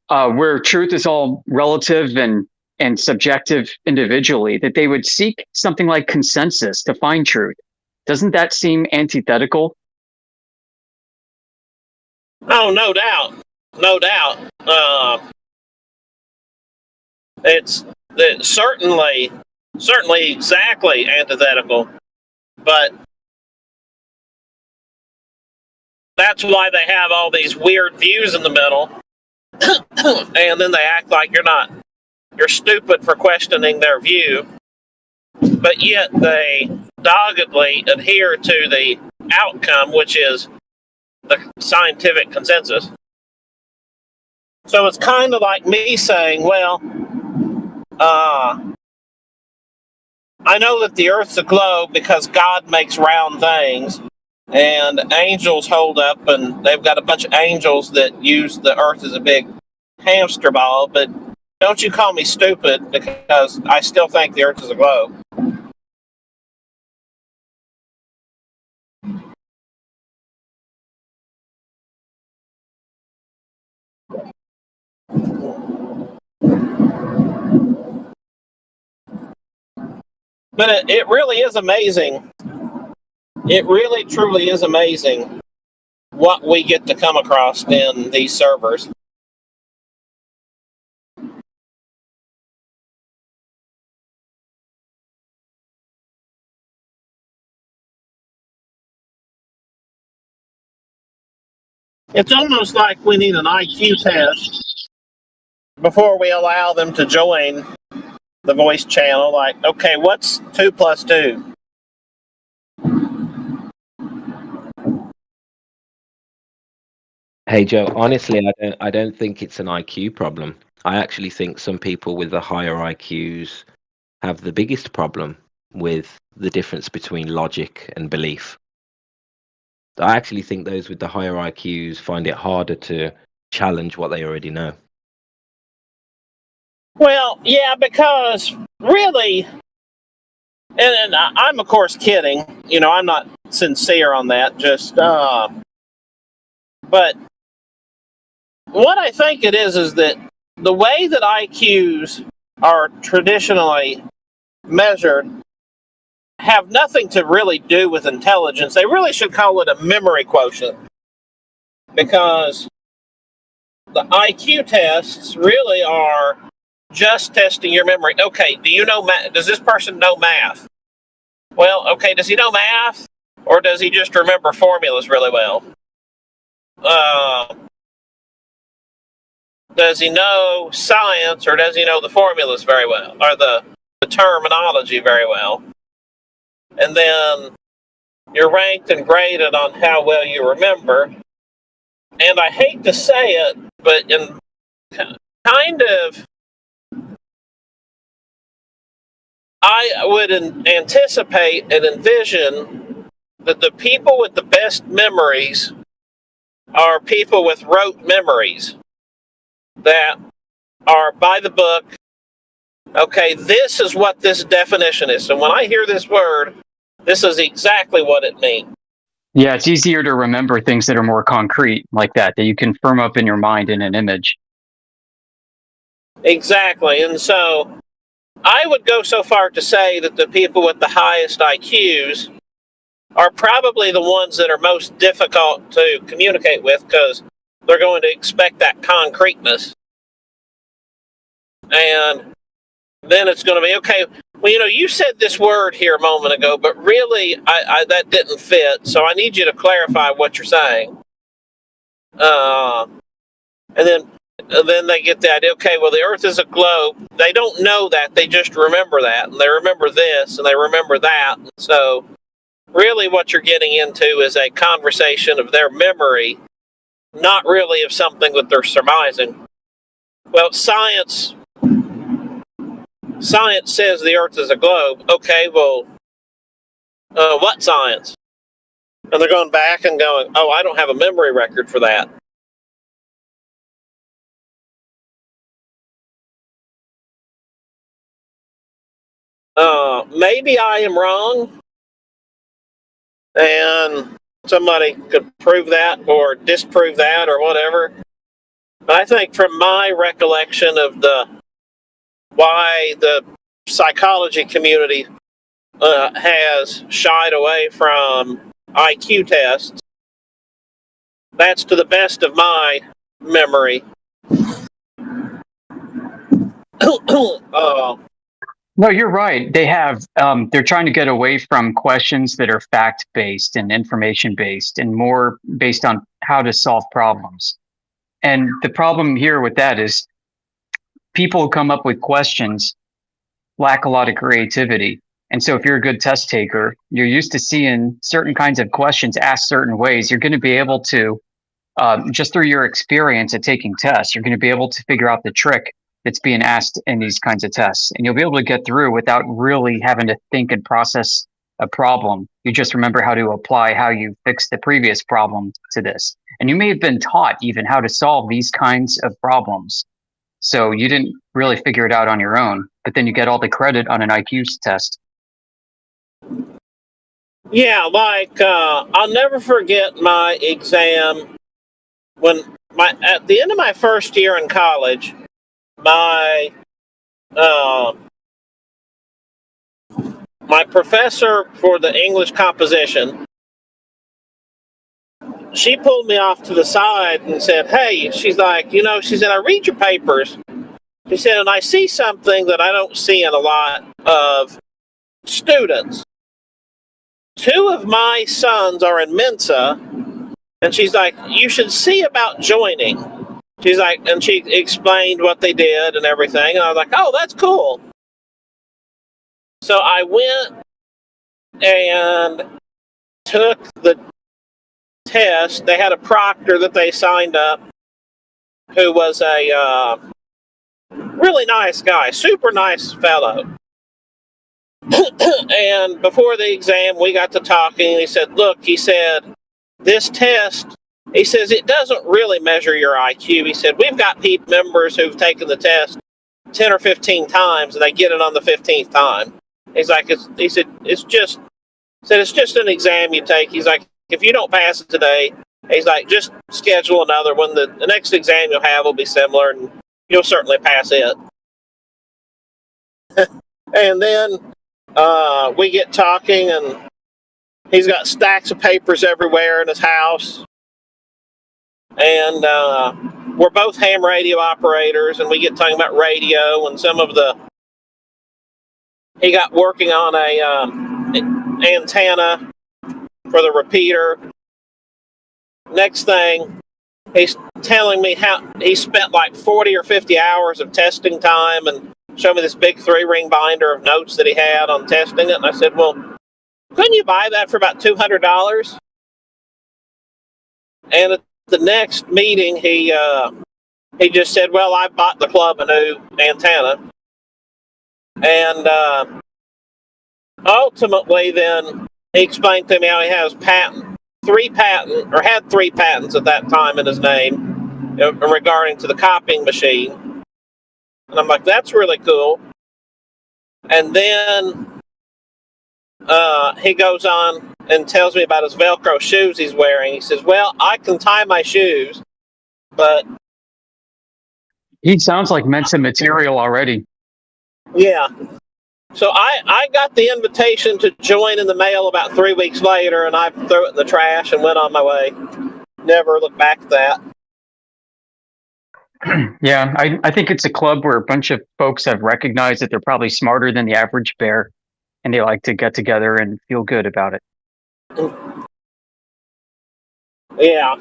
where truth is all relative and subjective individually, that they would seek something like consensus to find truth. Doesn't that seem antithetical? Oh, no doubt. No doubt. It's certainly exactly antithetical, but that's why they have all these weird views in the middle, and then they act like you're stupid for questioning their view, but yet they doggedly adhere to the outcome, which is the scientific consensus. So it's kind of like me saying, well, I know that the Earth's a globe because God makes round things, and angels hold up, and they've got a bunch of angels that use the Earth as a big hamster ball, but don't you call me stupid because I still think the Earth is a globe. But it really is amazing. It really, truly is amazing what we get to come across in these servers. It's almost like we need an IQ test before we allow them to join the voice channel. Like, okay, what's 2 plus 2? Hey Joe, honestly, I don't think it's an IQ problem. I actually think some people with the higher IQs have the biggest problem with the difference between logic and belief. I actually think those with the higher IQs find it harder to challenge what they already know. Well, yeah, because really, and I'm of course kidding. I'm not sincere on that. Just, but what I think it is that the way that IQs are traditionally measured have nothing to really do with intelligence. They really should call it a memory quotient, because the IQ tests really are just testing your memory. Okay, do you know math? Does this person know math? Well, okay, does he know math? Or does he just remember formulas really well? Does he know science, or does he know the formulas very well, or the terminology very well? And then you're ranked and graded on how well you remember. And I hate to say it, but in kind of, I would anticipate and envision that the people with the best memories are people with rote memories that are by the book. Okay, this is what this definition is. So when I hear this word, this is exactly what it means. Yeah, it's easier to remember things that are more concrete like that you can firm up in your mind in an image. Exactly. And so I would go so far to say that the people with the highest IQs are probably the ones that are most difficult to communicate with, because they're going to expect that concreteness. And then it's going to be, okay, well, you said this word here a moment ago, but really that didn't fit, so I need you to clarify what you're saying. And then they get the idea, okay, well, the Earth is a globe. They don't know that, they just remember that, and they remember this, and they remember that. And so really what you're getting into is a conversation of their memory, not really of something that they're surmising. Well, science says the Earth is a globe. Okay, well, what science? And they're going back and going, oh, I don't have a memory record for that. Maybe I am wrong, and somebody could prove that or disprove that or whatever. But I think from my recollection of why the psychology community has shied away from IQ tests, that's to the best of my memory. No, you're right. They have, they're trying to get away from questions that are fact-based and information-based and more based on how to solve problems. And the problem here with that is people who come up with questions lack a lot of creativity. And so if you're a good test taker, you're used to seeing certain kinds of questions asked certain ways. You're going to be able to, just through your experience at taking tests, you're going to be able to figure out the trick that's being asked in these kinds of tests. And you'll be able to get through without really having to think and process a problem. You just remember how to apply how you fixed the previous problem to this. And you may have been taught even how to solve these kinds of problems. So you didn't really figure it out on your own, but then you get all the credit on an IQ test. Yeah, like I'll never forget my exam at the end of my first year in college. My professor for the English composition, she pulled me off to the side and said, hey, she's like, she said, I read your papers. She said, and I see something that I don't see in a lot of students. 2 of my sons are in Mensa, and she's like, you should see about joining. She's like, and she explained what they did and everything, and I was like, oh, that's cool. So I went and took the test. They had a proctor that they signed up who was a really nice guy, super nice fellow. And before the exam, we got to talking, and he said, look, he said, this test, he says, it doesn't really measure your IQ. He said, we've got members who've taken the test 10 or 15 times, and they get it on the 15th time. He's like, it's just an exam you take. He's like, if you don't pass it today, he's like, just schedule another one. The next exam you'll have will be similar, and you'll certainly pass it. And then we get talking, and he's got stacks of papers everywhere in his house. And we're both ham radio operators, and we get talking about radio and some of the he got working on a antenna for the repeater. Next thing, he's telling me how he spent like 40 or 50 hours of testing time and showed me this big 3-ring binder of notes that he had on testing it. And I said, well, couldn't you buy that for about $200? And at the next meeting, he just said, well, I bought the club a new antenna. And ultimately then he explained to me how he has had 3 patents at that time in his name regarding to the copying machine. And I'm like, that's really cool. And then he goes on and tells me about his Velcro shoes he's wearing. He says, well, I can tie my shoes, but... He sounds like Mensa material already. Yeah. So I got the invitation to join in the mail about 3 weeks later, and I threw it in the trash and went on my way. Never looked back at that. Yeah, I think it's a club where a bunch of folks have recognized that they're probably smarter than the average bear, and they like to get together and feel good about it. Yeah.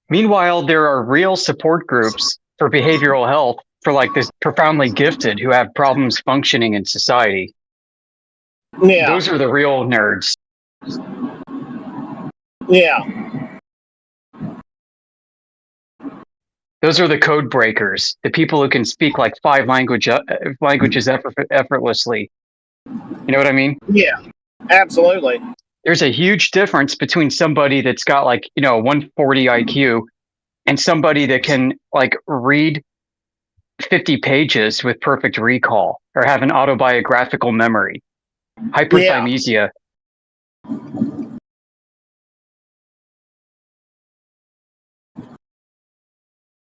Meanwhile, there are real support groups for behavioral health for like this profoundly gifted who have problems functioning in society. Yeah. Those are the real nerds. Yeah. Those are the code breakers, the people who can speak like 5 languages effortlessly. You know what I mean? Yeah, absolutely. There's a huge difference between somebody that's got like, a 140 IQ and somebody that can like read 50 pages with perfect recall or have an autobiographical memory. Hyperthymesia.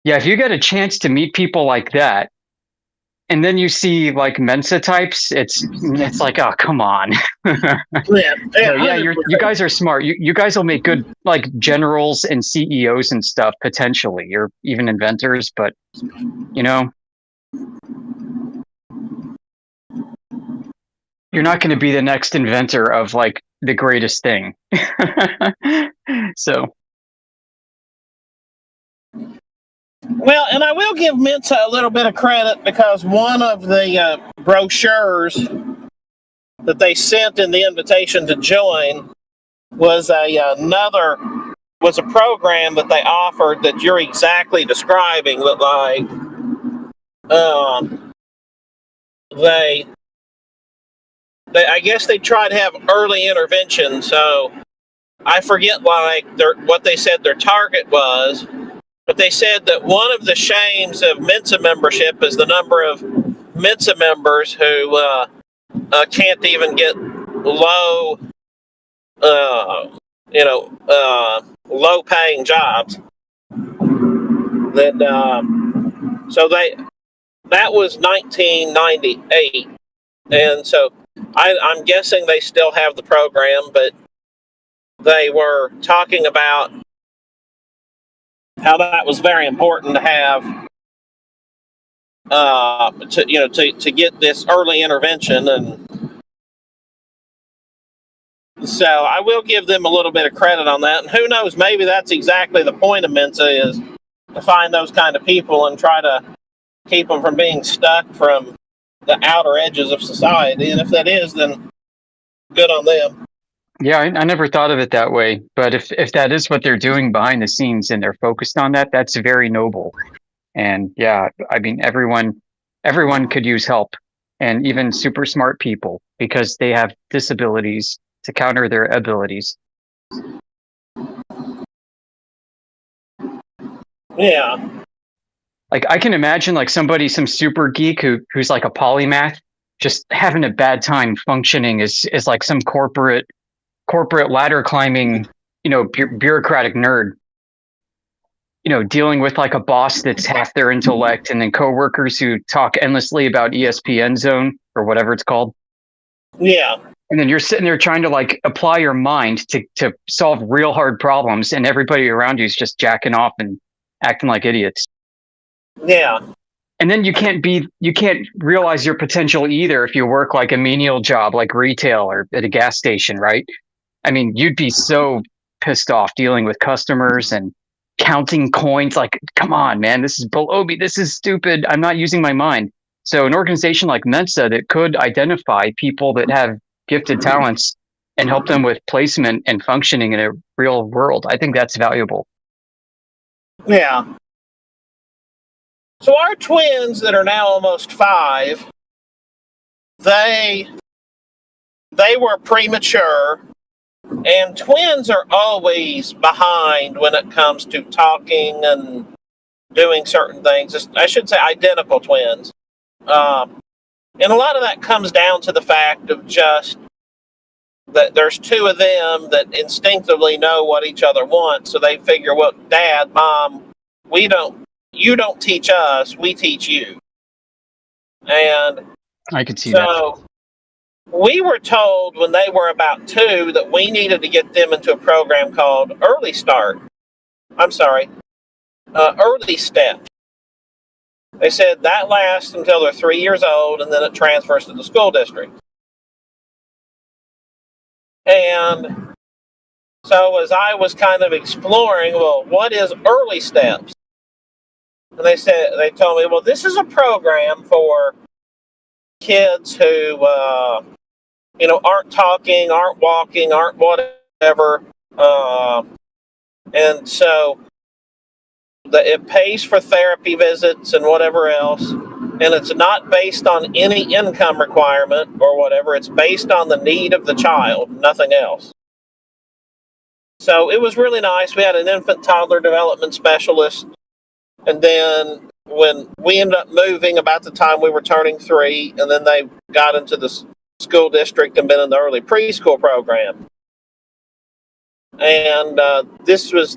Yeah, if you get a chance to meet people like that, and then you see like Mensa types, it's like, oh, come on. Yeah, you guys are smart. You guys will make good like generals and CEOs and stuff potentially. You're even inventors, but you're not going to be the next inventor of like the greatest thing. So. Well, and I will give Mensa a little bit of credit because one of the brochures that they sent in the invitation to join was a program that they offered that you're exactly describing. That like they I guess they tried to have early intervention. So I forget like what they said their target was. But they said that one of the shames of Mensa membership is the number of Mensa members who can't even get low paying jobs. That was 1998, and so I'm guessing they still have the program, but they were talking about how that was very important to have to get this early intervention. And so I will give them a little bit of credit on that. And who knows, maybe that's exactly the point of Mensa, is to find those kind of people and try to keep them from being stuck from the outer edges of society. And if that is, then good on them. Yeah, I never thought of it that way. But if that is what they're doing behind the scenes and they're focused on that, that's very noble. And yeah, I mean, everyone could use help, and even super smart people, because they have disabilities to counter their abilities. Yeah. Like I can imagine like some super geek who's like a polymath just having a bad time functioning as like some corporate ladder climbing, bureaucratic nerd, dealing with like a boss that's half their intellect, and then coworkers who talk endlessly about ESPN Zone or whatever it's called. Yeah. And then you're sitting there trying to like apply your mind to solve real hard problems, and everybody around you is just jacking off and acting like idiots. Yeah. And then you can't realize your potential either if you work like a menial job like retail or at a gas station, right? I mean, you'd be so pissed off dealing with customers and counting coins. Like, come on, man, this is below me. This is stupid. I'm not using my mind. So an organization like Mensa that could identify people that have gifted talents and help them with placement and functioning in a real world, I think that's valuable. Yeah. So our twins that are now almost 5, they were premature, and twins are always behind when it comes to talking and doing certain things. I should say identical twins. And a lot of that comes down to the fact of just that there's 2 of them that instinctively know what each other wants, so they figure, well, Dad, Mom, you don't teach us, we teach you. And I could see that. So we were told when they were about 2 that we needed to get them into a program called Early Step. They said that lasts until they're 3 years old, and then it transfers to the school district. And so as I was kind of exploring, well, what is Early Steps? And they told me, well, this is a program for kids who, aren't talking, aren't walking, aren't whatever. And so it pays for therapy visits and whatever else. And it's not based on any income requirement or whatever. It's based on the need of the child, nothing else. So it was really nice. We had an infant toddler development specialist. And then when we ended up moving about the time we were turning 3, and then they got into the school district and been in the early preschool program. And this was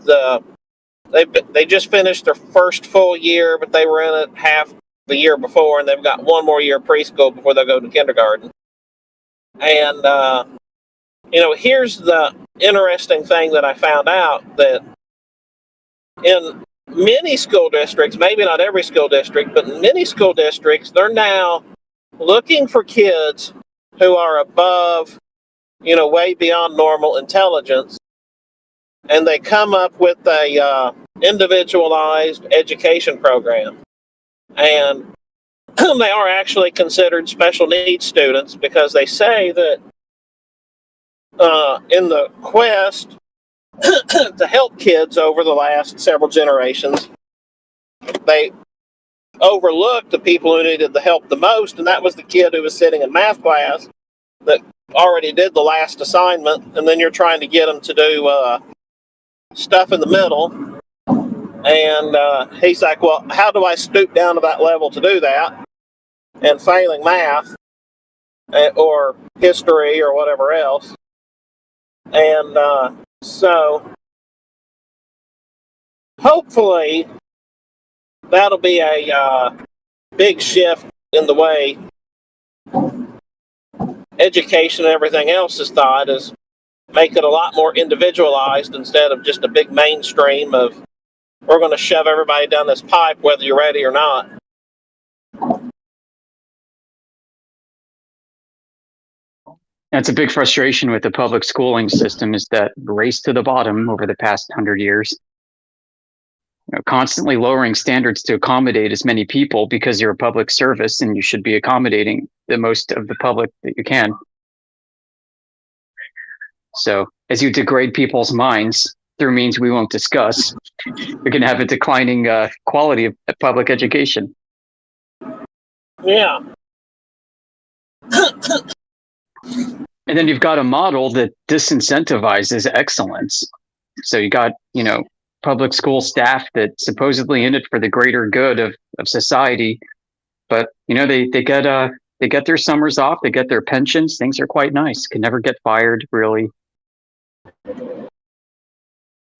they just finished their first full year, but they were in it half the year before, and they've got 1 more year preschool before they go to kindergarten. And, here's the interesting thing that I found out, that in many school districts, maybe not every school district, but in many school districts, they're now looking for kids who are above, way beyond normal intelligence, and they come up with a individualized education program. And they are actually considered special needs students, because they say that in the quest to help kids over the last several generations, they overlooked the people who needed the help the most, and that was the kid who was sitting in math class that already did the last assignment, and then you're trying to get them to do stuff in the middle. And he's like, well, how do I stoop down to that level to do that? And failing math or history or whatever else. And so hopefully that'll be a big shift in the way education and everything else is thought, is make it a lot more individualized instead of just a big mainstream of, we're going to shove everybody down this pipe whether you're ready or not. That's a big frustration with the public schooling system, is that race to the bottom over the past 100 years. Constantly lowering standards to accommodate as many people, because you're a public service and you should be accommodating the most of the public that you can. So as you degrade people's minds through means we won't discuss, you're going to have a declining quality of public education. Yeah. And then you've got a model that disincentivizes excellence. So you got, public school staff that supposedly in it for the greater good of society, but they get their summers off, they get their pensions, things are quite nice, can never get fired really.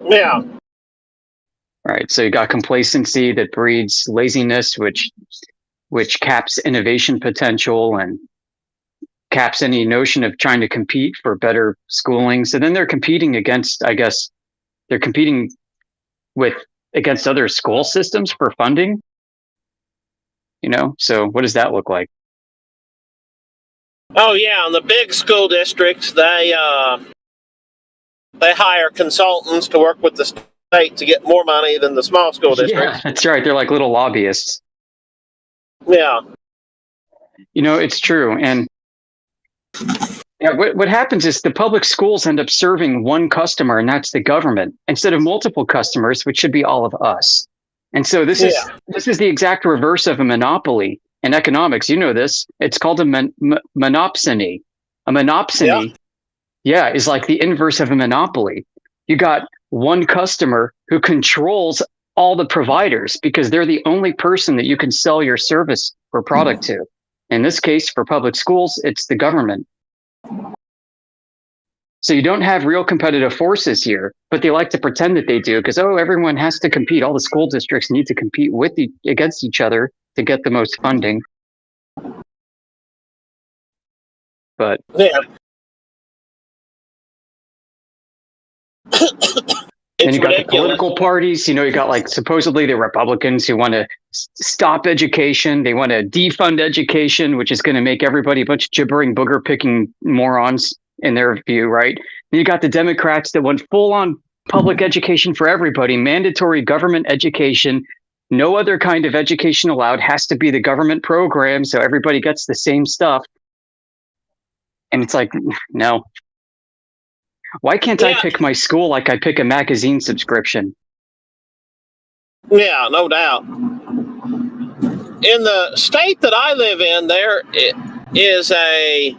Yeah. Right. So you got complacency that breeds laziness, which caps innovation potential and caps any notion of trying to compete for better schooling. So then they're competing against, against other school systems for funding. So what does that look like? Oh yeah, in the big school districts, they hire consultants to work with the state to get more money than the small school districts. Yeah, that's right. They're like little lobbyists. Yeah. It's true. And what happens is the public schools end up serving one customer, and that's the government, instead of multiple customers, which should be all of us. And so this is the exact reverse of a monopoly in economics. You know this. It's called a monopsony. A monopsony, is like the inverse of a monopoly. You got one customer who controls all the providers because they're the only person that you can sell your service or product to. In this case, for public schools, it's the government. So you don't have real competitive forces here, but they like to pretend that they do because, everyone has to compete. All the school districts need to compete against each other to get the most funding. But then you got the political parties. You got like supposedly the Republicans who want to stop education. They want to defund education, which is going to make everybody a bunch of gibbering, booger picking morons in their view, right? And you got the Democrats that want full on public education for everybody, mandatory government education. No other kind of education allowed, has to be the government program, so everybody gets the same stuff. And it's like, no. Why can't I pick my school like I pick a magazine subscription? Yeah, no doubt. In the state that I live in, there is a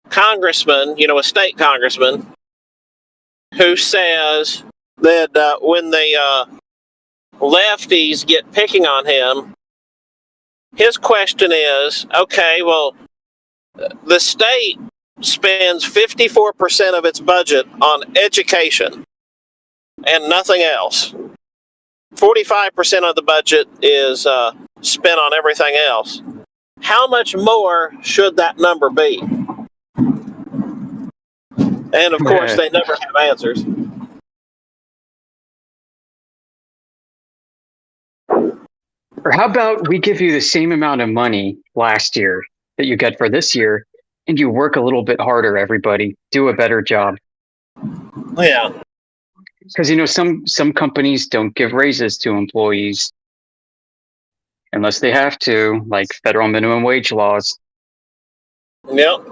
congressman, a state congressman, who says that when the lefties get picking on him, his question is, okay, well, the state spends 54% of its budget on education and nothing else. 45% of the budget is spent on everything else. How much more should that number be? And of course, they never have answers. Or how about we give you the same amount of money last year that you get for this year, and you work a little bit harder, everybody. Do a better job. Yeah. Because, some companies don't give raises to employees unless they have to, like federal minimum wage laws. Yep.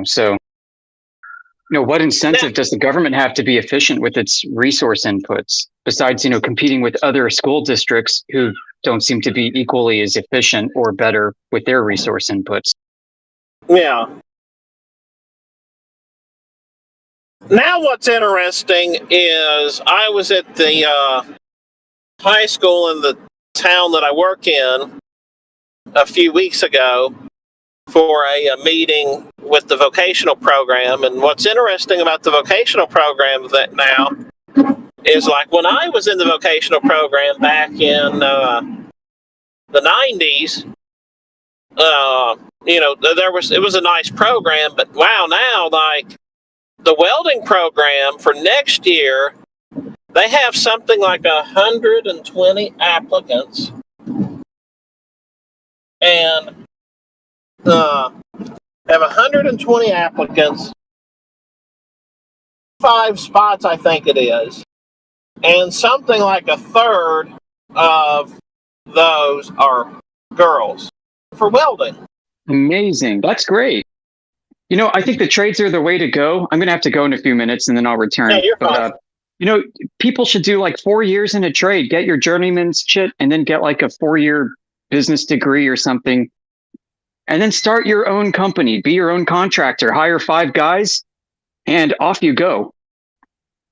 So, what incentive does the government have to be efficient with its resource inputs besides, competing with other school districts who don't seem to be equally as efficient or better with their resource inputs? Yeah. Now what's interesting is I was at the high school in the town that I work in a few weeks ago for a meeting with the vocational program. And what's interesting about the vocational program that now is like when I was in the vocational program back in the 90s, it was a nice program, but wow, now like the welding program for next year, they have something like 120 applicants, and have 120 applicants, 5 spots, I think it is, and something like a third of those are girls for welding. Amazing. That's great. I think the trades are the way to go. I'm going to have to go in a few minutes and then I'll return. Yeah, you're fine. People should do like 4 years in a trade, get your journeyman's shit, and then get like a 4-year business degree or something. And then start your own company, be your own contractor, hire 5 guys, and off you go.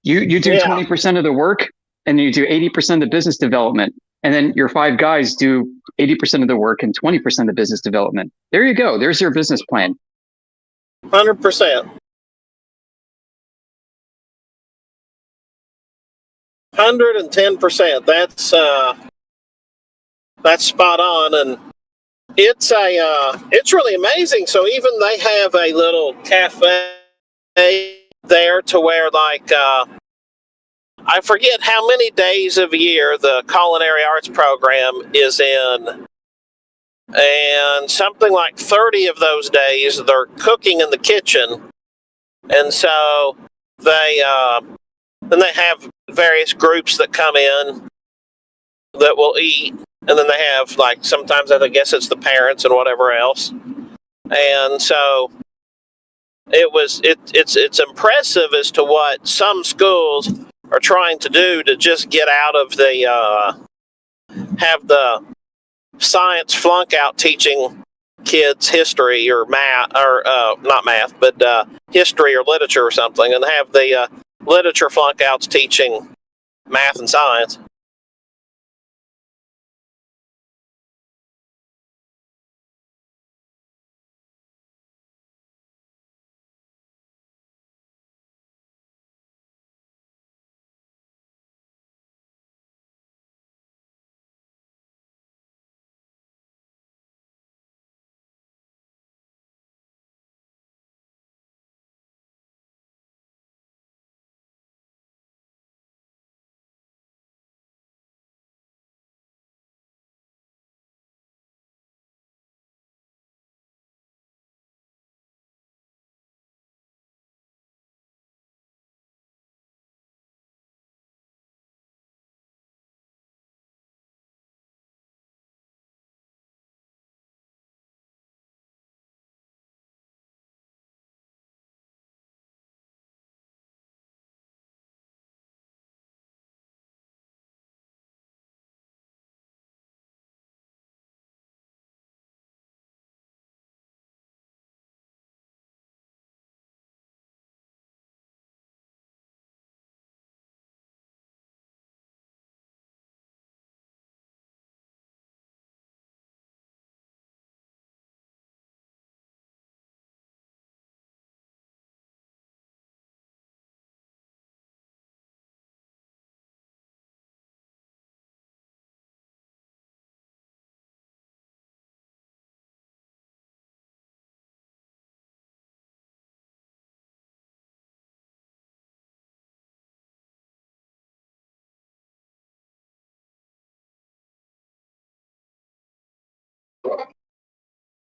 You do 20% of the work, and then you do 80% of the business development. And then your 5 guys do 80% of the work and 20% of the business development. There you go. There's your business plan. 100%. 110%. That's spot on, and it's really amazing. So even they have a little cafe there to where like I forget how many days of year the culinary arts program is in, and something like 30 of those days they're cooking in the kitchen, and so then they have various groups that come in that will eat, and then they have, like, sometimes I guess it's the parents and whatever else, and so it's impressive as to what some schools are trying to do to just get out of the have the science flunk out teaching kids history or math, or not math, but history or literature or something, and have the literature flunk outs teaching math and science.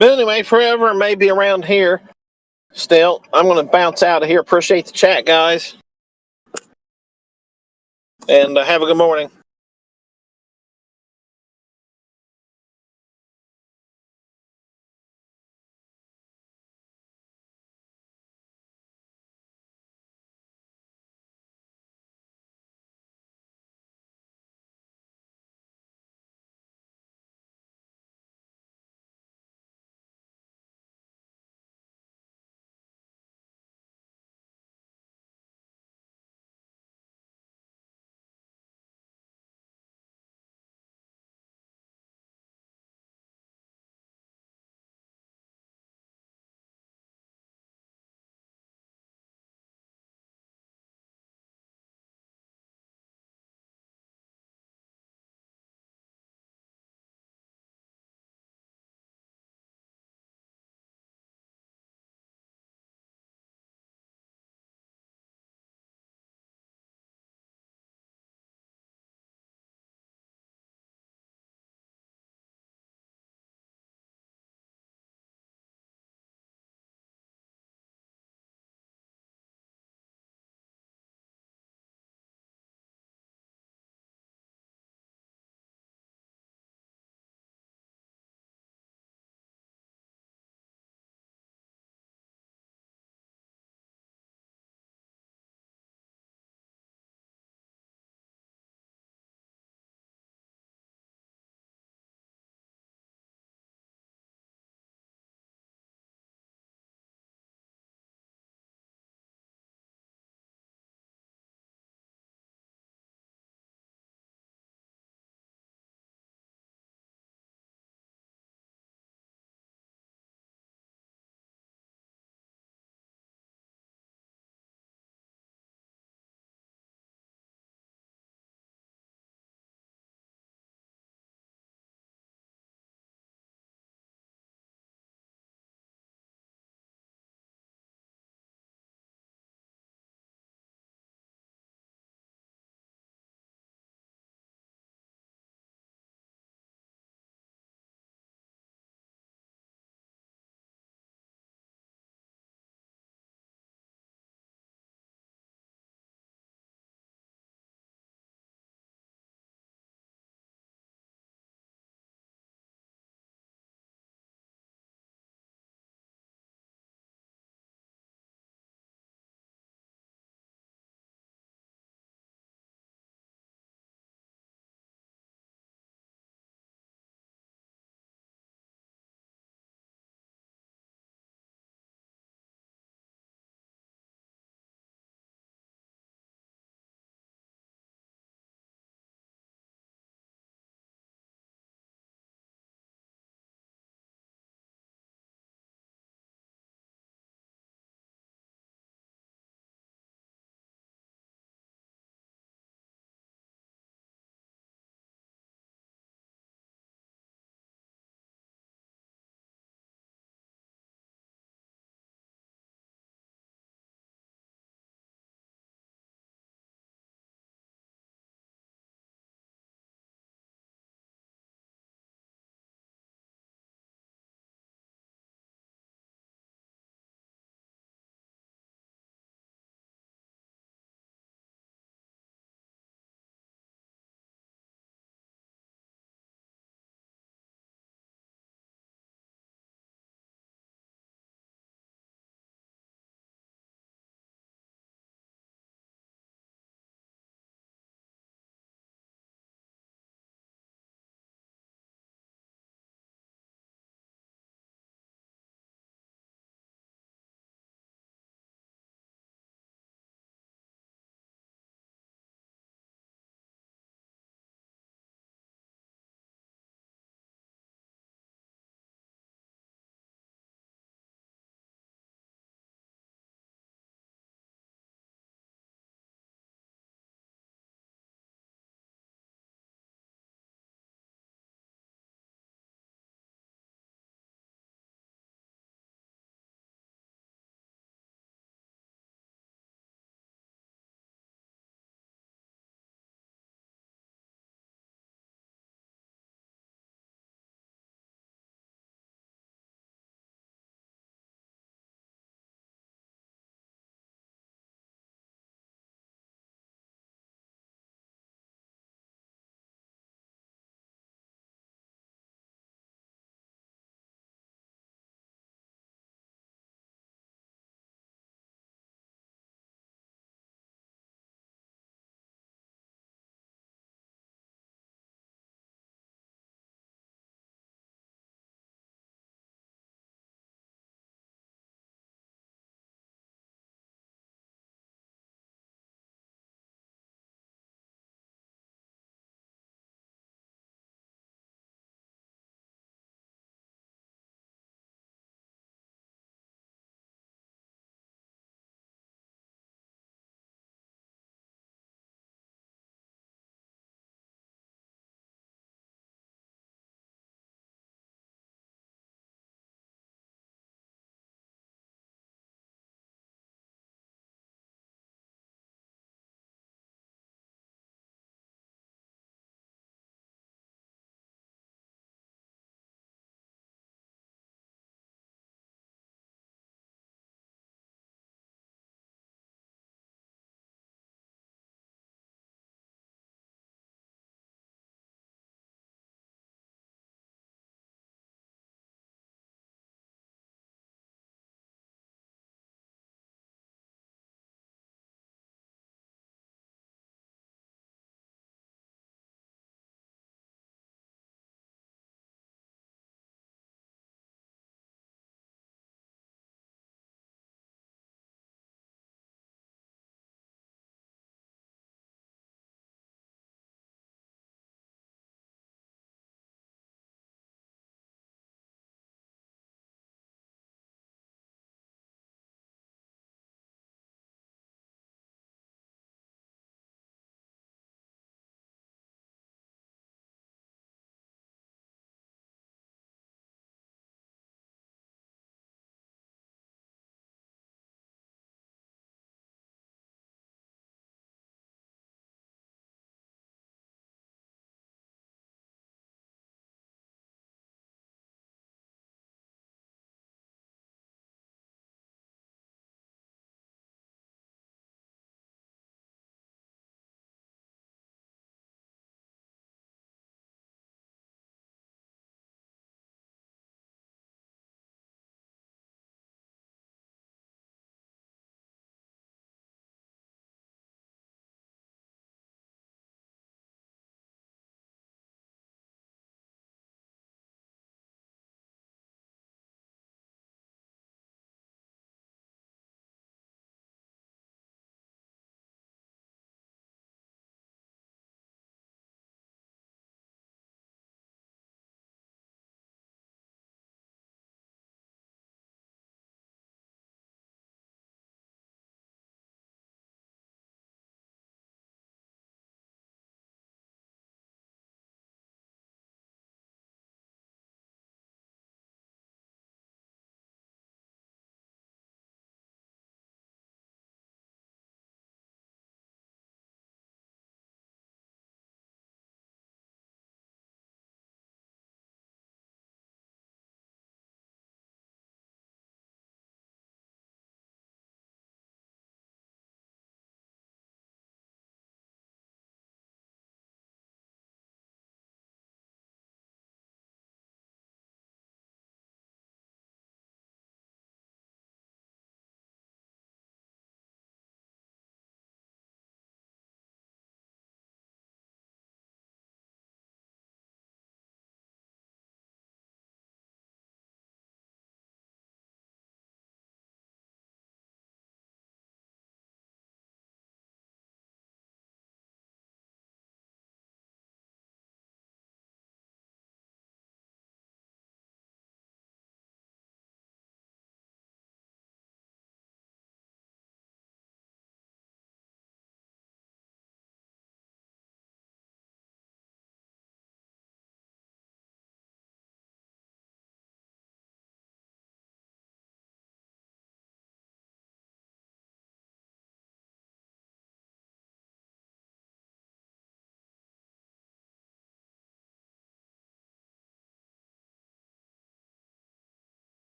But anyway, forever maybe around here. Still, I'm going to bounce out of here. Appreciate the chat, guys. And have a good morning.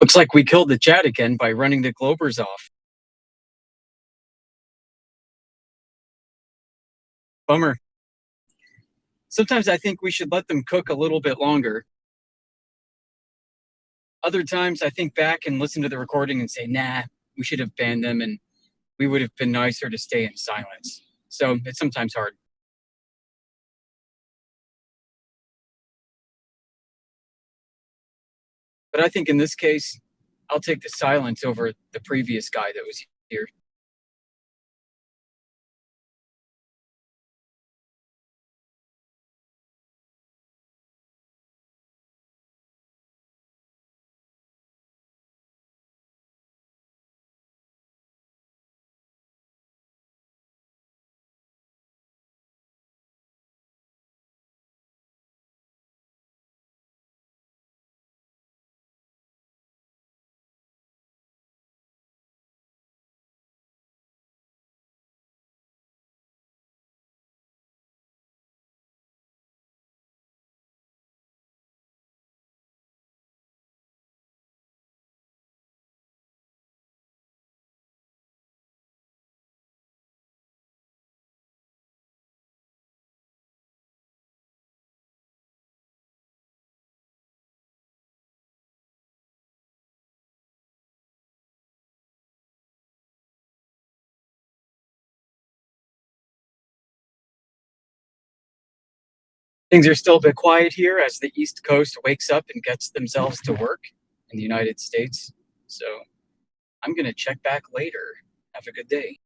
Looks like we killed the chat again by running the Globers off. Bummer. Sometimes I think we should let them cook a little bit longer. Other times I think back and listen to the recording and say, nah, we should have banned them and we would have been nicer to stay in silence. So it's sometimes hard. But I think in this case, I'll take the silence over the previous guy that was here. Things are still a bit quiet here as the East Coast wakes up and gets themselves to work in the United States. So I'm going to check back later. Have a good day.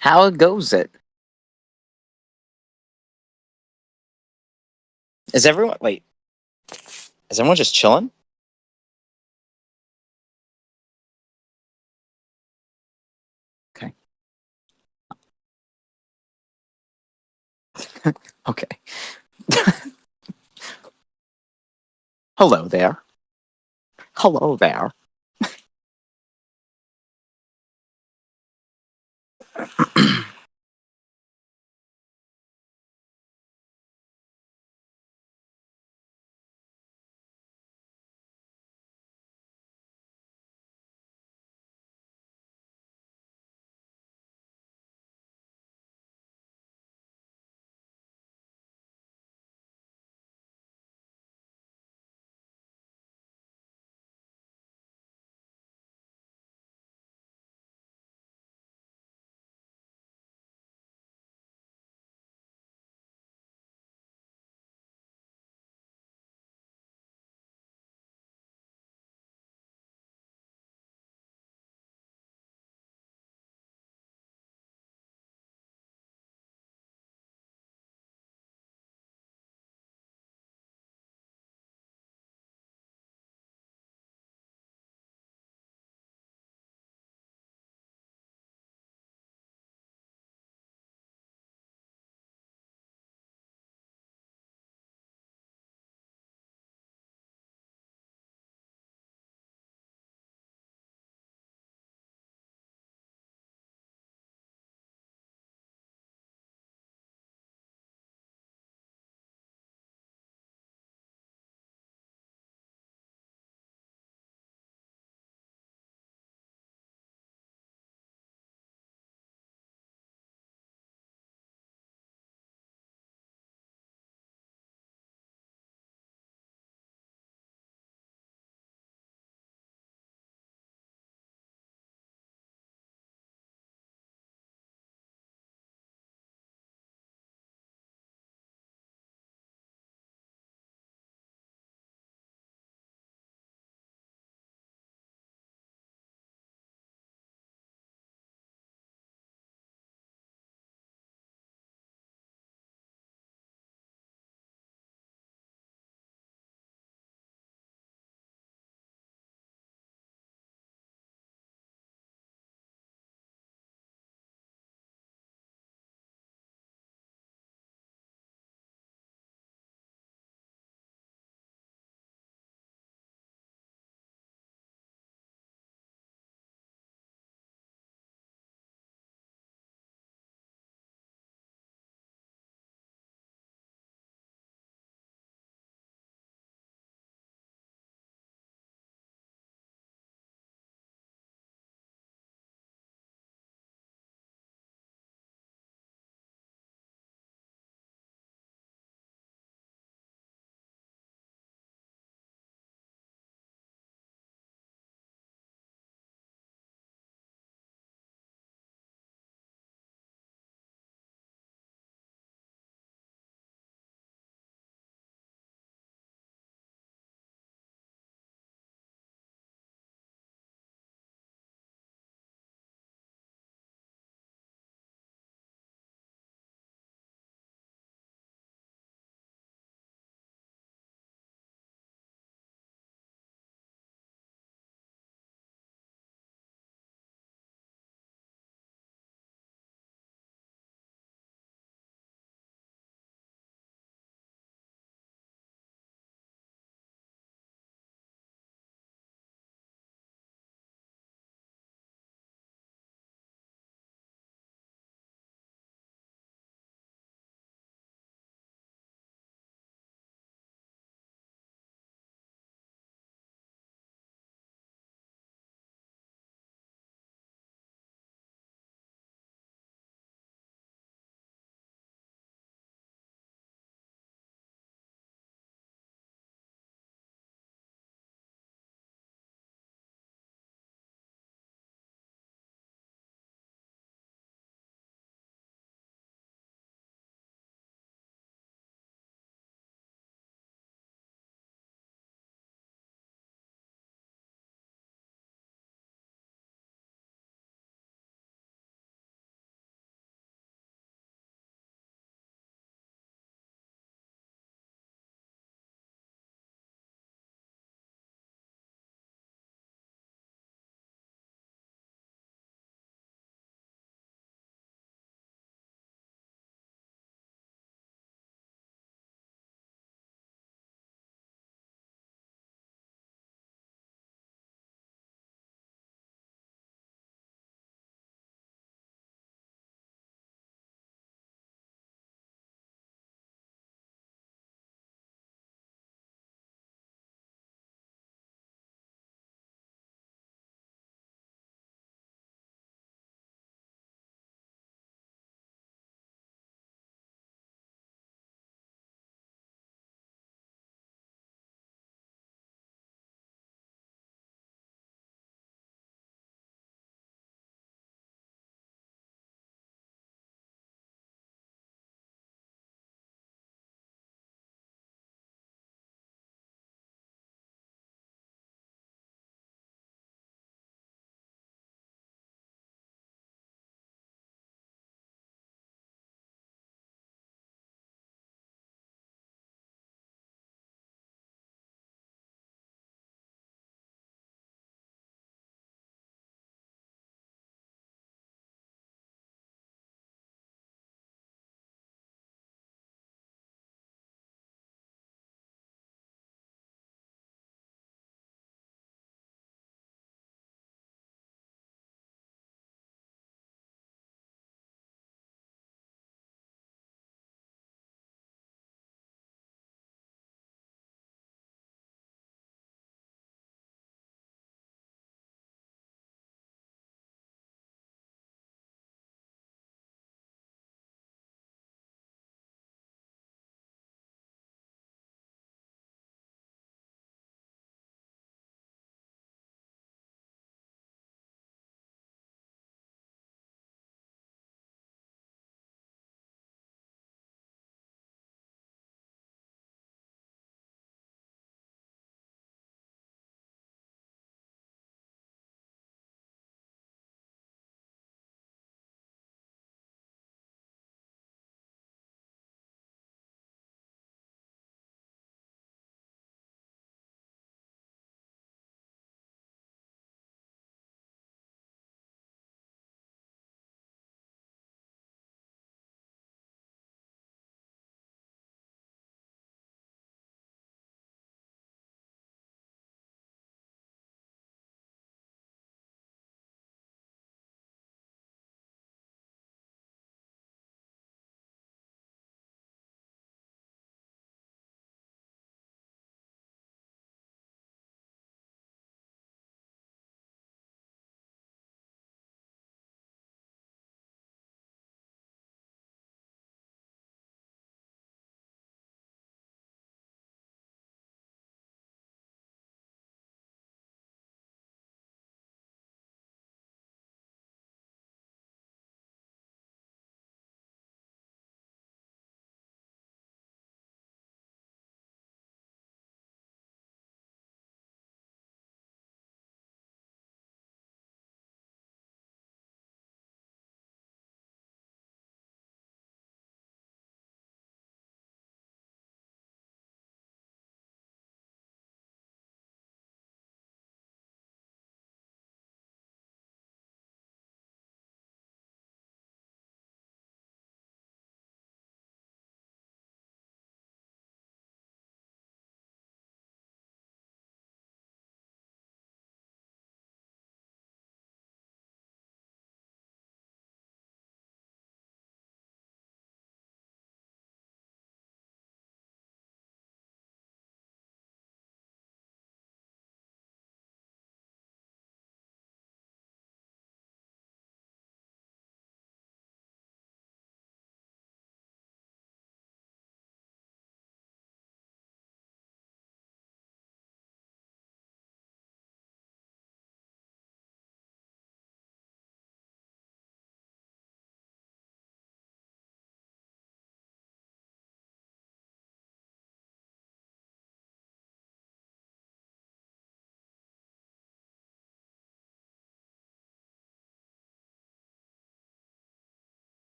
How goes it? Is everyone wait? Is everyone just chilling? Okay. Okay. Hello there. Hello there.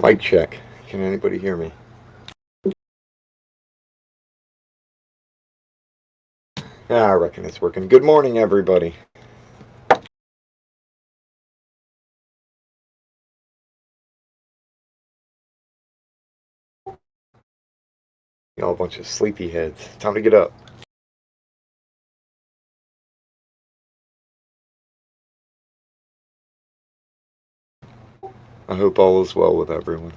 Mic check. Can anybody hear me? Yeah, I reckon it's working. Good morning, everybody. Y'all a bunch of sleepy heads. Time to get up. I hope all is well with everyone.